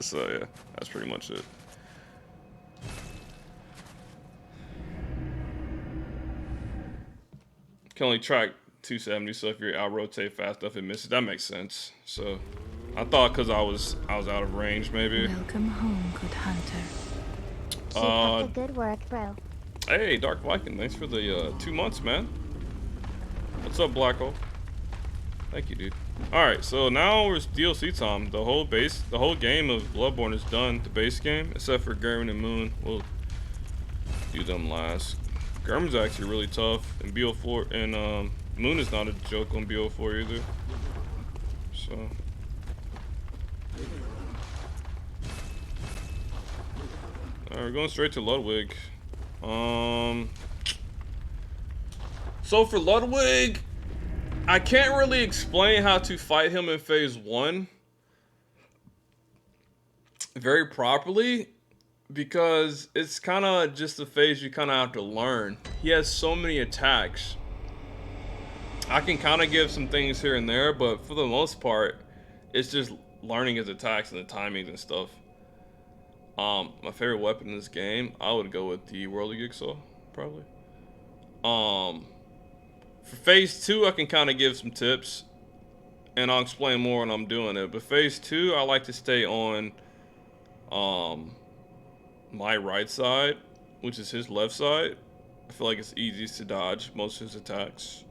A: So yeah, that's pretty much it. Can only track 270, so if you're out rotate fast enough, it misses. That makes sense. So I thought because I was out of range, maybe.
C: Welcome home, good hunter.
D: Keep up the good work, bro.
A: Hey, Dark Viking, thanks for the 2 months, man. What's up, Black Hole? Thank you, dude. All right, so now it's DLC time. The whole game of Bloodborne is done. The base game, except for Gherman and Moon. We'll do them last. Gherman's actually really tough, and BL4 and Moon is not a joke on BL4 either. So. Alright, we're going straight to Ludwig. So for Ludwig, I can't really explain how to fight him in phase 1 very properly, because it's kind of just a phase you kind of have to learn. He has so many attacks. I can kind of give some things here and there, but for the most part, it's just learning his attacks and the timings and stuff. My favorite weapon in this game, I would go with the Worldly Jigsaw, probably. For phase 2, I can kind of give some tips. and I'll explain more when I'm doing it. But phase 2, I like to stay on my right side, which is his left side. I feel like it's easiest to dodge most of his attacks.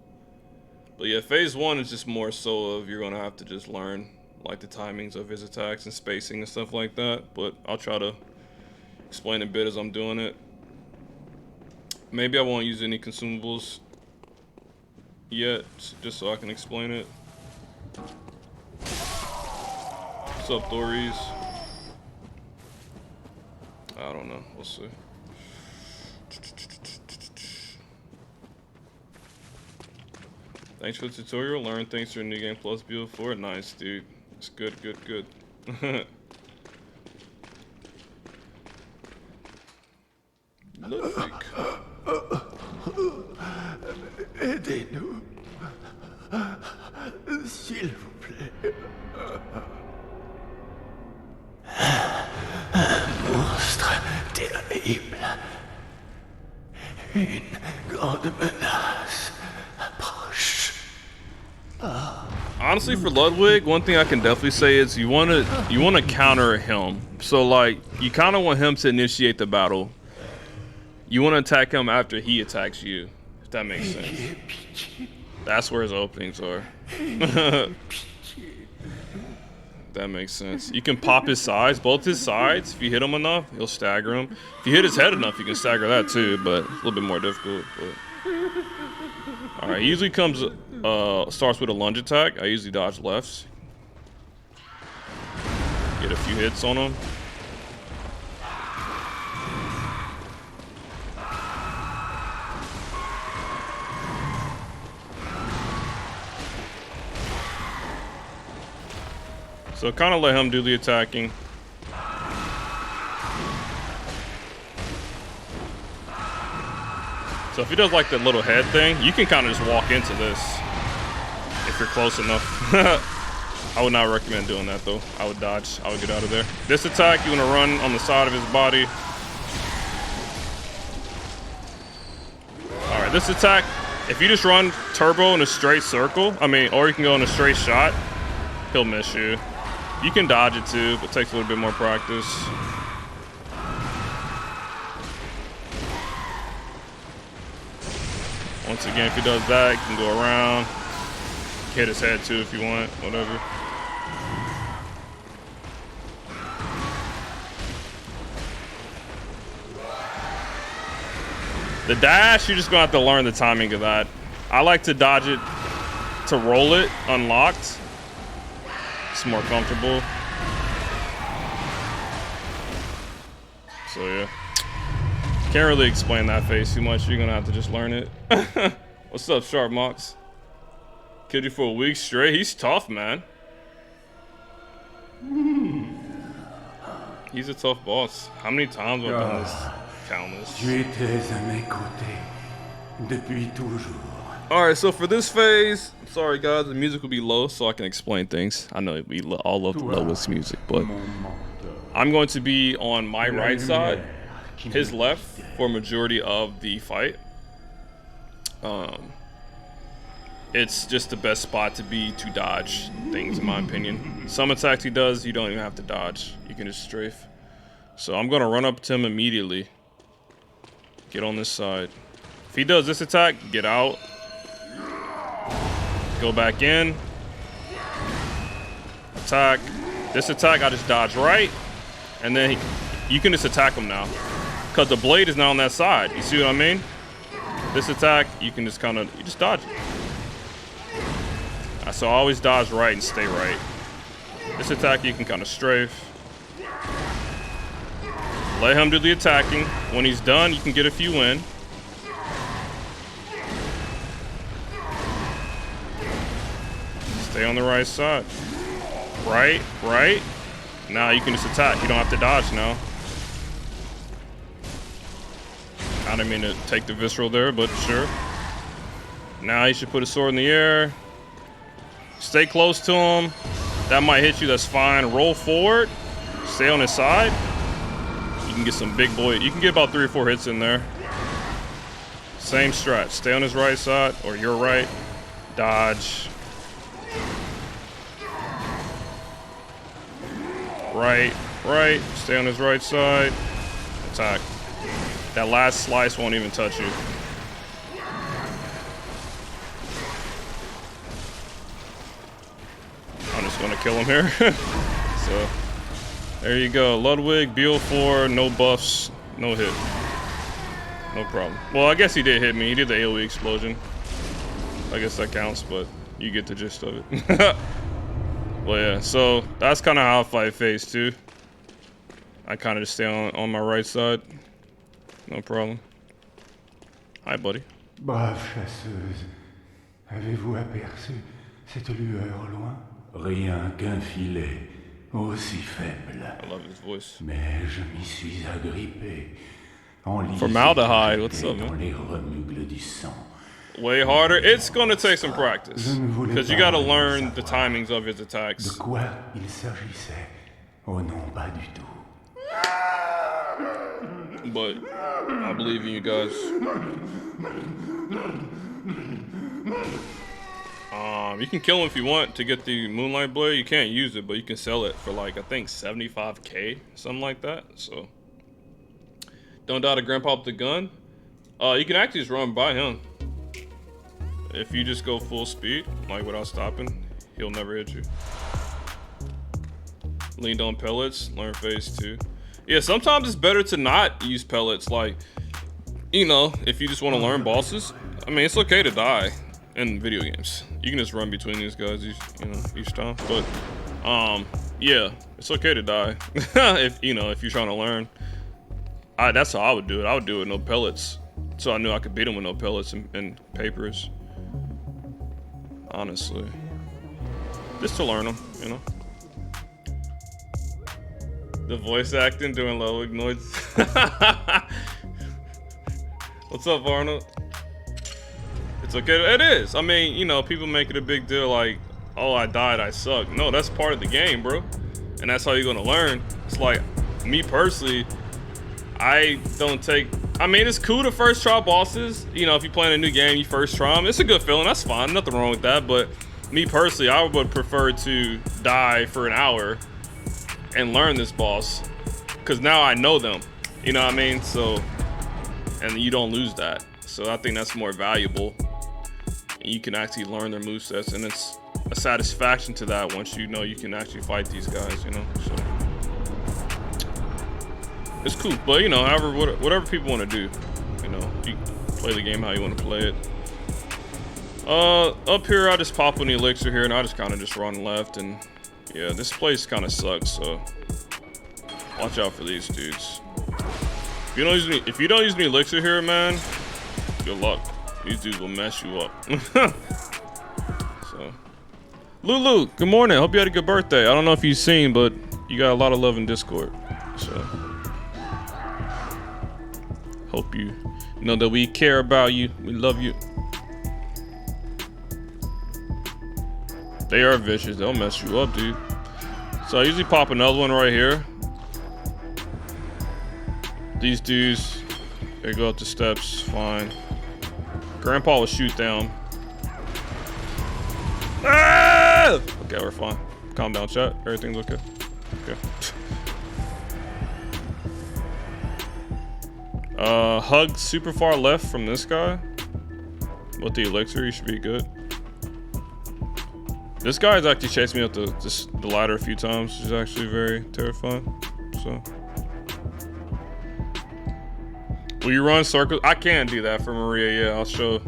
A: But yeah, phase 1 is just more so of you're gonna have to just learn like the timings of his attacks and spacing and stuff like that. But I'll try to explain a bit as I'm doing it. Maybe I won't use any consumables yet, just so I can explain it. What's up, Dories? I don't know. We'll see. Thanks for the tutorial. Learn things through New Game Plus BL4. Nice, dude. It's good. Ludwig.
B: Aidez-nous. S'il vous plaît. Un monstre terrible. Une grande menace approche.
A: Honestly, for Ludwig, one thing I can definitely say is you wanna counter him. So like you kind of want him to initiate the battle. You want to attack him after he attacks you, if that makes sense. That's where his openings are. That makes sense. You can pop his sides, both his sides. If you hit him enough, he'll stagger him. If you hit his head enough, you can stagger that too, but it's a little bit more difficult. But... Alright, he usually comes, starts with a lunge attack. I usually dodge lefts. Get a few hits on him. So kind of let him do the attacking. So if he does like the little head thing, you can kind of just walk into this if you're close enough. I would not recommend doing that though. I would dodge. I would get out of there. This attack, you want to run on the side of his body. All right, this attack, if you just run turbo in a straight circle, or you can go in a straight shot, he'll miss you. You can dodge it too, but it takes a little bit more practice. Once again, if he does that, you can go around. Hit his head too if you want, whatever. The dash, you're just gonna have to learn the timing of that. I like to dodge it to roll it unlocked. It's more comfortable. So yeah. Can't really explain that phase too much. You're gonna have to just learn it. What's up, Sharp Mox? Killed you for a week straight. He's tough, man. He's a tough boss. How many times have I done this? Countless.
B: Tu étais à mes côtés depuis toujours.
A: Alright, so for this phase, sorry guys, the music will be low so I can explain things. I know we all love the lowest music, but I'm going to be on my right side, his left, for a majority of the fight. It's just the best spot to be to dodge things, in my opinion. Some attacks he does, you don't even have to dodge. You can just strafe. So I'm going to run up to him immediately. Get on this side. If he does this attack, get out. Go back in. Attack. This attack, I just dodge right. And then you can just attack him now. Because the blade is now on that side. You see what I mean? This attack, you can just you just dodge it. So I always dodge right and stay right. This attack, you can kind of strafe. Let him do the attacking. When he's done, you can get a few in. Stay on the right side. Right, right. Now you can just attack. You don't have to dodge now. I didn't mean to take the visceral there, but sure. Now you should put a sword in the air. Stay close to him. That might hit you, that's fine. Roll forward. Stay on his side. You can get some big boy. You can get about 3 or 4 hits in there. Same strat. Stay on his right side, or your right. Dodge. Right. Stay on his right side. Attack. That last slice won't even touch you. I'm just gonna kill him here. So, there you go. Ludwig, BL4, no buffs, no hit. No problem. Well, I guess he did hit me. He did the AoE explosion. I guess that counts, but you get the gist of it. Well, yeah, so that's kind of how I fight phase 2. I kind of just stay on my right side. No problem. Hi, buddy.
B: Brave chasseuse, avez-vous aperçu cette lueur loin? Rien qu'un filet, aussi faible.
A: I love his voice.
B: Mais je m'y suis agrippé. En
A: Formaldehyde, what's up,
B: dans
A: man?
B: les remugles du sang.
A: Way harder. It's gonna take some practice. Because you gotta learn the timings of his attacks.
B: De quoi il s'agissait? Oh non, pas du tout.
A: But I believe in you guys. You can kill him if you want to get the Moonlight Blade. You can't use it, but you can sell it for like, I think 75k, something like that. So don't die to Grandpa with the gun. You can actually just run by him. If you just go full speed, like without stopping, he'll never hit you. Leaned on pellets, learn phase 2. Yeah, sometimes it's better to not use pellets. Like, you know, if you just want to learn bosses, I mean, it's okay to die in video games. You can just run between these guys, each time. But, yeah, it's okay to die if you're trying to learn. That's how I would do it. I would do it with no pellets, so I knew I could beat him with no pellets and papers. Honestly, just to learn them, you know. The voice acting doing Ludwig noises. What's up, Arnold? It's okay. It is. I mean, you know, people make it a big deal like, oh, I died, I suck. No, that's part of the game, bro. And that's how you're gonna learn. It's like, me personally, I don't take... I mean, it's cool to first try bosses. You know, if you're playing a new game, you first try them. It's a good feeling. That's fine. Nothing wrong with that. But me personally, I would prefer to die for an hour and learn this boss, because now I know them. You know what I mean? So, and you don't lose that. So I think that's more valuable. And you can actually learn their movesets, and it's a satisfaction to that once you know you can actually fight these guys, you know? So it's cool, but you know, however, whatever people want to do, you know, you play the game how you want to play it. Up here, I just pop an elixir here, and I just kind of just run left, and yeah, this place kind of sucks, so watch out for these dudes. If you don't use an elixir here, man, good luck. These dudes will mess you up. So, Lulu, good morning. Hope you had a good birthday. I don't know if you've seen, but you got a lot of love in Discord. So, hope you know that we care about you. We love you. They are vicious. They'll mess you up, dude. So I usually pop another one right here. These dudes, they go up the steps, fine. Grandpa will shoot down. Ah! Okay, we're fine. Calm down, chat. Everything's okay. Okay. Hug super far left from this guy. With the elixir, you should be good. This guy's actually chased me up the ladder a few times, which is actually very terrifying. So, will you run circles? I can't do that for Maria. Yeah, I'll show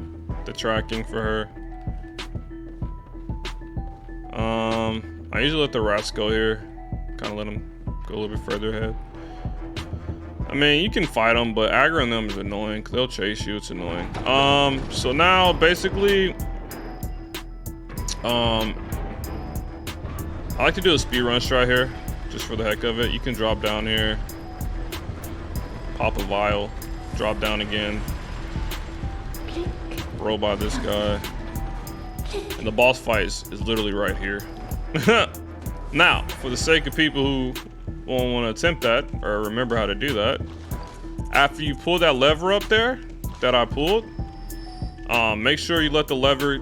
A: the tracking for her. I usually let the rats go here. Kind of let them go a little bit further ahead. I mean, you can fight them, but aggroing them is annoying. Cause they'll chase you. It's annoying. So now basically, I like to do a speed run strat here, just for the heck of it. You can drop down here, pop a vial, drop down again, roll by this guy, and the boss fight is literally right here. Now, for the sake of people who won't want to attempt that or remember how to do that, after you pull that lever up there that I pulled, make sure you let the lever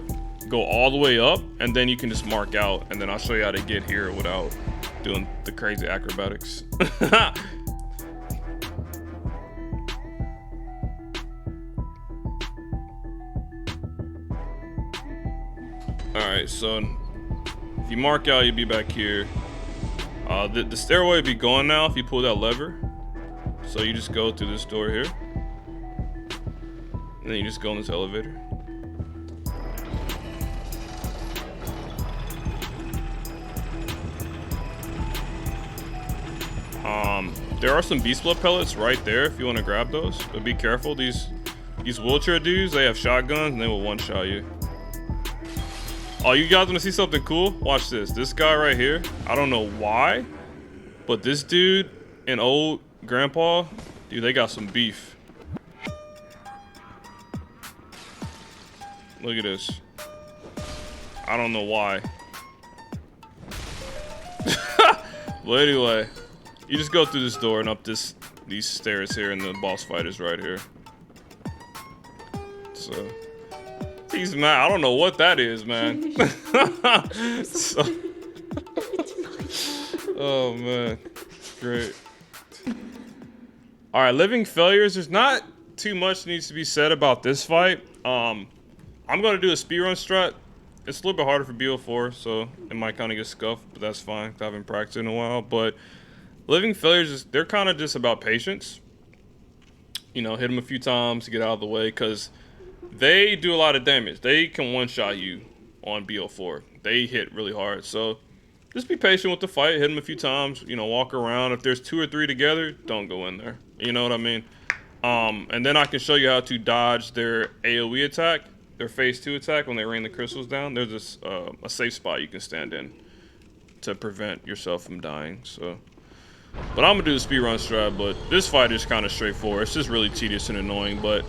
A: go all the way up, and then you can just mark out, and then I'll show you how to get here without doing the crazy acrobatics. Alright, so if you mark out, you'll be back here. The stairway will be gone now if you pull that lever. So you just go through this door here. And then you just go in this elevator. There are some beast blood pellets right there if you want to grab those. But be careful, these wheelchair dudes, they have shotguns and they will one-shot you. Oh, you guys want to see something cool? Watch this. This guy right here, I don't know why, but this dude and old grandpa, dude, they got some beef. Look at this. I don't know why. Well, anyway, you just go through this door and up these stairs here, and the boss fight is right here. So he's mad. I don't know what that is, man. So, oh man, great. All right, living failures. There's not too much needs to be said about this fight. I'm gonna do a speedrun strat. It's a little bit harder for BL4, so it might kind of get scuffed, but that's fine. I haven't practiced in a while. But living failures, they're kind of just about patience. You know, hit them a few times to get out of the way, because they do a lot of damage. They can one-shot you on BL4. They hit really hard. So just be patient with the fight. Hit them a few times. You know, walk around. If there's 2 or 3 together, don't go in there. You know what I mean? And then I can show you how to dodge their AoE attack. Their phase 2 attack when they rain the crystals down. There's this a safe spot you can stand in to prevent yourself from dying. So, but I'm gonna do the speedrun strat. But this fight is kind of straightforward. It's just really tedious and annoying. But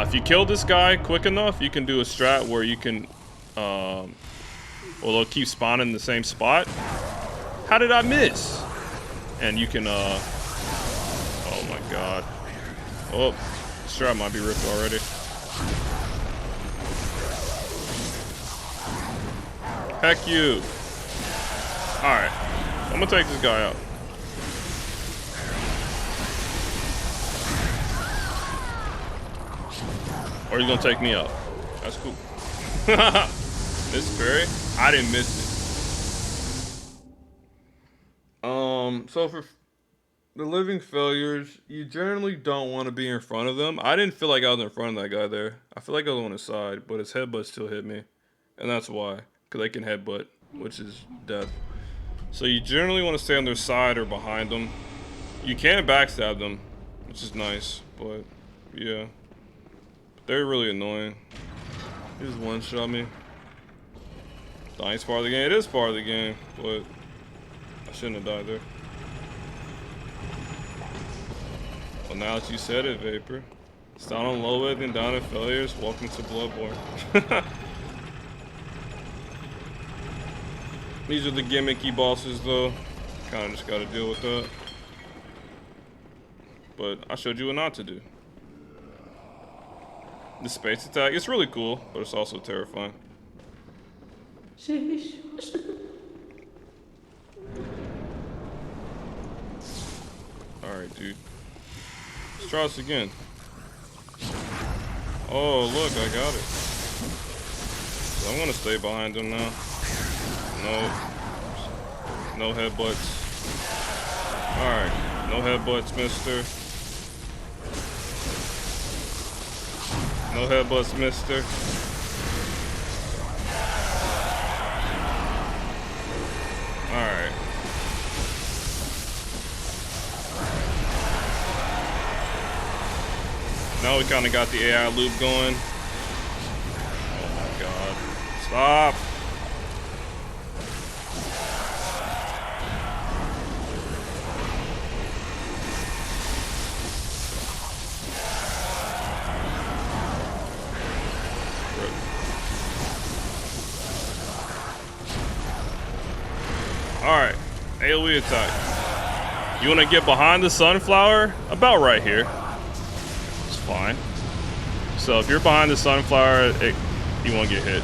A: if you kill this guy quick enough, you can do a strat where you can, well, they'll keep spawning in the same spot. How did I miss? And you can, oh my god. Oh, the strat might be ripped already. Heck you. Alright. I'm gonna take this guy out. Or he's gonna take me out. That's cool. This fairy, I didn't miss it. So for the living failures, you generally don't want to be in front of them. I didn't feel like I was in front of that guy there. I feel like I was on his side, but his headbutt still hit me. And that's why. Because they can headbutt, which is death. So you generally want to stay on their side or behind them. You can backstab them, which is nice, but yeah. They're really annoying. He just one-shot me. Dying's part of the game. It is part of the game, but I shouldn't have died there. Well, now that you said it, Vapor. It's down on low ed and down in failures. Welcome to Bloodborne. These are the gimmicky bosses, though. Kind of just got to deal with that. But I showed you what not to do. The space attack, it's really cool, but it's also terrifying. Alright, dude. Let's try this again. Oh, look, I got it. So I'm gonna stay behind him now. No headbutts. Alright, no headbutts, mister. No headbutts, mister. Alright. Now we kind of got the AI loop going. Oh my god. Stop. Alright, AoE attack. You want to get behind the sunflower? About right here. It's fine. So if you're behind the sunflower, you won't get hit.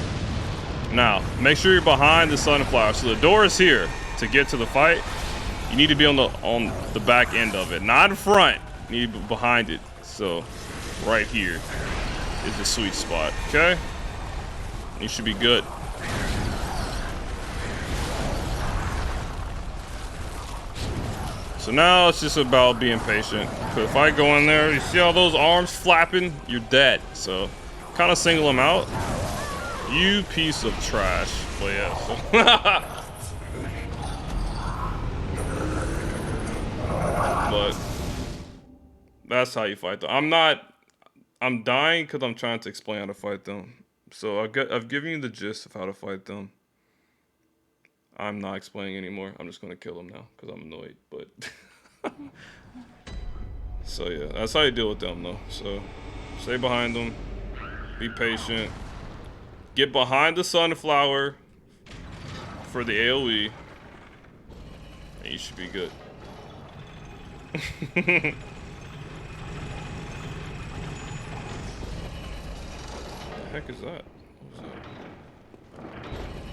A: Now, make sure you're behind the sunflower. So the door is here. to get to the fight, you need to be on the back end of it, not in front. You need to be behind it. So right here is the sweet spot. Okay, you should be good. So now it's just about being patient. Because if I go in there, you see all those arms flapping, you're dead. So kind of single them out. You piece of trash. But yeah, so but that's how you fight them. I'm dying because I'm trying to explain how to fight them. So I've given you the gist of how to fight them. I'm not explaining anymore. I'm just gonna kill them now because I'm annoyed. But so yeah, that's how you deal with them though. So stay behind them, be patient, get behind the sunflower for the AoE, and you should be good. The heck is that? What was that?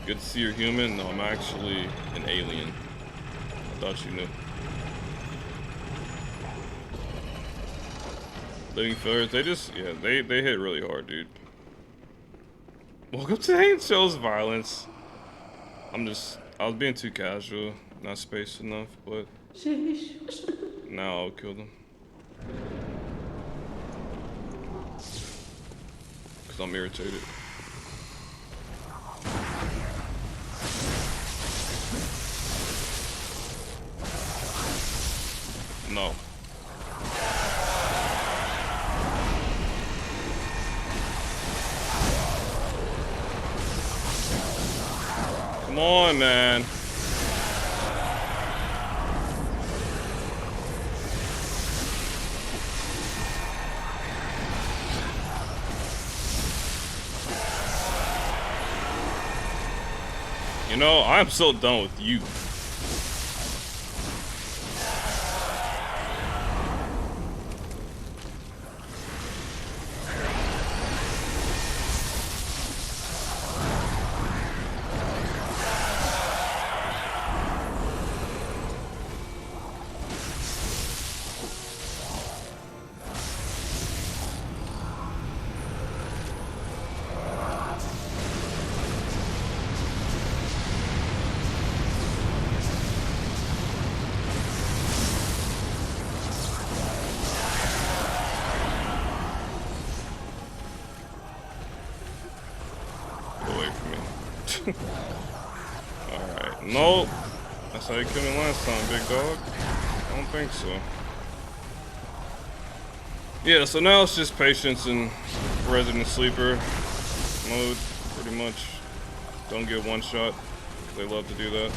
A: Good to see you're human. No, I'm actually an alien. I thought you knew. Living Fillers, they just, yeah, they hit really hard, dude. Welcome to Hate Shows Violence. I was being too casual, not spaced enough, but now I'll kill them. Because I'm irritated. No. Come on, man. You know, I'm so done with you. Alright, nope. That's how you killed me last time, big dog. I don't think so. Yeah, so now it's just patience and resident sleeper mode, pretty much. Don't get one shot. They love to do that.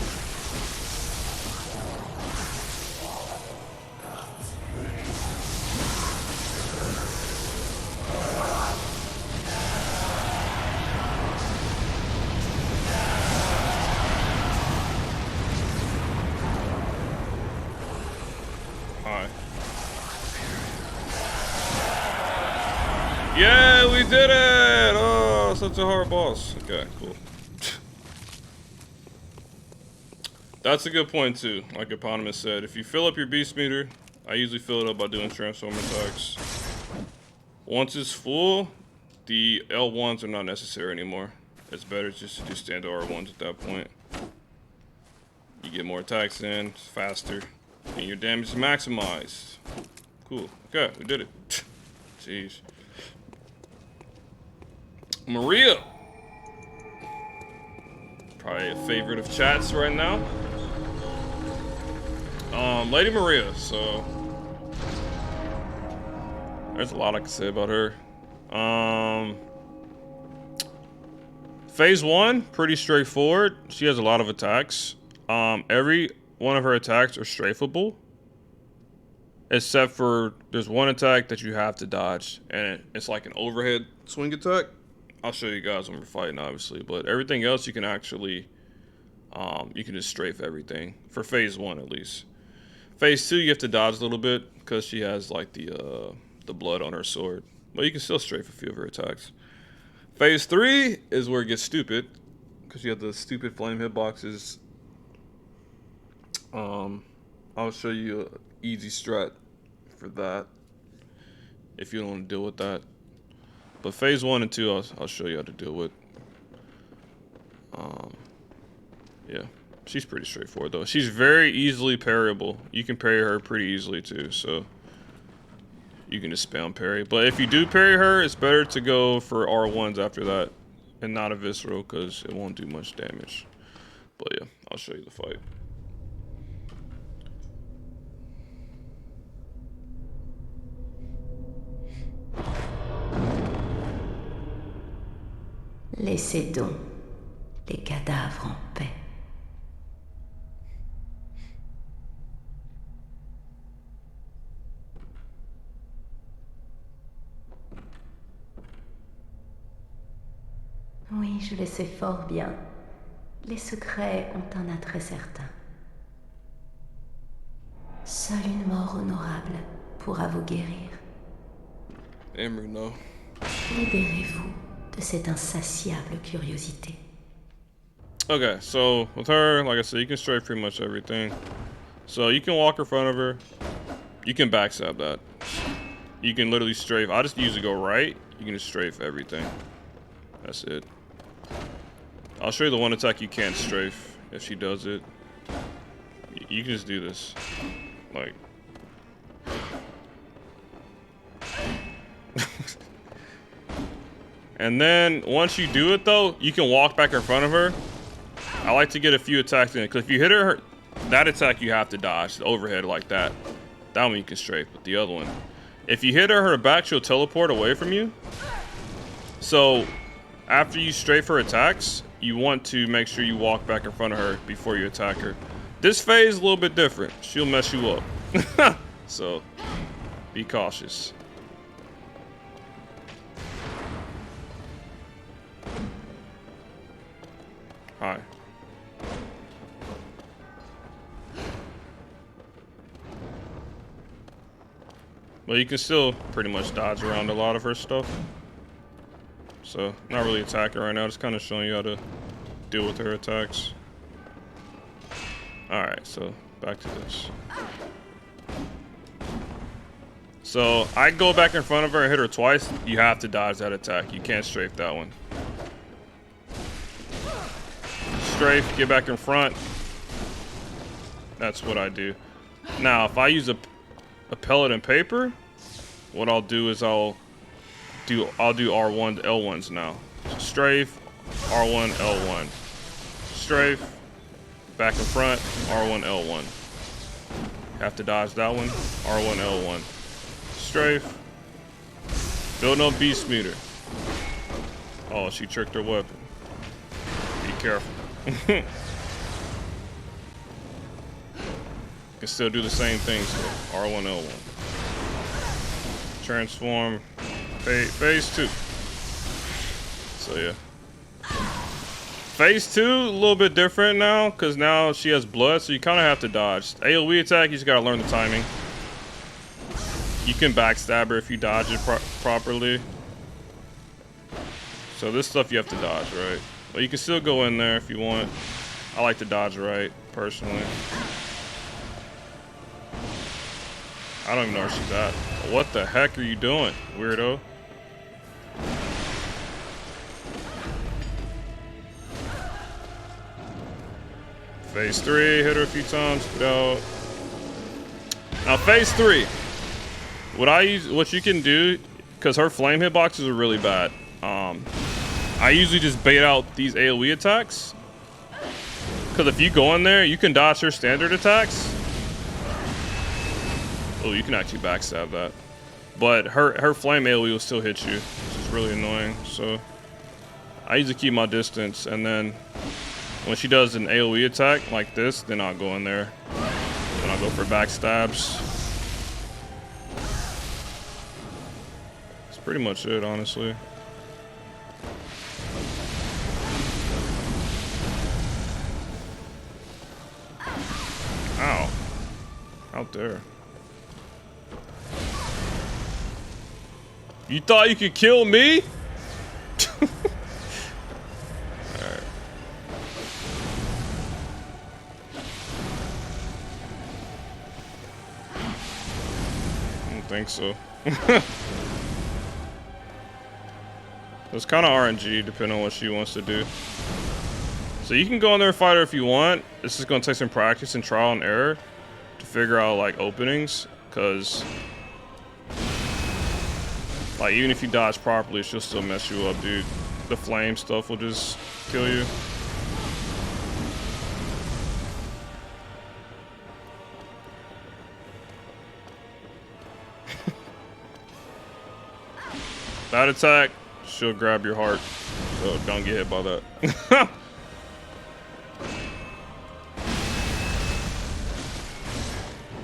A: Yeah, we did it! Oh, such a hard boss. Okay, cool. That's a good point too. Like Eponymous said, if you fill up your beast meter, I usually fill it up by doing transform attacks. Once it's full, the L1s are not necessary anymore. It's better just to do standard R1s at that point. You get more attacks in, it's faster, and your damage is maximized. Cool. Okay, we did it. Jeez. Maria. Probably a favorite of chats right now. Lady Maria, so there's a lot I can say about her. Phase 1, pretty straightforward. She has a lot of attacks. Every one of her attacks are strafable. Except for there's one attack that you have to dodge, and it's like an overhead swing attack. I'll show you guys when we're fighting, obviously, but everything else you can actually, you can just strafe everything, for phase 1 at least. Phase 2, you have to dodge a little bit, because she has like the blood on her sword, but you can still strafe a few of her attacks. Phase 3 is where it gets stupid, because you have the stupid flame hitboxes, I'll show you an easy strat for that if you don't want to deal with that. But phase 1 and 2, I'll show you how to deal with. Yeah, she's pretty straightforward though. She's very easily parryable. You can parry her pretty easily too, so you can just spam parry. But if you do parry her, it's better to go for R1s after that and not a visceral, because it won't do much damage. But yeah, I'll show you the fight.
E: Laissez donc les cadavres en paix. Oui, je le sais fort bien. Les secrets ont un attrait certain. Seule une mort honorable pourra vous guérir.
A: Emery, no.
E: Libérez-vous de cette insatiable curiosité.
A: Okay, so with her, like I said, you can strafe pretty much everything. So you can walk in front of her. You can backstab that. You can literally strafe. I just usually go right. You can just strafe everything. That's it. I'll show you the one attack you can't strafe if she does it. You can just do this. Like. And then once you do it though, you can walk back in front of her. I like to get a few attacks in, because if you hit her, that attack you have to dodge. The overhead like that. That one you can strafe, but the other one. If you hit her back, she'll teleport away from you. So after you strafe her attacks, you want to make sure you walk back in front of her before you attack her. This phase is a little bit different. She'll mess you up. So be cautious. Hi. Well, you can still pretty much dodge around a lot of her stuff. So, not really attacking right now, just kind of showing you how to deal with her attacks. Alright, so back to this. So, I go back in front of her and hit her twice. You have to dodge that attack. You can't strafe that one. Strafe, get back in front. That's what I do. Now, if I use a pellet and paper, what I'll do is I'll do R1 L1s now. So strafe, R1 L1. Strafe, back in front, R1 L1. Have to dodge that one, R1 L1. Strafe. Building up beast meter. Oh, she tricked her weapon. Be careful. You can still do the same things here. R1 L1. Transform. Phase 2. So yeah. Phase 2 a little bit different now, because now she has blood, so you kind of have to dodge. AoE attack, you just gotta learn the timing. You can backstab her if you dodge it properly. So this stuff you have to dodge, right? But you can still go in there if you want. I like to dodge right, personally. I don't even know where she's at. What the heck are you doing, weirdo? Phase 3, hit her a few times, get out. Now phase 3. What you can do, because her flame hitboxes are really bad. I usually just bait out these AoE attacks. Because if you go in there, you can dodge her standard attacks. Oh, you can actually backstab that. But her flame AoE will still hit you, which is really annoying. So I usually keep my distance, and then when she does an AoE attack like this, then I'll go in there. Then I'll go for backstabs. That's pretty much it, honestly. Ow. Out there. You thought you could kill me? Alright. think so. It's kind of RNG depending on what she wants to do. So you can go in there and fight her if you want. This is going to take some practice and trial and error to figure out like openings, because like even if you dodge properly, she'll still mess you up, dude. The flame stuff will just kill you. That attack, she'll grab your heart, so don't get hit by that.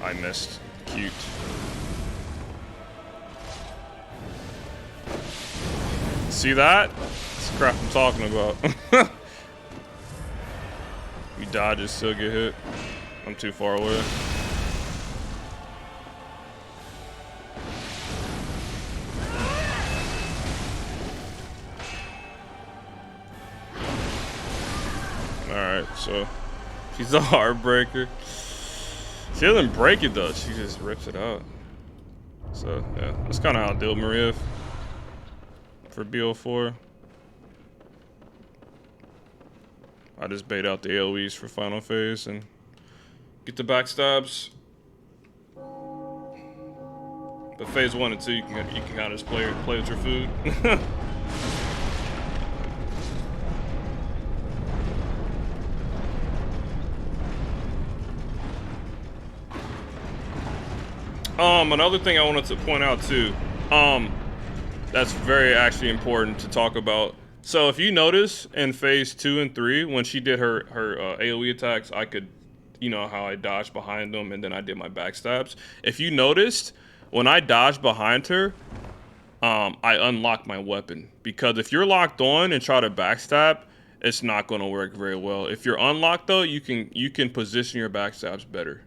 A: I missed. Cute. See that? That's the crap I'm talking about. You dodge it, still get hit. I'm too far away. Alright, so she's a heartbreaker. She doesn't break it though, she just rips it out. So yeah, that's kind of how I deal with Maria for BL4. I just bait out the AoEs for final phase and get the backstabs. But phase 1 and 2, you can kind of just play with your food. Another thing I wanted to point out too, that's very actually important to talk about. So if you notice in phase 2 and 3, when she did her AoE attacks, I could, you know how I dodged behind them and then I did my backstabs. If you noticed, when I dodged behind her, I unlocked my weapon, because if you're locked on and try to backstab, it's not going to work very well. If you're unlocked though, you can position your backstabs better.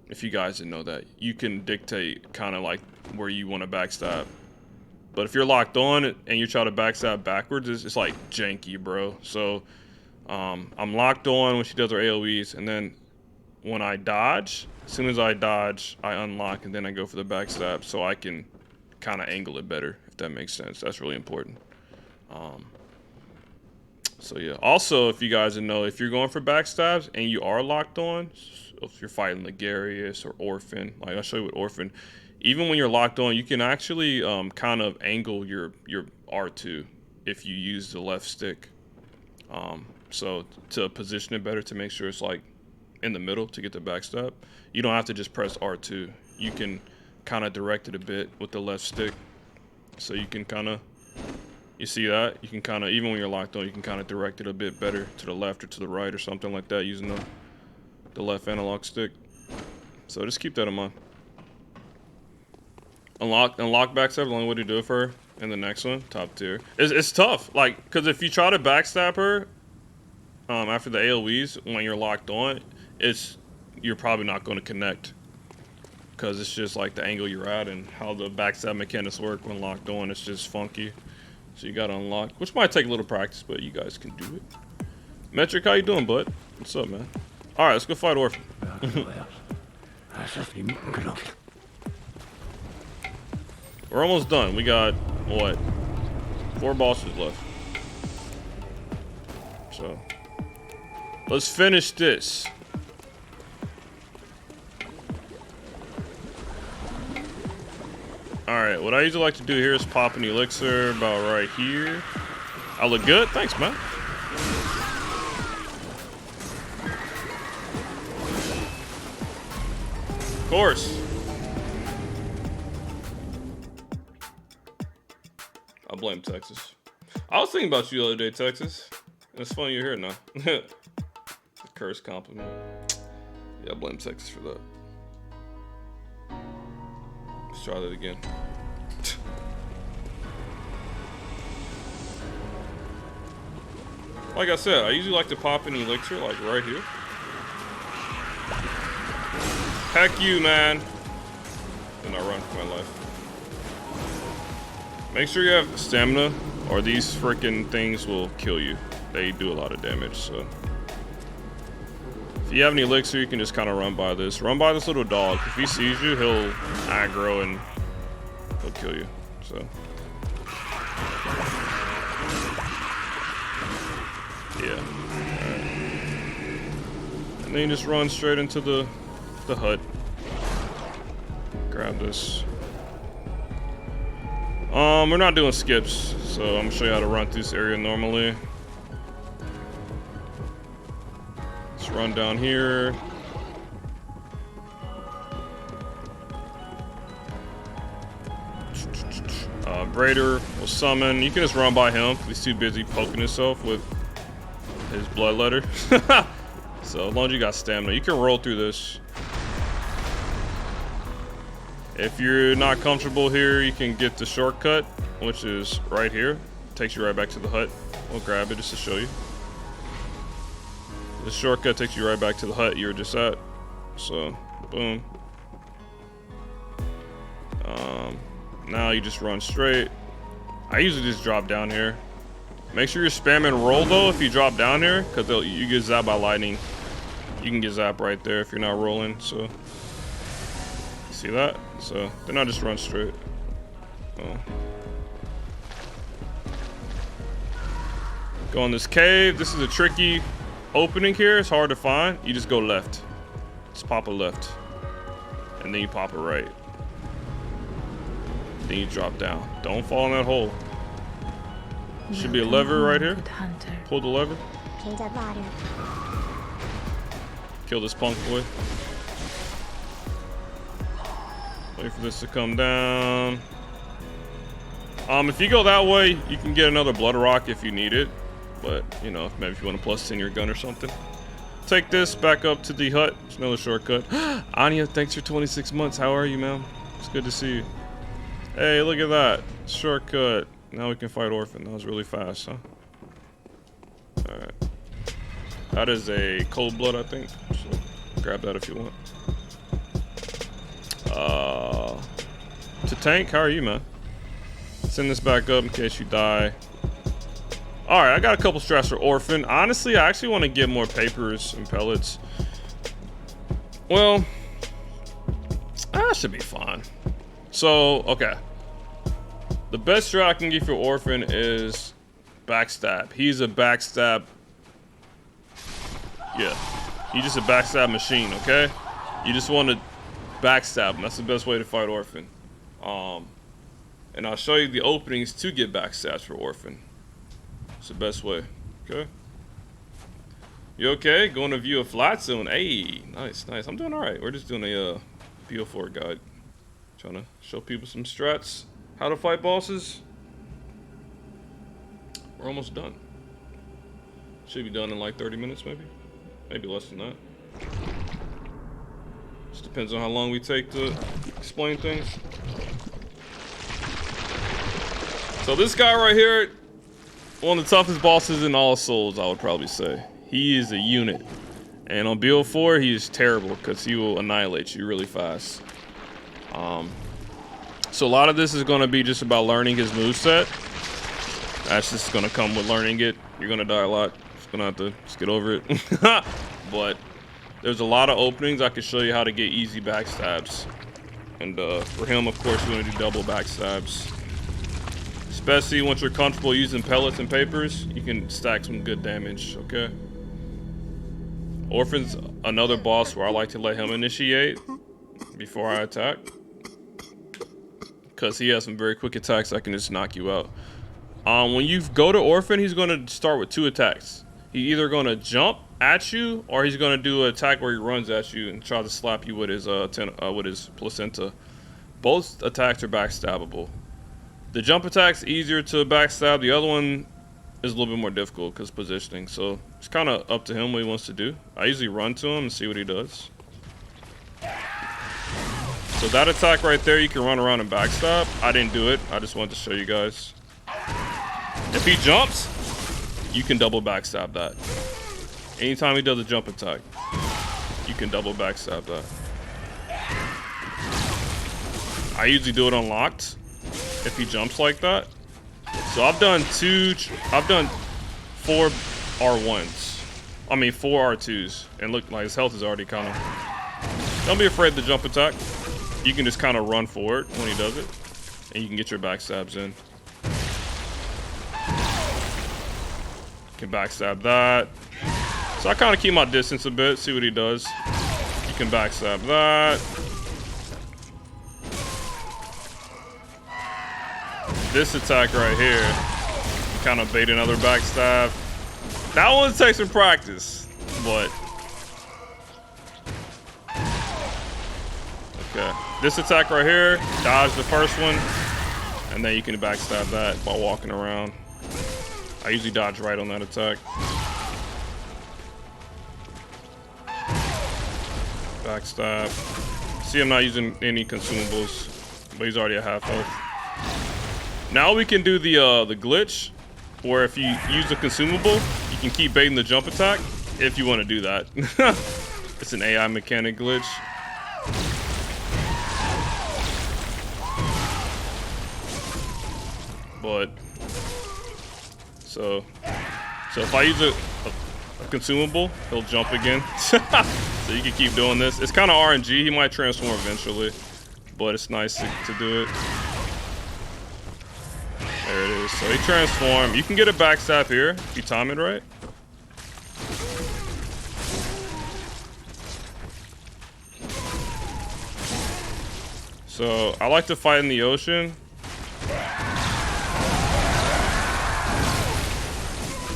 A: If you guys didn't know that, you can dictate kind of like where you want to backstab. But if you're locked on and you try to backstab backwards, it's like janky, bro. So I'm locked on when she does her AoEs, and then when I dodge, as soon as I dodge, I unlock, and then I go for the backstab, so I can kind of angle it better, if that makes sense. That's really important. So yeah. Also, if you guys didn't know, if you're going for backstabs and you are locked on, if you're fighting Ligarius or Orphan, like I'll show you with Orphan, even when you're locked on, you can actually kind of angle your R2 if you use the left stick. So to position it better, to make sure it's like in the middle to get the backstab, you don't have to just press R2. You can kind of direct it a bit with the left stick. So you can kind of, you see that? You can kind of, even when you're locked on, you can kind of direct it a bit better to the left or to the right or something like that using the left analog stick. So just keep that in mind. Unlock backstab, the only way to do it for her. And the next one, top tier. It's tough, like, because if you try to backstab her after the AoEs when you're locked on, you're probably not going to connect, because it's just like the angle you're at and how the backstab mechanics work when locked on. It's just funky. So you got to unlock, which might take a little practice, but you guys can do it. Metric, how you doing, bud? What's up, man? All right, let's go fight Orphan. We're almost done. We got, what, 4 bosses left. So, let's finish this. Alright, what I usually like to do here is pop an elixir about right here. I look good? Thanks, man. Of course. I blame Texas. I was thinking about you the other day, Texas. It's funny you're here now. A cursed compliment. Yeah, I blame Texas for that. Let's try that again. Like I said, I usually like to pop an elixir like right here. Heck you, man. Then I run for my life. Make sure you have stamina, or these freaking things will kill you. They do a lot of damage, so. If you have an elixir, you can just kind of run by this. Run by this little dog. If he sees you, he'll aggro and kill you. So yeah. Alright. And then you just run straight into the hut. Grab this. We're not doing skips, so I'm gonna show you how to run through this area normally. Let's run down here. Braider will summon. You can just run by him. He's too busy poking himself with his bloodletter. So as long as you got stamina, you can roll through this. If you're not comfortable here, you can get the shortcut, which is right here. Takes you right back to the hut. We'll grab it just to show you. The shortcut takes you right back to the hut you were just at. So, boom. Now you just run straight. I usually just drop down here. Make sure you're spamming roll though if you drop down here, because you get zapped by lightning. You can get zapped right there if you're not rolling. So, see that? So then I just run straight. Oh. Go in this cave. This is a tricky opening here. It's hard to find. You just go left. Just pop a left, and then you pop a right. Then you drop down. Don't fall in that hole. Should be a lever right here. Pull the lever. Kill this punk boy. Wait for this to come down. If you go that way, you can get another blood rock if you need it. But, you know, maybe if you want to plus 10 your gun or something. Take this back up to the hut. It's another shortcut. Anya, thanks for 26 months. How are you, man? It's good to see you. Hey, look at that. Shortcut. Now we can fight Orphan. That was really fast, huh? Alright. That is a cold blood, I think. So grab that if you want. To tank, how are you, man? Send this back up in case you die. Alright, I got a couple strats for Orphan. Honestly, I actually want to get more papers and pellets. Well, that should be fine. So, okay. The best strat I can give for Orphan is backstab. He's a backstab. Yeah. He's just a backstab machine, okay? You just want to backstab him. That's the best way to fight Orphan. And I'll show you the openings to get backstabs for Orphan. It's the best way, okay? You okay? Going to view a flat zone. Hey, nice, nice. I'm doing all right. We're just doing a BL4 guide. Trying to show people some strats. How to fight bosses. We're almost done. Should be done in like 30 minutes, maybe. Maybe less than that. Just depends on how long we take to explain things. So this guy right here, one of the toughest bosses in all Souls, I would probably say. He is a unit. And on BL4, he is terrible because he will annihilate you really fast. So a lot of this is going to be just about learning his moveset. That's just going to come with learning it. You're going to die a lot. Just going to have to just get over it. But there's a lot of openings. I can show you how to get easy backstabs. And for him, of course, you're going to do double backstabs. Especially once you're comfortable using pellets and papers, you can stack some good damage, okay? Orphan's another boss where I like to let him initiate before I attack. Because he has some very quick attacks that can just knock you out. When you go to Orphan, he's going to start with 2 attacks. He's either going to jump at you, or he's going to do an attack where he runs at you and try to slap you with his placenta. Both attacks are backstabbable. The jump attack's easier to backstab. The other one is a little bit more difficult because positioning. So it's kind of up to him what he wants to do. I usually run to him and see what he does. So that attack right there, you can run around and backstab. I didn't do it. I just wanted to show you guys. If he jumps, you can double backstab that. Anytime he does a jump attack, you can double backstab that. I usually do it unlocked if he jumps like that. So I've done 4 R1s. I mean 4 R2s. And look, like his health is already kind of... Don't be afraid of the jump attack. You can just kind of run forward when he does it. and you can get your backstabs in. You can backstab that. So I kind of keep my distance a bit, see what he does. You can backstab that. This attack right here, kind of bait another backstab. That one takes some practice, but okay. This attack right here, dodge the first one, and then you can backstab that while walking around. I usually dodge right on that attack. Backstab. See, I'm not using any consumables, but he's already at half health. Now we can do the glitch, where if you use a consumable, you can keep baiting the jump attack, if you want to do that. It's an AI mechanic glitch. But so if I use a consumable, he'll jump again. So you can keep doing this. It's kind of RNG. He might transform eventually, but it's nice to do it. There it is. So he transformed. You can get a backstab here if you time it right. So I like to fight in the ocean.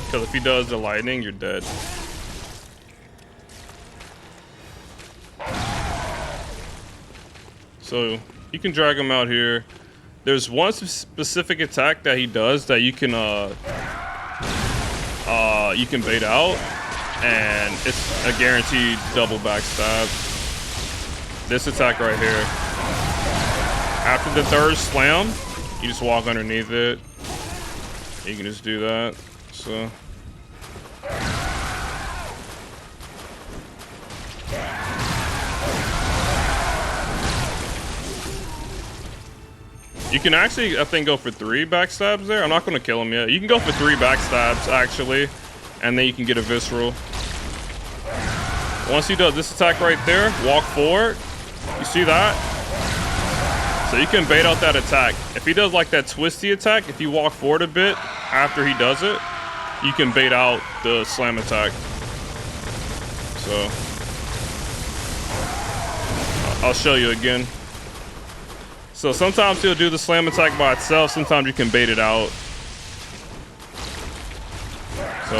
A: Because if he does the lightning, you're dead. So you can drag him out here. There's one specific attack that he does that you can bait out, and it's a guaranteed double backstab. This attack right here. After the third slam, you just walk underneath it. You can just do that. So you can actually, I think, go for 3 backstabs there. I'm not going to kill him yet. You can go for 3 backstabs, actually, and then you can get a visceral. Once he does this attack right there, walk forward. You see that? So you can bait out that attack. If he does like that twisty attack, if you walk forward a bit after he does it, you can bait out the slam attack. So I'll show you again. So sometimes he'll do the slam attack by itself. Sometimes you can bait it out. So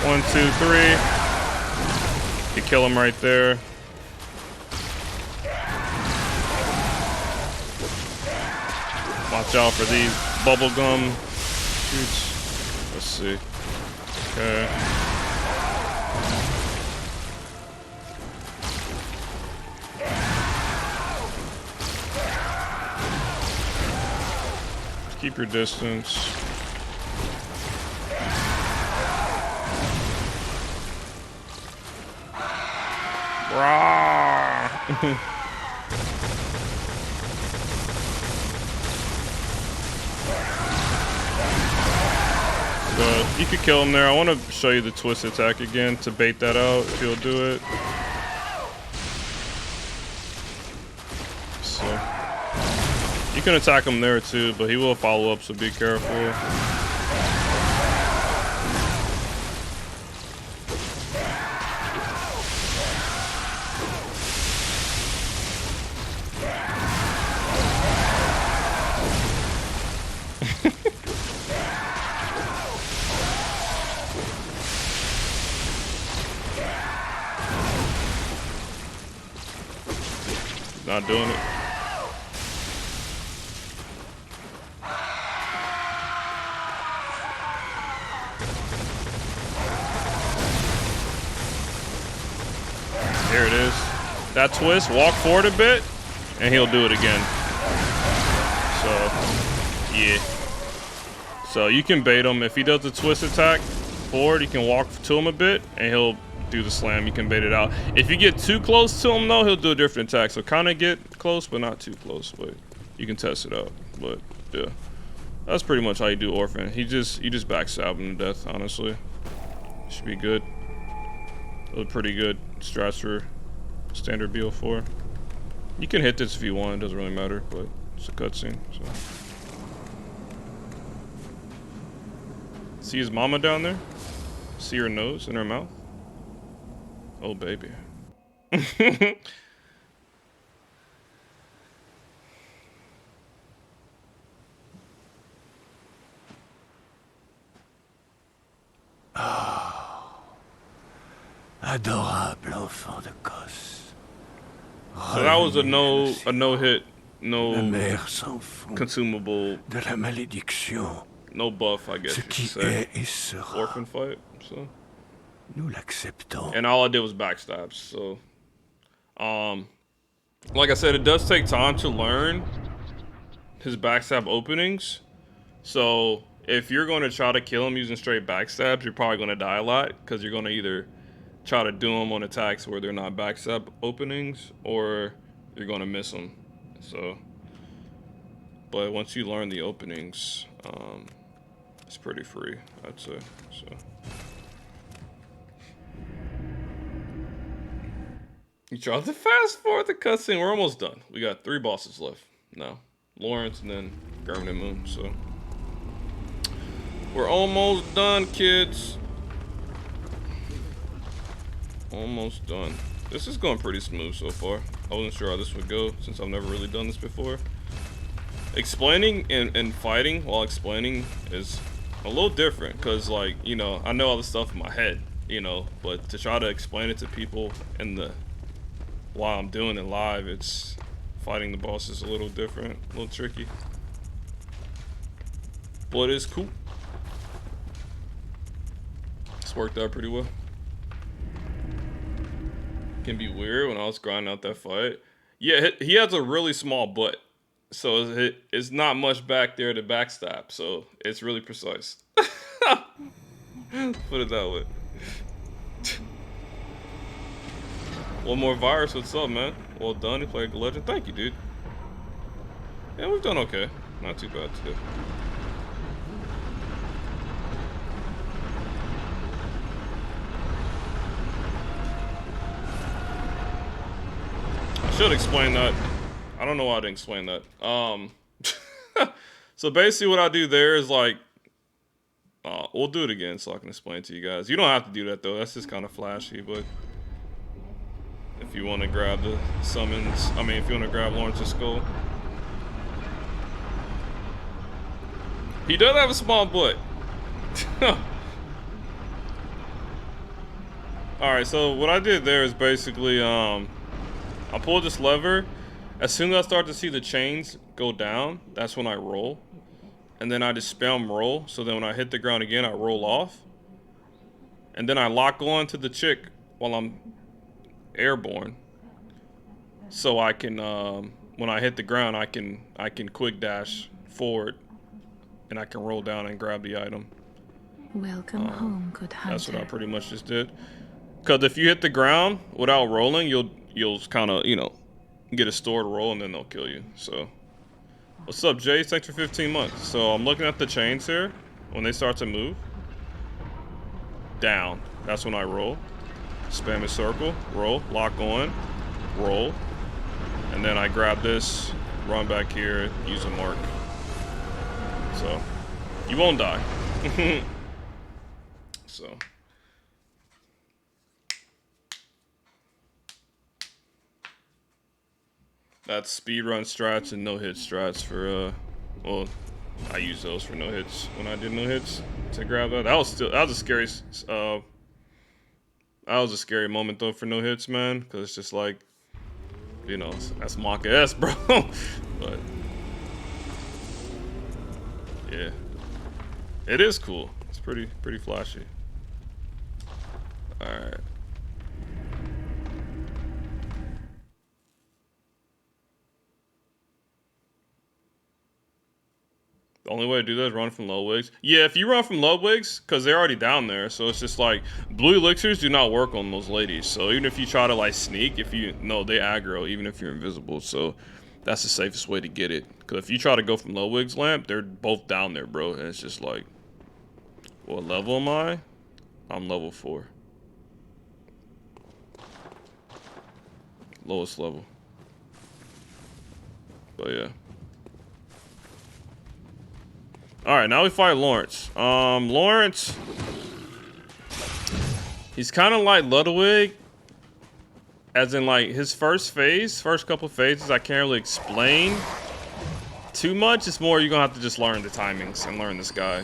A: 1, 2, 3. You kill him right there. Watch out for these bubblegum shoots. Let's see. Okay. Keep your distance. Rawr. You could kill him there. I want to show you the twist attack again to bait that out if he'll do it. So you can attack him there too, but he will follow up, so be careful. Not doing it. Here it is. That twist, walk forward a bit, and he'll do it again. So, yeah. So you can bait him. If he does the twist attack forward, you can walk to him a bit, and he'll do the slam. You can bait it out. If you get too close to him though, he'll do a different attack. So kind of get close, but not too close. But you can test it out. But yeah, that's pretty much how you do Orphan. You just backstab him to death. Honestly, should be good. Look pretty good strats for standard BL4. You can hit this if you want. It doesn't really matter, but it's a cutscene. So. See his mama down there? See her nose and her mouth? Oh, baby.
B: Adorable enfant de gosse.
A: So that was a no hit,
B: La
A: no
B: mère s'en fout
A: consumable,
B: de la malédiction.
A: no buff, I guess
B: Ce
A: you
B: qui
A: should say.
B: est et sera.
A: Orphan fight, so.
B: Nous l'acceptons.
A: And all I did was backstabs, so. Like I said, it does take time to learn his backstab openings. So if you're going to try to kill him using straight backstabs, you're probably going to die a lot because you're going to either try to do them on attacks where they're not backstab openings, or you're going to miss them. So, but once you learn the openings, it's pretty free, I'd say. So. You tried to fast forward the cutscene. We're almost done. We got 3 bosses left now. Lawrence and then Gherman and Moon. So we're almost done, kids. Almost done. This is going pretty smooth so far. I wasn't sure how this would go since I've never really done this before. Explaining and fighting while explaining is a little different because, like, you know, I know all the stuff in my head, you know, but to try to explain it to people in the while I'm doing it live, it's fighting the boss is a little different, a little tricky, but it's cool. It's worked out pretty well. Can be weird when I was grinding out that fight. Yeah, he has a really small butt, so it's not much back there to backstab, so it's really precise. Put it that way. One more virus, what's up, man? Well done, you played a legend. Thank you, dude. Yeah, we've done okay. Not too bad today. I should explain that. I don't know why I didn't explain that. So basically what I do there is like, we'll do it again so I can explain it to you guys. You don't have to do that though, that's just kind of flashy, but if you want to grab the summons, if you want to grab Lawrence's skull. He does have a small butt. Alright, so what I did there is basically, I pulled this lever. As soon as I start to see the chains go down, that's when I roll. And then I just spam roll, so then when I hit the ground again, I roll off. And then I lock on to the chick while I'm airborne, so I can when I hit the ground I can quick dash forward and I can roll down and grab the item.
C: Welcome home, good hunter.
A: That's what I pretty much just did, because if you hit the ground without rolling, you'll kind of, you know, get a stored roll and then they'll kill you. So what's up, Jay? Thanks for 15 months. So I'm looking at the chains here. When they start to move down, that's when I roll. Spam a circle, roll, lock on, roll, and then I grab this, run back here, use a mark. So you won't die. So that's speedrun strats and no hit strats for well, I use those for no hits when I did no hits to grab that. That was a scary that was a scary moment though for no hits, man, because it's just like, you know, that's Maka S, bro. But yeah, it is cool. It's pretty flashy. All right. The only way to do that is run from Ludwig's. Yeah, if you run from Ludwig's, because they're already down there, so it's just like, blue elixirs do not work on those ladies. So even if you try to like sneak, they aggro, even if you're invisible. So that's the safest way to get it. Because if you try to go from Ludwig's lamp, they're both down there, bro. And it's just like, what level am I? I'm level 4. Lowest level. But yeah. All right, now we fight Lawrence. Lawrence, he's kind of like Ludwig, as in like his first couple phases, I can't really explain too much. It's more you're gonna have to just learn the timings and learn this guy,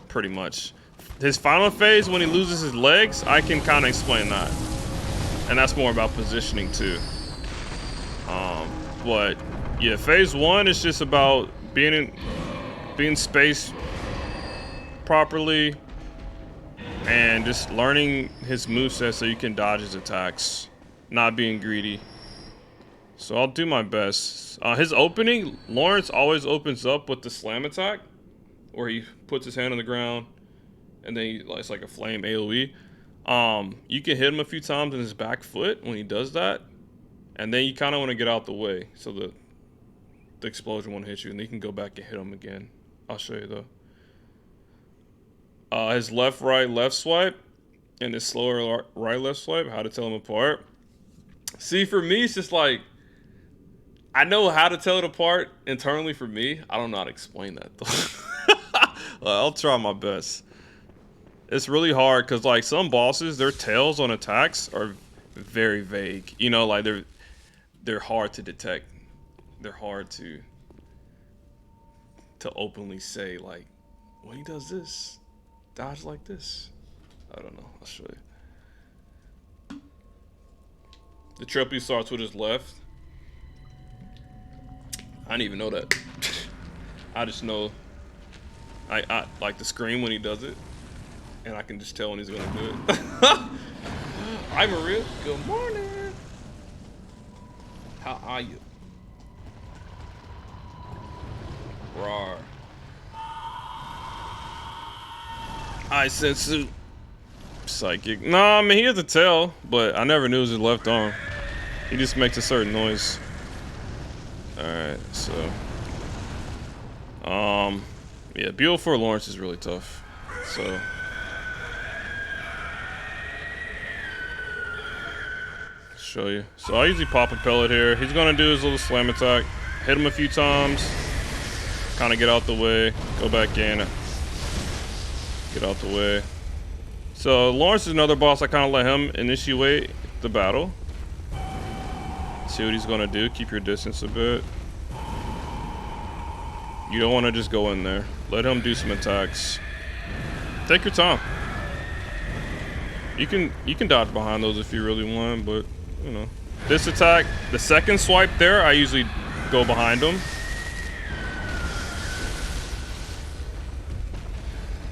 A: pretty much. His final phase, when he loses his legs, I can kind of explain that, and that's more about positioning too. But yeah, phase 1 is just about being spaced properly and just learning his moveset so you can dodge his attacks, not being greedy. So I'll do my best. His opening, Lawrence always opens up with the slam attack, where he puts his hand on the ground and then it's like a flame AoE. You can hit him a few times in his back foot when he does that, and then you kind of want to get out the way so the explosion won't hit you, and then you can go back and hit him again. I'll show you though. His left swipe and his slower right left swipe, how to tell them apart. See, for me, it's just like, I know how to tell it apart internally for me. I don't know how to explain that though. I'll try my best. It's really hard because like some bosses, their tails on attacks are very vague. You know, like they're hard to detect. They're hard to openly say, like, when he does this, dodge like this. I don't know. I'll show you. The triple starts with his left. I didn't even know that. I just know I like the scream when he does it, and I can just tell when he's gonna do it. Hi Maria, good morning. How are you? Rawr. I sensu. Psychic. Nah, I mean, he has a tail, but I never knew it was his left arm. He just makes a certain noise. Alright, so. Yeah, BL4 Lawrence is really tough. So. Show you. So I usually pop a pellet here. He's gonna do his little slam attack. Hit him a few times. Kind of get out the way, go back in, get out the way. So Lawrence is another boss. I kind of let him initiate the battle. See what he's gonna do. Keep your distance a bit. You don't want to just go in there. Let him do some attacks. Take your time. You can dodge behind those if you really want, but you know, this attack, the second swipe there, I usually go behind him.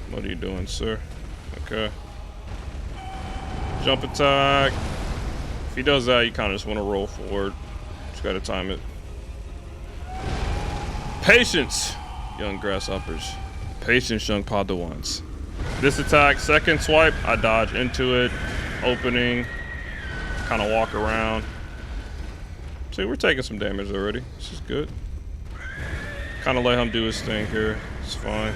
A: What are you doing, sir? Okay. Jump attack. If he does that, you kind of just want to roll forward. Just gotta time it. Patience, young grasshoppers. Patience, young Padawans. This attack, second swipe, I dodge into it. Opening. Kind of walk around. See, we're taking some damage already. This is good. Kind of let him do his thing here. It's fine.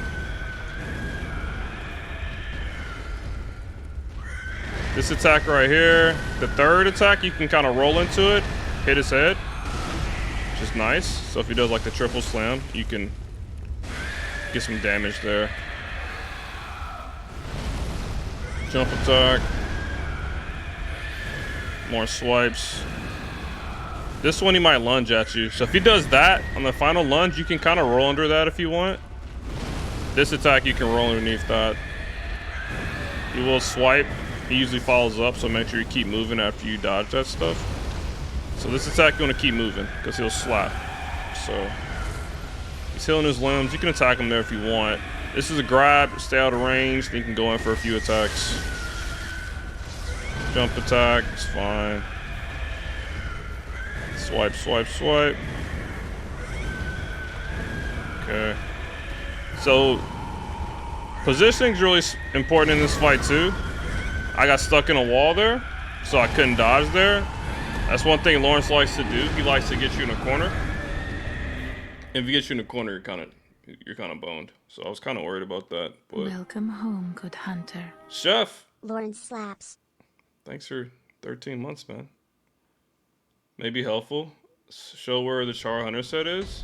A: This attack right here, the third attack, you can kind of roll into it, hit his head, which is nice. So if he does like the triple slam, you can get some damage there. Jump attack. More swipes. This one he might lunge at you. So if he does that on the final lunge, you can kind of roll under that if you want. This attack, you can roll underneath that. He will swipe. He usually follows up, so make sure you keep moving after you dodge that stuff. So this attack, you want to keep moving, because he'll slap. So, he's healing his limbs. You can attack him there if you want. This is a grab, stay out of range, then you can go in for a few attacks. Jump attack, it's fine. Swipe, swipe, swipe. Okay. So, positioning is really important in this fight too. I got stuck in a wall there, so I couldn't dodge there. That's one thing Lawrence likes to do. He likes to get you in a corner. And if he gets you in a corner, you're kind of boned. So I was kind of worried about that. But
C: Welcome home, good hunter.
A: Chef,
D: Lawrence slaps.
A: thanks for 13 months, man. Maybe helpful. Show where the Char Hunter set is.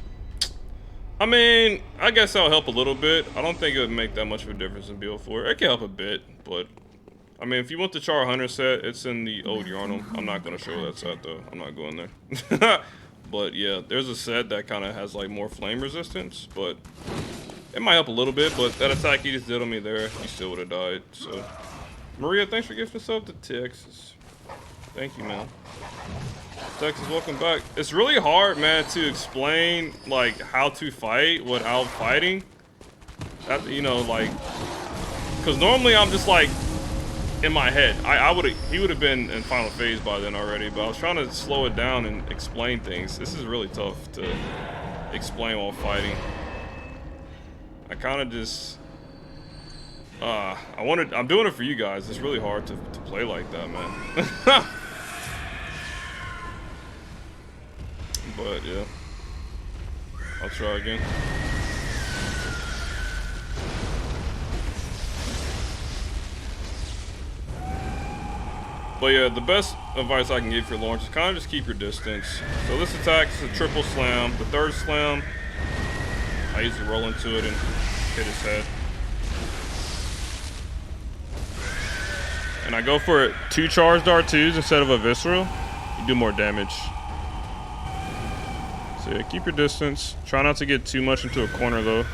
A: I mean, I guess that'll help a little bit. I don't think it would make that much of a difference in BL4. It can help a bit, but I mean, if you want the Char Hunter set, it's in the old Yharnam. I'm not gonna show that set though. I'm not going there. But yeah, there's a set that kind of has like more flame resistance, but it might help a little bit. But that attack he just did on me there, he still would have died. So, Maria, thanks for gifting us up to Texas. Thank you, man. Texas, welcome back. It's really hard, man, to explain like how to fight without fighting. That, you know, like, because normally I'm just like in my head. He would have been in final phase by then already, but I was trying to slow it down and explain things. This is really tough to explain while fighting. I kind of just I'm doing it for you guys. It's really hard to play like that, man. But yeah, I'll try again. But yeah, the best advice I can give for launch is kind of just keep your distance. So this attack is a triple slam. The third slam, I usually roll into it and hit his head. And I go for 2 charged R2s instead of a visceral. You do more damage. So yeah, keep your distance. Try not to get too much into a corner though.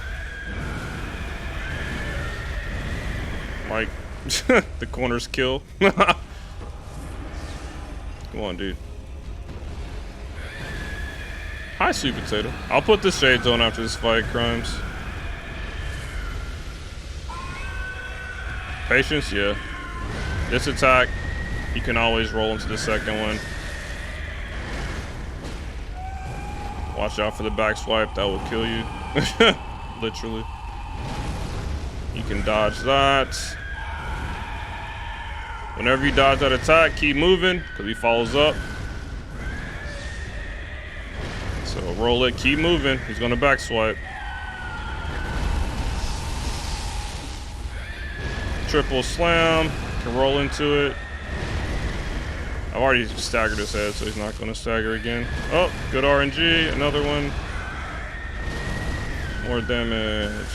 A: Like, the corners kill. Come on, dude. Hi, sweet potato. I'll put the shades on after this fight, Crimes. Patience, yeah. This attack, you can always roll into the second one. Watch out for the back swipe, that will kill you. Literally. You can dodge that. Whenever you dodge that attack, keep moving, because he follows up. So roll it, keep moving. He's gonna back swipe. Triple slam, can roll into it. I've already staggered his head, so he's not gonna stagger again. Oh, good RNG, another one. More damage.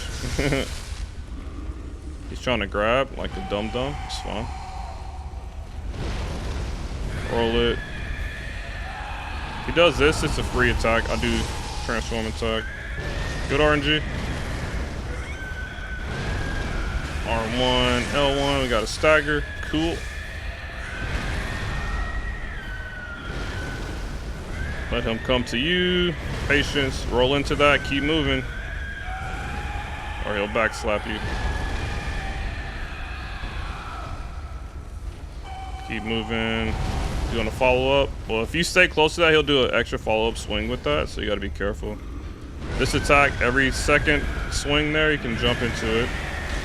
A: He's trying to grab like a dum-dum, it's fine. Roll it. If he does this, it's a free attack. I do transform attack. Good RNG. R1, L1, we got a stagger. Cool. Let him come to you. Patience. Roll into that. Keep moving. Or he'll back slap you. Keep moving. You want to follow up? Well, if you stay close to that, he'll do an extra follow-up swing with that, so you got to be careful. This attack, every second swing there, you can jump into it.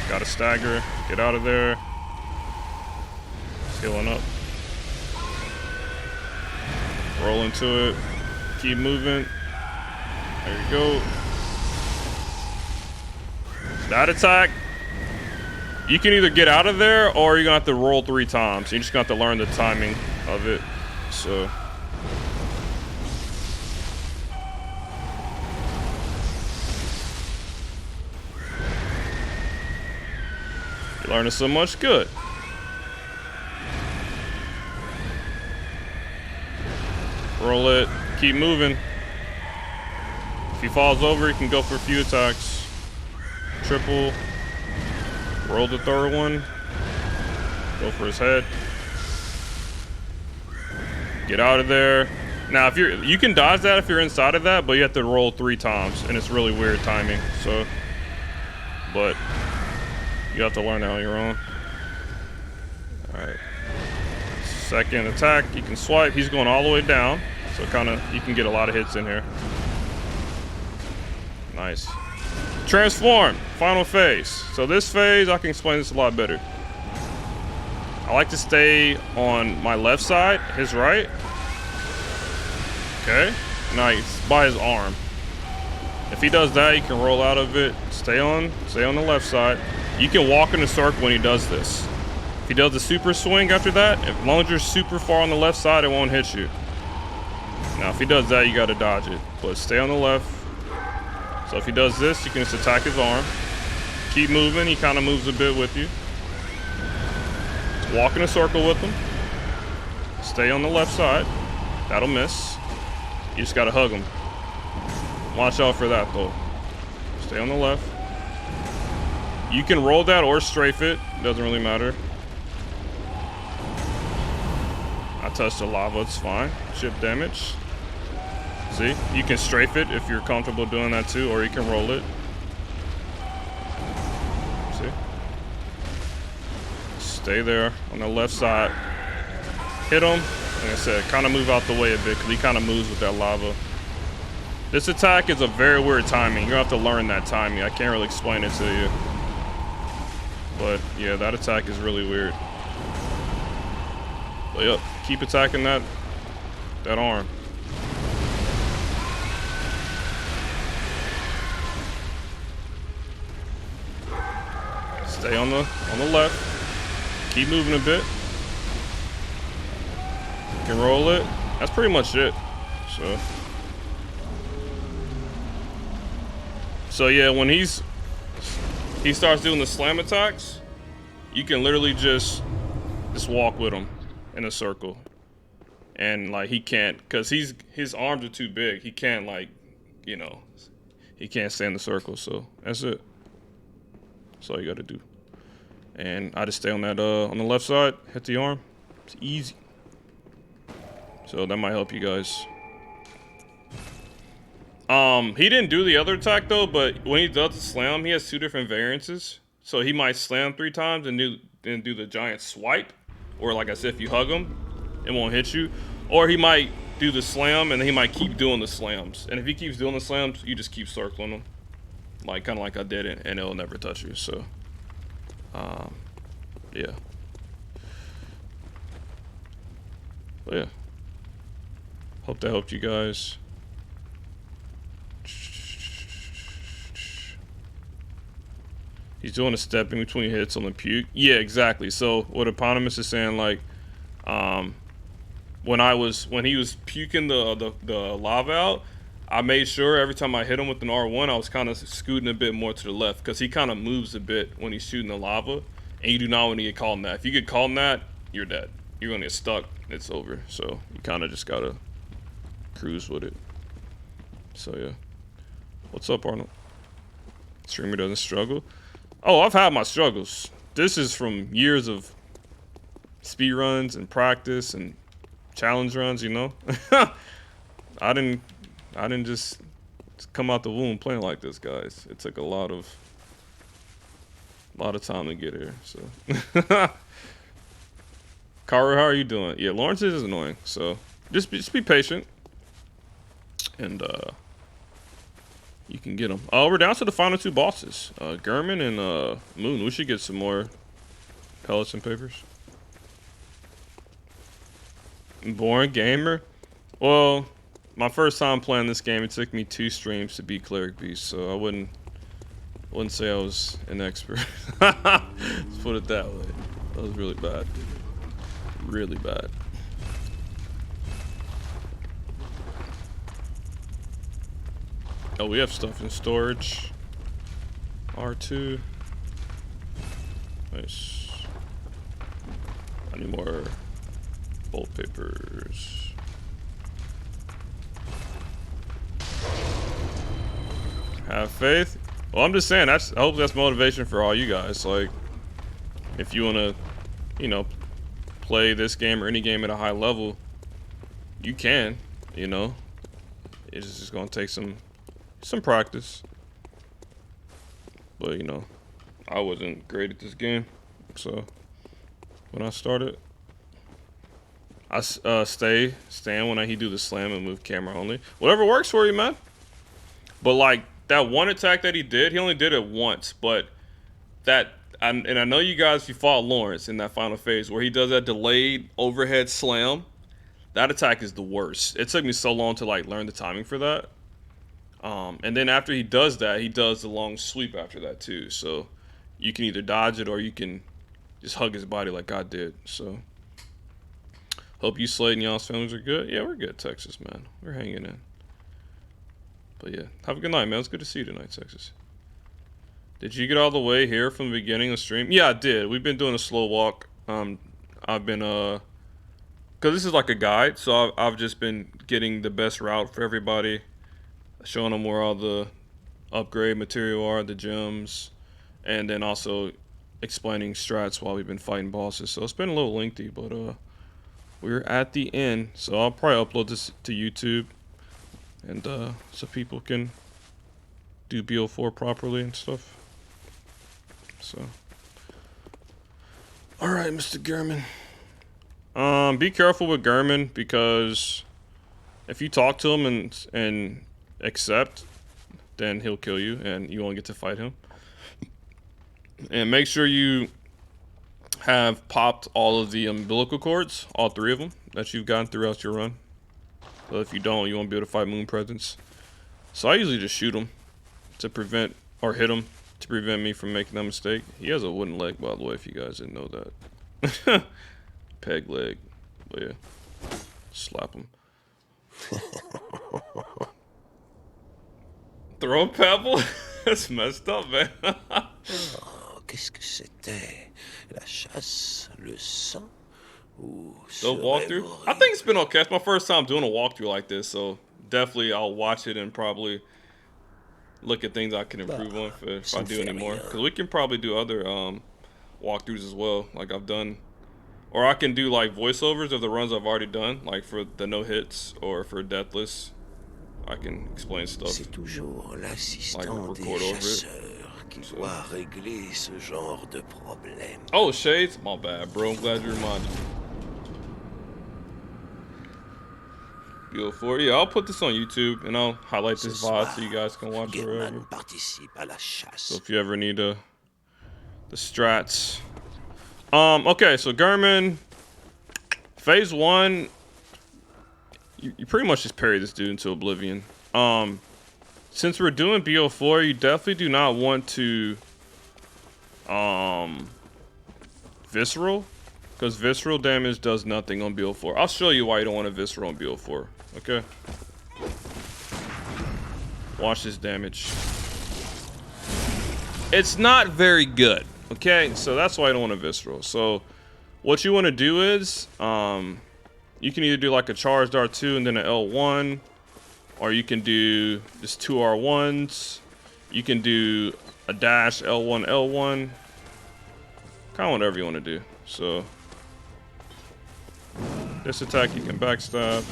A: Got to stagger. Get out of there. Healing up. Roll into it. Keep moving. There you go. That attack, you can either get out of there or you're gonna have to roll 3 times. You're just gonna have to learn the timing of it. So you're learning so much. Good. Roll it. Keep moving. If he falls over, he can go for a few attacks. Triple. Roll the third one. Go for his head. Get out of there. Now, if you can dodge that if you're inside of that, but you have to roll 3 times, and it's really weird timing. So, but you have to learn that on your own. All right. Second attack, you can swipe. He's going all the way down, so kind of you can get a lot of hits in here. Nice. Transform, final phase. So this phase, I can explain this a lot better. I like to stay on my left side, his right. Okay, nice, by his arm. If he does that, you can roll out of it. Stay on the left side. You can walk in a circle when he does this. If he does the super swing after that, as long as you're super far on the left side, it won't hit you. Now, if he does that, you gotta dodge it. But stay on the left. So if he does this, you can just attack his arm. Keep moving, he kind of moves a bit with you. Walk in a circle with him. Stay on the left side. That'll miss. You just gotta hug him. Watch out for that though. Stay on the left. You can roll that or strafe it. Doesn't really matter. I touched the lava, it's fine. Chip damage. See? You can strafe it if you're comfortable doing that too, or you can roll it. See? Stay there on the left side. Hit him. Like I said, kind of move out the way a bit because he kind of moves with that lava. This attack is a very weird timing. You're gonna have to learn that timing. I can't really explain it to you. But yeah, that attack is really weird. But yep, keep attacking that arm. Stay on the left. Keep moving a bit. You can roll it. That's pretty much it. So yeah, when he starts doing the slam attacks, you can literally just walk with him in a circle. And like he can't, cause his arms are too big. He can't, like, you know, he can't stay in the circle. So that's it. That's all you gotta do. And I just stay on that on the left side, hit the arm. It's easy. So that might help you guys. He didn't do the other attack though, but when he does the slam, he has two different variances. So he might slam 3 times and then do the giant swipe, or like I said, if you hug him, it won't hit you. Or he might do the slam and then he might keep doing the slams. And if he keeps doing the slams, you just keep circling him, like kind of like I did it, and it'll never touch you. So, yeah. But yeah. Hope that helped you guys. He's doing a step in between hits on the puke. Yeah, exactly. So what Eponymous is saying, like, when he was puking the lava out, I made sure every time I hit him with an R1, I was kind of scooting a bit more to the left, because he kind of moves a bit when he's shooting the lava, and you do not want to get caught in that. If you get caught in that, you're dead. You're gonna get stuck. It's over. So you kind of just gotta cruise with it. So yeah. What's up, Arnold? Streamer doesn't struggle. Oh, I've had my struggles. This is from years of speed runs and practice and challenge runs, you know. I didn't just come out the womb playing like this, guys. It took a lot of time to get here. So, Karu, how are you doing? Yeah, Lawrence is annoying. So just be patient, and you can get them. We're down to the final 2 bosses, Gherman and Moon. We should get some more pellets and papers. Boring gamer. Well, my first time playing this game, it took me 2 streams to beat Cleric Beast, so I wouldn't say I was an expert. Let's put it that way. That was really bad. Really bad. Oh, we have stuff in storage. R2. Nice. I need more bolt papers. Have faith. Well, I'm just saying, I hope that's motivation for all you guys. Like, if you want to, you know, play this game or any game at a high level, you can, you know. It's just going to take some practice. But, you know, I wasn't great at this game. So, when I started, I stand when he do the slam and move camera only. Whatever works for you, man. But, like, that one attack that he only did it once. But and I know you guys, if you fought Lawrence in that final phase where he does that delayed overhead slam, that attack is the worst. It took me so long to, like, learn the timing for that. And then after he does that, he does the long sweep after that too. So you can either dodge it or you can just hug his body like I did. So hope you, Slade, and y'all's families are good. Yeah, we're good, Texas, man. We're hanging in. But yeah, have a good night, man. It's good to see you tonight, Texas. Did you get all the way here from the beginning of the stream? Yeah, I did. We've been doing a slow walk. I've been because this is like a guide, so I've just been getting the best route for everybody, showing them where all the upgrade material are, the gems, and then also explaining strats while we've been fighting bosses. So it's been a little lengthy, but we're at the end, so I'll probably upload this to YouTube, and so people can do BL4 properly and stuff. So, all right, Mr. Gherman. Be careful with Gherman, because if you talk to him and accept, then he'll kill you, and you won't get to fight him. And make sure you have popped all of the umbilical cords, all 3 of them that you've gotten throughout your run. So if you don't, you won't be able to fight Moon Presence. So I usually just shoot him to prevent, or hit him to prevent me from making that mistake. He has a wooden leg, by the way, if you guys didn't know that. Peg leg. But yeah, slap him. Throw a pebble? That's messed up, man.
F: Oh, qu'est-ce que c'était? La chasse, le sang, ou
A: the walkthrough? I think it's been okay. It's my first time doing a walkthrough like this, so definitely I'll watch it and probably look at things I can improve on if I do any more. Because we can probably do other walkthroughs as well, like I've done. Or I can do like voiceovers of the runs I've already done, like for the no hits or for Deathless. I can explain stuff.
F: C'est toujours l'assistant
A: Like,
F: des
A: record over it.
F: chasseurs qui doit régler ce genre de problème.
A: Oh, Shades? My bad, bro. I'm glad you reminded me. BL4. Yeah, I'll put this on YouTube and I'll highlight this VOD so you guys can watch it wherever.
F: Gherman participe à la chasse.
A: So if you ever need the strats. Okay, so Gherman, phase 1, you pretty much just parry this dude into oblivion. Since we're doing BL4, you definitely do not want to visceral, because visceral damage does nothing on BL4. I'll show you why you don't want to visceral on BL4. Okay, watch this damage. It's not very good. Okay, so that's why I don't want a visceral. So what you want to do is you can either do like a charged R2 and then an L1, or you can do just 2 R1s. You can do a dash L1 L1, kind of whatever you want to do. So this attack you can backstab.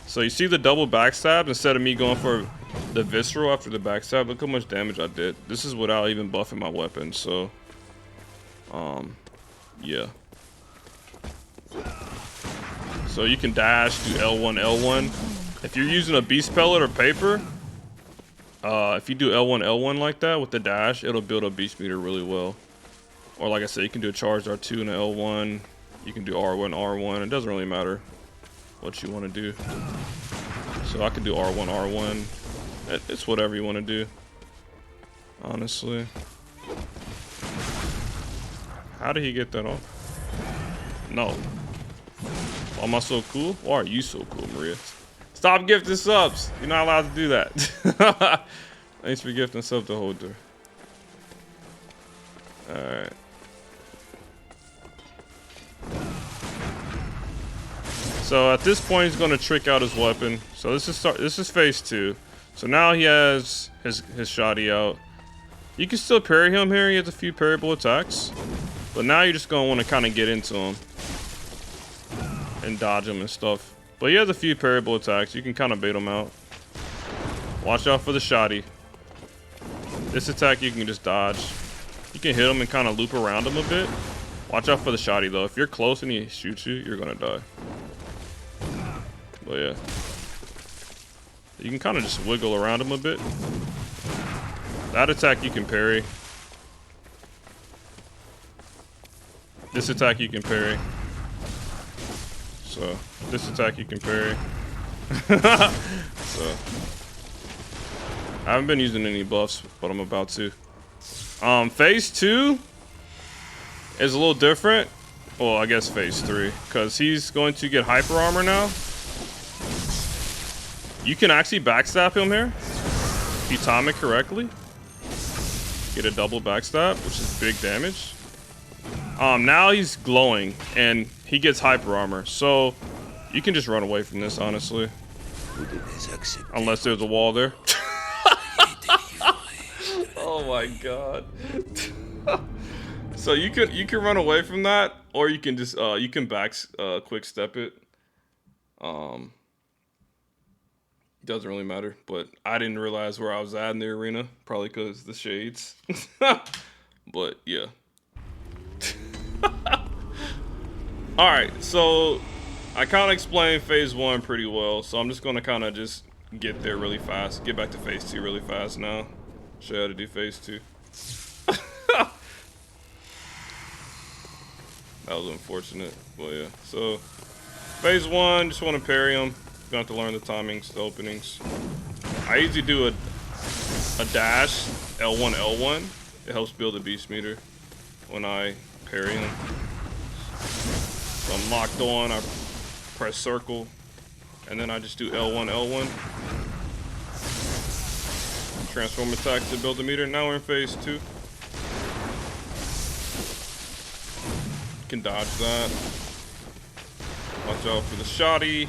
A: So you see the double backstab instead of me going for the visceral after the backstab. Look how much damage I did. This is without even buffing my weapon. So yeah. So you can dash, do L1 L1. If you're using a beast pellet or paper, if you do L1 L1 like that with the dash, it'll build up beast meter really well. Or like I said, you can do a charged R2 and an L1. You can do R1 R1. It doesn't really matter what you want to do. So I can do R1 R1. It's whatever you want to do, honestly. How did he get that off? No. Why am I so cool? Why are you so cool, Maria? Stop gifting subs. You're not allowed to do that. Thanks for gifting sub to Holder. Alright. So at this point, he's going to trick out his weapon. So this is phase 2. So now he has his shoddy out. You can still parry him here. He has a few parryable attacks. But now you're just going to want to kind of get into him and dodge him and stuff. But he has a few parryable attacks. You can kind of bait him out. Watch out for the shoddy. This attack you can just dodge. You can hit him and kind of loop around him a bit. Watch out for the shoddy though. If you're close and he shoots you, you're going to die. But yeah. You can kind of just wiggle around him a bit. That attack you can parry. This attack you can parry. So, this attack you can parry. So, I haven't been using any buffs, but I'm about to. Phase 2 is a little different. Well, I guess phase 3, because he's going to get hyper armor now. You can actually backstab him here if you time it correctly. Get a double backstab, which is big damage. Now he's glowing and he gets hyper armor, so you can just run away from this, honestly. Unless there's a wall there. Oh my god. So you can run away from that, or you can just you can quick step it. Doesn't really matter, but I didn't realize where I was at in the arena, probably because the shades. But yeah. All right, so I kind of explained phase 1 pretty well, so I'm just gonna kind of just get there really fast, get back to phase 2 really fast now. Show you how to do phase 2. That was unfortunate, but yeah. So phase 1, just want to parry him. Gonna have to learn the timings, the openings. I usually do a dash, L1, L1. It helps build a beast meter when I parry him. So I'm locked on, I press circle, and then I just do L1, L1. Transform attack to build a meter. Now we're in phase 2. You can dodge that. Watch out for the shoddy.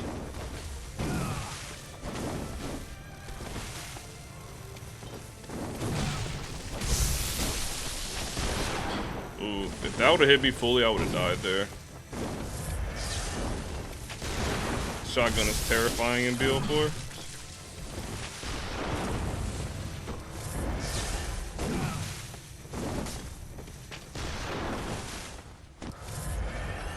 A: Ooh, if that would have hit me fully, I would have died there. Shotgun is terrifying in BL4.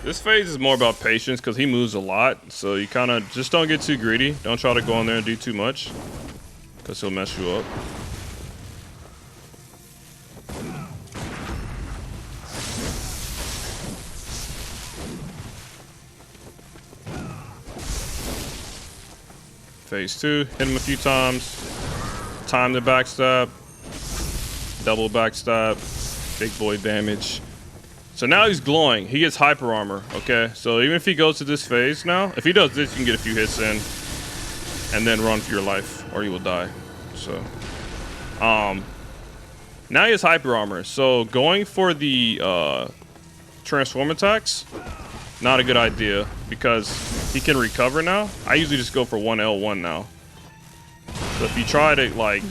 A: This phase is more about patience because he moves a lot, so you kind of just don't get too greedy. Don't try to go in there and do too much because he'll mess you up. Phase 2, hit him a few times, time the backstab, double backstab, big boy damage. So now he's glowing, he gets hyper armor, okay? So even if he goes to this phase now, if he does this, you can get a few hits in and then run for your life or you will die. So, now he has hyper armor. So going for the transform attacks, not a good idea because he can recover now. I usually just go for 1L1 now. So if you try to like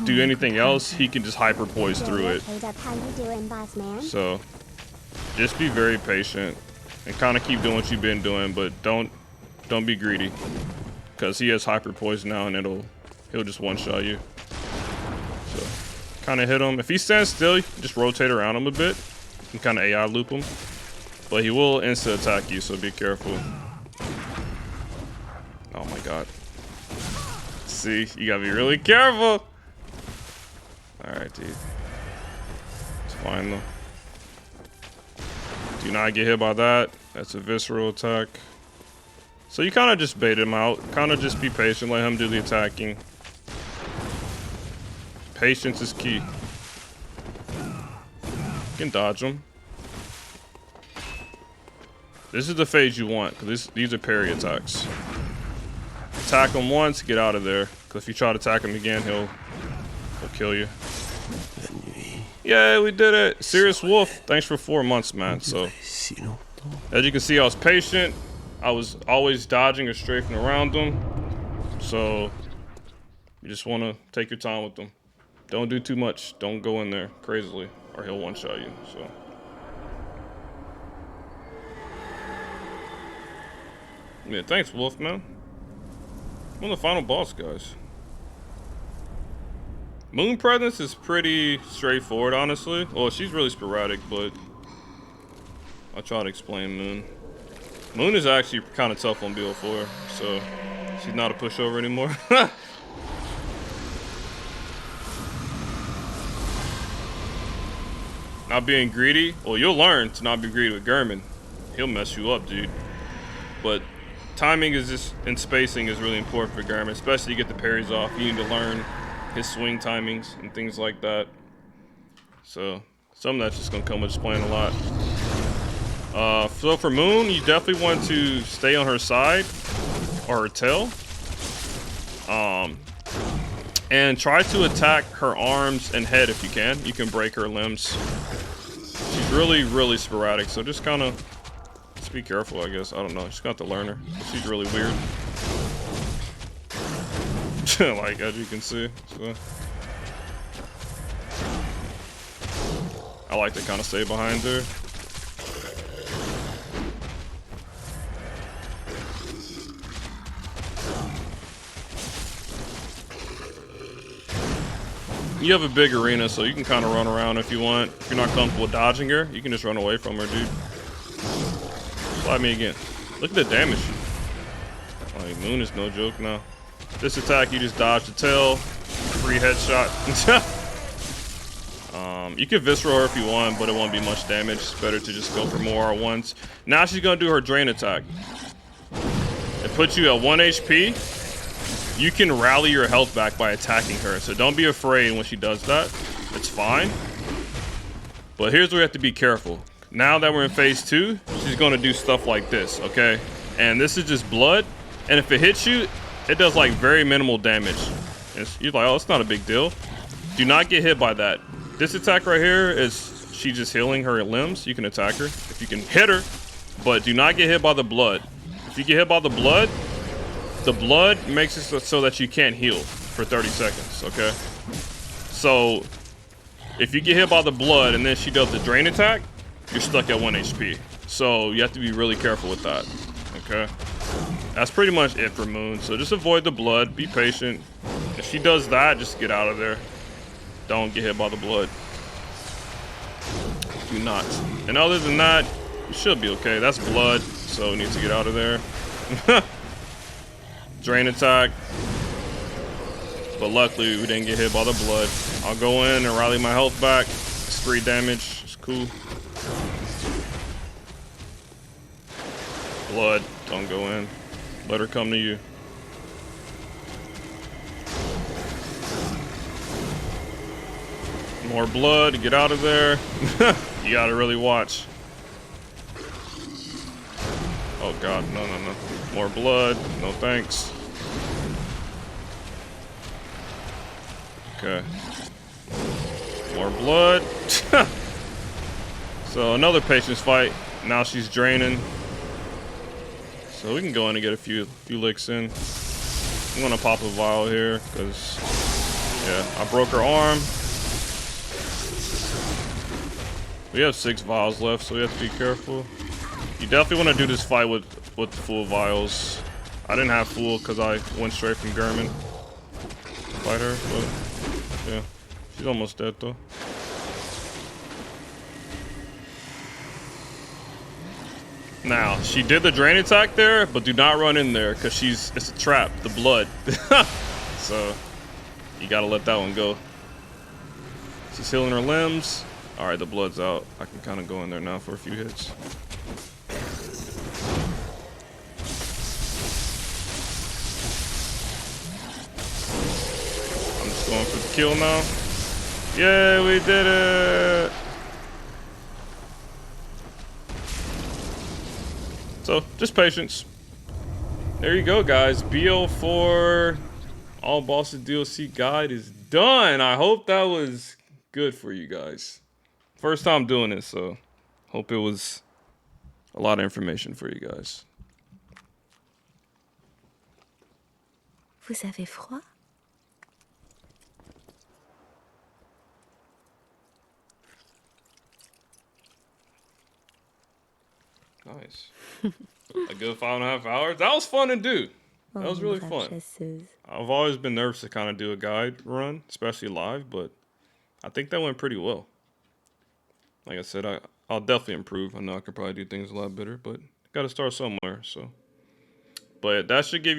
A: do anything else, he can just hyper poise through it. So just be very patient and kind of keep doing what you've been doing, but don't be greedy because he has hyper poise now and he'll just one-shot you. So kind of hit him. If he stands still, you can just rotate around him a bit and kind of AI loop him. But he will insta attack you, so be careful. Oh my god. See, you gotta be really careful. Alright, dude. It's fine though. Do not get hit by that. That's a visceral attack. So you kind of just bait him out. Kind of just be patient, let him do the attacking. Patience is key. You can dodge him. This is the phase you want, because these are parry attacks. Attack him once, get out of there. Because if you try to attack him again, he'll kill you. Yeah, we did it. Serious Wolf, thanks for 4 months, man. So, as you can see, I was patient. I was always dodging or strafing around them. So, you just want to take your time with them. Don't do too much. Don't go in there crazily, or he'll one-shot you. So. Yeah, thanks, Wolf, man. I'm the final boss, guys. Moon presence is pretty straightforward, honestly. Well, she's really sporadic, but I'll try to explain Moon. Moon is actually kind of tough on BL4, so she's not a pushover anymore. Not being greedy. Well, you'll learn to not be greedy with Gherman. He'll mess you up, dude. But timing is just, and spacing is really important for Gherman, especially to get the parries off. You need to learn his swing timings and things like that. So some of that's just gonna come with just playing a lot. So for Moon, you definitely want to stay on her side or her tail. And try to attack her arms and head if you can. You can break her limbs. She's really, really sporadic, so just kind of just be careful, I guess. I don't know. Just got to learn her. She's really weird. Like, as you can see. So. I like to kind of stay behind her. You have a big arena, so you can kind of run around if you want. If you're not comfortable dodging her, you can just run away from her, dude. Slide me again. Look at the damage. Like, Moon is no joke now. This attack, you just dodge the tail. Free headshot. You can visceral her if you want, but it won't be much damage. It's better to just go for more R1s. Now she's going to do her drain attack. It puts you at 1 HP. You can rally your health back by attacking her, so don't be afraid when she does that. It's fine. But here's where you have to be careful. Now that we're in phase 2, she's going to do stuff like this, okay? And this is just blood, and if it hits you, it does like very minimal damage. You're like, oh, it's not a big deal. Do not get hit by that. This attack right here is she just healing her limbs. You can attack her if you can hit her, but do not get hit by the blood. If you get hit by the blood makes it so that you can't heal for 30 seconds, okay? So, if you get hit by the blood and then she does the drain attack, you're stuck at 1 HP. So, you have to be really careful with that, okay? That's pretty much it for Moon. So, just avoid the blood, be patient. If she does that, just get out of there. Don't get hit by the blood. Do not. And other than that, you should be okay. That's blood, so we need to get out of there. Drain attack. But luckily, we didn't get hit by the blood. I'll go in and rally my health back. It's 3 damage. It's cool. Blood. Don't go in. Let her come to you. More blood. Get out of there. You gotta really watch. Oh god, no. More blood. No thanks. Okay. More blood. So another patience fight. Now she's draining. So we can go in and get a few licks in. I'm gonna pop a vial here because yeah, I broke her arm. We have 6 vials left, so we have to be careful. You definitely want to do this fight with full vials. I didn't have full because I went straight from Gherman to fight her, but yeah, she's almost dead though. Now, she did the drain attack there, but do not run in there because it's a trap, the blood. So, you gotta let that one go. She's healing her limbs. Alright, the blood's out. I can kind of go in there now for a few hits. I'm just going for the kill now. Yay, we did it! So, just patience. There you go, guys. BL4 All Bosses DLC guide is done. I hope that was good for you guys. First time doing this, so hope it was a lot of information for you guys.
E: Vous avez froid?
A: Nice. A good 5.5 hours. That was fun to do. That was really fun. I've always been nervous to kind of do a guide run, especially live, but I think that went pretty well. Like I said, I'll definitely improve. I know I could probably do things a lot better, but got to start somewhere. So, but that should give you